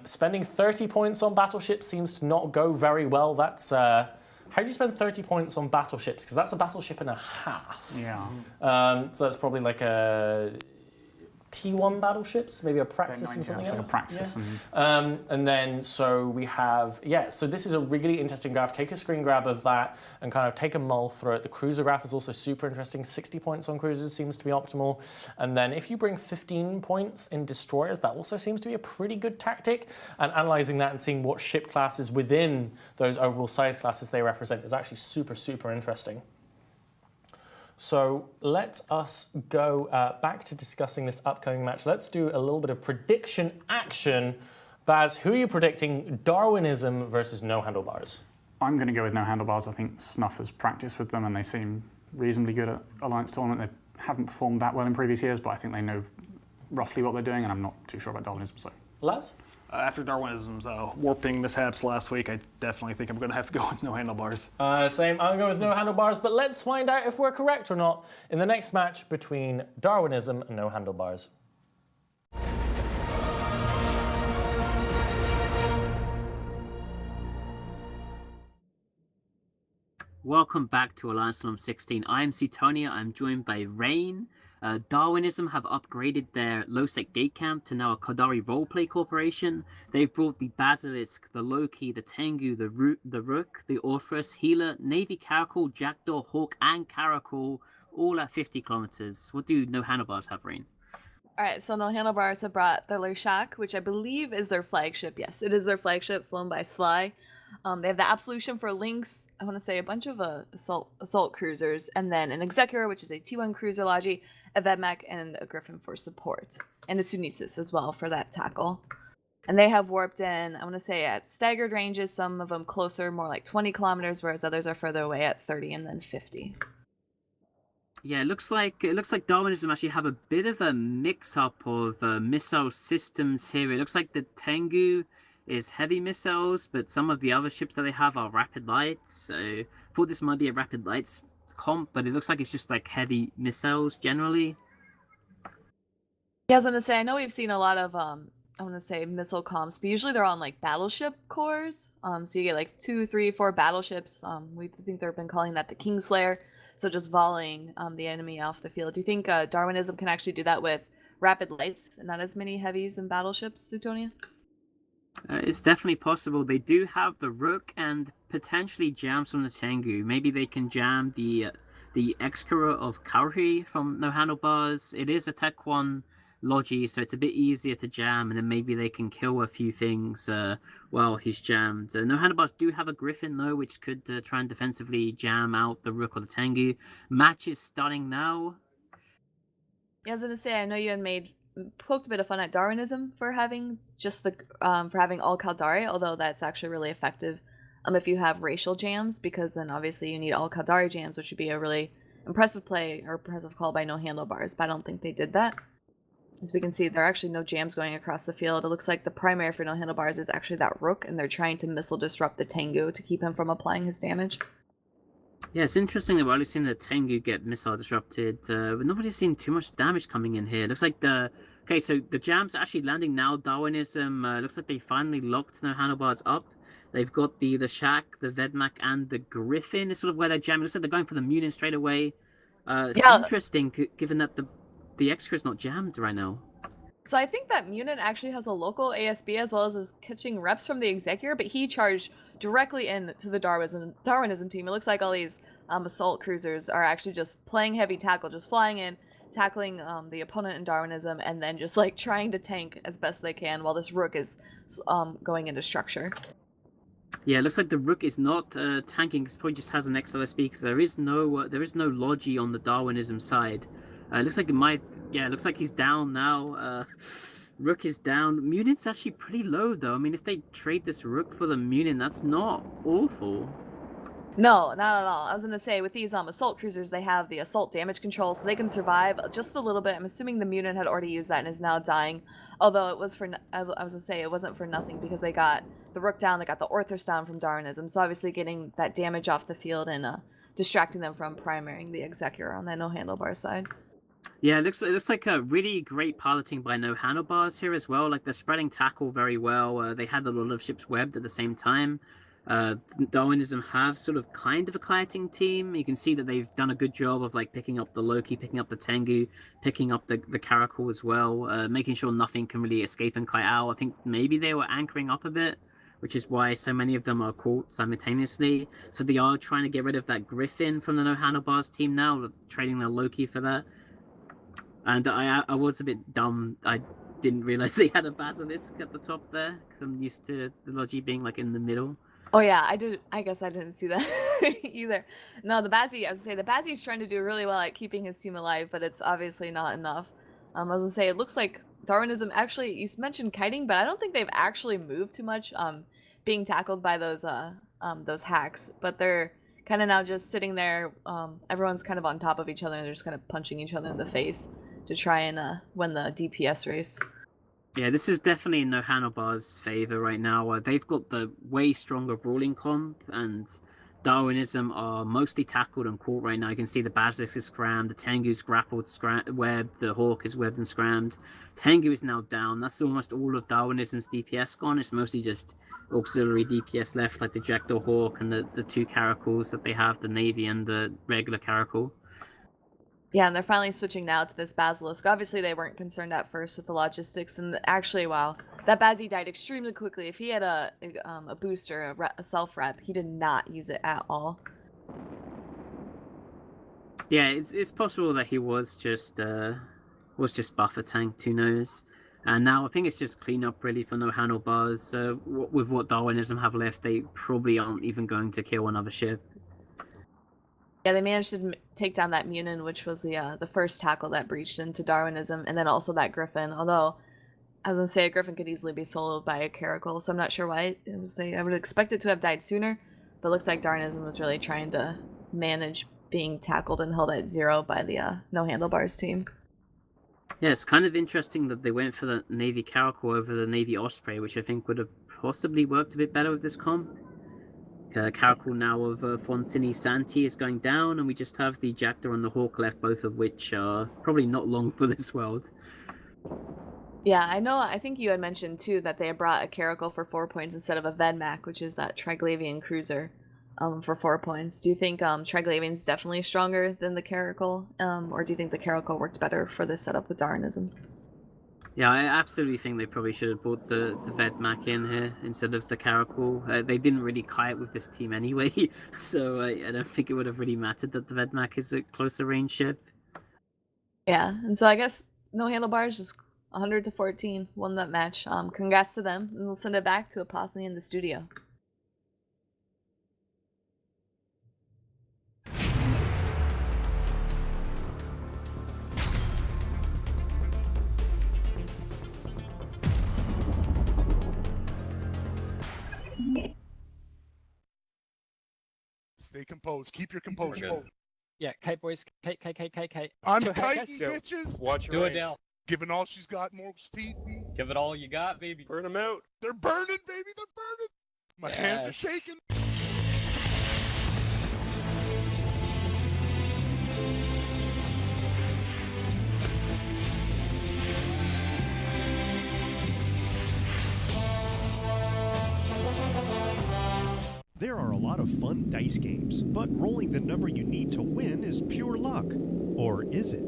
Spending 30 points on battleships seems to not go very well. That's how do you spend 30 points on battleships? Because that's a battleship and a half. Yeah. So that's probably like a T1 battleships, maybe a Praxis and something else. Like a Praxis. Yeah. And then so we have, so this is a really interesting graph. Take a screen grab of that and kind of take a mull through it. The cruiser graph is also super interesting. 60 points on cruisers seems to be optimal. And then if you bring 15 points in destroyers, that also seems to be a pretty good tactic. And analyzing that and seeing what ship classes within those overall size classes they represent is actually super, super interesting. So let us go back to discussing this upcoming match. Let's do a little bit of prediction action. Baz, who are you predicting? Darwinism versus No Handlebars? I'm going to go with No Handlebars. I think Snuff has practiced with them and they seem reasonably good at Alliance Tournament. They haven't performed that well in previous years, but I think they know roughly what they're doing, and I'm not too sure about Darwinism. So, Laz? After Darwinism's warping mishaps last week, I definitely think I'm going to have to go with No Handlebars. Same. I'm going with No Handlebars, but let's find out if we're correct or not in the next match between Darwinism and No Handlebars. Welcome back to Alliance Tournament 16. I am Suetonia. I'm joined by Rain. Darwinism have upgraded their low-sec gate camp to now a Kodari roleplay corporation. They've brought the Basilisk, the Loki, the Tengu, the Rook, the Orpheus, Healer, Navy Caracal, Jackdaw, Hawk, and Caracal, all at 50 kilometers. What do No Handlebars have, Rain? Alright, so No Handlebars have brought the Leshak, which I believe is their flagship. Yes, it is their flagship, flown by Sly. They have the Absolution for Lynx, I want to say a bunch of assault cruisers, and then an Executor, which is a T1 cruiser Logi, a Vedmak, and a Griffin for support, and a Sunesis as well for that tackle. And they have warped in, I want to say at staggered ranges, some of them closer, more like 20 kilometers, whereas others are further away at 30 and then 50. Yeah, it looks like Darwinism actually have a bit of a mix-up of missile systems here. It looks like the Tengu is heavy missiles, but some of the other ships that they have are rapid lights. So I thought this might be a rapid lights comp, but it looks like it's just like heavy missiles generally. Yeah, I was gonna say, I know we've seen a lot of I want to say missile comps, but usually they're on like battleship cores. So you get like 2, 3, 4 battleships. We think they've been calling that the Kingslayer. So just volleying the enemy off the field. Do you think Darwinism can actually do that with rapid lights and not as many heavies and battleships, Sutonia? It's definitely possible. They do have the Rook and potentially jams from the Tengu. Maybe they can jam the Excura of Kauri from No Handlebars. It is a Tech 1 Logi, so it's a bit easier to jam, and then maybe they can kill a few things while he's jammed. No Handlebars do have a Griffin, though, which could try and defensively jam out the Rook or the Tengu. Match is starting now. Yeah, I was gonna say, I know you had poked a bit of fun at Darwinism for having just the for having all Caldari, although that's actually really effective if you have racial jams, because then obviously you need all Caldari jams, which would be a really impressive play or impressive call by No Handlebars, but I don't think they did that. As we can see, there are actually no jams going across the field. It looks like the primary for No Handlebars is actually that Rook, and they're trying to missile disrupt the Tengu to keep him from applying his damage. Yeah, it's interesting that we're only seeing the Tengu get missile disrupted, but nobody's seen too much damage coming in here. Looks like okay, so the jams are actually landing now. Darwinism looks like they finally locked No Handlebars up. They've got the Shack, the Vedmak, and the Griffin is sort of where they're jamming. Looks like they're going for the Munin straight away. It's interesting, given that the Excura's not jammed right now. So I think that Munin actually has a local ASB as well as is catching reps from the Executor, but he charged directly into the Darwinism team. It looks like all these assault cruisers are actually just playing heavy tackle, just flying in, tackling the opponent in Darwinism, and then just like trying to tank as best they can while this Rook is going into structure. Yeah, it looks like the Rook is not tanking. It probably just has an XLSB because there is no Logi on the Darwinism side. It looks like it looks like he's down now. Rook is down. Munin's actually pretty low though. I mean, if they trade this Rook for the Munin, that's not awful. No, not at all. I was gonna say, with these assault cruisers, they have the assault damage control, so they can survive just a little bit. I'm assuming the Munin had already used that and is now dying. Although it was I was gonna say it wasn't for nothing, because they got the Rook down, they got the Orthros down from Darwinism, so obviously getting that damage off the field and distracting them from primarying the Executor on that No Handlebar side. Yeah, it looks like a really great piloting by No Handlebars here as well. Like, they're spreading tackle very well. They had a lot of ships webbed at the same time. Darwinism have sort of kind of a kiting team. You can see that they've done a good job of like picking up the Loki, picking up the Tengu, picking up the Caracal as well, making sure nothing can really escape and kite out. I think maybe they were anchoring up a bit, which is why so many of them are caught simultaneously. So they are trying to get rid of that Griffin from the No Handlebars team now, trading their Loki for that. And I was a bit dumb. I didn't realize they had a Basilisk at the top there, because I'm used to the Logi being like in the middle. Oh yeah, I guess I didn't see that either. No, the Bazzi, I was gonna say, the Bazzi's trying to do really well at keeping his team alive, but it's obviously not enough. I was gonna say, it looks like Darwinism actually, you mentioned kiting, but I don't think they've actually moved too much, being tackled by those hacks. But they're kind of now just sitting there. Everyone's kind of on top of each other, and they're just kind of punching each other in the face to try and win the DPS race. Yeah, this is definitely in No Handlebars' favor right now. They've got the way stronger brawling comp, and Darwinism are mostly tackled and caught right now. You can see the Basilisk is scrammed, the Tengu's grappled, webbed, the Hawk is webbed and scrammed. Tengu is now down. That's almost all of Darwinism's DPS gone. It's mostly just auxiliary DPS left, like the Jackdaw Hawk and the two Caracals that they have, the Navy and the regular Caracal. Yeah, and they're finally switching now to this Basilisk. Obviously, they weren't concerned at first with the logistics, and actually, wow, that Bazzi died extremely quickly. If he had a booster, a self-rep, he did not use it at all. Yeah, it's possible that he was just buffer tank, who knows. And now I think it's just cleanup really for No Handlebars. With what Darwinism have left, they probably aren't even going to kill another ship. Yeah, they managed to take down that Munin, which was the first tackle that breached into Darwinism, and then also that Griffin. Although, I was going to say, a Griffin could easily be soloed by a Caracal, so I'm not sure why I would expect it to have died sooner, but it looks like Darwinism was really trying to manage being tackled and held at 0 by the No Handlebars team. Yeah, it's kind of interesting that they went for the Navy Caracal over the Navy Osprey, which I think would have possibly worked a bit better with this comp. Caracal now of Foncini Santi is going down, and we just have the Jactor and the Hawk left, both of which are probably not long for this world. Yeah, I know. I think you had mentioned too that they had brought a Caracal for 4 points instead of a Vedmak, which is that Triglavian cruiser, for 4 points. Do you think Triglavian's definitely stronger than the Caracal, or do you think the Caracal worked better for this setup with Darwinism? Yeah, I absolutely think they probably should have brought the Vedmak in here instead of the Caracal. They didn't really kite with this team anyway, so I don't think it would have really mattered that the Vedmak is a closer range ship. Yeah, and so I guess No Handlebars just 100 to 14 won that match. Congrats to them, and we'll send it back to Apothony in the studio. Stay composed. Keep your composure. Yeah, Kate boys, Kate. I'm Go ahead, tight, Joe. bitches. Watch your range. Now. Giving all she's got, most teeth. Give it all you got, baby. Burn them out. They're burning, baby. They're burning. My hands are shaking. There are a lot of fun dice games, but rolling the number you need to win is pure luck. Or is it?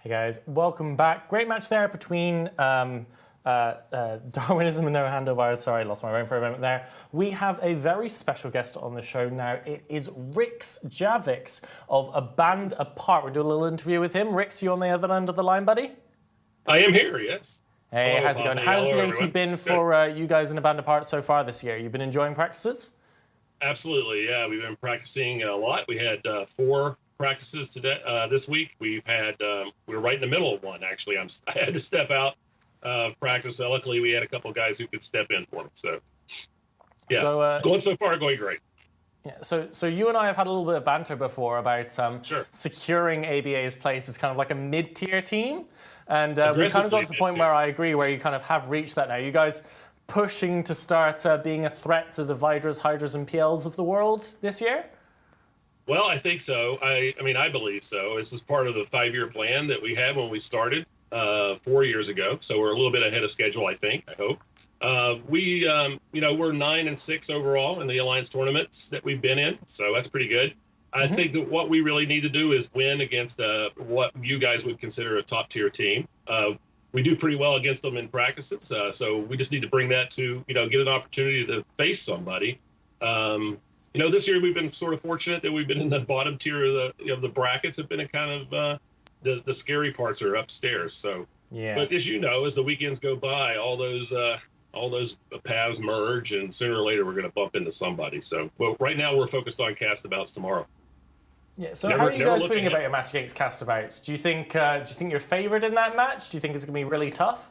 Hey guys, welcome back. Great match there between Darwinism and No Handlebars. Sorry, I lost my brain for a moment there. We have a very special guest on the show now. It is Rix Javix of A Band Apart. We're doing a little interview with him. Rix, you on the other end of the line, buddy? I am here, yes. Hey, Hello, how's it going? Bobby. How's Hello, the AT everyone. been for you guys in A Band Apart so far this year? You've been enjoying practices? Absolutely, yeah. We've been practicing a lot. We had 4 practices today. This week we had we were right in the middle of one. Actually, I had to step out practice. So luckily, we had a couple guys who could step in for me. So yeah, So, going so far, going great. Yeah, so you and I have had a little bit of banter before about securing ABA's place as kind of like a mid-tier team, and we kind of got to the point where I agree, where you kind of have reached that now. You guys pushing to start being a threat to the Vidras, Hydras, and PLs of the world this year? Well, I think so. I mean, I believe so. This is part of the 5-year plan that we had when we started 4 years ago. So we're a little bit ahead of schedule, I think. I hope. We're 9-6 overall in the Alliance tournaments that we've been in. So that's pretty good. I think that what we really need to do is win against what you guys would consider a top tier team. We do pretty well against them in practices. So we just need to bring that to, get an opportunity to face somebody. This year we've been sort of fortunate that we've been in the bottom tier of the brackets. Have been a kind of the scary parts are upstairs. So, yeah. But as you know, as the weekends go by, all those paths merge, and sooner or later we're going to bump into somebody. So, well, right now we're focused on castabouts tomorrow. Yeah. So how are you guys feeling about your match against castabouts? Do you think you're favored in that match? Do you think it's going to be really tough?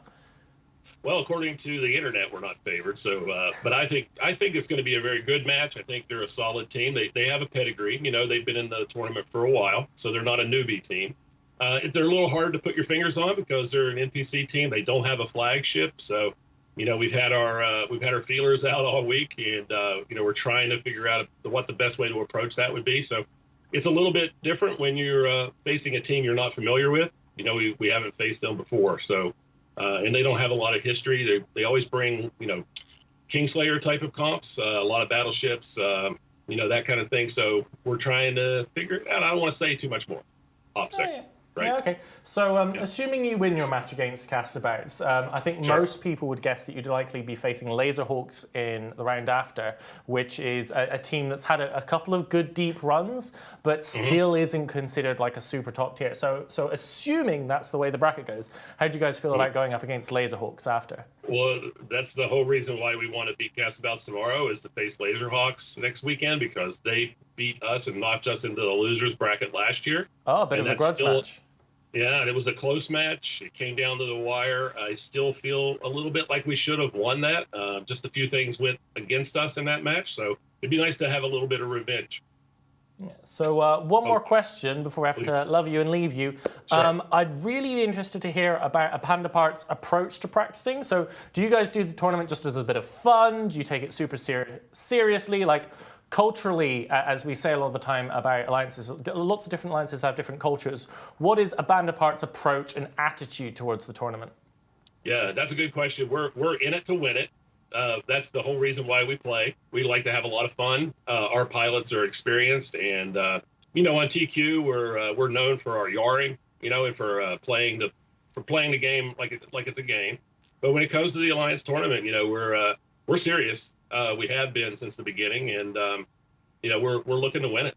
Well, according to the internet, we're not favored. So, but I think it's going to be a very good match. I think they're a solid team. They have a pedigree. They've been in the tournament for a while, so they're not a newbie team. They're a little hard to put your fingers on because they're an NPC team. They don't have a flagship, so we've had our feelers out all week, and we're trying to figure out what the best way to approach that would be. So, it's a little bit different when you're facing a team you're not familiar with. We haven't faced them before, so. And they don't have a lot of history. They always bring, Kingslayer type of comps, a lot of battleships, that kind of thing. So we're trying to figure it out. I don't want to say too much more. right? Yeah, okay. So assuming you win your match against Castabouts, I think most people would guess that you'd likely be facing Laserhawks in the round after, which is a team that's had a couple of good deep runs, but still isn't considered like a super top tier. So assuming that's the way the bracket goes, how do you guys feel about going up against Laserhawks after? Well, that's the whole reason why we want to beat Castabouts tomorrow is to face Laserhawks next weekend, because they beat us and knocked us into the losers bracket last year. Oh, a bit of a grudge match. Yeah, and it was a close match. It came down to the wire. I still feel a little bit like we should have won that. Just a few things went against us in that match, so it'd be nice to have a little bit of revenge. Yeah. So one more question before we have to love you and leave you. Sure. I'd really be interested to hear about a Panda Part's approach to practicing. So do you guys do the tournament just as a bit of fun? Do you take it super seriously? Like culturally, as we say a lot of the time about alliances, lots of different alliances have different cultures. What is a Panda Part's approach and attitude towards the tournament? Yeah, that's a good question. We're in it to win it. That's the whole reason why we play. We like to have a lot of fun. Our pilots are experienced, and on TQ we're known for our yarring, and for playing the game like it's a game. But when it comes to the Alliance tournament, we're serious. We have been since the beginning, and we're looking to win it.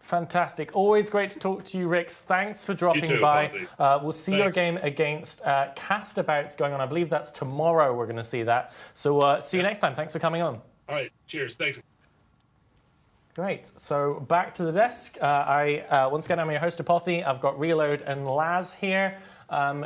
Fantastic. Always great to talk to you, Rix. Thanks for dropping by. We'll see your game against Castabouts going on. I believe that's tomorrow we're going to see that. So see you next time. Thanks for coming on. All right. Cheers. Thanks. Great. So back to the desk. Once again, I'm your host, Apothee. I've got Reload and Laz here.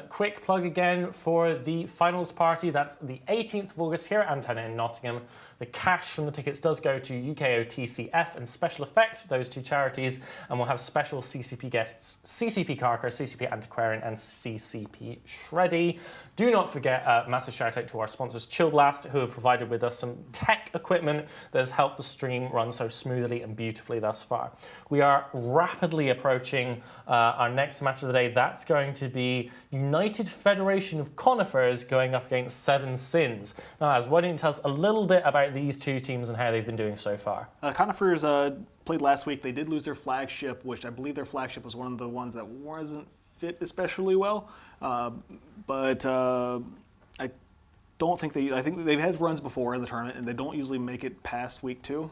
Quick plug again for the finals party. That's the 18th of August here at Antenna in Nottingham. The cash from the tickets does go to UKO TCF and Special Effect, those two charities, and we'll have special CCP guests, CCP Carker, CCP Antiquarian, and CCP Shreddy. Do not forget a massive shout out to our sponsors, Chill Blast, who have provided with us some tech equipment that has helped the stream run so smoothly and beautifully thus far. We are rapidly approaching our next match of the day. That's going to be United Federation of Conifers going up against Seven Sins. Now, Az, why don't you tell us a little bit about these two teams and how they've been doing so far? Conifers played last week. They did lose their flagship, which I believe their flagship was one of the ones that wasn't fit especially well. But I don't think I think they've had runs before in the tournament, and they don't usually make it past week 2.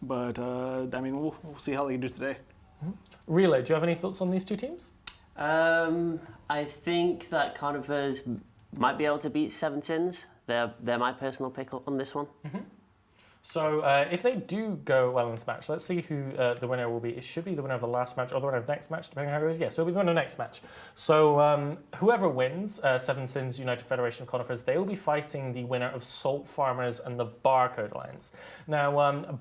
But we'll see how they can do today. Reload, do you have any thoughts on these two teams? I think that Conifers might be able to beat Seven Sins. They're my personal pick on this one. So if they do go well in this match, let's see who the winner will be. It should be the winner of the last match or the winner of the next match, depending on how it goes. Yeah, so it'll be the winner of the next match. So whoever wins Seven Sins United Federation of Conifers, they will be fighting the winner of Salt Farmers and the Barcode Alliance. Now,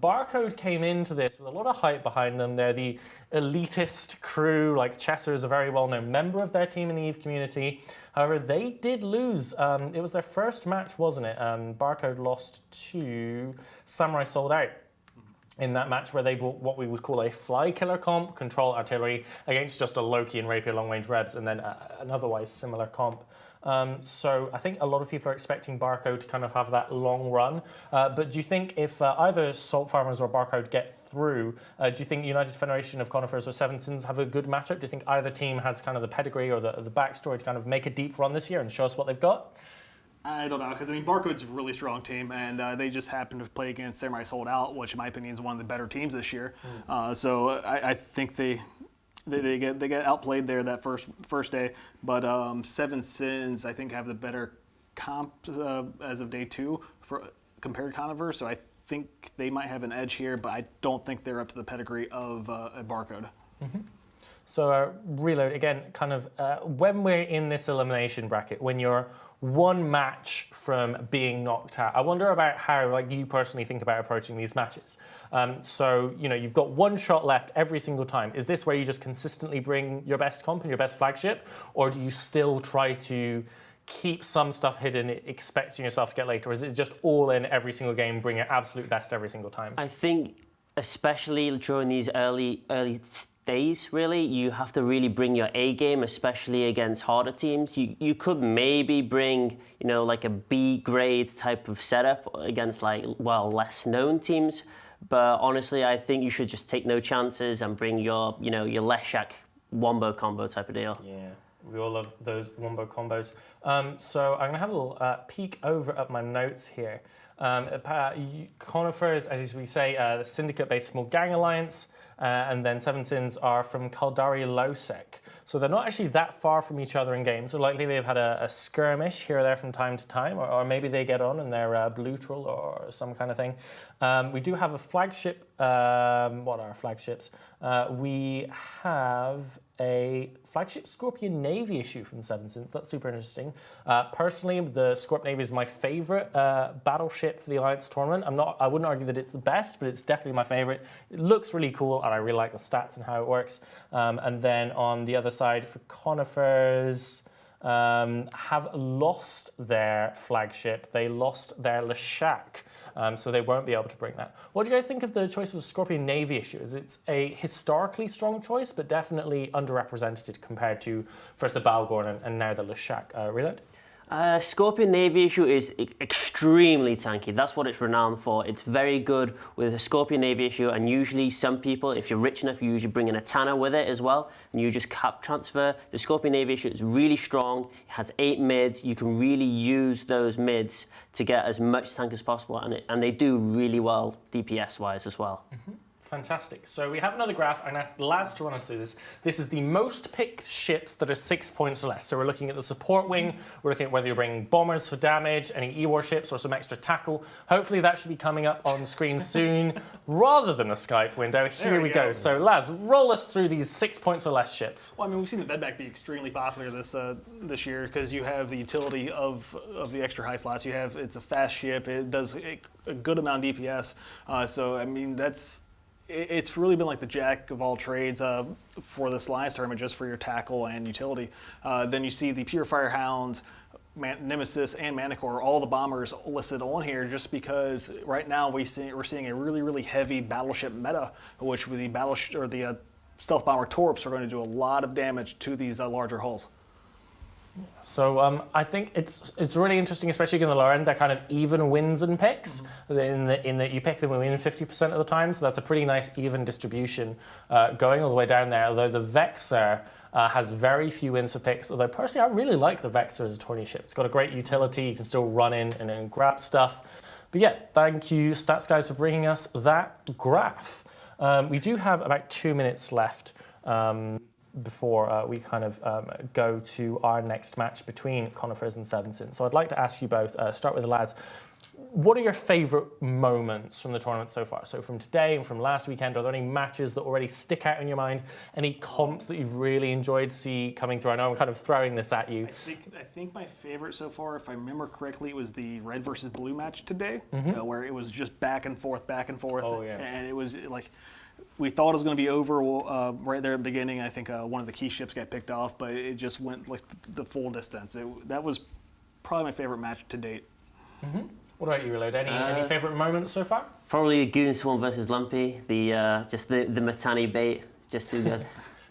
Barcode came into this with a lot of hype behind them. They're the elitist crew. Like Chesser is a very well-known member of their team in the EVE community. However, they did lose. It was their first match, wasn't it? Barcode lost to Samurai Sold Out in that match where they brought what we would call a fly killer comp, control artillery, against just a Loki and Rapier long-range rebs, and then an otherwise similar comp. So I think a lot of people are expecting Barcode to kind of have that long run. But do you think if either Salt Farmers or Barcode get through, do you think United Federation of Conifers or Seven Sins have a good matchup? Do you think either team has kind of the pedigree or the backstory to kind of make a deep run this year and show us what they've got? I don't know, because Barcode's a really strong team, and they just happened to play against Samurai Sold Out, which in my opinion is one of the better teams this year. So I think they get outplayed there that first day, but Seven Sins I think have the better comp as of day 2 compared to Conifers, so I think they might have an edge here, but I don't think they're up to the pedigree of a Barcode. So Reload, again, kind of when we're in this elimination bracket, when you're one match from being knocked out, I wonder about how you personally think about approaching these matches. So you've got one shot left every single time. Is this where you just consistently bring your best comp and your best flagship, or do you still try to keep some stuff hidden, expecting yourself to get late, or is it just all in every single game, bring your absolute best every single time? I think especially during these early days, really, you have to really bring your A game, especially against harder teams. You could maybe bring, like a B grade type of setup against less known teams. But honestly, I think you should just take no chances and bring your Leshak wombo combo type of deal. Yeah, we all love those wombo combos. So I'm going to have a little peek over at my notes here. Conifers, as we say, the syndicate-based small gang alliance, and then Seven Sins are from Caldari Losec. So they're not actually that far from each other in game. So likely they've had a skirmish here or there from time to time, or maybe they get on and they're neutral or some kind of thing. We do have a flagship. What are our flagships? We have a flagship Scorpion Navy issue from Seven Sins. That's super interesting. Personally, the Scorp Navy is my favorite battleship for the Alliance tournament. I wouldn't argue that it's the best, but it's definitely my favorite. It looks really cool, and I really like the stats and how it works. And then on the other side, for Conifers, have lost their flagship. They lost their Leshak, so they won't be able to bring that. What do you guys think of the choice of the Scorpion Navy issue? It's a historically strong choice, but definitely underrepresented compared to first the Balgorn and now the Leshak. Reload? Scorpion Navy issue is extremely tanky. That's what it's renowned for. It's very good with a Scorpion Navy issue, and usually some people, if you're rich enough, you usually bring in a Tanner with it as well, and you just cap transfer. The Scorpion Navy issue is really strong. It has 8 mids. You can really use those mids to get as much tank as possible, and they do really well DPS-wise as well. Mm-hmm. Fantastic. So we have another graph. I'm going to ask Laz to run us through this. This is the most picked ships that are 6 points or less. So we're looking at the support wing. We're looking at whether you're bringing bombers for damage, any E-war ships, or some extra tackle. Hopefully that should be coming up on screen soon, rather than a Skype window. Here we go. So Laz, roll us through these 6 points or less ships. Well, I mean, we've seen the bedback be extremely popular this year because you have the utility of the extra high slots. It's a fast ship. It does a good amount of DPS. So I mean, it's really been like the jack of all trades for this Alliance tournament, just for your tackle and utility. Then you see the Purifier Hound, Nemesis, and Manticore, all the bombers listed on here, just because right now we're seeing a really, really heavy battleship meta, which with the stealth bomber Torps are going to do a lot of damage to these larger hulls. So I think it's really interesting, especially in the lower end. They're kind of even wins and picks. In that you pick them and win 50% of the time. So that's a pretty nice even distribution going all the way down there. Although the Vexer has very few wins for picks. Although personally, I really like the Vexer as a tourney ship. It's got a great utility. You can still run in and then grab stuff. But yeah, thank you, Stats Guys, for bringing us that graph. We do have about 2 minutes left. Before we kind of go to our next match between Conifers and Seven Sins. So I'd like to ask you both, start with the lads, what are your favourite moments from the tournament so far? So from today and from last weekend, are there any matches that already stick out in your mind? Any comps that you've really enjoyed coming through? I know I'm kind of throwing this at you. I think my favorite so far, if I remember correctly, was the red versus blue match today, where it was just back and forth. Oh, yeah. And it was like, we thought it was going to be over right there at the beginning. I think one of the key ships got picked off, but it just went like the full distance. That was probably my favorite match to date. What about you, Reload? Any favorite moments so far? Probably the Goons one versus Lumpy. The Matani bait, just too good.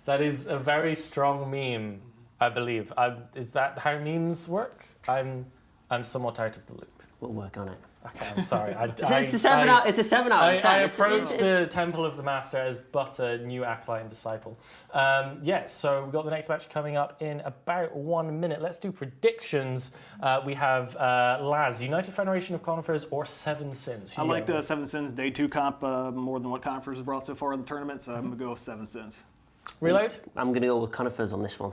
That is a very strong meme, I believe. Is that how memes work? I'm somewhat out of the loop. We'll work on it. Okay, I'm sorry. It's a 7 out of 10. I approached the Temple of the Master as but a new acolyte and disciple. So we've got the next match coming up in about 1 minute. Let's do predictions. We have Laz, United Federation of Conifers or Seven Sins? I like the Seven Sins Day 2 comp more than what Conifers has brought so far in the tournament, so I'm going to go with Seven Sins. Reload? I'm going to go with Conifers on this one.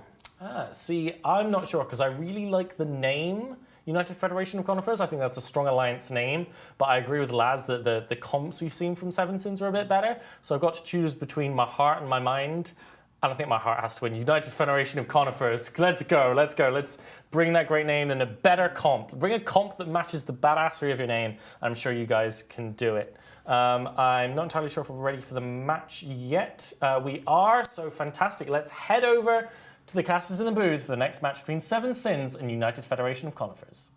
See, I'm not sure because I really like the name United Federation of Conifers. I think that's a strong alliance name, but I agree with Laz that the comps we've seen from Seven Sins are a bit better. So I've got to choose between my heart and my mind. And I think my heart has to win. United Federation of Conifers. Let's go. Let's bring that great name and a better comp. Bring a comp that matches the badassery of your name. I'm sure you guys can do it. I'm not entirely sure if we're ready for the match yet. We are, so fantastic. Let's head over to the casters in the booth for the next match between Seven Sins and United Federation of Conifers.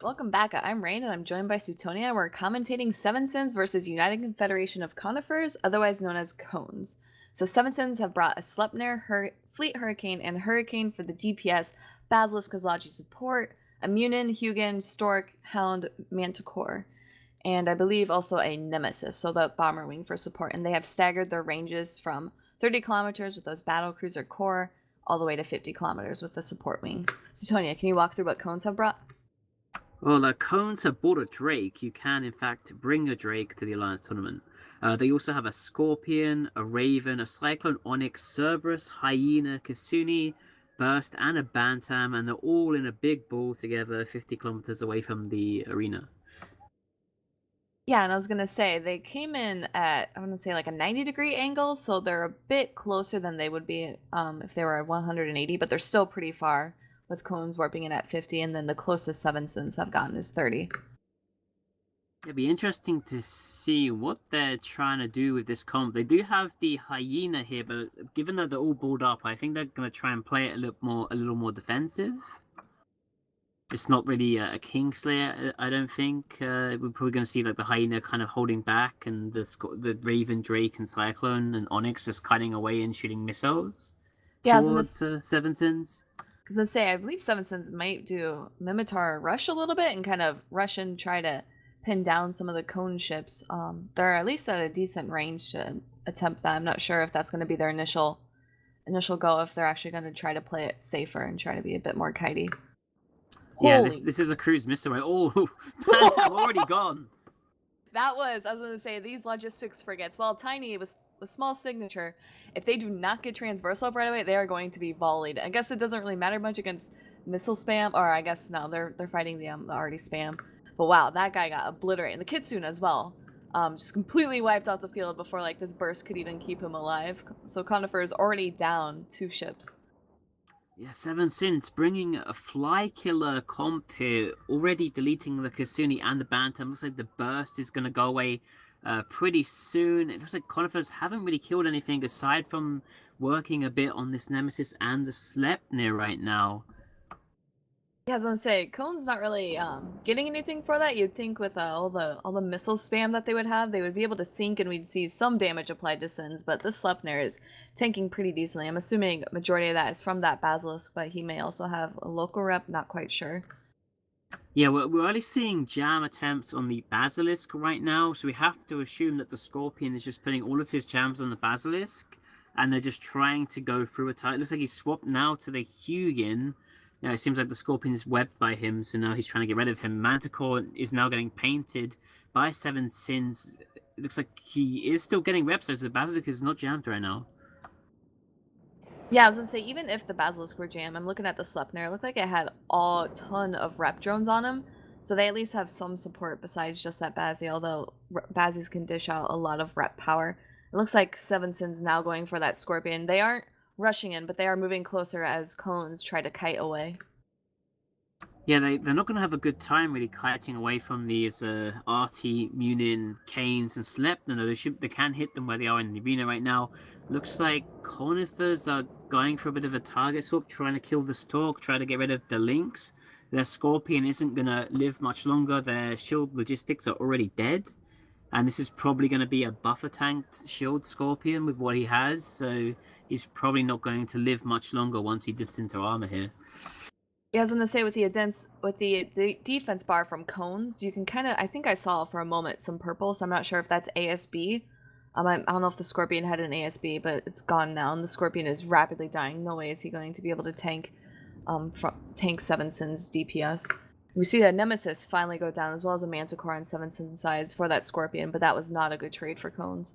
Welcome back. I'm Rain, and I'm joined by Sutonia. We're commentating Seven Sins versus United Confederation of Conifers, otherwise known as Cones. So Seven Sins have brought a Sleipnir, Fleet Hurricane, and Hurricane for the DPS, Basilisk Kozlagi support, a Munin, Hugin, Stork, Hound, Manticore, and I believe also a Nemesis, so the bomber wing for support. And they have staggered their ranges from 30 kilometers with those battle cruiser core all the way to 50 kilometers with the support wing. So Tonya, can you walk through what Cones have brought? Well, Cones have bought a Drake. You can, in fact, bring a Drake to the Alliance tournament. They also have a Scorpion, a Raven, a Cyclone Onyx, Cerberus, Hyena, Kasuni, Burst, and a Bantam, and they're all in a big ball together 50 kilometers away from the arena. Yeah, and I was going to say, they came in at, I want to say, like a 90-degree angle, so they're a bit closer than they would be if they were at 180, but they're still pretty far, with Cones warping in at 50, and then the closest Seven Sins have gotten is 30. It'd be interesting to see what they're trying to do with this comp. They do have the Hyena here, but given that they're all balled up, I think they're going to try and play it a little more defensive. It's not really a Kingslayer, I don't think. We're probably going to see like the Hyena kind of holding back, and the Raven, Drake, and Cyclone and Onyx just cutting away and shooting missiles towards Seven Sins. I was going to say, I believe Seven Sins might do Mimitar rush a little bit and kind of rush and try to pin down some of the Cone ships. They're at least at a decent range to attempt that. I'm not sure if that's going to be their initial go, if they're actually going to try to play it safer and try to be a bit more kitey. Yeah, this is a cruise missile. Oh, Bantam already gone. That was, I was going to say, these logistics frigates, while tiny with a small signature, if they do not get transversal right away, they are going to be volleyed. I guess it doesn't really matter much against missile spam, or I guess no, they're fighting the already spam. But wow, that guy got obliterated. And the Kitsune as well. Just completely wiped out the field before like this burst could even keep him alive. So Conifer is already down 2 ships. Yeah, Seven Sins bringing a Fly Killer comp here, already deleting the Kasuni and the Bantam. Looks like the burst is going to go away pretty soon. It looks like Conifers haven't really killed anything aside from working a bit on this Nemesis and the Sleipnir right now. Yeah, I was gonna say, Cone's not really getting anything for that. You'd think with all the missile spam that they would be able to sink and we'd see some damage applied to Sins, but this Sleipnir is tanking pretty decently. I'm assuming majority of that is from that Basilisk, but he may also have a local rep, not quite sure. Yeah, we're only seeing jam attempts on the Basilisk right now, so we have to assume that the Scorpion is just putting all of his jams on the Basilisk, and they're just trying to go through a tie. It looks like he's swapped now to the Hugin. Now it seems like the Scorpion is webbed by him, so now he's trying to get rid of him. Manticore is now getting painted by Seven Sins. It looks like he is still getting reps, so the Basilisk is not jammed right now. Yeah, I was gonna say, even if the Basilisk were jammed, I'm looking at the Sleipnir, it looked like it had a ton of rep drones on him, so they at least have some support besides just that Bazzi, although Bazzies can dish out a lot of rep power. It looks like Seven Sins now going for that Scorpion. They aren't rushing in, but they are moving closer as Cones try to kite away. Yeah, they're not going to have a good time really kiting away from these Artie, Munin, Canes, and Sleipnir. No, they can hit them where they are in the arena right now. Looks like Conifers are going for a bit of a target swap, trying to kill the Stork, try to get rid of the Lynx. Their Scorpion isn't going to live much longer. Their shield logistics are already dead. And this is probably going to be a buffer tanked shield Scorpion with what he has, so he's probably not going to live much longer once he dips into armor here. Yeah, I was gonna say with the defense bar from Cones, you can kind of, I think I saw for a moment some purple, so I'm not sure if that's ASB. I don't know if the Scorpion had an ASB, but it's gone now, and the Scorpion is rapidly dying. No way is he going to be able to tank Seven Sins DPS. We see that Nemesis finally go down, as well as a Manticore on Seven Sins sides for that Scorpion, but that was not a good trade for Cones.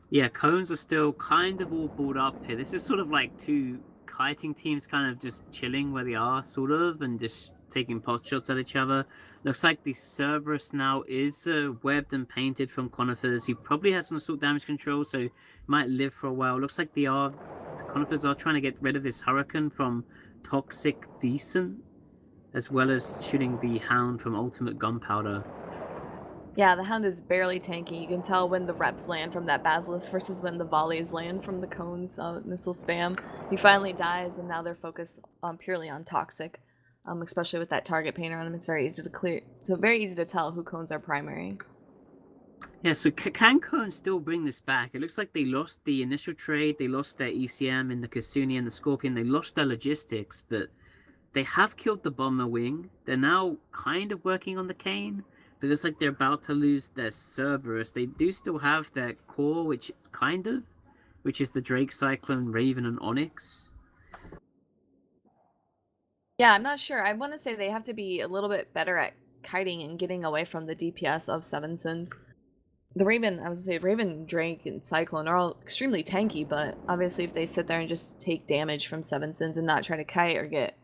Yeah, Cones are still kind of all balled up here. This is sort of like 2 kiting teams kind of just chilling where they are, sort of, and just taking pot shots at each other. Looks like the Cerberus now is webbed and painted from Conifers. He probably has some assault damage control, so he might live for a while. Looks like Conifers are trying to get rid of this Hurricane from Toxic Decent, as well as shooting the Hound from Ultimate Gunpowder. Yeah, the Hound is barely tanky. You can tell when the reps land from that Basilisk versus when the volleys land from the Cones missile spam. He finally dies, and now they're focused purely on Toxic, especially with that target painter on him. It's very easy to clear. So very easy to tell who Cones are primary. Yeah, so can Cones still bring this back? It looks like they lost the initial trade. They lost their ECM in the Kasuni and the Scorpion. They lost their logistics, but they have killed the bomber wing. They're now kind of working on the Kane, but it's like they're about to lose their Cerberus. They do still have their core, which is the Drake, Cyclone, Raven, and Onyx. Yeah, I'm not sure. I want to say they have to be a little bit better at kiting and getting away from the DPS of Seven Sins. The Raven, I would say Raven, Drake, and Cyclone are all extremely tanky, but obviously if they sit there and just take damage from Seven Sins and not try to kite or get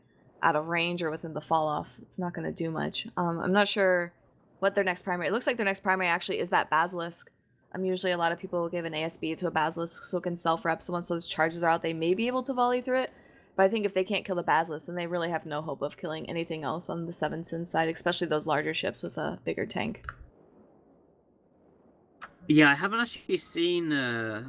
out of range or within the fall off, it's not going to do much. I'm not sure what their next primary. It looks like their next primary actually is that Basilisk. Usually a lot of people will give an ASB to a Basilisk so it can self-rep, so once those charges are out, they may be able to volley through it. But I think if they can't kill the Basilisk, then they really have no hope of killing anything else on the Seven Sins side, especially those larger ships with a bigger tank. Yeah, I haven't actually seen,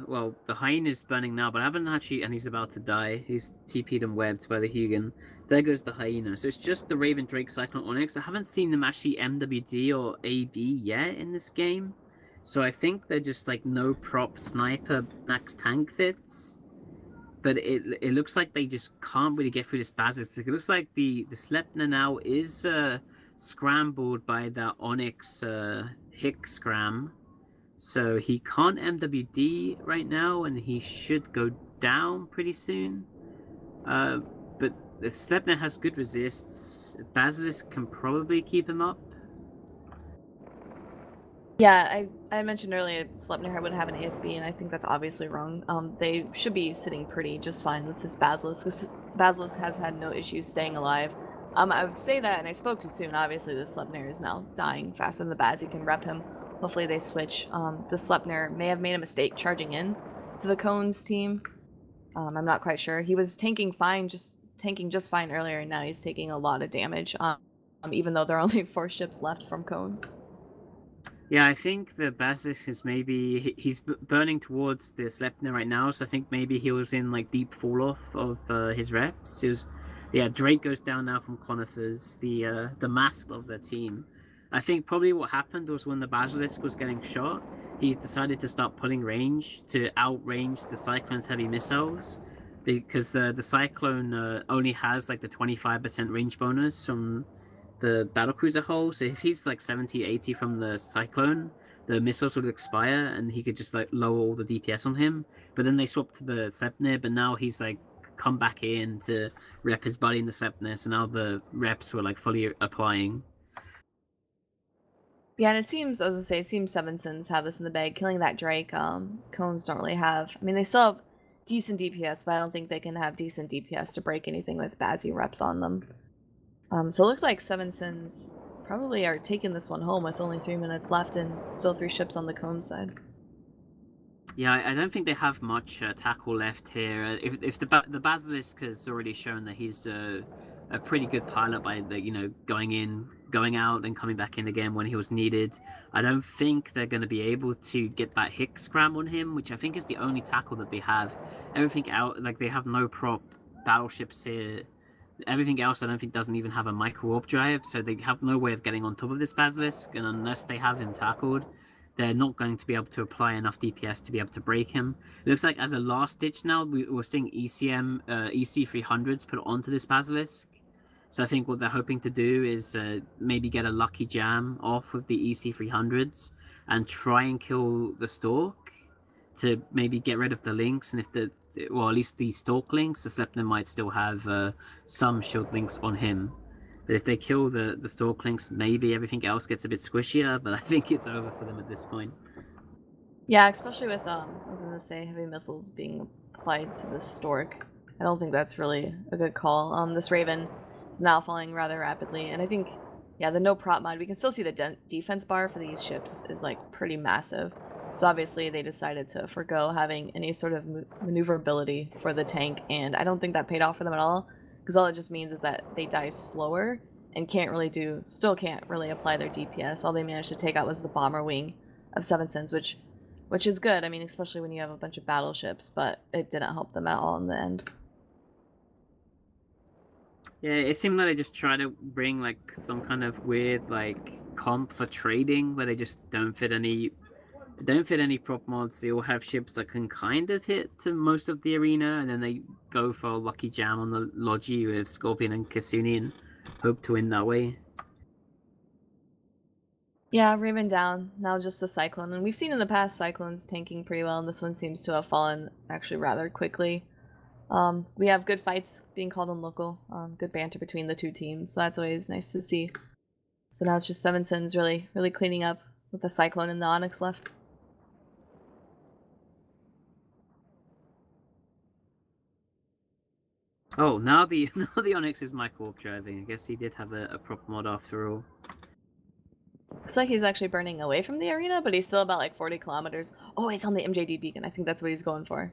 well, the Hyena's burning now, but I haven't actually, and he's about to die. He's TP'd and webbed by the Hugin. There goes the Hyena. So it's just the Raven, Drake, Cyclone, Onyx. I haven't seen them actually MWD or AB yet in this game. So I think they're just like no prop sniper max tank fits. But it looks like they just can't really get through this Basilisk. It looks like the Sleipnir now is scrambled by the Onyx Hick scram. So he can't MWD right now, and he should go down pretty soon. But the Sleipnir has good resists. Basilisk can probably keep him up. Yeah, I mentioned earlier Sleipnir wouldn't have an ASB, and I think that's obviously wrong. They should be sitting pretty just fine with this Basilisk, because Basilisk has had no issues staying alive. I would say that, and I spoke too soon. Obviously, the Sleipnir is now dying faster than the Baz. You can rep him. Hopefully they switch. The Sleipnir may have made a mistake charging in to the Cones team. I'm not quite sure. He was tanking just fine earlier, and now he's taking a lot of damage. Even though there are only 4 ships left from Cones. Yeah, I think the Basilisk is he's burning towards the Sleipnir right now, so I think maybe he was in like deep fall off of his reps. Yeah, Drake goes down now from Conifers, the mask of their team. I think probably what happened was when the Basilisk was getting shot, he decided to start pulling range to outrange the Cyclone's heavy missiles, because the Cyclone only has like the 25% range bonus from the battlecruiser hull. So if he's like 70-80 from the Cyclone, the missiles would expire and he could just like lower all the DPS on him. But then they swapped to the Sleipnir, but now he's like come back in to rep his buddy in the Sleipnir, so now the reps were like fully applying. Yeah, and it seems Seven Sins have this in the bag. Killing that Drake, Cones don't really have. I mean, they still have decent DPS, but I don't think they can have decent DPS to break anything with Bazzy reps on them. So it looks like Seven Sins probably are taking this one home with only 3 minutes left and still 3 ships on the Cone side. Yeah, I don't think they have much tackle left here. If the Basilisk has already shown that he's a pretty good pilot by going out and coming back in again when he was needed, I don't think they're going to be able to get that Hick scram on him, which I think is the only tackle that they have. Everything out, like they have no prop battleships here. Everything else I don't think doesn't even have a micro warp drive, so they have no way of getting on top of this Basilisk, and unless they have him tackled, they're not going to be able to apply enough DPS to be able to break him. It looks like as a last ditch now, we're seeing EC300s put onto this Basilisk. So I think what they're hoping to do is maybe get a lucky jam off with the EC300s and try and kill the Stork to maybe get rid of the links, and at least the Stalk links, the Sleipnir might still have some shield links on him. But if they kill the Stalk links, maybe everything else gets a bit squishier, but I think it's over for them at this point. Yeah, especially with, I was going to say, heavy missiles being applied to the Stork. I don't think that's really a good call. This Raven is now falling rather rapidly, and I think, yeah, the no prop mod, we can still see the defense bar for these ships is, like, pretty massive. So obviously they decided to forgo having any sort of maneuverability for the tank, and I don't think that paid off for them at all, because all it just means is that they die slower and still can't really apply their DPS. All they managed to take out was the bomber wing of Seven Sins, which is good, I mean, especially when you have a bunch of battleships, but it didn't help them at all in the end. Yeah, it seemed like they just try to bring like some kind of weird like comp for trading where they just don't fit any They don't fit any prop mods. They all have ships that can kind of hit to most of the arena, and then they go for a lucky jam on the Logi with Scorpion and Kasuni and hope to win that way. Yeah, Raven down. Now just the Cyclone. And we've seen in the past Cyclones tanking pretty well, and this one seems to have fallen actually rather quickly. We have good fights being called on local, good banter between the two teams, so that's always nice to see. So now it's just Seven Sins really cleaning up with the Cyclone and the Onyx left. Oh, now the Onyx is my co-op driving. I guess he did have a prop mod after all. Looks like he's actually burning away from the arena, but he's still about like 40 kilometers. Oh, he's on the MJD beacon. I think that's what he's going for.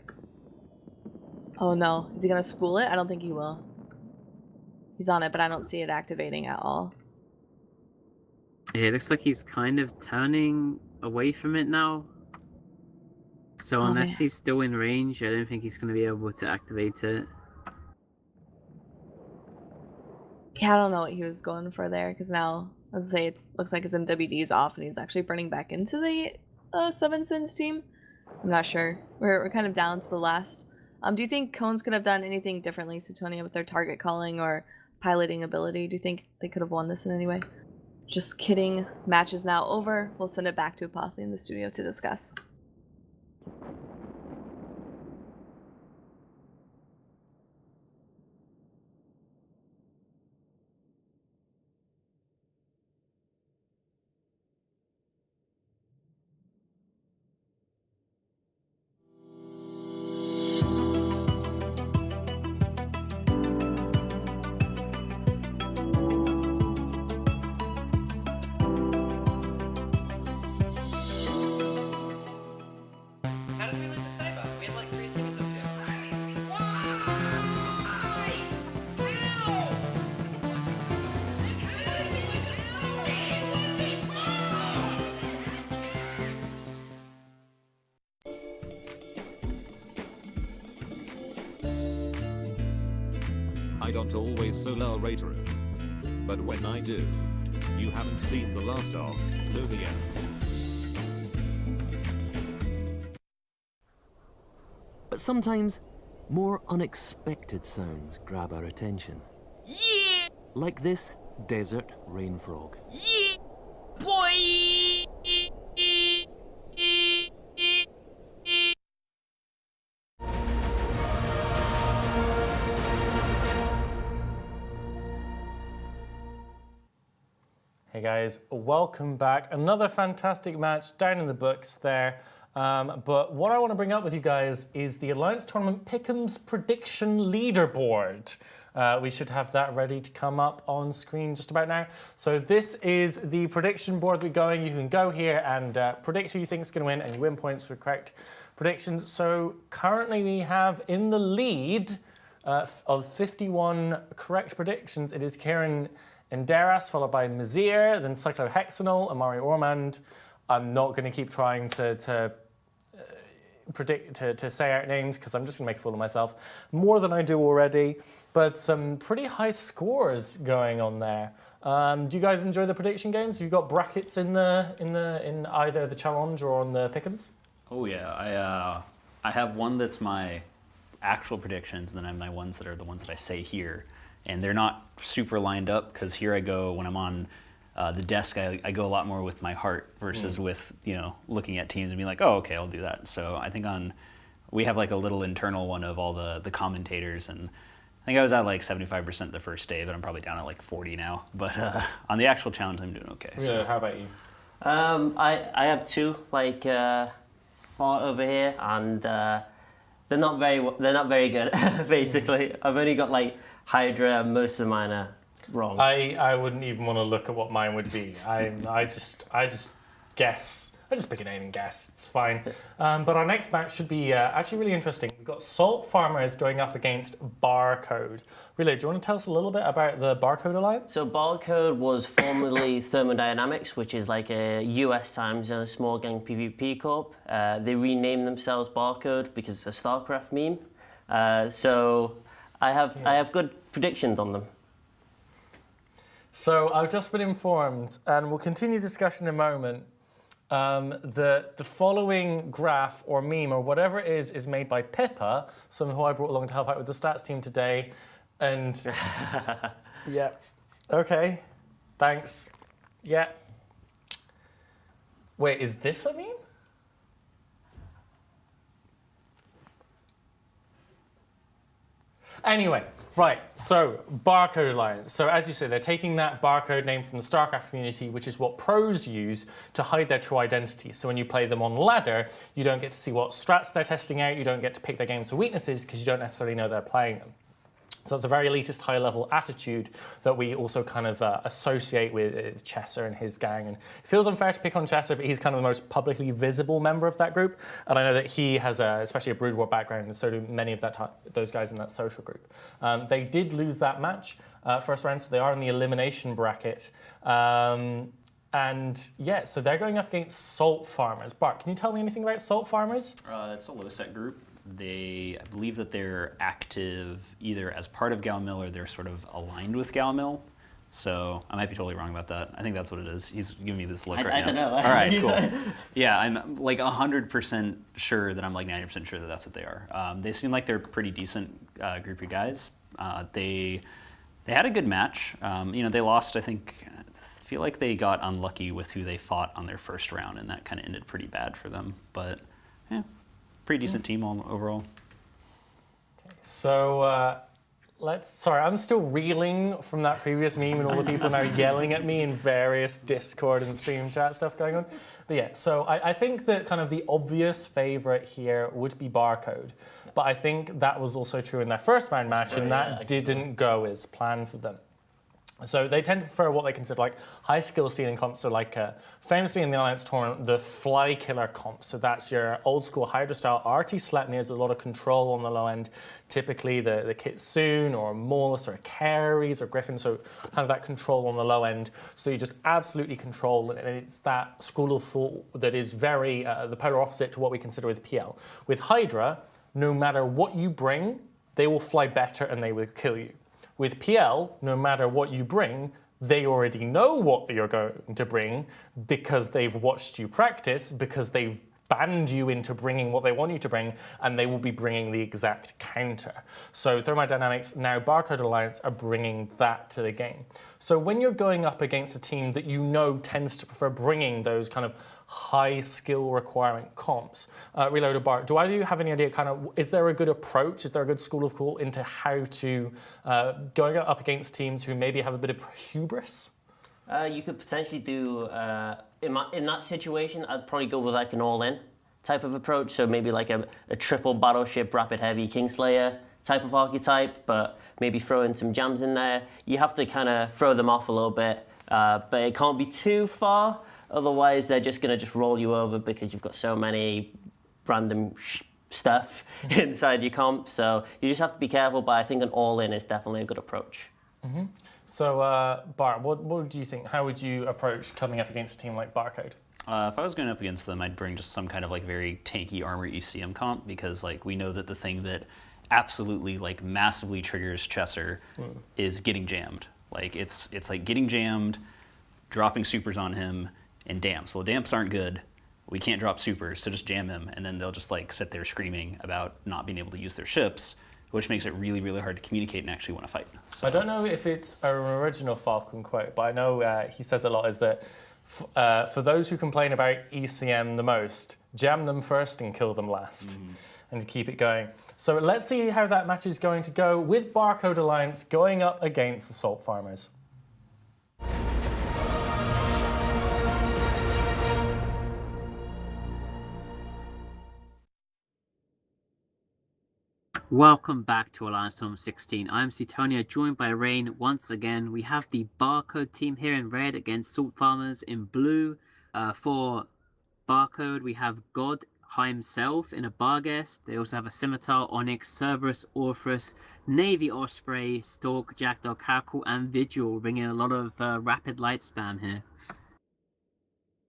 Oh no, is he gonna spool it? I don't think he will. He's on it, but I don't see it activating at all. Yeah, it looks like he's kind of turning away from it now. So unless he's still in range, I don't think he's gonna be able to activate it. Yeah, I don't know what he was going for there, because now, as I say, it looks like his MWD is off, and he's actually burning back into the Seven Sins team. I'm not sure. We're kind of down to the last. Do you think Cones could have done anything differently, Suetonia, with their target calling or piloting ability? Do you think they could have won this in any way? Just kidding. Match is now over. We'll send it back to Apothly in the studio to discuss. How did we lose to Cyber? We had like 3 seconds up here. I don't always solar rater it. But when I do, you haven't seen the last of Lumpy. But sometimes, more unexpected sounds grab our attention. Yeah! Like this desert rain frog. Yeah! Boy! Hey guys, welcome back. Another fantastic match down in the books there. But what I want to bring up with you guys is the Alliance Tournament Pick'em's prediction leaderboard. We should have that ready to come up on screen just about now. So this is the prediction board we're going. You can go here and predict who you think is going to win, and you win points for correct predictions. So currently we have in the lead of 51 correct predictions, it is Kieran Enderas, followed by Mazir, then Cyclohexanol, Amari Ormand. I'm not going to keep trying to predict, to say out names, because I'm just going to make a fool of myself more than I do already. But some pretty high scores going on there. Do you guys enjoy the prediction games? Have you got brackets in either the challenge or on the pick'ems? Oh yeah, I have one that's my actual predictions, and then I have my ones that are the ones that I say here, and they're not super lined up because here I go when I'm on the desk. I go a lot more with my heart versus with looking at teams and being like, oh okay, I'll do that. So I think we have like a little internal one of all the commentators, and I think I was at like 75% the first day, but I'm probably down at like 40 now. But on the actual challenge, I'm doing okay. Yeah, So. how about you? I have two over here, and they're not very good. Basically, I've only got like Hydra, and most of mine are wrong. I wouldn't even want to look at what mine would be. I just guess. I just pick a name and guess. It's fine. But our next match should be actually really interesting. We've got Salt Farmers going up against Barcode. Relay, do you want to tell us a little bit about the Barcode Alliance? So Barcode was formerly Thermodynamics, which is like a US time zone small gang PvP corp. They renamed themselves Barcode because it's a StarCraft meme. So I have good predictions on them. So I've just been informed, and we'll continue discussion in a moment. The following graph or meme or whatever it is made by Pippa, someone who I brought along to help out with the stats team today. And yeah, okay, thanks. Yeah. Wait, is this a meme? Anyway, right, so Barcode Alliance. So as you say, they're taking that Barcode name from the StarCraft community, which is what pros use to hide their true identity. So when you play them on ladder, you don't get to see what strats they're testing out, you don't get to pick their games for weaknesses because you don't necessarily know they're playing them. So it's a very elitist, high-level attitude that we also kind of associate with Chesser and his gang. And it feels unfair to pick on Chesser, but he's kind of the most publicly visible member of that group. And I know that he has especially a Brood War background, and so do many of those guys in that social group. They did lose that match first round, so they are in the elimination bracket. And yeah, so they're going up against Salt Farmers. Bart, can you tell me anything about Salt Farmers? It's a low-set group. I believe that they're active either as part of Galmil or they're sort of aligned with Galmil. So I might be totally wrong about that. I think that's what it is. He's giving me this look right now. I don't know. All right, cool. Yeah, I'm like 100% sure that I'm like 90% sure that that's what they are. They seem like they're a pretty decent group of guys. They had a good match. They lost, I feel like they got unlucky with who they fought on their first round, and that kind of ended pretty bad for them. But yeah. Pretty decent team overall. Okay, so sorry, I'm still reeling from that previous meme and all the people now yelling at me in various Discord and stream chat stuff going on. But yeah, so I think that kind of the obvious favorite here would be Barcode. But I think that was also true in their first round match, and that didn't go as planned for them. So they tend to prefer what they consider like high skill ceiling comps. So like famously in the Alliance tournament, the Fly Killer comp. So that's your old school Hydra style RT Sleipnirs with a lot of control on the low end. Typically the Kitsune or Molus or Carries or Griffin. So kind of that control on the low end. So you just absolutely control it. And it's that school of thought that is very the polar opposite to what we consider with PL. With Hydra, no matter what you bring, they will fly better and they will kill you. With PL, no matter what you bring, they already know what you're going to bring because they've watched you practice, because they've banned you into bringing what they want you to bring, and they will be bringing the exact counter. So Thermodynamics, now Barcode Alliance, are bringing that to the game. So when you're going up against a team that you know tends to prefer bringing those kind of high skill requirement comps. Reloaded Bart, do you have any idea kind of, is there a good approach, is there a good school of thought into how to going up against teams who maybe have a bit of hubris? You could potentially do, in that situation, I'd probably go with like an all-in type of approach. So maybe like a triple battleship, rapid heavy Kingslayer type of archetype, but maybe throw in some jams in there. You have to kind of throw them off a little bit, but it can't be too far. Otherwise, they're just going to just roll you over because you've got so many random stuff inside your comp. So you just have to be careful, but I think an all-in is definitely a good approach. Mm-hmm. So, Bart, what do you think? How would you approach coming up against a team like Barcode? If I was going up against them, I'd bring just some kind of like very tanky armor ECM comp, because like we know that the thing that absolutely like massively triggers Chesser is getting jammed. Like it's like getting jammed, dropping supers on him, and damps. Well, damps aren't good. We can't drop supers, so just jam him, and then they'll just like sit there screaming about not being able to use their ships, which makes it really, really hard to communicate and actually want to fight. So. I don't know if it's an original Falcon quote, but I know he says a lot is that for those who complain about ECM the most, jam them first and kill them last, and keep it going. So let's see how that match is going to go with Barcode Alliance going up against the Salt Farmers. Welcome back to Alliance Tournament 16. I'm Suetonia, joined by Rain once again. We have the Barcode team here in red against Salt Farmers in blue. For Barcode, we have God himself in a Barghest. They also have a Scimitar, Onyx, Cerberus, Orpheus, Navy Osprey, Stork, Jackdaw, Caracal, and Vigil, bringing a lot of rapid light spam here.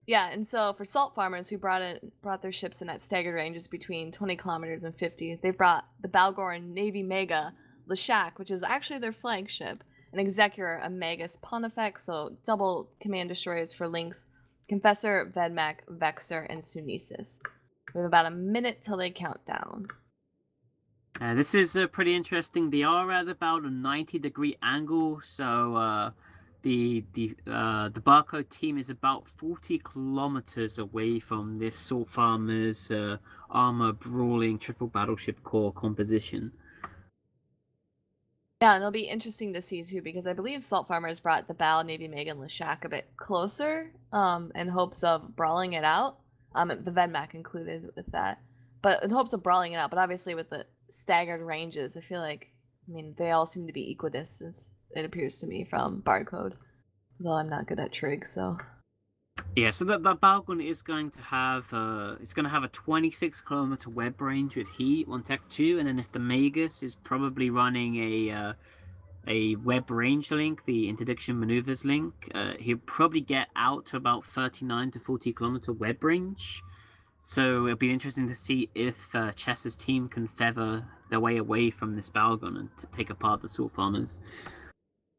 Yeah, and so for Salt Farmers, who brought their ships in at staggered ranges between 20 kilometers and 50, they brought the Balgoran Navy Mega, Leshak, which is actually their flagship, an Executor, a Magus Pontifex, so double command destroyers for Lynx, Confessor, Vedmak, Vexer, and Sunesis. We have about a minute till they count down. This is pretty interesting. They are at about a 90-degree angle, so the Barcode team is about 40 kilometers away from this Salt Farmers armor brawling triple battleship core composition. Yeah, and it'll be interesting to see too, because I believe Salt Farmers brought the Bao, Navy Meg, and Leshak a bit closer, in hopes of brawling it out. The Vedmak included with that, but in hopes of brawling it out. But obviously, with the staggered ranges, I feel like, I mean, they all seem to be equidistant. It appears to me from Barcode, though I'm not good at trig, so. Yeah, so that Balgon is going to have it's going to have a 26-kilometer web range with heat on Tech 2, and then if the Magus is probably running a web range link, the interdiction maneuvers link, he'll probably get out to about 39 to 40 kilometer web range. So it'll be interesting to see if Chess's team can feather their way away from this Balgon and to take apart the Salt Farmers.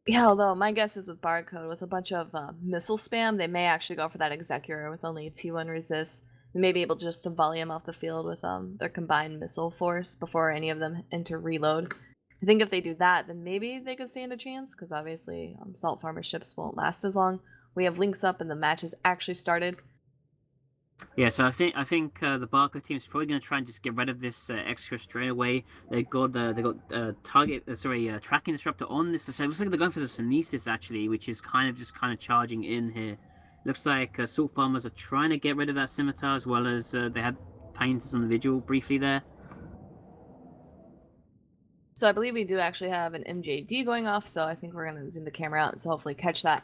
Yeah, although my guess is with Barcode, with a bunch of missile spam, they may actually go for that Executor with only a T1 resist. They may be able just to volley them off the field with their combined missile force before any of them enter reload. I think if they do that, then maybe they could stand a chance, because obviously Salt Farmer ships won't last as long. We have links up and the match has actually started. Yeah, so I think the Barcode team is probably going to try and just get rid of this extra straight away. They got tracking disruptor on this. So it looks like they're going for the Sunesis actually, which is kind of charging in here. Looks like Salt Farmers are trying to get rid of that scimitar, as well as they had painters on the vigil briefly there. So I believe we do actually have an MJD going off, so I think we're going to zoom the camera out and so hopefully catch that.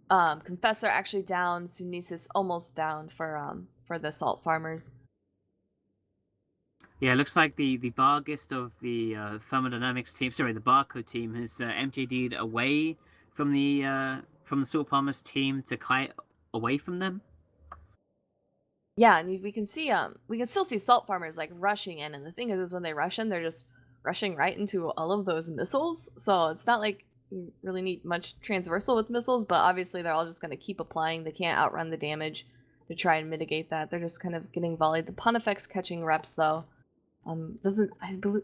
Confessor actually down, Sunesis almost down for the Salt Farmers. Yeah, it looks like the Bargist of the Thermodynamics team, sorry, the Barcode team has MJD'd away from the Salt Farmers team to kite away from them. Yeah, and we can see we can still see Salt Farmers like rushing in, and the thing is when they rush in, they're just rushing right into all of those missiles. So it's not like you really need much transversal with missiles, but obviously they're all just going to keep applying. They can't outrun the damage to try and mitigate that. They're just kind of getting volleyed. The Pontifex catching reps though. I'm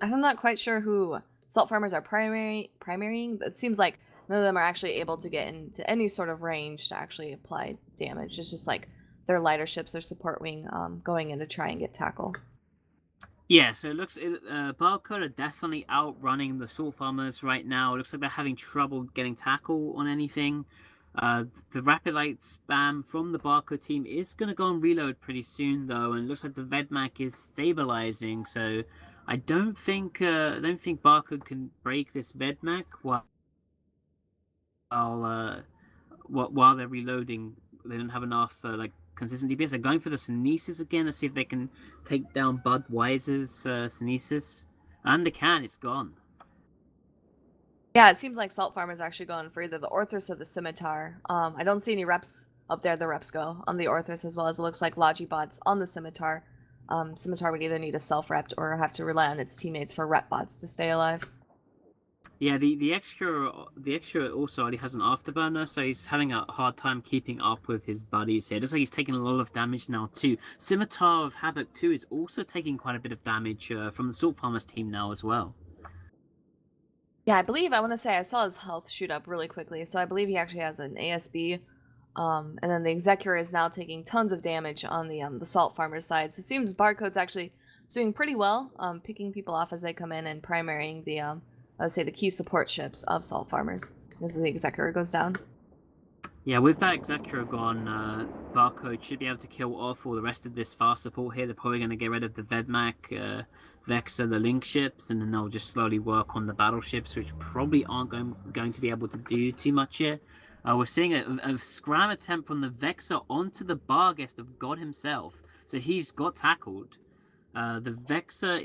not quite sure who Salt Farmers are primarying. It seems like none of them are actually able to get into any sort of range to actually apply damage. It's just like their lighter ships, their support wing, going in to try and get tackle. Yeah, so it looks Barcode are definitely outrunning the Salt Farmers right now. It looks like they're having trouble getting tackle on anything. The Rapid Light spam from the Barcode team is going to go on reload pretty soon, though, and it looks like the Vedmak is stabilizing. So I don't think Barcode can break this Vedmak while they're reloading. They don't have enough consistent DPS. They're going for the Sunesis again to see if they can take down Budweiser's Sunesis. And they can, it's gone. Yeah, it seems like Salt Farmers are actually going for either the Orthros or the Scimitar. I don't see any reps up there. The reps go on the Orthros, as well as it looks like Logibots on the Scimitar. Scimitar would either need a self-repped or have to rely on its teammates for rep bots to stay alive. Yeah, the extra also already has an afterburner, so he's having a hard time keeping up with his buddies here. It looks like he's taking a lot of damage now too. Scimitar of Havoc too is also taking quite a bit of damage from the Salt Farmers team now as well. Yeah, I want to say I saw his health shoot up really quickly, so I believe he actually has an ASB. And then the Executor is now taking tons of damage on the Salt Farmers side. So it seems Barcode's actually doing pretty well, picking people off as they come in and primarying the I would say the key support ships of Salt Farmers. This is the Executor goes down. Yeah, with that Executor gone, Barcode should be able to kill off all the rest of this fast support here. They're probably going to get rid of the Vedmak, Vexer, the Link ships, and then they'll just slowly work on the battleships, which probably aren't going to be able to do too much here. We're seeing a scram attempt from the Vexer onto the Bargest of God himself. So he's got tackled. The Vexer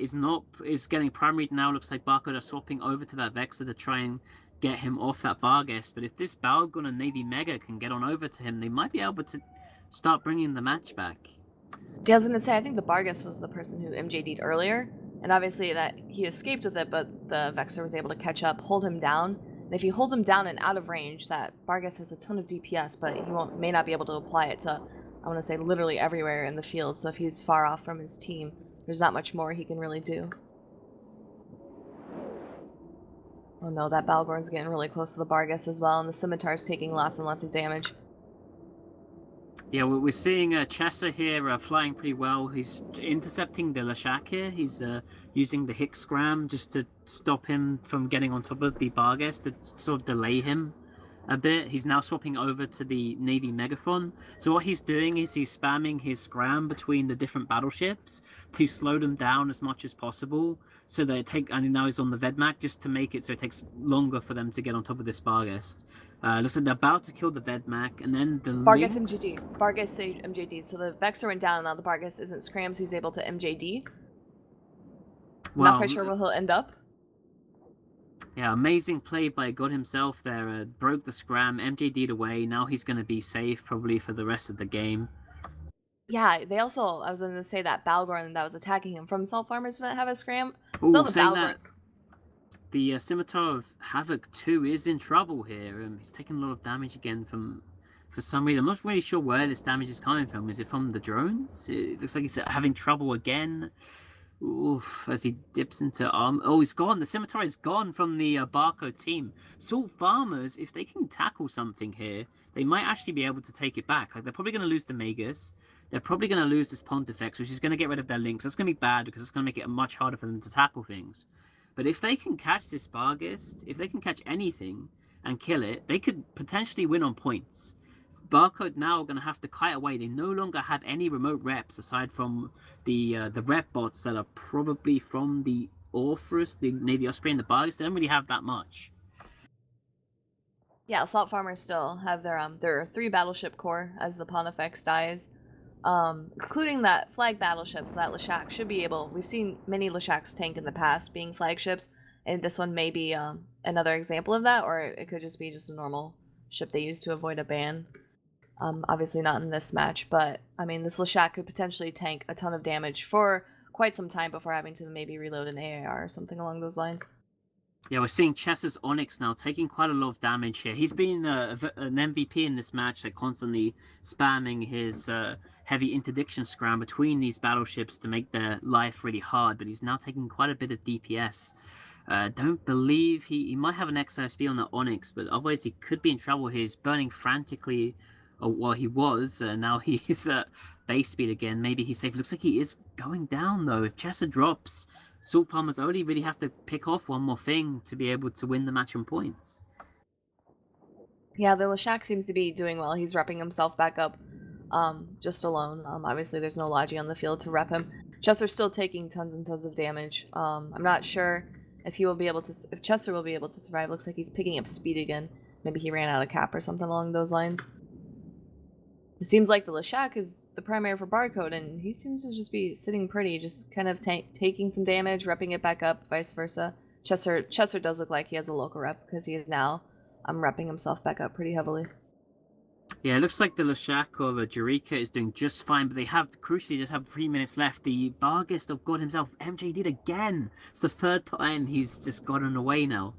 is getting primaried now. Looks like Barcode are swapping over to that Vexer to try and get him off that Bargest. But if this Balgon and Navy Mega can get on over to him, they might be able to start bringing the match back. Yeah, I was going to say, I think the Bargest was the person who MJD'd earlier. And obviously that he escaped with it, but the Vexer was able to catch up, hold him down. And if he holds him down and out of range, that Bargest has a ton of DPS, but he may not be able to apply it to I want to say literally everywhere in the field, so if he's far off from his team, there's not much more he can really do. Oh no, that Balgorn's getting really close to the Bargus as well, and the Scimitar's taking lots and lots of damage. Yeah, we're seeing Chessa here flying pretty well. He's intercepting the Leshak here. He's using the Hick Scram just to stop him from getting on top of the Bargus, to sort of delay him a bit. He's now swapping over to the Navy Megaphon. So what he's doing is he's spamming his Scram between the different battleships to slow them down as much as possible. So they and now he's on the Vedmak just to make it so it takes longer for them to get on top of this Bargus. Looks like they're about to kill the Vedmak, and then the Bargus Lynx... MJD. Bargus saved MJD. So the Vexor went down, and now the Bargus isn't scrammed, so he's able to MJD. Wow. Not quite sure where he'll end up. Yeah, amazing play by God himself there. Broke the Scram, MJD'd away. Now he's going to be safe probably for the rest of the game. Yeah, they also, I was going to say that Balgorn that was attacking him from Salt Farmers didn't have a scram. Ooh, So the saying that, Balgorns. the Scimitar of Havoc 2 is in trouble here. He's taking a lot of damage again for some reason. I'm not really sure where this damage is coming from. Is it from the drones? It looks like he's having trouble again. Oof, as he dips into arm. Oh, he's gone. The Scimitar is gone from the Barcode team. Salt Farmers, if they can tackle something here, they might actually be able to take it back. Like, they're probably going to lose the Magus. They're probably going to lose this Pontifex, which is going to get rid of their links. That's going to be bad because it's going to make it much harder for them to tackle things. But if they can catch this Bargus, if they can catch anything and kill it, they could potentially win on points. Barcode now are going to have to kite away. They no longer have any remote reps aside from the rep bots that are probably from the Orpheus, the Navy Osprey, and the Bargus. They don't really have that much. Yeah, Salt Farmers still have their 3 battleship core as the Pontifex dies. Including that flag battleship, so that Leshak should be able... We've seen many Leshaks tank in the past being flagships, and this one may be another example of that, or it could just be just a normal ship they use to avoid a ban. Obviously not in this match, but I mean, this Leshak could potentially tank a ton of damage for quite some time before having to maybe reload an AAR or something along those lines. Yeah, we're seeing Chessa's Onyx now taking quite a lot of damage here. He's been an MVP in this match, like constantly spamming his heavy interdiction scram between these battleships to make their life really hard, but he's now taking quite a bit of DPS. Don't believe he might have an XSP on the Onyx, but otherwise he could be in trouble here. He's burning frantically. Well, he was. Now he's at base speed again. Maybe he's safe. Looks like he is going down, though. If Chessa drops, Salt Farmers only really have to pick off one more thing to be able to win the match on points. Yeah, the Leshak seems to be doing well. He's repping himself back up just alone. Obviously, there's no Logi on the field to rep him. Chester's still taking tons and tons of damage. I'm not sure if he will be able to... If Chester will be able to survive. Looks like he's picking up speed again. Maybe he ran out of cap or something along those lines. It seems like the Leshak is the primary for Barcode, and he seems to just be sitting pretty, just kind of taking some damage, repping it back up, vice versa. Chester does look like he has a local rep, because he is now repping himself back up pretty heavily. Yeah, it looks like the Leshak of Jerica is doing just fine, but they crucially just have 3 minutes left. The Bargus of God himself, MJ did again. It's the 3rd time he's just gotten away now.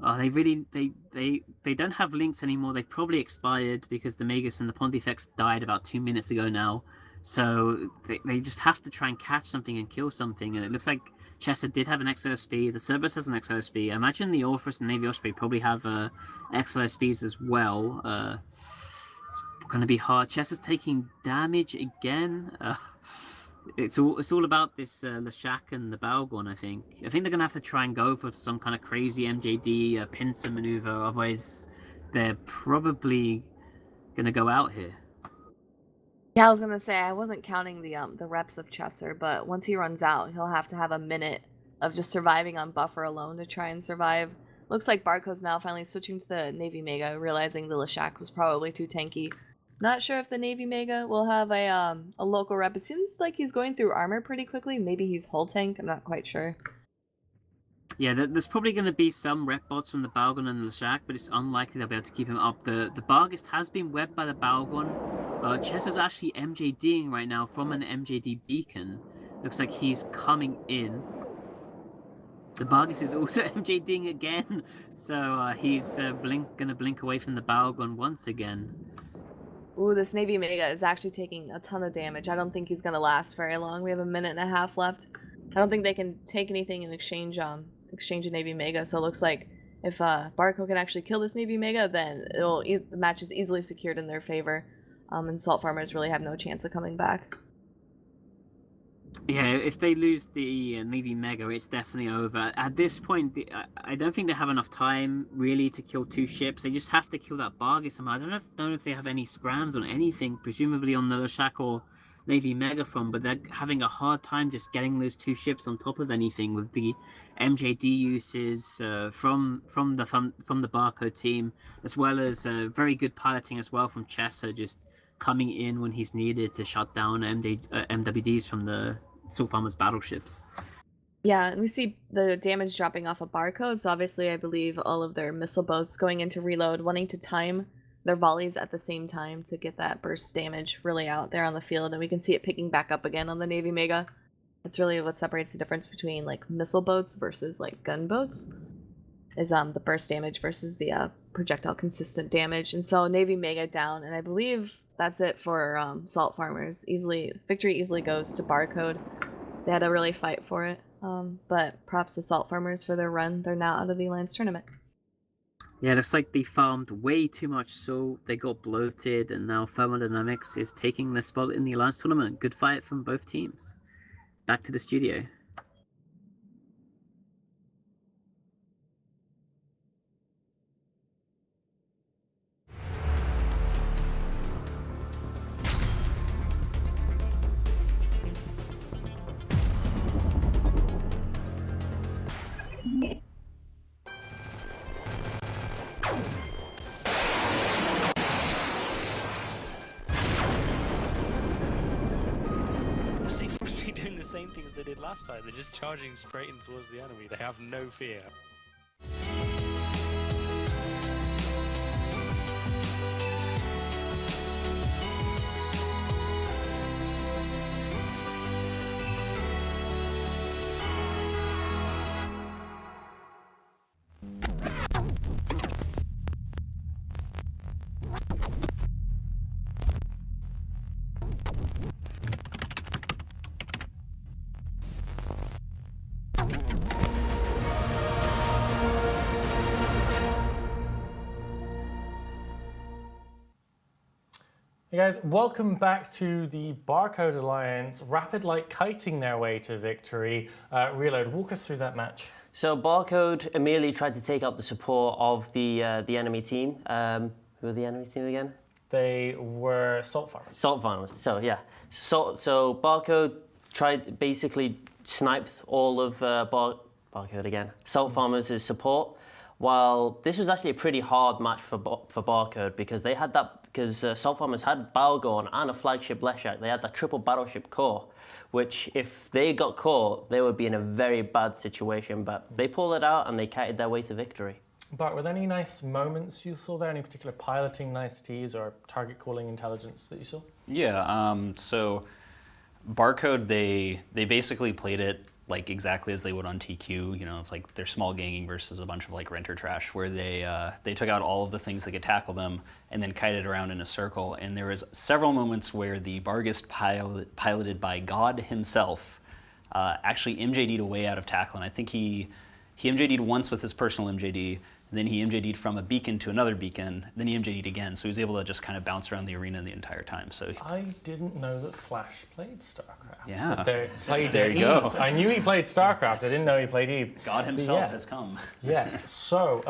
They don't have links anymore. They've probably expired because the Magus and the Pontifex died about 2 minutes ago now. So they just have to try and catch something and kill something. And it looks like Chester did have an XLSP. The Cerberus has an XLSP. I imagine the Orpheus and Navy Osprey probably have XLSPs as well. It's going to be hard. Chester's taking damage again. It's all about this Leshak and the Balgorn, I think. I think they're going to have to try and go for some kind of crazy MJD pincer maneuver. Otherwise, they're probably going to go out here. Yeah, I was going to say, I wasn't counting the reps of Chester, but once he runs out, he'll have to have a minute of just surviving on buffer alone to try and survive. Looks like Barcode's now finally switching to the Navy Mega, realizing the Leshak was probably too tanky. Not sure if the Navy Mega will have a local rep. It seems like he's going through armor pretty quickly. Maybe he's hull tank. I'm not quite sure. Yeah, there's probably going to be some rep bots from the Balgorn and the Leshak, but it's unlikely they'll be able to keep him up. The Bargus has been webbed by the Balgorn. Chester's actually MJDing right now from an MJD beacon. Looks like he's coming in. The Bargus is also MJDing again, so he's going to blink away from the Balgorn once again. Ooh, this Navy Mega is actually taking a ton of damage. I don't think he's gonna last very long. We have a minute and a half left. I don't think they can take anything in exchange a Navy Mega. So it looks like if Barcode can actually kill this Navy Mega, then the match is easily secured in their favor. And Salt Farmers really have no chance of coming back. Yeah, if they lose the Navy Mega, it's definitely over. At this point, I don't think they have enough time really to kill 2 ships. They just have to kill that Barcode somehow. I don't know if they have any scrams on anything, presumably on the Leshak or Navy Mega front, but they're having a hard time just getting those 2 ships on top of anything with the MJD uses from the Barcode team, as well as very good piloting as well from Chessa, just coming in when he's needed to shut down MWDs from the Salt Farmers battleships. Yeah, and we see the damage dropping off of Barcode, so obviously I believe all of their missile boats going into reload, wanting to time their volleys at the same time to get that burst damage really out there on the field, and we can see it picking back up again on the Navy Mega. That's really what separates the difference between like missile boats versus like gunboats, is the burst damage versus the projectile consistent damage. And so Navy Mega down, and I believe that's it for Salt Farmers. Victory easily goes to Barcode. They had to really fight for it, but props to Salt Farmers for their run. They're now out of the Alliance tournament. Yeah, looks like they farmed way too much, so they got bloated, and now Thermodynamics is taking their spot in the Alliance tournament. Good fight from both teams. Back to the studio. Doing the same things they did last time. They're just charging straight in towards the enemy. They have no fear. Hey guys, welcome back to the Barcode Alliance. Rapid like kiting their way to victory. Reload, walk us through that match. So Barcode immediately tried to take out the support of the enemy team. Who were the enemy team again? They were Salt Farmers. Salt Farmers, so yeah. So Barcode basically sniped all of Barcode again. Salt Farmers' support. While this was actually a pretty hard match for Barcode because they had that, because Salt Farmers had Balgorn and a flagship Leshak. They had that triple battleship core, which if they got caught, they would be in a very bad situation. But they pulled it out and they kited their way to victory. Bart, were there any nice moments you saw there? Any particular piloting niceties or target calling intelligence that you saw? Yeah, so Barcode, they basically played it like exactly as they would on TQ. You know, it's like they're small ganging versus a bunch of like renter trash, where they took out all of the things that could tackle them and then kited around in a circle. And there was several moments where the Bargist piloted by God himself actually MJD'd a way out of tackle. And I think he MJD'd once with his personal MJD, then he MJD'd from a beacon to another beacon, then he MJD'd again. So he was able to just kind of bounce around the arena the entire time. So I didn't know that Flash played StarCraft. Yeah. There you go. I knew he played StarCraft. I didn't know he played Eve. God himself has come. Yes. So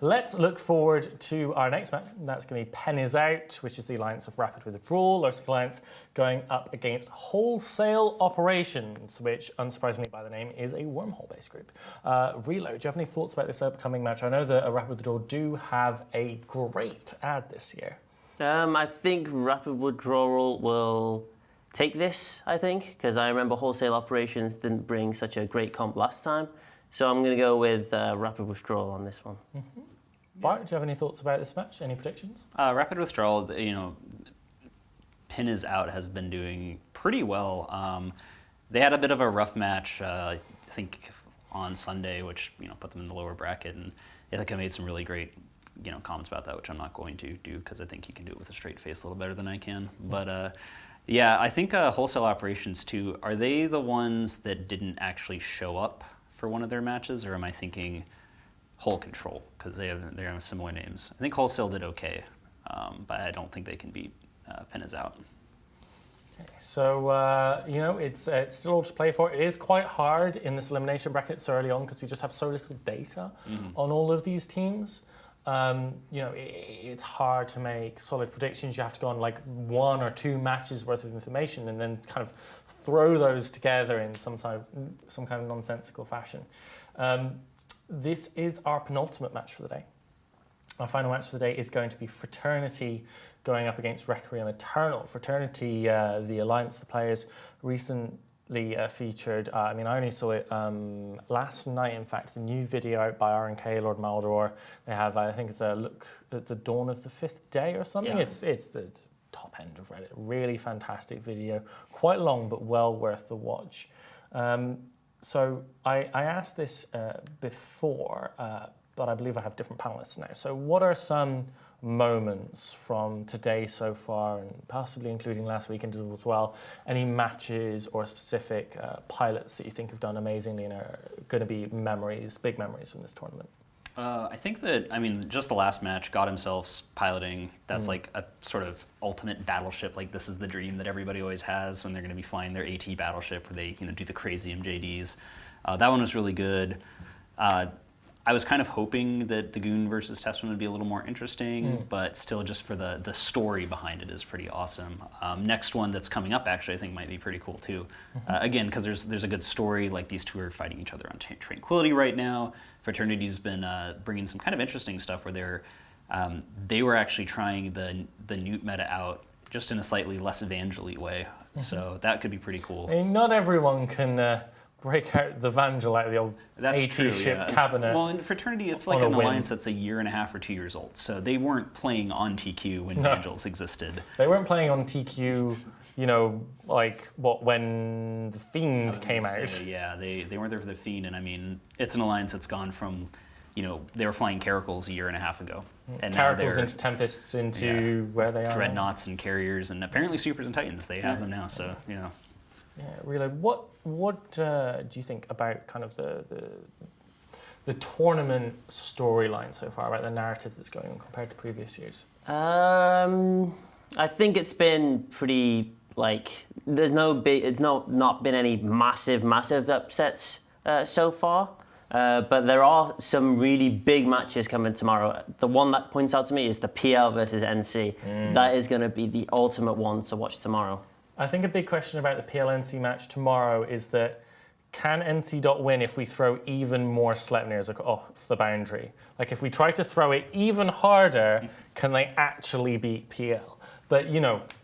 let's look forward to our next match. That's going to be Pen is Out, which is the Alliance of Rapid Withdrawal, Lursic Alliance, going up against Wholesale Operations, which, unsurprisingly by the name, is a wormhole-based group. Reload, do you have any thoughts about this upcoming match? I know that Rapid Withdrawal do have a great ad this year. I think Rapid Withdrawal will take this, because I remember Wholesale Operations didn't bring such a great comp last time. So I'm going to go with Rapid Withdrawal on this one. Mm-hmm. Bart, do you have any thoughts about this match? Any predictions? Rapid Withdrawal, Pin is Out has been doing pretty well. They had a bit of a rough match, I think, on Sunday, which put them in the lower bracket, and Ithaca made some really great comments about that, which I'm not going to do because I think he can do it with a straight face a little better than I can. But yeah, I think Wholesale Operations too, are they the ones that didn't actually show up for one of their matches, or am I thinking Whole Control? Because they have similar names. I think Wholesale did okay, but I don't think they can beat Penna's out. So, it's still all to play for. It is quite hard in this elimination bracket so early on because we just have so little data on all of these teams. It's hard to make solid predictions. You have to go on like 1 or 2 matches worth of information and then kind of throw those together in some kind of nonsensical fashion. This is our penultimate match for the day. Our final match for the day is going to be Fraternity going up against Requiem Eternal. Fraternity, the Alliance, the players, recently featured, I only saw it last night, in fact, the new video out by RNK, Lord Maldor. They have, I think it's a look at the dawn of the 5th day or something. Yeah. It's the top end of Reddit. Really fantastic video. Quite long, but well worth the watch. So I asked this before, but I believe I have different panelists now. So what are some moments from today so far, and possibly including last weekend as well, any matches or specific pilots that you think have done amazingly and are going to be memories, big memories from this tournament? I think that, just the last match, God himself's piloting, that's like a sort of ultimate battleship. Like, this is the dream that everybody always has when they're going to be flying their AT battleship where they, do the crazy MJDs. That one was really good. I was kind of hoping that the Goon versus Test one would be a little more interesting, but still just for the story behind it is pretty awesome. Next one that's coming up, actually, I think might be pretty cool too. Again, because there's a good story, like these two are fighting each other on Tranquility right now. Fraternity's been bringing some kind of interesting stuff where they were actually trying the Newt meta out just in a slightly less Evangel-y way. So that could be pretty cool. Not everyone can break out the Vangel out of the old AT ship cabinet. Well, in Fraternity, it's like an alliance that's 1.5 years or 2 years old. So they weren't playing on TQ when Vangels existed. They weren't playing on TQ, when the Fiend came out. Yeah, they weren't there for the Fiend, and it's an alliance that's gone from, they were flying Caracals 1.5 years ago. And Caracals into Tempests into where they are. Dreadnoughts and Carriers, and apparently Supers and Titans. They have them now, so, Yeah, really. What do you think about kind of the tournament storyline so far, about the narrative that's going on compared to previous years? I think it's been pretty, there's not been any massive upsets so far. But there are some really big matches coming tomorrow. The one that points out to me is the PL versus NC. That is going to be the ultimate one to watch tomorrow. I think a big question about the PL-NC match tomorrow is that can NC win if we throw even more Sleipnirs off the boundary? Like, if we try to throw it even harder, can they actually beat PL? But,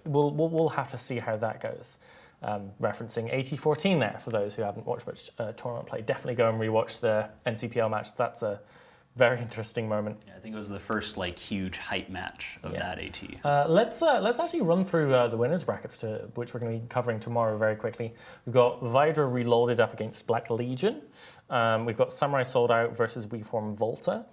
we'll have to see how that goes. Referencing AT14 there, for those who haven't watched much tournament play. Definitely go and rewatch the NCPL match. That's a very interesting moment. Yeah, I think it was the first huge hype match of that AT. Let's actually run through the winners bracket, which we're going to be covering tomorrow very quickly. We've got Vidra Reloaded up against Black Legion. We've got Samurai Sold Out versus We Form Volta.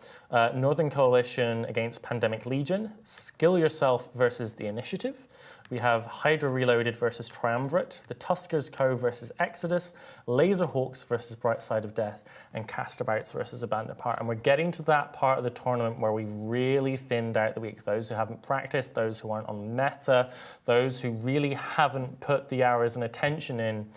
Northern Coalition against Pandemic Legion. Skill Yourself versus The Initiative. We have Hydra Reloaded versus Triumvirate, the Tuskers Co. versus Exodus, Laserhawks versus Bright Side of Death, and Castabouts versus Abandoned Apart. And we're getting to that part of the tournament where we've really thinned out the week. Those who haven't practiced, those who aren't on meta, those who really haven't put the hours and attention in,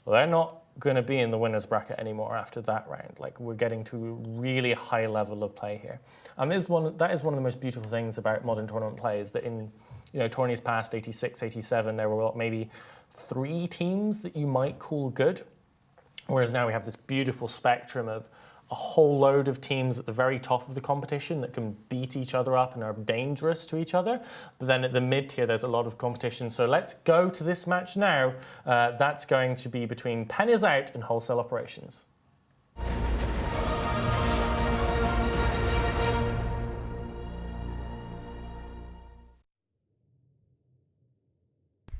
well, they're not going to be in the winners bracket anymore after that round. We're getting to a really high level of play here. And that is one of the most beautiful things about modern tournament play, is that in tourneys past, 86, 87, there were maybe 3 teams that you might call good. Whereas now we have this beautiful spectrum of a whole load of teams at the very top of the competition that can beat each other up and are dangerous to each other. But then at the mid-tier, there's a lot of competition. So let's go to this match now. That's going to be between Pen Is Out and Wholesale Operations.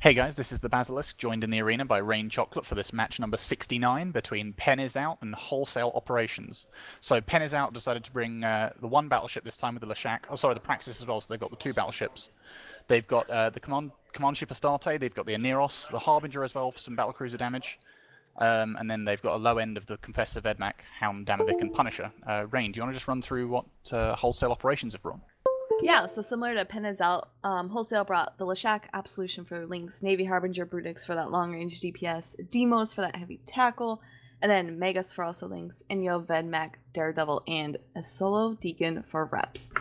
Hey guys, this is the Basilisk, joined in the arena by Rain Chocolate for this match number 69 between Pen Is Out and Wholesale Operations. So Pen Is Out decided to bring the one battleship this time with the Leshak, the Praxis as well, so they've got the two battleships. They've got the command ship Astarte, they've got the Aneros, the Harbinger as well for some battlecruiser damage, and then they've got a low end of the Confessor, Vedmak, Hound, Damavik, and Punisher. Rain, do you want to just run through what Wholesale Operations have brought? Yeah, so similar to Pen Is Out, Wholesale brought the Leshak Absolution for Lynx, Navy Harbinger Brutix for that long-range DPS, Demos for that heavy tackle, and then Magus for also Lynx, Inyo, Vedmak, Daredevil, and a solo Deacon for reps.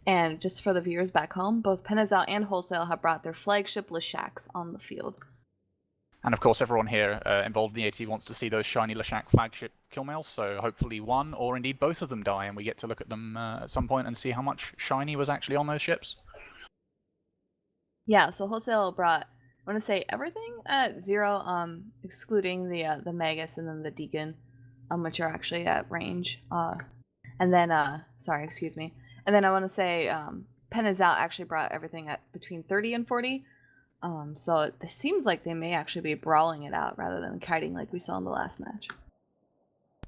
And just for the viewers back home, both Pen Is Out and Wholesale have brought their flagship Leshaks on the field. And of course, everyone here involved in the AT wants to see those shiny Leshak flagship kill mails, so hopefully one or indeed both of them die, and we get to look at them at some point and see how much shiny was actually on those ships. Yeah, so Wholesale brought, I want to say everything at 0, excluding the Magus and then the Deacon, which are actually at range. And then, And then I want to say Pen Is Out actually brought everything at between 30 and 40. So it seems like they may actually be brawling it out rather than kiting like we saw in the last match.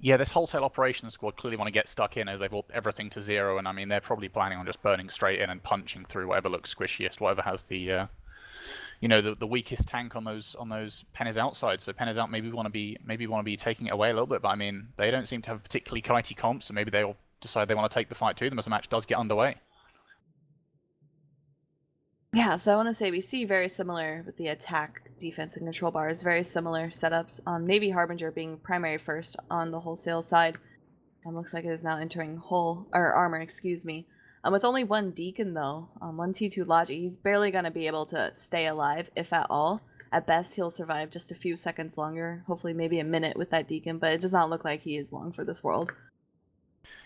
Yeah, this Wholesale Operations squad clearly want to get stuck in as they've brought everything to 0, and I mean they're probably planning on just burning straight in and punching through whatever looks squishiest, whatever has the the weakest tank on those Pen Is Out sides. So Pen Is Out maybe want to be taking it away a little bit, but I mean they don't seem to have a particularly kitey comp, so maybe they'll decide they want to take the fight to them as the match does get underway. Yeah, so I want to say we see very similar with the attack, defense, and control bars, very similar setups. Navy Harbinger being primary first on the Wholesale side. Looks like it is now entering armor, with only one Deacon though, one T2 Logi, he's barely going to be able to stay alive, if at all. At best, he'll survive just a few seconds longer, hopefully maybe a minute with that Deacon, but it does not look like he is long for this world.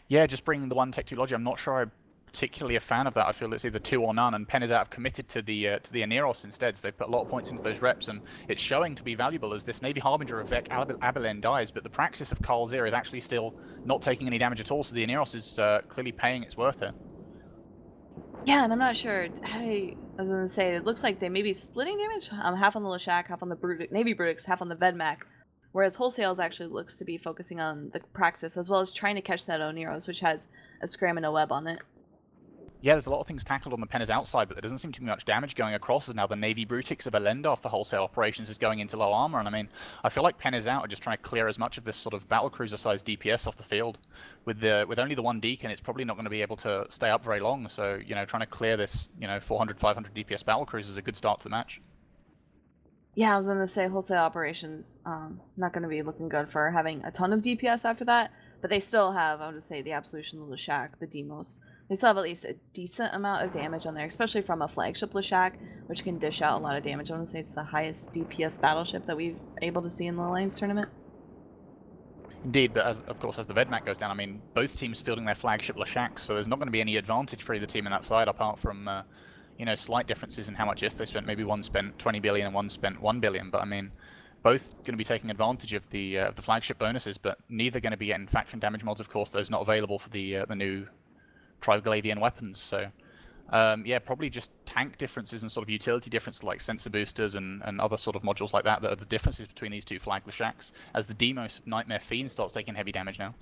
Yeah, just bringing the one Tech 2 Logi, I'm not sure I'm particularly a fan of that. I feel it's either 2 or none, and Pen Is Out have committed to the Aneros instead, so they've put a lot of points into those reps, and it's showing to be valuable as this Navy Harbinger of Vec Abilene dies, but the Praxis of Carl Zir is actually still not taking any damage at all, so the Aneros is clearly paying its worth here. Yeah, and I'm not sure. I was going to say, it looks like they may be splitting damage, half on the Leshak, half on the Navy Brutix, half on the Vedmak, whereas Wholesale actually looks to be focusing on the Praxis, as well as trying to catch that Oneros, which has a scram and a web on it. Yeah, there's a lot of things tackled on the Pen Is Out side, but there doesn't seem to be much damage going across, as now the Navy Brutix of Elendar for Wholesale Operations is going into low armor, and I mean, I feel like Pen Is Out are just trying to clear as much of this sort of battlecruiser-sized DPS off the field. With only the one Deacon, it's probably not going to be able to stay up very long, so, trying to clear this, 400, 500 DPS battlecruiser is a good start to the match. Yeah, I was going to say Wholesale Operations, not going to be looking good for having a ton of DPS after that, but they still have, I would say, the Absolution, the Leshak, the Demos. They still have at least a decent amount of damage on there, especially from a flagship Leshak, which can dish out a lot of damage. I want to say it's the highest DPS battleship that we've able to see in the Alliance tournament. Indeed, but of course, as the Vedmak goes down, I mean, both teams fielding their flagship Leshaks, so there's not going to be any advantage for either team in that side, apart from, slight differences in how much they spent. Maybe one spent 20 billion and one spent 1 billion, but I mean, both going to be taking advantage of the flagship bonuses, but neither going to be getting faction damage mods, of course. Those not available for the new Triglavian weapons, so yeah, probably just tank differences and sort of utility differences like sensor boosters and other sort of modules like that are the differences between these two flag Leshaks, as the Demos of Nightmare Fiend starts taking heavy damage now.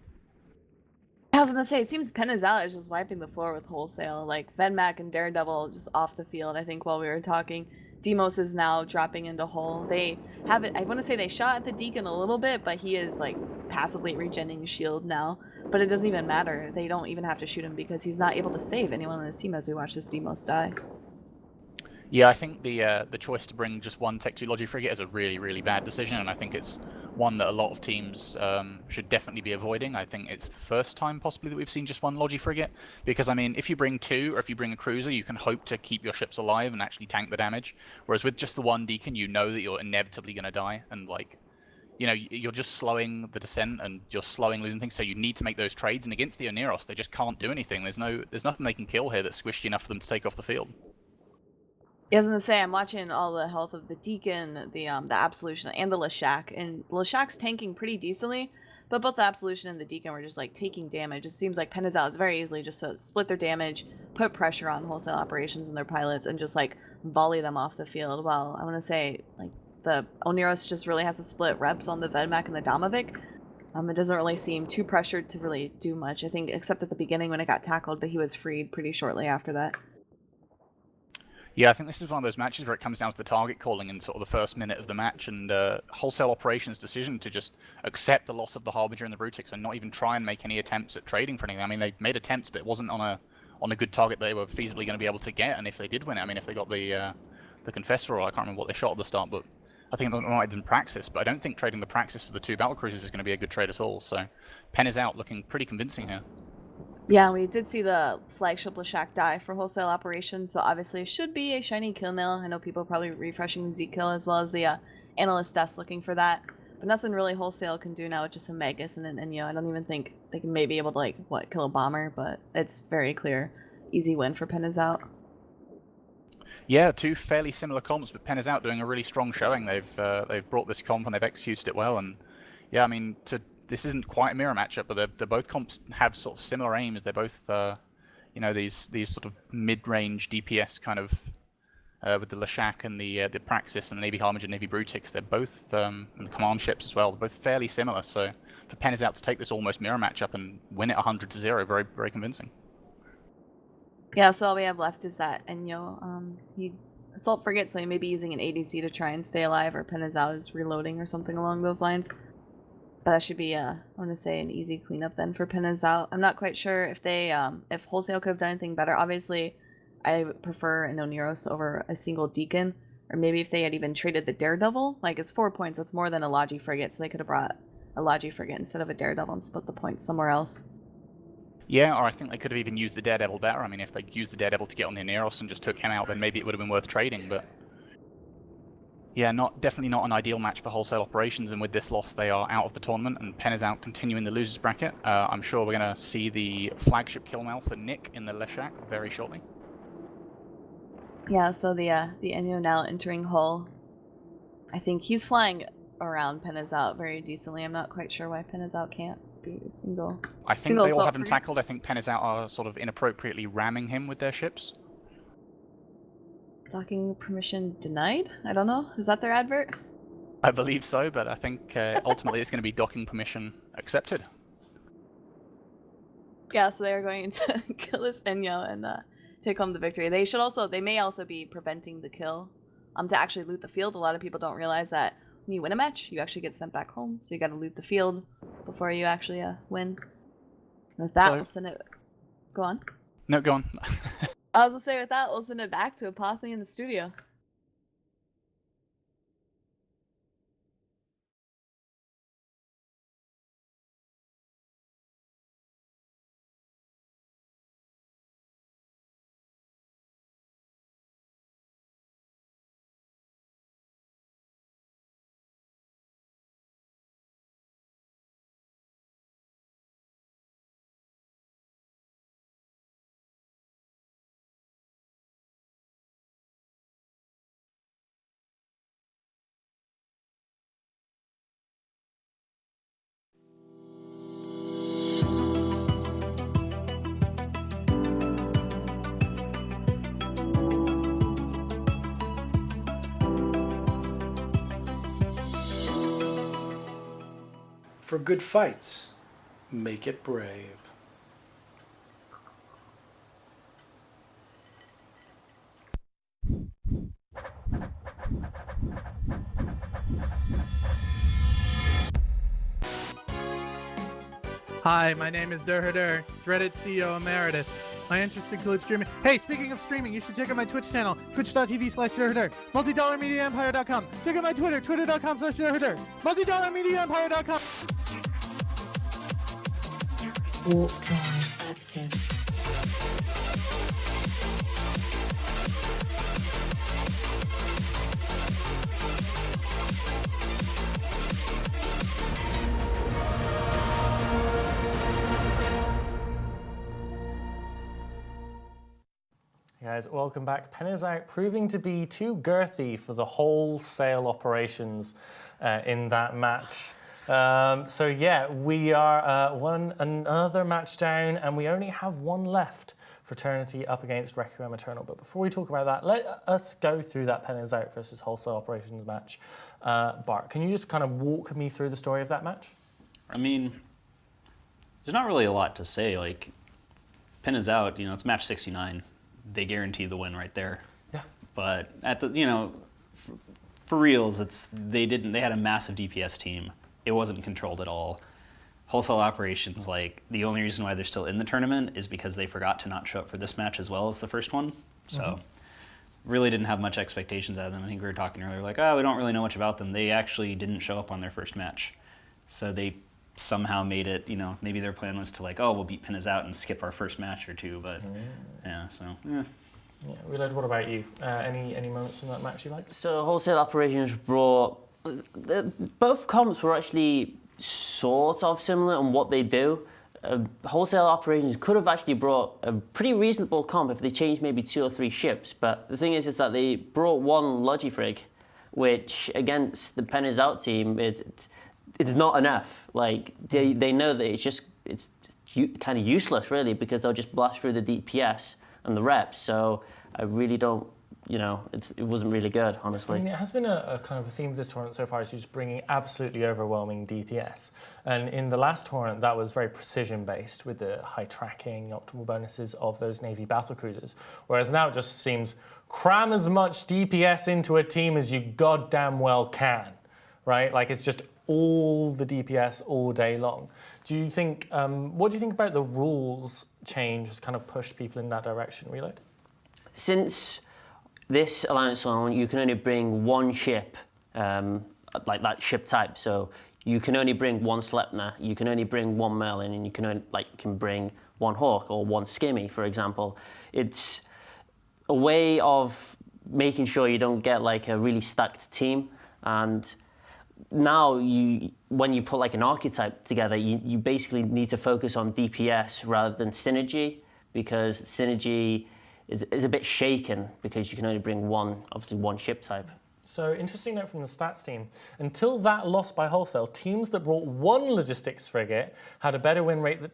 I was gonna say, it seems Pen Is Out is just wiping the floor with Wholesale, like Vedmak and Daredevil just off the field, I think, while we were talking. Demos is now dropping into Hull. They have it, I want to say they shot at the Deacon a little bit, but he is like passively regenning his shield now. But it doesn't even matter. They don't even have to shoot him because he's not able to save anyone on his team as we watch this Demos die. Yeah, I think the choice to bring just one Tech 2 Logi frigate is a really, really bad decision, and I think it's one that a lot of teams should definitely be avoiding. I think it's the first time possibly that we've seen just one Logi frigate, because I mean, if you bring two or if you bring a cruiser, you can hope to keep your ships alive and actually tank the damage, whereas with just the one Deacon, you know that you're inevitably going to die, and like, you're just slowing the descent and you're slowing losing things, so you need to make those trades, and against the Oneros, they just can't do anything. There's nothing they can kill here that's squishy enough for them to take off the field. I was gonna say, I'm watching all the health of the Deacon, the Absolution, and the Leshak, and Leshak's tanking pretty decently, But both the Absolution and the Deacon were just like taking damage. It seems like Penazal is very easily just to split their damage, put pressure on wholesale operations and their pilots, and just like volley them off the field. While I want to say like the Oneros just really has to split reps on the Vedmak and the Domovic. It doesn't really seem too pressured to really do much, I think, except at the beginning when it got tackled, but he was freed pretty shortly after that. Yeah, I think this is one of those matches where it comes down to the target calling in sort of the first minute of the match, and wholesale operations' decision to just accept the loss of the Harbinger and the Brutix and not even try and make any attempts at trading for anything. I mean, they made attempts, but it wasn't on a good target they were feasibly going to be able to get. And if they did win it, I mean, if they got the Confessor, or I can't remember what they shot at the start, but I think it might have been Praxis. But I don't think trading the Praxis for the 2 battlecruisers is going to be a good trade at all. So Pen is out, looking pretty convincing here. Yeah, we did see the flagship Leshak die for wholesale operations, so obviously it should be a shiny kill mill. I know people are probably refreshing the Z-kill as well as the analyst desk looking for that. But nothing really wholesale can do now with just a Magus and an Inyo. I don't even think they can maybe able to, like, what, kill a bomber, but it's very clear. Easy win for Pen is out. Yeah, 2 fairly similar comps, but Pen is out doing a really strong showing. They've brought this comp and they've executed it well. And yeah, I mean, this isn't quite a mirror matchup, but they're both comps have sort of similar aims. They're both, you know, these sort of mid-range DPS kind of with the Leshak and the Praxis and the Navy Harbinger and Navy Brutix. They're both and the command ships as well. They're both fairly similar. So for Pen is out to take this almost mirror matchup and win it 100-0, very very convincing. Yeah, so all we have left is that Enyo. He assault frigate, so he may be using an ADC to try and stay alive, or Penazal is reloading or something along those lines. But that should be, I want to say, an easy cleanup then for Penazal. I'm not quite sure if they, if wholesale could have done anything better. Obviously, I prefer an Oneros over a single Deacon, or maybe if they had even traded the Daredevil. Like, it's 4 points, that's more than a Logi frigate, so they could have brought a Logi frigate instead of a Daredevil and split the points somewhere else. Yeah, or I think they could have even used the Daredevil better. I mean, if they used the Daredevil to get on the Oneros and just took him out, then maybe it would have been worth trading, but yeah, definitely not an ideal match for wholesale operations, and with this loss they are out of the tournament, and Pen is out continuing the losers bracket. I'm sure we're going to see the flagship kill mail for Nick in the Leshak very shortly. Yeah, so the Enyo now entering hull. I think he's flying around Penazal very decently. I'm not quite sure why Penazal can't be a single. I think they all have him tackled. I think Pen is out are sort of inappropriately ramming him with their ships. Docking permission denied? I don't know. Is that their advert? I believe so, but I think ultimately it's going to be docking permission accepted. Yeah, so they are going to kill this Enyo and take home the victory. They may also be preventing the kill to actually loot the field. A lot of people don't realize that when you win a match, you actually get sent back home. So you got to loot the field before you actually win. And with that, we'll send it. Go on. No, go on. I was gonna say with that, we'll send it back to Apothony in the studio. For good fights, make it brave. Hi, my name is Durhadur, dreaded CEO Emeritus. My interests include streaming. Hey, speaking of streaming, you should check out my Twitch channel, twitch.tv/Durhadur. MultidollarMediaEmpire.com. Check out my Twitter, twitter.com/Durhadur. MultidollarMediaEmpire.com. Warp drive active. Guys, welcome back. Pen is out, proving to be too girthy for the wholesale operations in that match. So yeah, we are another match down, and we only have one left. Fraternity up against Requiem Eternal. But before we talk about that, let us go through that Pennies Out versus Wholesale Operations match. Bart, can you just kind of walk me through the story of that match? I mean, there's not really a lot to say. Like, Pin is out, it's match 69. They guarantee the win right there. Yeah. But at the, for reals, they had a massive DPS team. It wasn't controlled at all. Wholesale Operations, like, the only reason why they're still in the tournament is because they forgot to not show up for this match as well as the first one. So really didn't have much expectations out of them. I think we were talking earlier, like, we don't really know much about them. They actually didn't show up on their first match. So they somehow made it, maybe their plan was to, like, we'll beat Pinnas out and skip our first match or two, but yeah, so, yeah. Yeah, Reload, what about you? Any moments from that match you liked? So Wholesale Operations brought... both comps were actually sort of similar in what they do. Wholesale Operations could have actually brought a pretty reasonable comp if they changed maybe 2 or 3 ships, but the thing is that they brought one Logifrig, which against the Pennies Out team, it's not enough. Like, they know that it's kind of useless, really, because they'll just blast through the DPS and the reps. So I really don't, it wasn't really good, honestly. I mean, it has been a kind of a theme of this tournament so far, is just bringing absolutely overwhelming DPS. And in the last tournament, that was very precision-based with the high tracking, optimal bonuses of those Navy battlecruisers. Whereas now it just seems, cram as much DPS into a team as you goddamn well can, right? Like, it's just all the DPS all day long. Do you think, what do you think about the rules change has kind of pushed people in that direction, Reload? Since this Alliance tournament, you can only bring one ship, like that ship type. So you can only bring one Sleipnir, you can only bring one Merlin, and you can bring one Hawk or one Skimmy, for example. It's a way of making sure you don't get like a really stacked team. And now when you put like an archetype together, you basically need to focus on DPS rather than synergy, because synergy is a bit shaken because you can only bring one ship type. So, interesting note from the stats team. Until that loss by Wholesale, teams that brought one logistics frigate had a better win rate than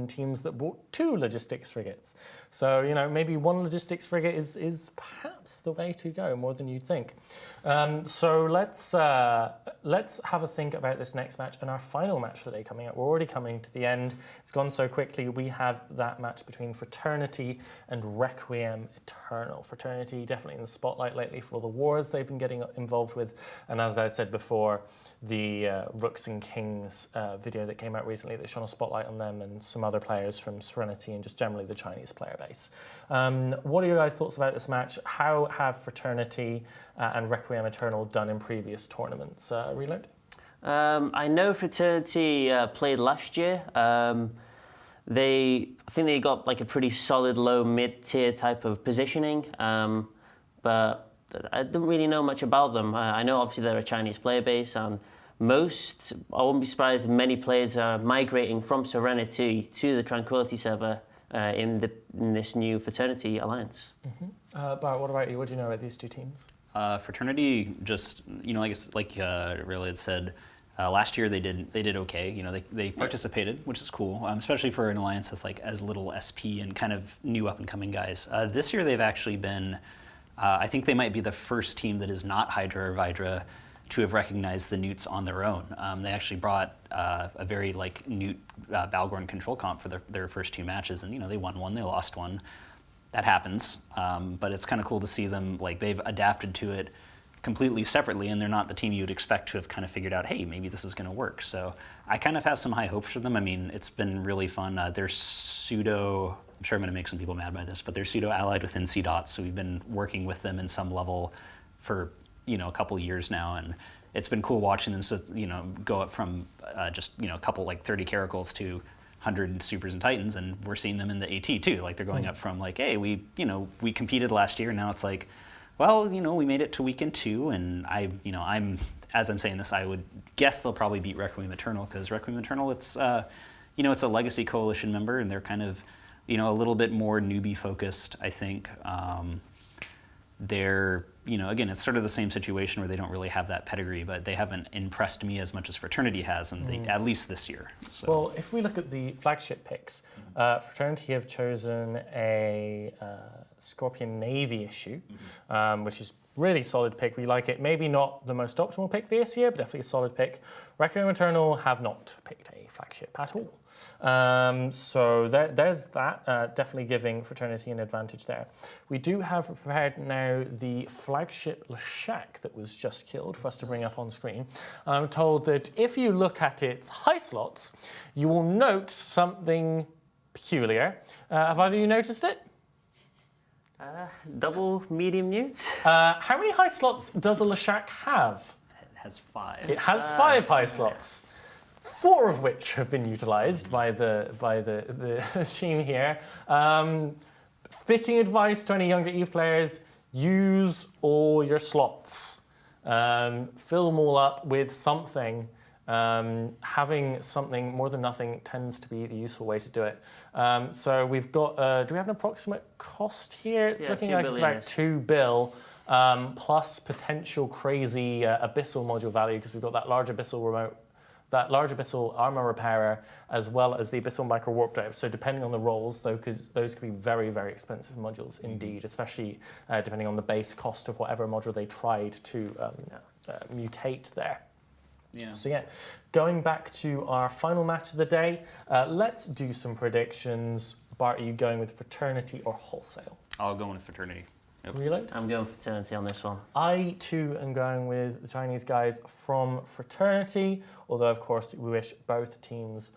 teams that brought 2 logistics frigates. So, maybe one logistics frigate is perhaps the way to go, more than you'd think. So let's have a think about this next match and our final match for the day coming up. We're already coming to the end. It's gone so quickly. We have that match between Fraternity and Requiem Eternal. Fraternity definitely in the spotlight lately for the wars they've been getting involved with. And as I said before, the Rooks and Kings video that came out recently that shone a spotlight on them and some other players from Serenity and just generally the Chinese player base. What are your guys' thoughts about this match? How have Fraternity and Requiem Eternal done in previous tournaments? Reload? I know Fraternity played last year. I think they got like a pretty solid low mid-tier type of positioning, but I don't really know much about them. I know obviously they're a Chinese player base, and I wouldn't be surprised if many players are migrating from Serenity to the Tranquility server in this new Fraternity alliance. Bart, what about you? What do you know about these two teams? Fraternity just, like Riley had said, last year they did okay. They participated, which is cool, especially for an alliance with like as little SP and kind of new up and coming guys. This year they've actually been, I think they might be the first team that is not Hydra or Vidra to have recognized the Newts on their own. They actually brought a very like Newt Balgorn control comp for their first 2 matches, and they won one, they lost one. That happens, but it's kind of cool to see them, like, they've adapted to it completely separately, and they're not the team you'd expect to have kind of figured out, hey, maybe this is going to work. So I kind of have some high hopes for them. I mean, it's been really fun. They're pseudo, I'm sure I'm going to make some people mad by this, but they're pseudo allied with NC Dots, so we've been working with them in some level for, a couple years now, and it's been cool watching them, go up from just, a couple, like 30 Caracals to 100 Supers and Titans, and we're seeing them in the AT too. Like, they're going up from like, hey, we competed last year, and now it's like, well, we made it to weekend 2, and as I'm saying this, I would guess they'll probably beat Requiem Eternal, because Requiem Eternal, it's, it's a Legacy Coalition member, and they're kind of, a little bit more newbie focused, I think. They're again, it's sort of the same situation where they don't really have that pedigree, but they haven't impressed me as much as Fraternity has, at least this year. So. Well, if we look at the flagship picks, Fraternity have chosen a Scorpion Navy issue, which is really solid pick. We like it. Maybe not the most optimal pick this year, but definitely a solid pick. Requiem Eternal have not picked a flagship at all. So there's that, definitely giving Fraternity an advantage there. We do have prepared now the flagship Leshak that was just killed for us to bring up on screen. I'm told that if you look at its high slots, you will note something peculiar. Have either of you noticed it? Double medium newts. How many high slots does a Leshak have? It has 5. It has 5 high slots, 4 of which have been utilised by the team here. Fitting advice to any younger EVE players: use all your slots. Fill them all up with something. Having something more than nothing tends to be the useful way to do it. So we've got, do we have an approximate cost here? It's looking like it's about 2 bill, plus potential crazy abyssal module value, because we've got that large abyssal remote, that large abyssal armor repairer, as well as the abyssal micro warp drive. So depending on the roles, those could be very, very expensive modules indeed, especially depending on the base cost of whatever module they tried to mutate there. Yeah. So yeah, going back to our final match of the day, let's do some predictions. Bart, are you going with Fraternity or Wholesale? I'll go with Fraternity. Yep. Reload? I'm going Fraternity on this one. I too am going with the Chinese guys from Fraternity, although of course we wish both teams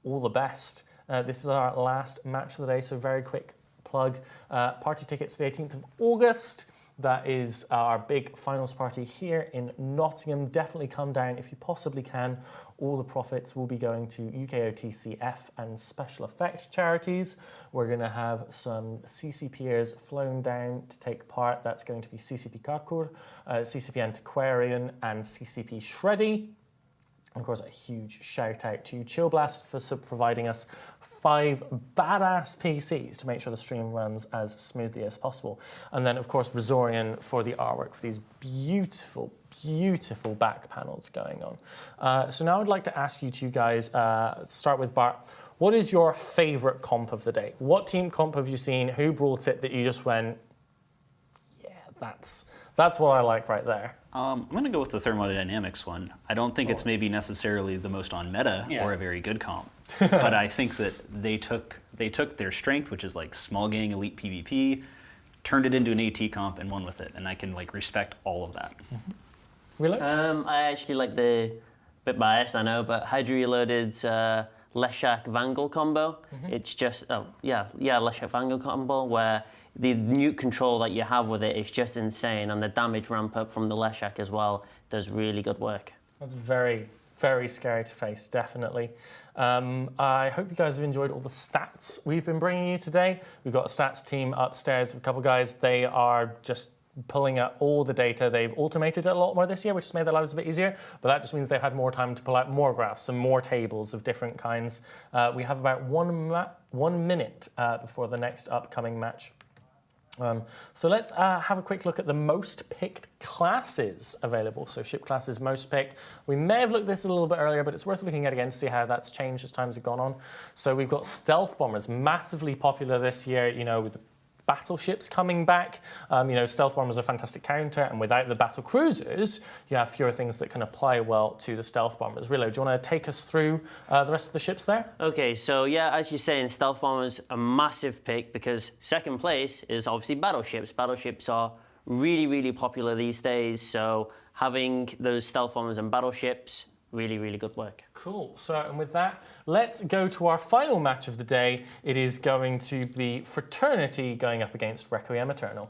all the best. This is our last match of the day, so very quick plug. Party tickets the 18th of August. That is our big finals party here in Nottingham. Definitely come down if you possibly can. All the profits will be going to UKOTCF and special effect charities. We're going to have some CCPers flown down to take part. That's going to be CCP Carcour, CCP Antiquarian, and CCP Shreddy. And of course, a huge shout out to Chill Blast for providing us 5 badass PCs to make sure the stream runs as smoothly as possible. And then, of course, Resorian for the artwork for these beautiful, beautiful back panels going on. So now I'd like to ask you two guys, start with Bart, what is your favourite comp of the day? What team comp have you seen? Who brought it that you just went, yeah, that's what I like right there? I'm going to go with the thermodynamics one. I don't think it's maybe necessarily the most on meta or a very good comp, but I think that they took their strength, which is like small gang elite PvP, turned it into an AT comp and won with it, and I can like respect all of that. Really? I actually like the, bit biased I know, but Hydra Reloaded's Leshak Vangal combo. It's just Leshak Vangal combo where the nuke control that you have with it is just insane, and the damage ramp up from the Leshak as well does really good work. That's very, very scary to face, definitely. I hope you guys have enjoyed all the stats we've been bringing you today. We've got a stats team upstairs with a couple guys. They are just pulling out all the data. They've automated it a lot more this year, which has made their lives a bit easier, but that just means they've had more time to pull out more graphs and more tables of different kinds. We have about 1 minute before the next upcoming match. So let's have a quick look at the most picked classes available. So ship classes most picked. We may have looked at this a little bit earlier, but it's worth looking at again to see how that's changed as times have gone on. So we've got stealth bombers, massively popular this year, you know, with the battleships coming back. Stealth bombers are a fantastic counter, and without the battle cruisers, you have fewer things that can apply well to the stealth bombers. Reload, do you want to take us through the rest of the ships there? Okay, so yeah, as you're saying, stealth bombers a massive pick because second place is obviously battleships. Battleships are really, really popular these days, so having those stealth bombers and battleships, really, really good work. Cool. So, and with that, let's go to our final match of the day. It is going to be Fraternity going up against Requiem Eternal.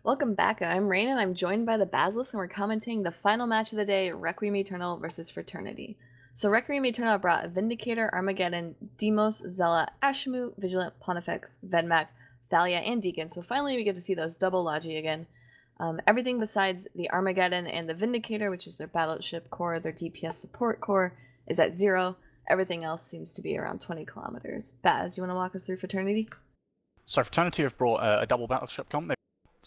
Welcome back. I'm Rain, and I'm joined by the Basilisk, and we're commenting the final match of the day, Requiem Eternal versus Fraternity. So Requiem Eternal brought Vindicator, Armageddon, Demos, Zella, Ashimu, Vigilant, Pontifex, Vedmak, Thalia, and Deacon. So finally we get to see those double Logi again. Everything besides the Armageddon and the Vindicator, which is their battleship core, their DPS support core, is at 0. Everything else seems to be around 20 kilometers. Baz, you want to walk us through Fraternity? So Fraternity have brought a double battleship comp.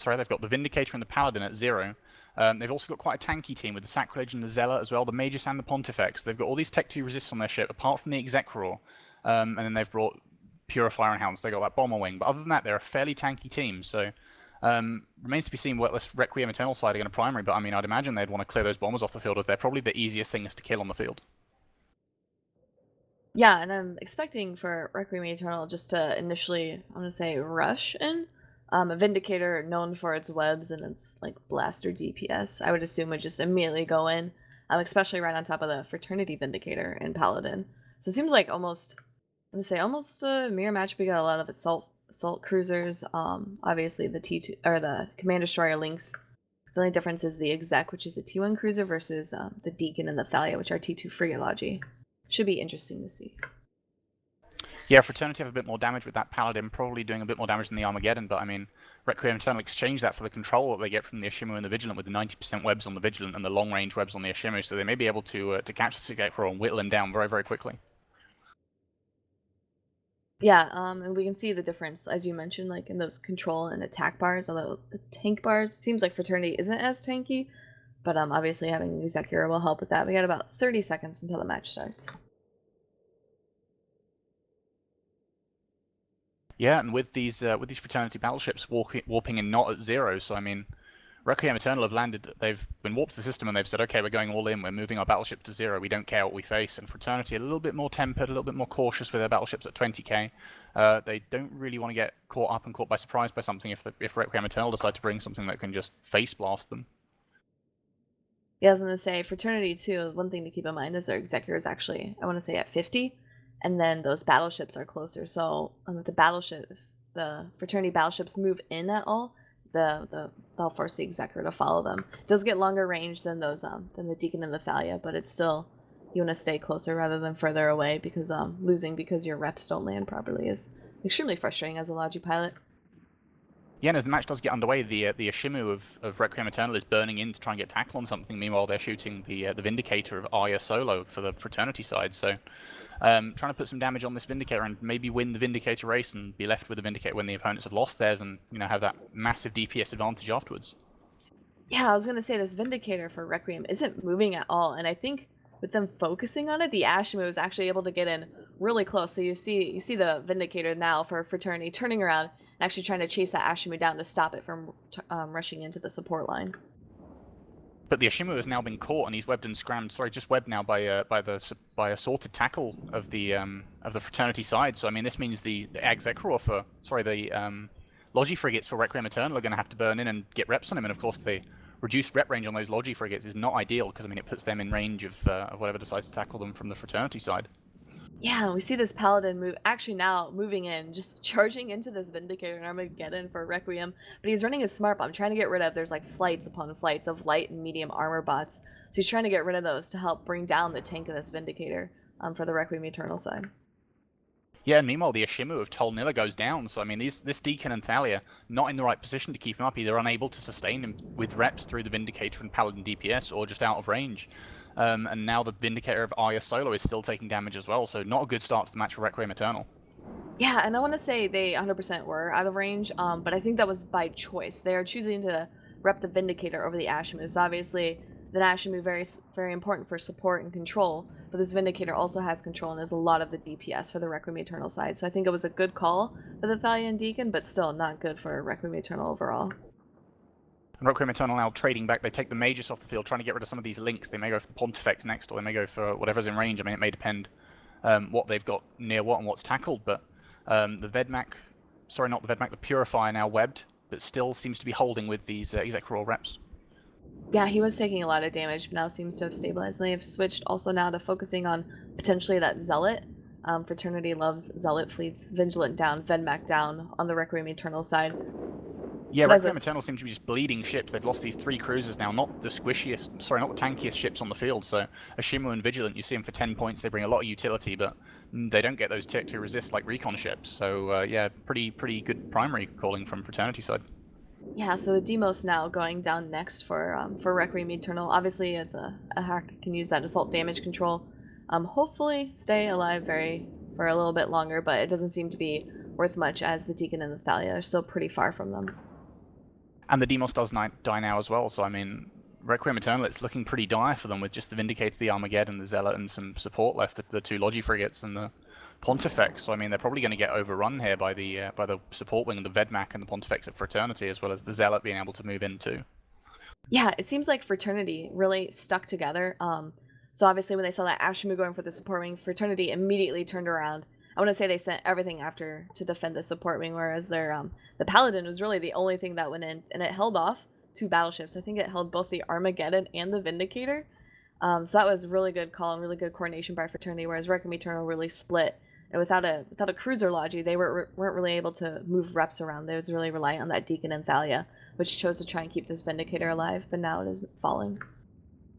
They've got the Vindicator and the Paladin at 0. They've also got quite a tanky team with the Sacrilege and the Zealot as well, the Magus and the Pontifex. They've got all these Tech 2 resists on their ship, apart from the Execror. And then they've brought Purifier and Hounds. They've got that Bomber Wing. But other than that, they're a fairly tanky team. So remains to be seen what this Requiem Eternal side are going to primary. But I mean, I'd imagine they'd want to clear those bombers off the field, as they're probably the easiest things to kill on the field. Yeah, and I'm expecting for Requiem Eternal just to initially, I want to say, rush in. A Vindicator known for its webs and its like blaster DPS, I would assume would just immediately go in, especially right on top of the Fraternity Vindicator and Paladin. So it seems like almost, I'm gonna say almost a mirror match. We got a lot of assault cruisers. Obviously the T2 or the Command Destroyer links. The only difference is the Exec, which is a T1 cruiser, versus the Deacon and the Thalia, which are T2 frigate logi. Should be interesting to see. Yeah, Fraternity have a bit more damage with that Paladin, probably doing a bit more damage than the Armageddon, but I mean, Requiem Eternal exchange that for the control that they get from the Ashimu and the Vigilant, with the 90% webs on the Vigilant and the long-range webs on the Ashimu, so they may be able to catch the Execror and whittle him down very, very quickly. Yeah, and we can see the difference, as you mentioned, like in those control and attack bars, although the tank bars, seems like Fraternity isn't as tanky, but obviously having the Execror will help with that. We got about 30 seconds until the match starts. Yeah, and with these Fraternity battleships warping in not at 0, so I mean, Requiem Eternal have landed, they've been warped to the system and they've said, okay, we're going all in, we're moving our battleship to 0, we don't care what we face, and Fraternity a little bit more tempered, a little bit more cautious with their battleships at 20k. They don't really want to get caught up and caught by surprise by something if Requiem Eternal decide to bring something that can just face blast them. Yeah, I was going to say, Fraternity too, one thing to keep in mind is their Execror is actually, I want to say, at 50. And then those battleships are closer. So if the Fraternity battleships move in at all, they'll force the Execror to follow them. It does get longer range than those than the Deacon and the Thalia, but it's still, you want to stay closer rather than further away, because losing because your reps don't land properly is extremely frustrating as a Logi pilot. Yeah, and as the match does get underway, the Ashimu of Requiem Eternal is burning in to try and get tackle on something. Meanwhile, they're shooting the Vindicator of Arya solo for the Fraternity side. So, trying to put some damage on this Vindicator and maybe win the Vindicator race and be left with the Vindicator when the opponents have lost theirs, and have that massive DPS advantage afterwards. Yeah, I was gonna say this Vindicator for Requiem isn't moving at all, and I think with them focusing on it, the Ashimu is actually able to get in really close. So you see the Vindicator now for Fraternity turning around, actually trying to chase that Ashimu down to stop it from rushing into the support line. But the Ashimu has now been caught and he's webbed and scrammed. Sorry, just webbed now by a sorted tackle of the Fraternity side. So I mean, this means the Execror for the Logi frigates for Requiem Eternal are going to have to burn in and get reps on him. And of course, the reduced rep range on those Logi frigates is not ideal, because I mean it puts them in range of whatever decides to tackle them from the Fraternity side. Yeah, we see this Paladin now moving in, just charging into this Vindicator and Armageddon for Requiem, but he's running a smart bomb, trying to get rid of, there's like flights upon flights of light and medium armor bots, so he's trying to get rid of those to help bring down the tank of this Vindicator for the Requiem Eternal side. Yeah, and meanwhile the Ashimu of Tolnilla goes down, so I mean this Deacon and Thalia not in the right position to keep him up, either unable to sustain him with reps through the Vindicator and Paladin DPS, or just out of range. And now the Vindicator of Arya solo is still taking damage as well, so not a good start to the match for Requiem Eternal. Yeah, and I want to say they 100% were out of range, but I think that was by choice. They are choosing to rep the Vindicator over the Ashimu, so obviously the Ashimu very, very important for support and control, but this Vindicator also has control and is a lot of the DPS for the Requiem Eternal side, so I think it was a good call for the Thalia and Deacon, but still not good for Requiem Eternal overall. And Requiem Eternal now trading back. They take the Magus off the field, trying to get rid of some of these links. They may go for the Pontifex next, or they may go for whatever's in range. I mean, it may depend what they've got near what and what's tackled, but the Vedmak, sorry, not the Vedmak, the Purifier now webbed, but still seems to be holding with these Execror reps. Yeah, he was taking a lot of damage, but now seems to have stabilized. And they have switched also now to focusing on potentially that Zealot. Fraternity loves Zealot fleets. Vigilant down, Vedmak down on the Requiem Eternal side. Yeah, Requiem Eternal seems to be just bleeding ships. They've lost these 3 cruisers now, not the tankiest ships on the field. So Ashimu and Vigilant, you see them for 10 points. They bring a lot of utility, but they don't get those tier 2 resist like recon ships. So yeah, pretty good primary calling from Fraternity side. Yeah, so the Demos now going down next for Requiem Eternal. Obviously, it's a hack can use that assault damage control. hopefully stay alive for a little bit longer, but it doesn't seem to be worth much as the Deacon and the Thalia are still pretty far from them. And the Demos does die now as well, so I mean, Requiem Eternal, it's looking pretty dire for them with just the Vindicator, the Armageddon, the Zealot, and some support left, the two Logi frigates and the Pontifex. So I mean, they're probably going to get overrun here by the support wing, the Vedmak and the Pontifex at Fraternity, as well as the Zealot being able to move in too. Yeah, it seems like Fraternity really stuck together. So obviously when they saw that Ashimu going for the support wing, Fraternity immediately turned around. I want to say they sent everything after to defend the support wing, whereas their the Paladin was really the only thing that went in, and it held off 2 battleships. I think it held both the Armageddon and the Vindicator. So that was really good call and really good coordination by Fraternity, whereas Requiem Eternal really split. And without a cruiser Logi, they weren't really able to move reps around. They was really reliant on that Deacon and Thalia, which chose to try and keep this Vindicator alive, but now it is falling.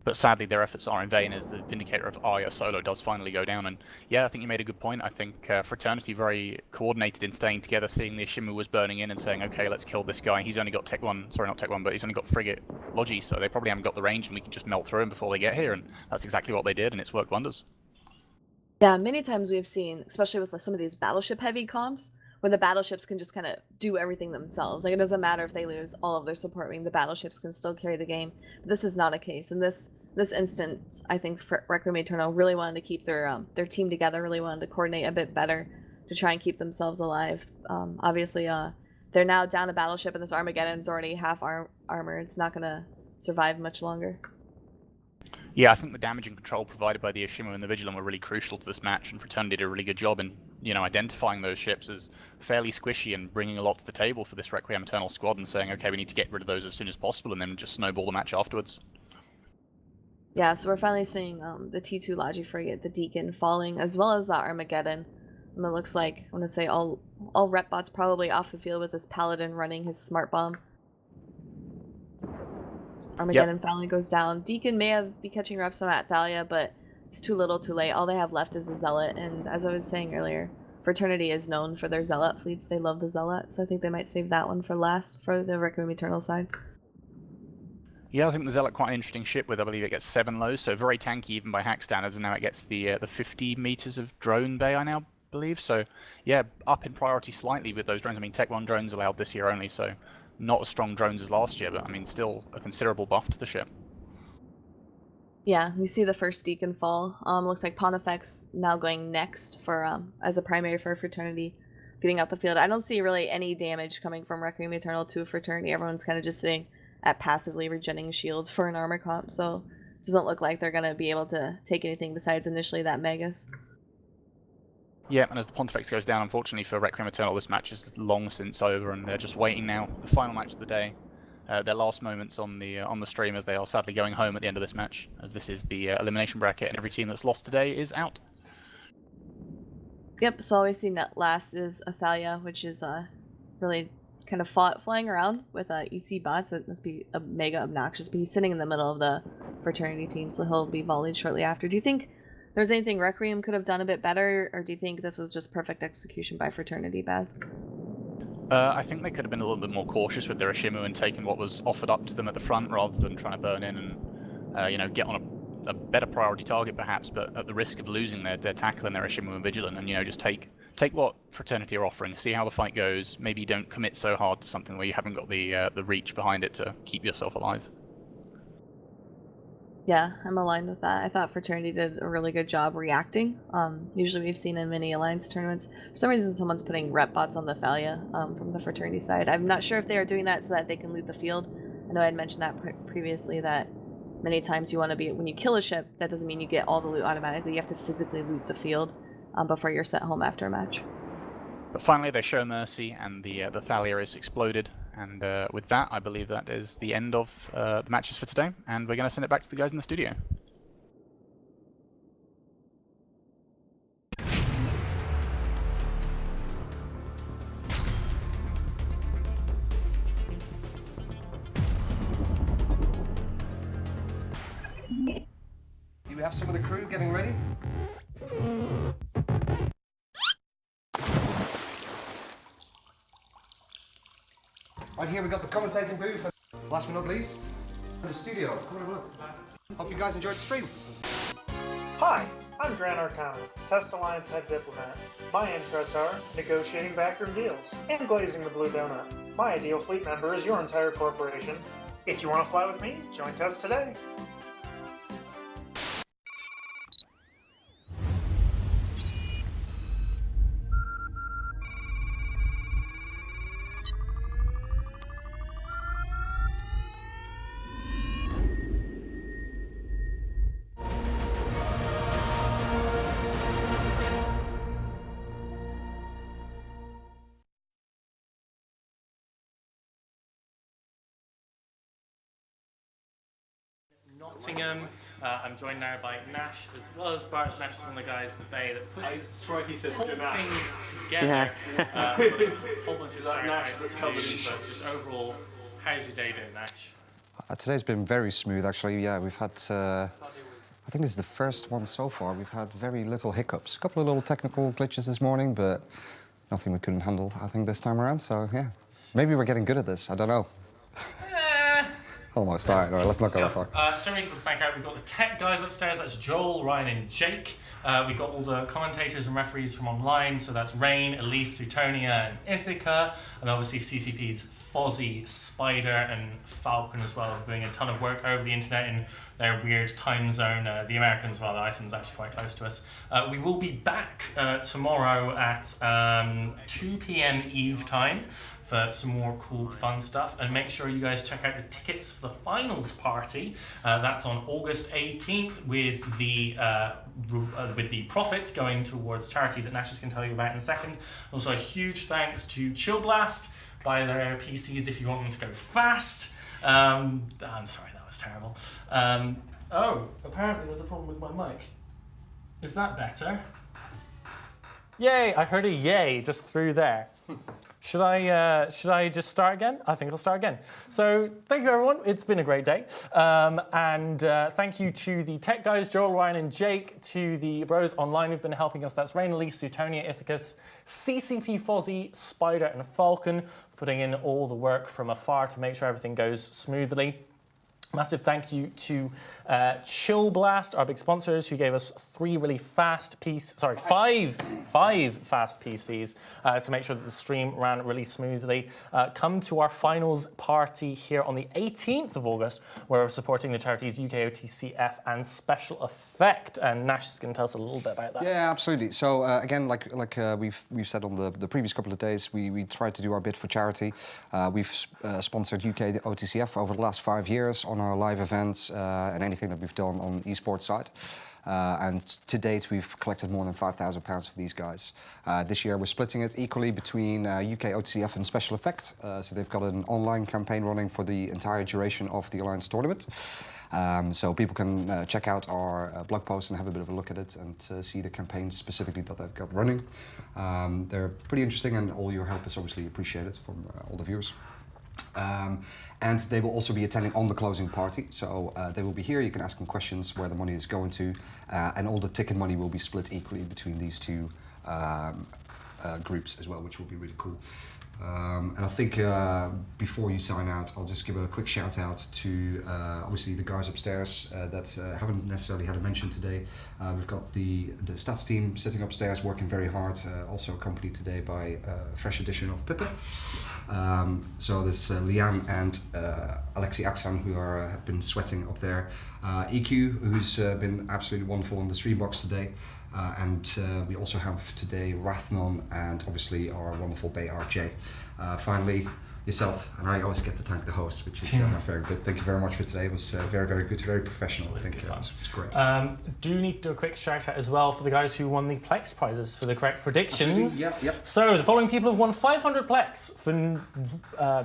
But sadly, their efforts are in vain as the Vindicator of Arya solo does finally go down. And yeah, I think you made a good point. I think Fraternity very coordinated in staying together, seeing the Ishimu was burning in and saying, okay, let's kill this guy. He's only got Tech 1, sorry, not Tech 1, but he's only got Frigate Logi, so they probably haven't got the range and we can just melt through him before they get here. And that's exactly what they did, and it's worked wonders. Yeah, many times we've seen, especially with some of these battleship-heavy comps, where the battleships can just kind of do everything themselves. Like, it doesn't matter if they lose all of their support wing, the battleships can still carry the game. But this is not a case. In this instance, I think Requiem Eternal really wanted to keep their team together, really wanted to coordinate a bit better to try and keep themselves alive. Obviously, they're now down a battleship, and this Armageddon's already half armor. It's not going to survive much longer. Yeah, I think the damage and control provided by the Ishimu and the Vigilant were really crucial to this match, and Fraternity did a really good job in, identifying those ships as fairly squishy and bringing a lot to the table for this Requiem Eternal squad and saying, okay, we need to get rid of those as soon as possible, and then just snowball the match afterwards. Yeah, so we're finally seeing the T2 Logi frigate, the Deacon, falling, as well as the Armageddon. And it looks like, I want to say, all rep bots probably off the field with this Paladin running his smart bomb. Armageddon finally goes down. Deacon may be catching reps on at Thalia, but it's too little too late. All they have left is a Zealot, and as I was saying earlier, Fraternity is known for their Zealot fleets. They love the Zealot, so I think they might save that one for last for the Requiem Eternal side. Yeah, I think the Zealot quite an interesting ship with, I believe it gets 7 lows, so very tanky even by hack standards, and now it gets the 50 meters of drone bay, I now believe. So yeah, up in priority slightly with those drones. I mean, Tech 1 drones allowed this year only, so not as strong drones as last year, but I mean, still a considerable buff to the ship. Yeah, we see the first Deacon fall. Looks like Pontifex now going next for as a primary for Fraternity, getting out the field. I don't see really any damage coming from Requiem Eternal to Fraternity. Everyone's kind of just sitting at passively regenning shields for an armor comp, so it doesn't look like they're going to be able to take anything besides initially that Magus. Yeah, and as the Pontifex goes down, unfortunately for Requiem Eternal, this match is long since over, and they're just waiting now. The final match of the day, their last moments on the stream, as they are sadly going home at the end of this match, as this is the elimination bracket, and every team that's lost today is out. Yep, so all we've seen that last is Athalia, which is really kind of flying around with EC bots. It must be mega obnoxious, but he's sitting in the middle of the Fraternity team, so he'll be volleyed shortly after. Do you think there's anything Requiem could have done a bit better, or do you think this was just perfect execution by Fraternity, Baz? I think they could have been a little bit more cautious with their Ishimu and taken what was offered up to them at the front rather than trying to burn in and get on a better priority target perhaps, but at the risk of losing their tackle and their Ishimu and Vigilant, and just take what Fraternity are offering, see how the fight goes. Maybe you don't commit so hard to something where you haven't got the reach behind it to keep yourself alive. Yeah, I'm aligned with that. I thought Fraternity did a really good job reacting. Usually we've seen in many Alliance tournaments, for some reason someone's putting rep bots on the Thalia from the Fraternity side. I'm not sure if they are doing that so that they can loot the field. I know I had mentioned that previously, that many times you want to be, when you kill a ship, that doesn't mean you get all the loot automatically. You have to physically loot the field before you're sent home after a match. But finally they show mercy, and the Thalia is exploded. And with that, I believe that is the end of the matches for today, and we're going to send it back to the guys in the studio. Do we have some of the crew getting ready? Right here we got the commentating booth, and last but not least, the studio. Come on, have a look. Hope you guys enjoyed the stream. Hi, I'm Gran Arcana, Test Alliance head diplomat. My interests are negotiating backroom deals and glazing the blue donut. My ideal fleet member is your entire corporation. If you want to fly with me, join Test today. Nottingham. I'm joined now by Nash as well as Bart. Nash is one of the guys with Bay that puts this whole thing together. We've got a whole bunch of shout-outs to do, but just overall, how's your day doing, Nash? Today's been very smooth, actually. Yeah, we've had, I think this is the first one so far. We've had very little hiccups. A couple of little technical glitches this morning, but nothing we couldn't handle, I think, this time around. So, yeah, maybe we're getting good at this. I don't know. Almost. All right, let's not go that far. So many people to thank out. We've got the tech guys upstairs. That's Joel, Ryan, and Jake. We've got all the commentators and referees from online. So that's Rain, Elise, Sutonia, and Ithaca. And obviously CCP's Fozzie, Spider, and Falcon as well, doing a ton of work over the internet in their weird time zone. The Americans, well, Iceland's actually quite close to us. We will be back tomorrow at 2 p.m. Eve time for some more cool fun stuff, and make sure you guys check out the tickets for the finals party. That's on August 18th with the profits going towards charity that Nash is going to tell you about in a second. Also a huge thanks to Chill Blast. Buy their PCs if you want them to go fast. I'm sorry, that was terrible. Oh, apparently there's a problem with my mic. Is that better? Yay, I heard a yay just through there. Should I just start again? I think I'll start again. So thank you, everyone. It's been a great day. And thank you to the tech guys, Joel, Ryan, and Jake, to the bros online who've been helping us. That's Rain, Elise, Sutonia, Ithacus, CCP, Fozzie, Spider, and Falcon, putting in all the work from afar to make sure everything goes smoothly. Massive thank you to Chill Blast, our big sponsors, who gave us five fast PCs to make sure that the stream ran really smoothly. Come to our finals party here on the 18th of August, where we're supporting the charities UK OTCF and Special Effect. And Nash is going to tell us a little bit about that. Yeah, absolutely. So again, like we've said on the previous couple of days, we tried to do our bit for charity. We've sponsored UK OTCF over the last 5 years on our live events and anything that we've done on esports side. And to date, we've collected more than £5,000 for these guys. This year, we're splitting it equally between UK OTCF and Special Effect. So they've got an online campaign running for the entire duration of the Alliance tournament. So people can check out our blog post and have a bit of a look at it and see the campaigns specifically that they've got running. They're pretty interesting, and all your help is obviously appreciated from all the viewers. And they will also be attending on the closing party. So they will be here. You can ask them questions where the money is going to. And all the ticket money will be split equally between these two groups as well, which will be really cool. And I think before you sign out, I'll just give a quick shout out to obviously the guys upstairs that haven't necessarily had a mention today. We've got the stats team sitting upstairs working very hard, also accompanied today by a fresh edition of Pippa. So there's Liam and Alexi Aksan who have been sweating up there. EQ, who's been absolutely wonderful on the stream box today. And we also have today Rathnon and obviously our wonderful Bay RJ. Finally, yourself, and I always get to thank the host, which is very good. Thank you very much for today. It was very, very good, very professional. I think it was great. Do need to do a quick shout out as well for the guys who won the Plex prizes for the correct predictions. Yep. So the following people have won 500 Plex for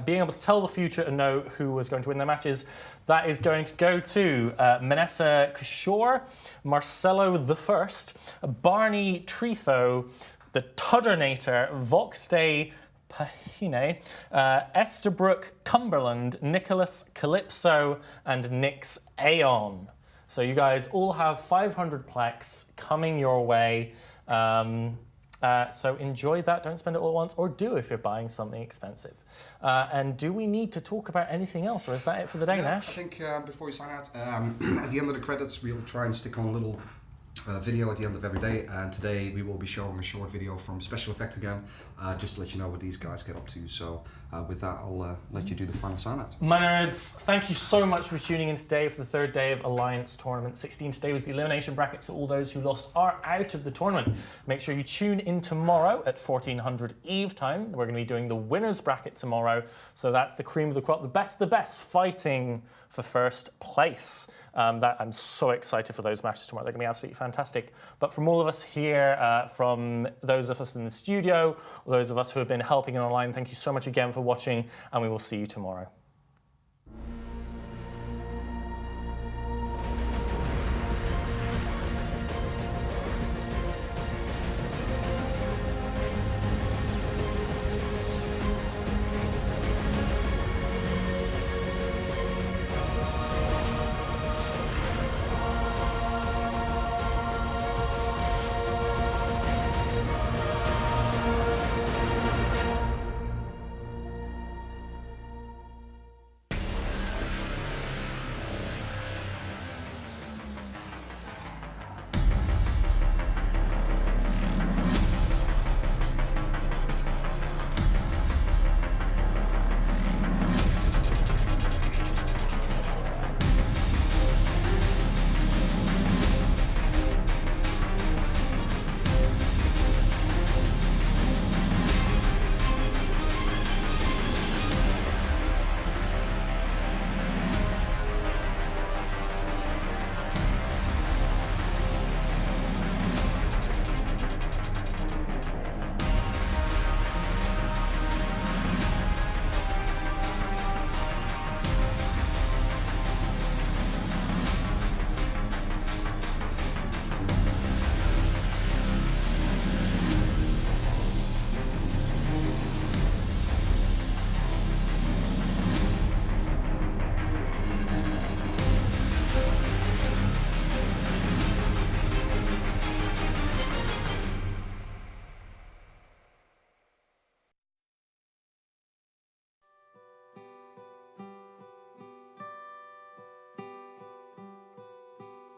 being able to tell the future and know who was going to win their matches. That is going to go to Manessa Kishore, Marcelo the First, Barney Tretho, the Tuddernator, Voxday Pahine, Esterbrook Cumberland, Nicholas Calypso, and Nix Aeon. So you guys all have 500 Plex coming your way. So enjoy that, don't spend it all at once, or do if you're buying something expensive. And do we need to talk about anything else, or is that it for the day, Nash? I think before we sign out, at the end of the credits, we'll try and stick on a little video at the end of every day, and today we will be showing a short video from Special Effect again, just to let you know what these guys get up to. So with that, I'll let you do the final sign out. My nerds, thank you so much for tuning in today for the third day of Alliance Tournament 16. Today was the elimination bracket, so all those who lost are out of the tournament. Make sure you tune in tomorrow at 1400 Eve time. We're going to be doing the winners bracket tomorrow, so that's the cream of the crop, the best of the best fighting for first place. I'm so excited for those matches tomorrow. They're going to be absolutely fantastic. But from all of us here, from those of us in the studio, those of us who have been helping online, thank you so much again for watching, and we will see you tomorrow.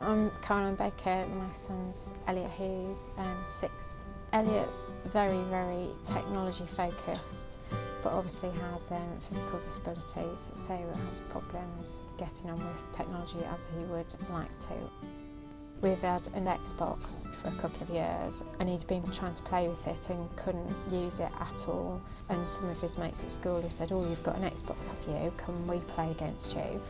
I'm Caroline Baker, my son's Elliot, who's 6. Elliot's very, very technology focused, but obviously has physical disabilities, so has problems getting on with technology as he would like to. We've had an Xbox for a couple of years and he'd been trying to play with it and couldn't use it at all. And some of his mates at school have said, "Oh, you've got an Xbox, have you? Can we play against you?"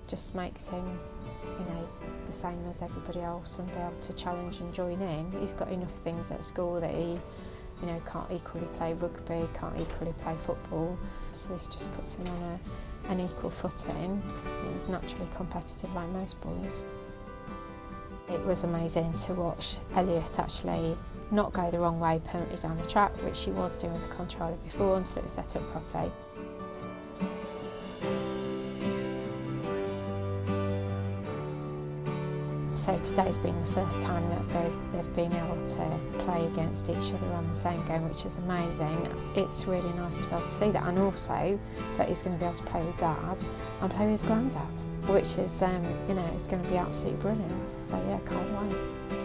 Just makes him, the same as everybody else and be able to challenge and join in. He's got enough things at school that he, can't equally play rugby, can't equally play football. So this just puts him on an equal footing. He's naturally competitive like most boys. It was amazing to watch Elliot actually not go the wrong way permanently down the track, which he was doing with the controller before until it was set up properly. So today's been the first time that they've been able to play against each other on the same game, which is amazing. It's really nice to be able to see that, and also that he's going to be able to play with Dad and play with his granddad, which is, it's going to be absolutely brilliant. So yeah, can't wait.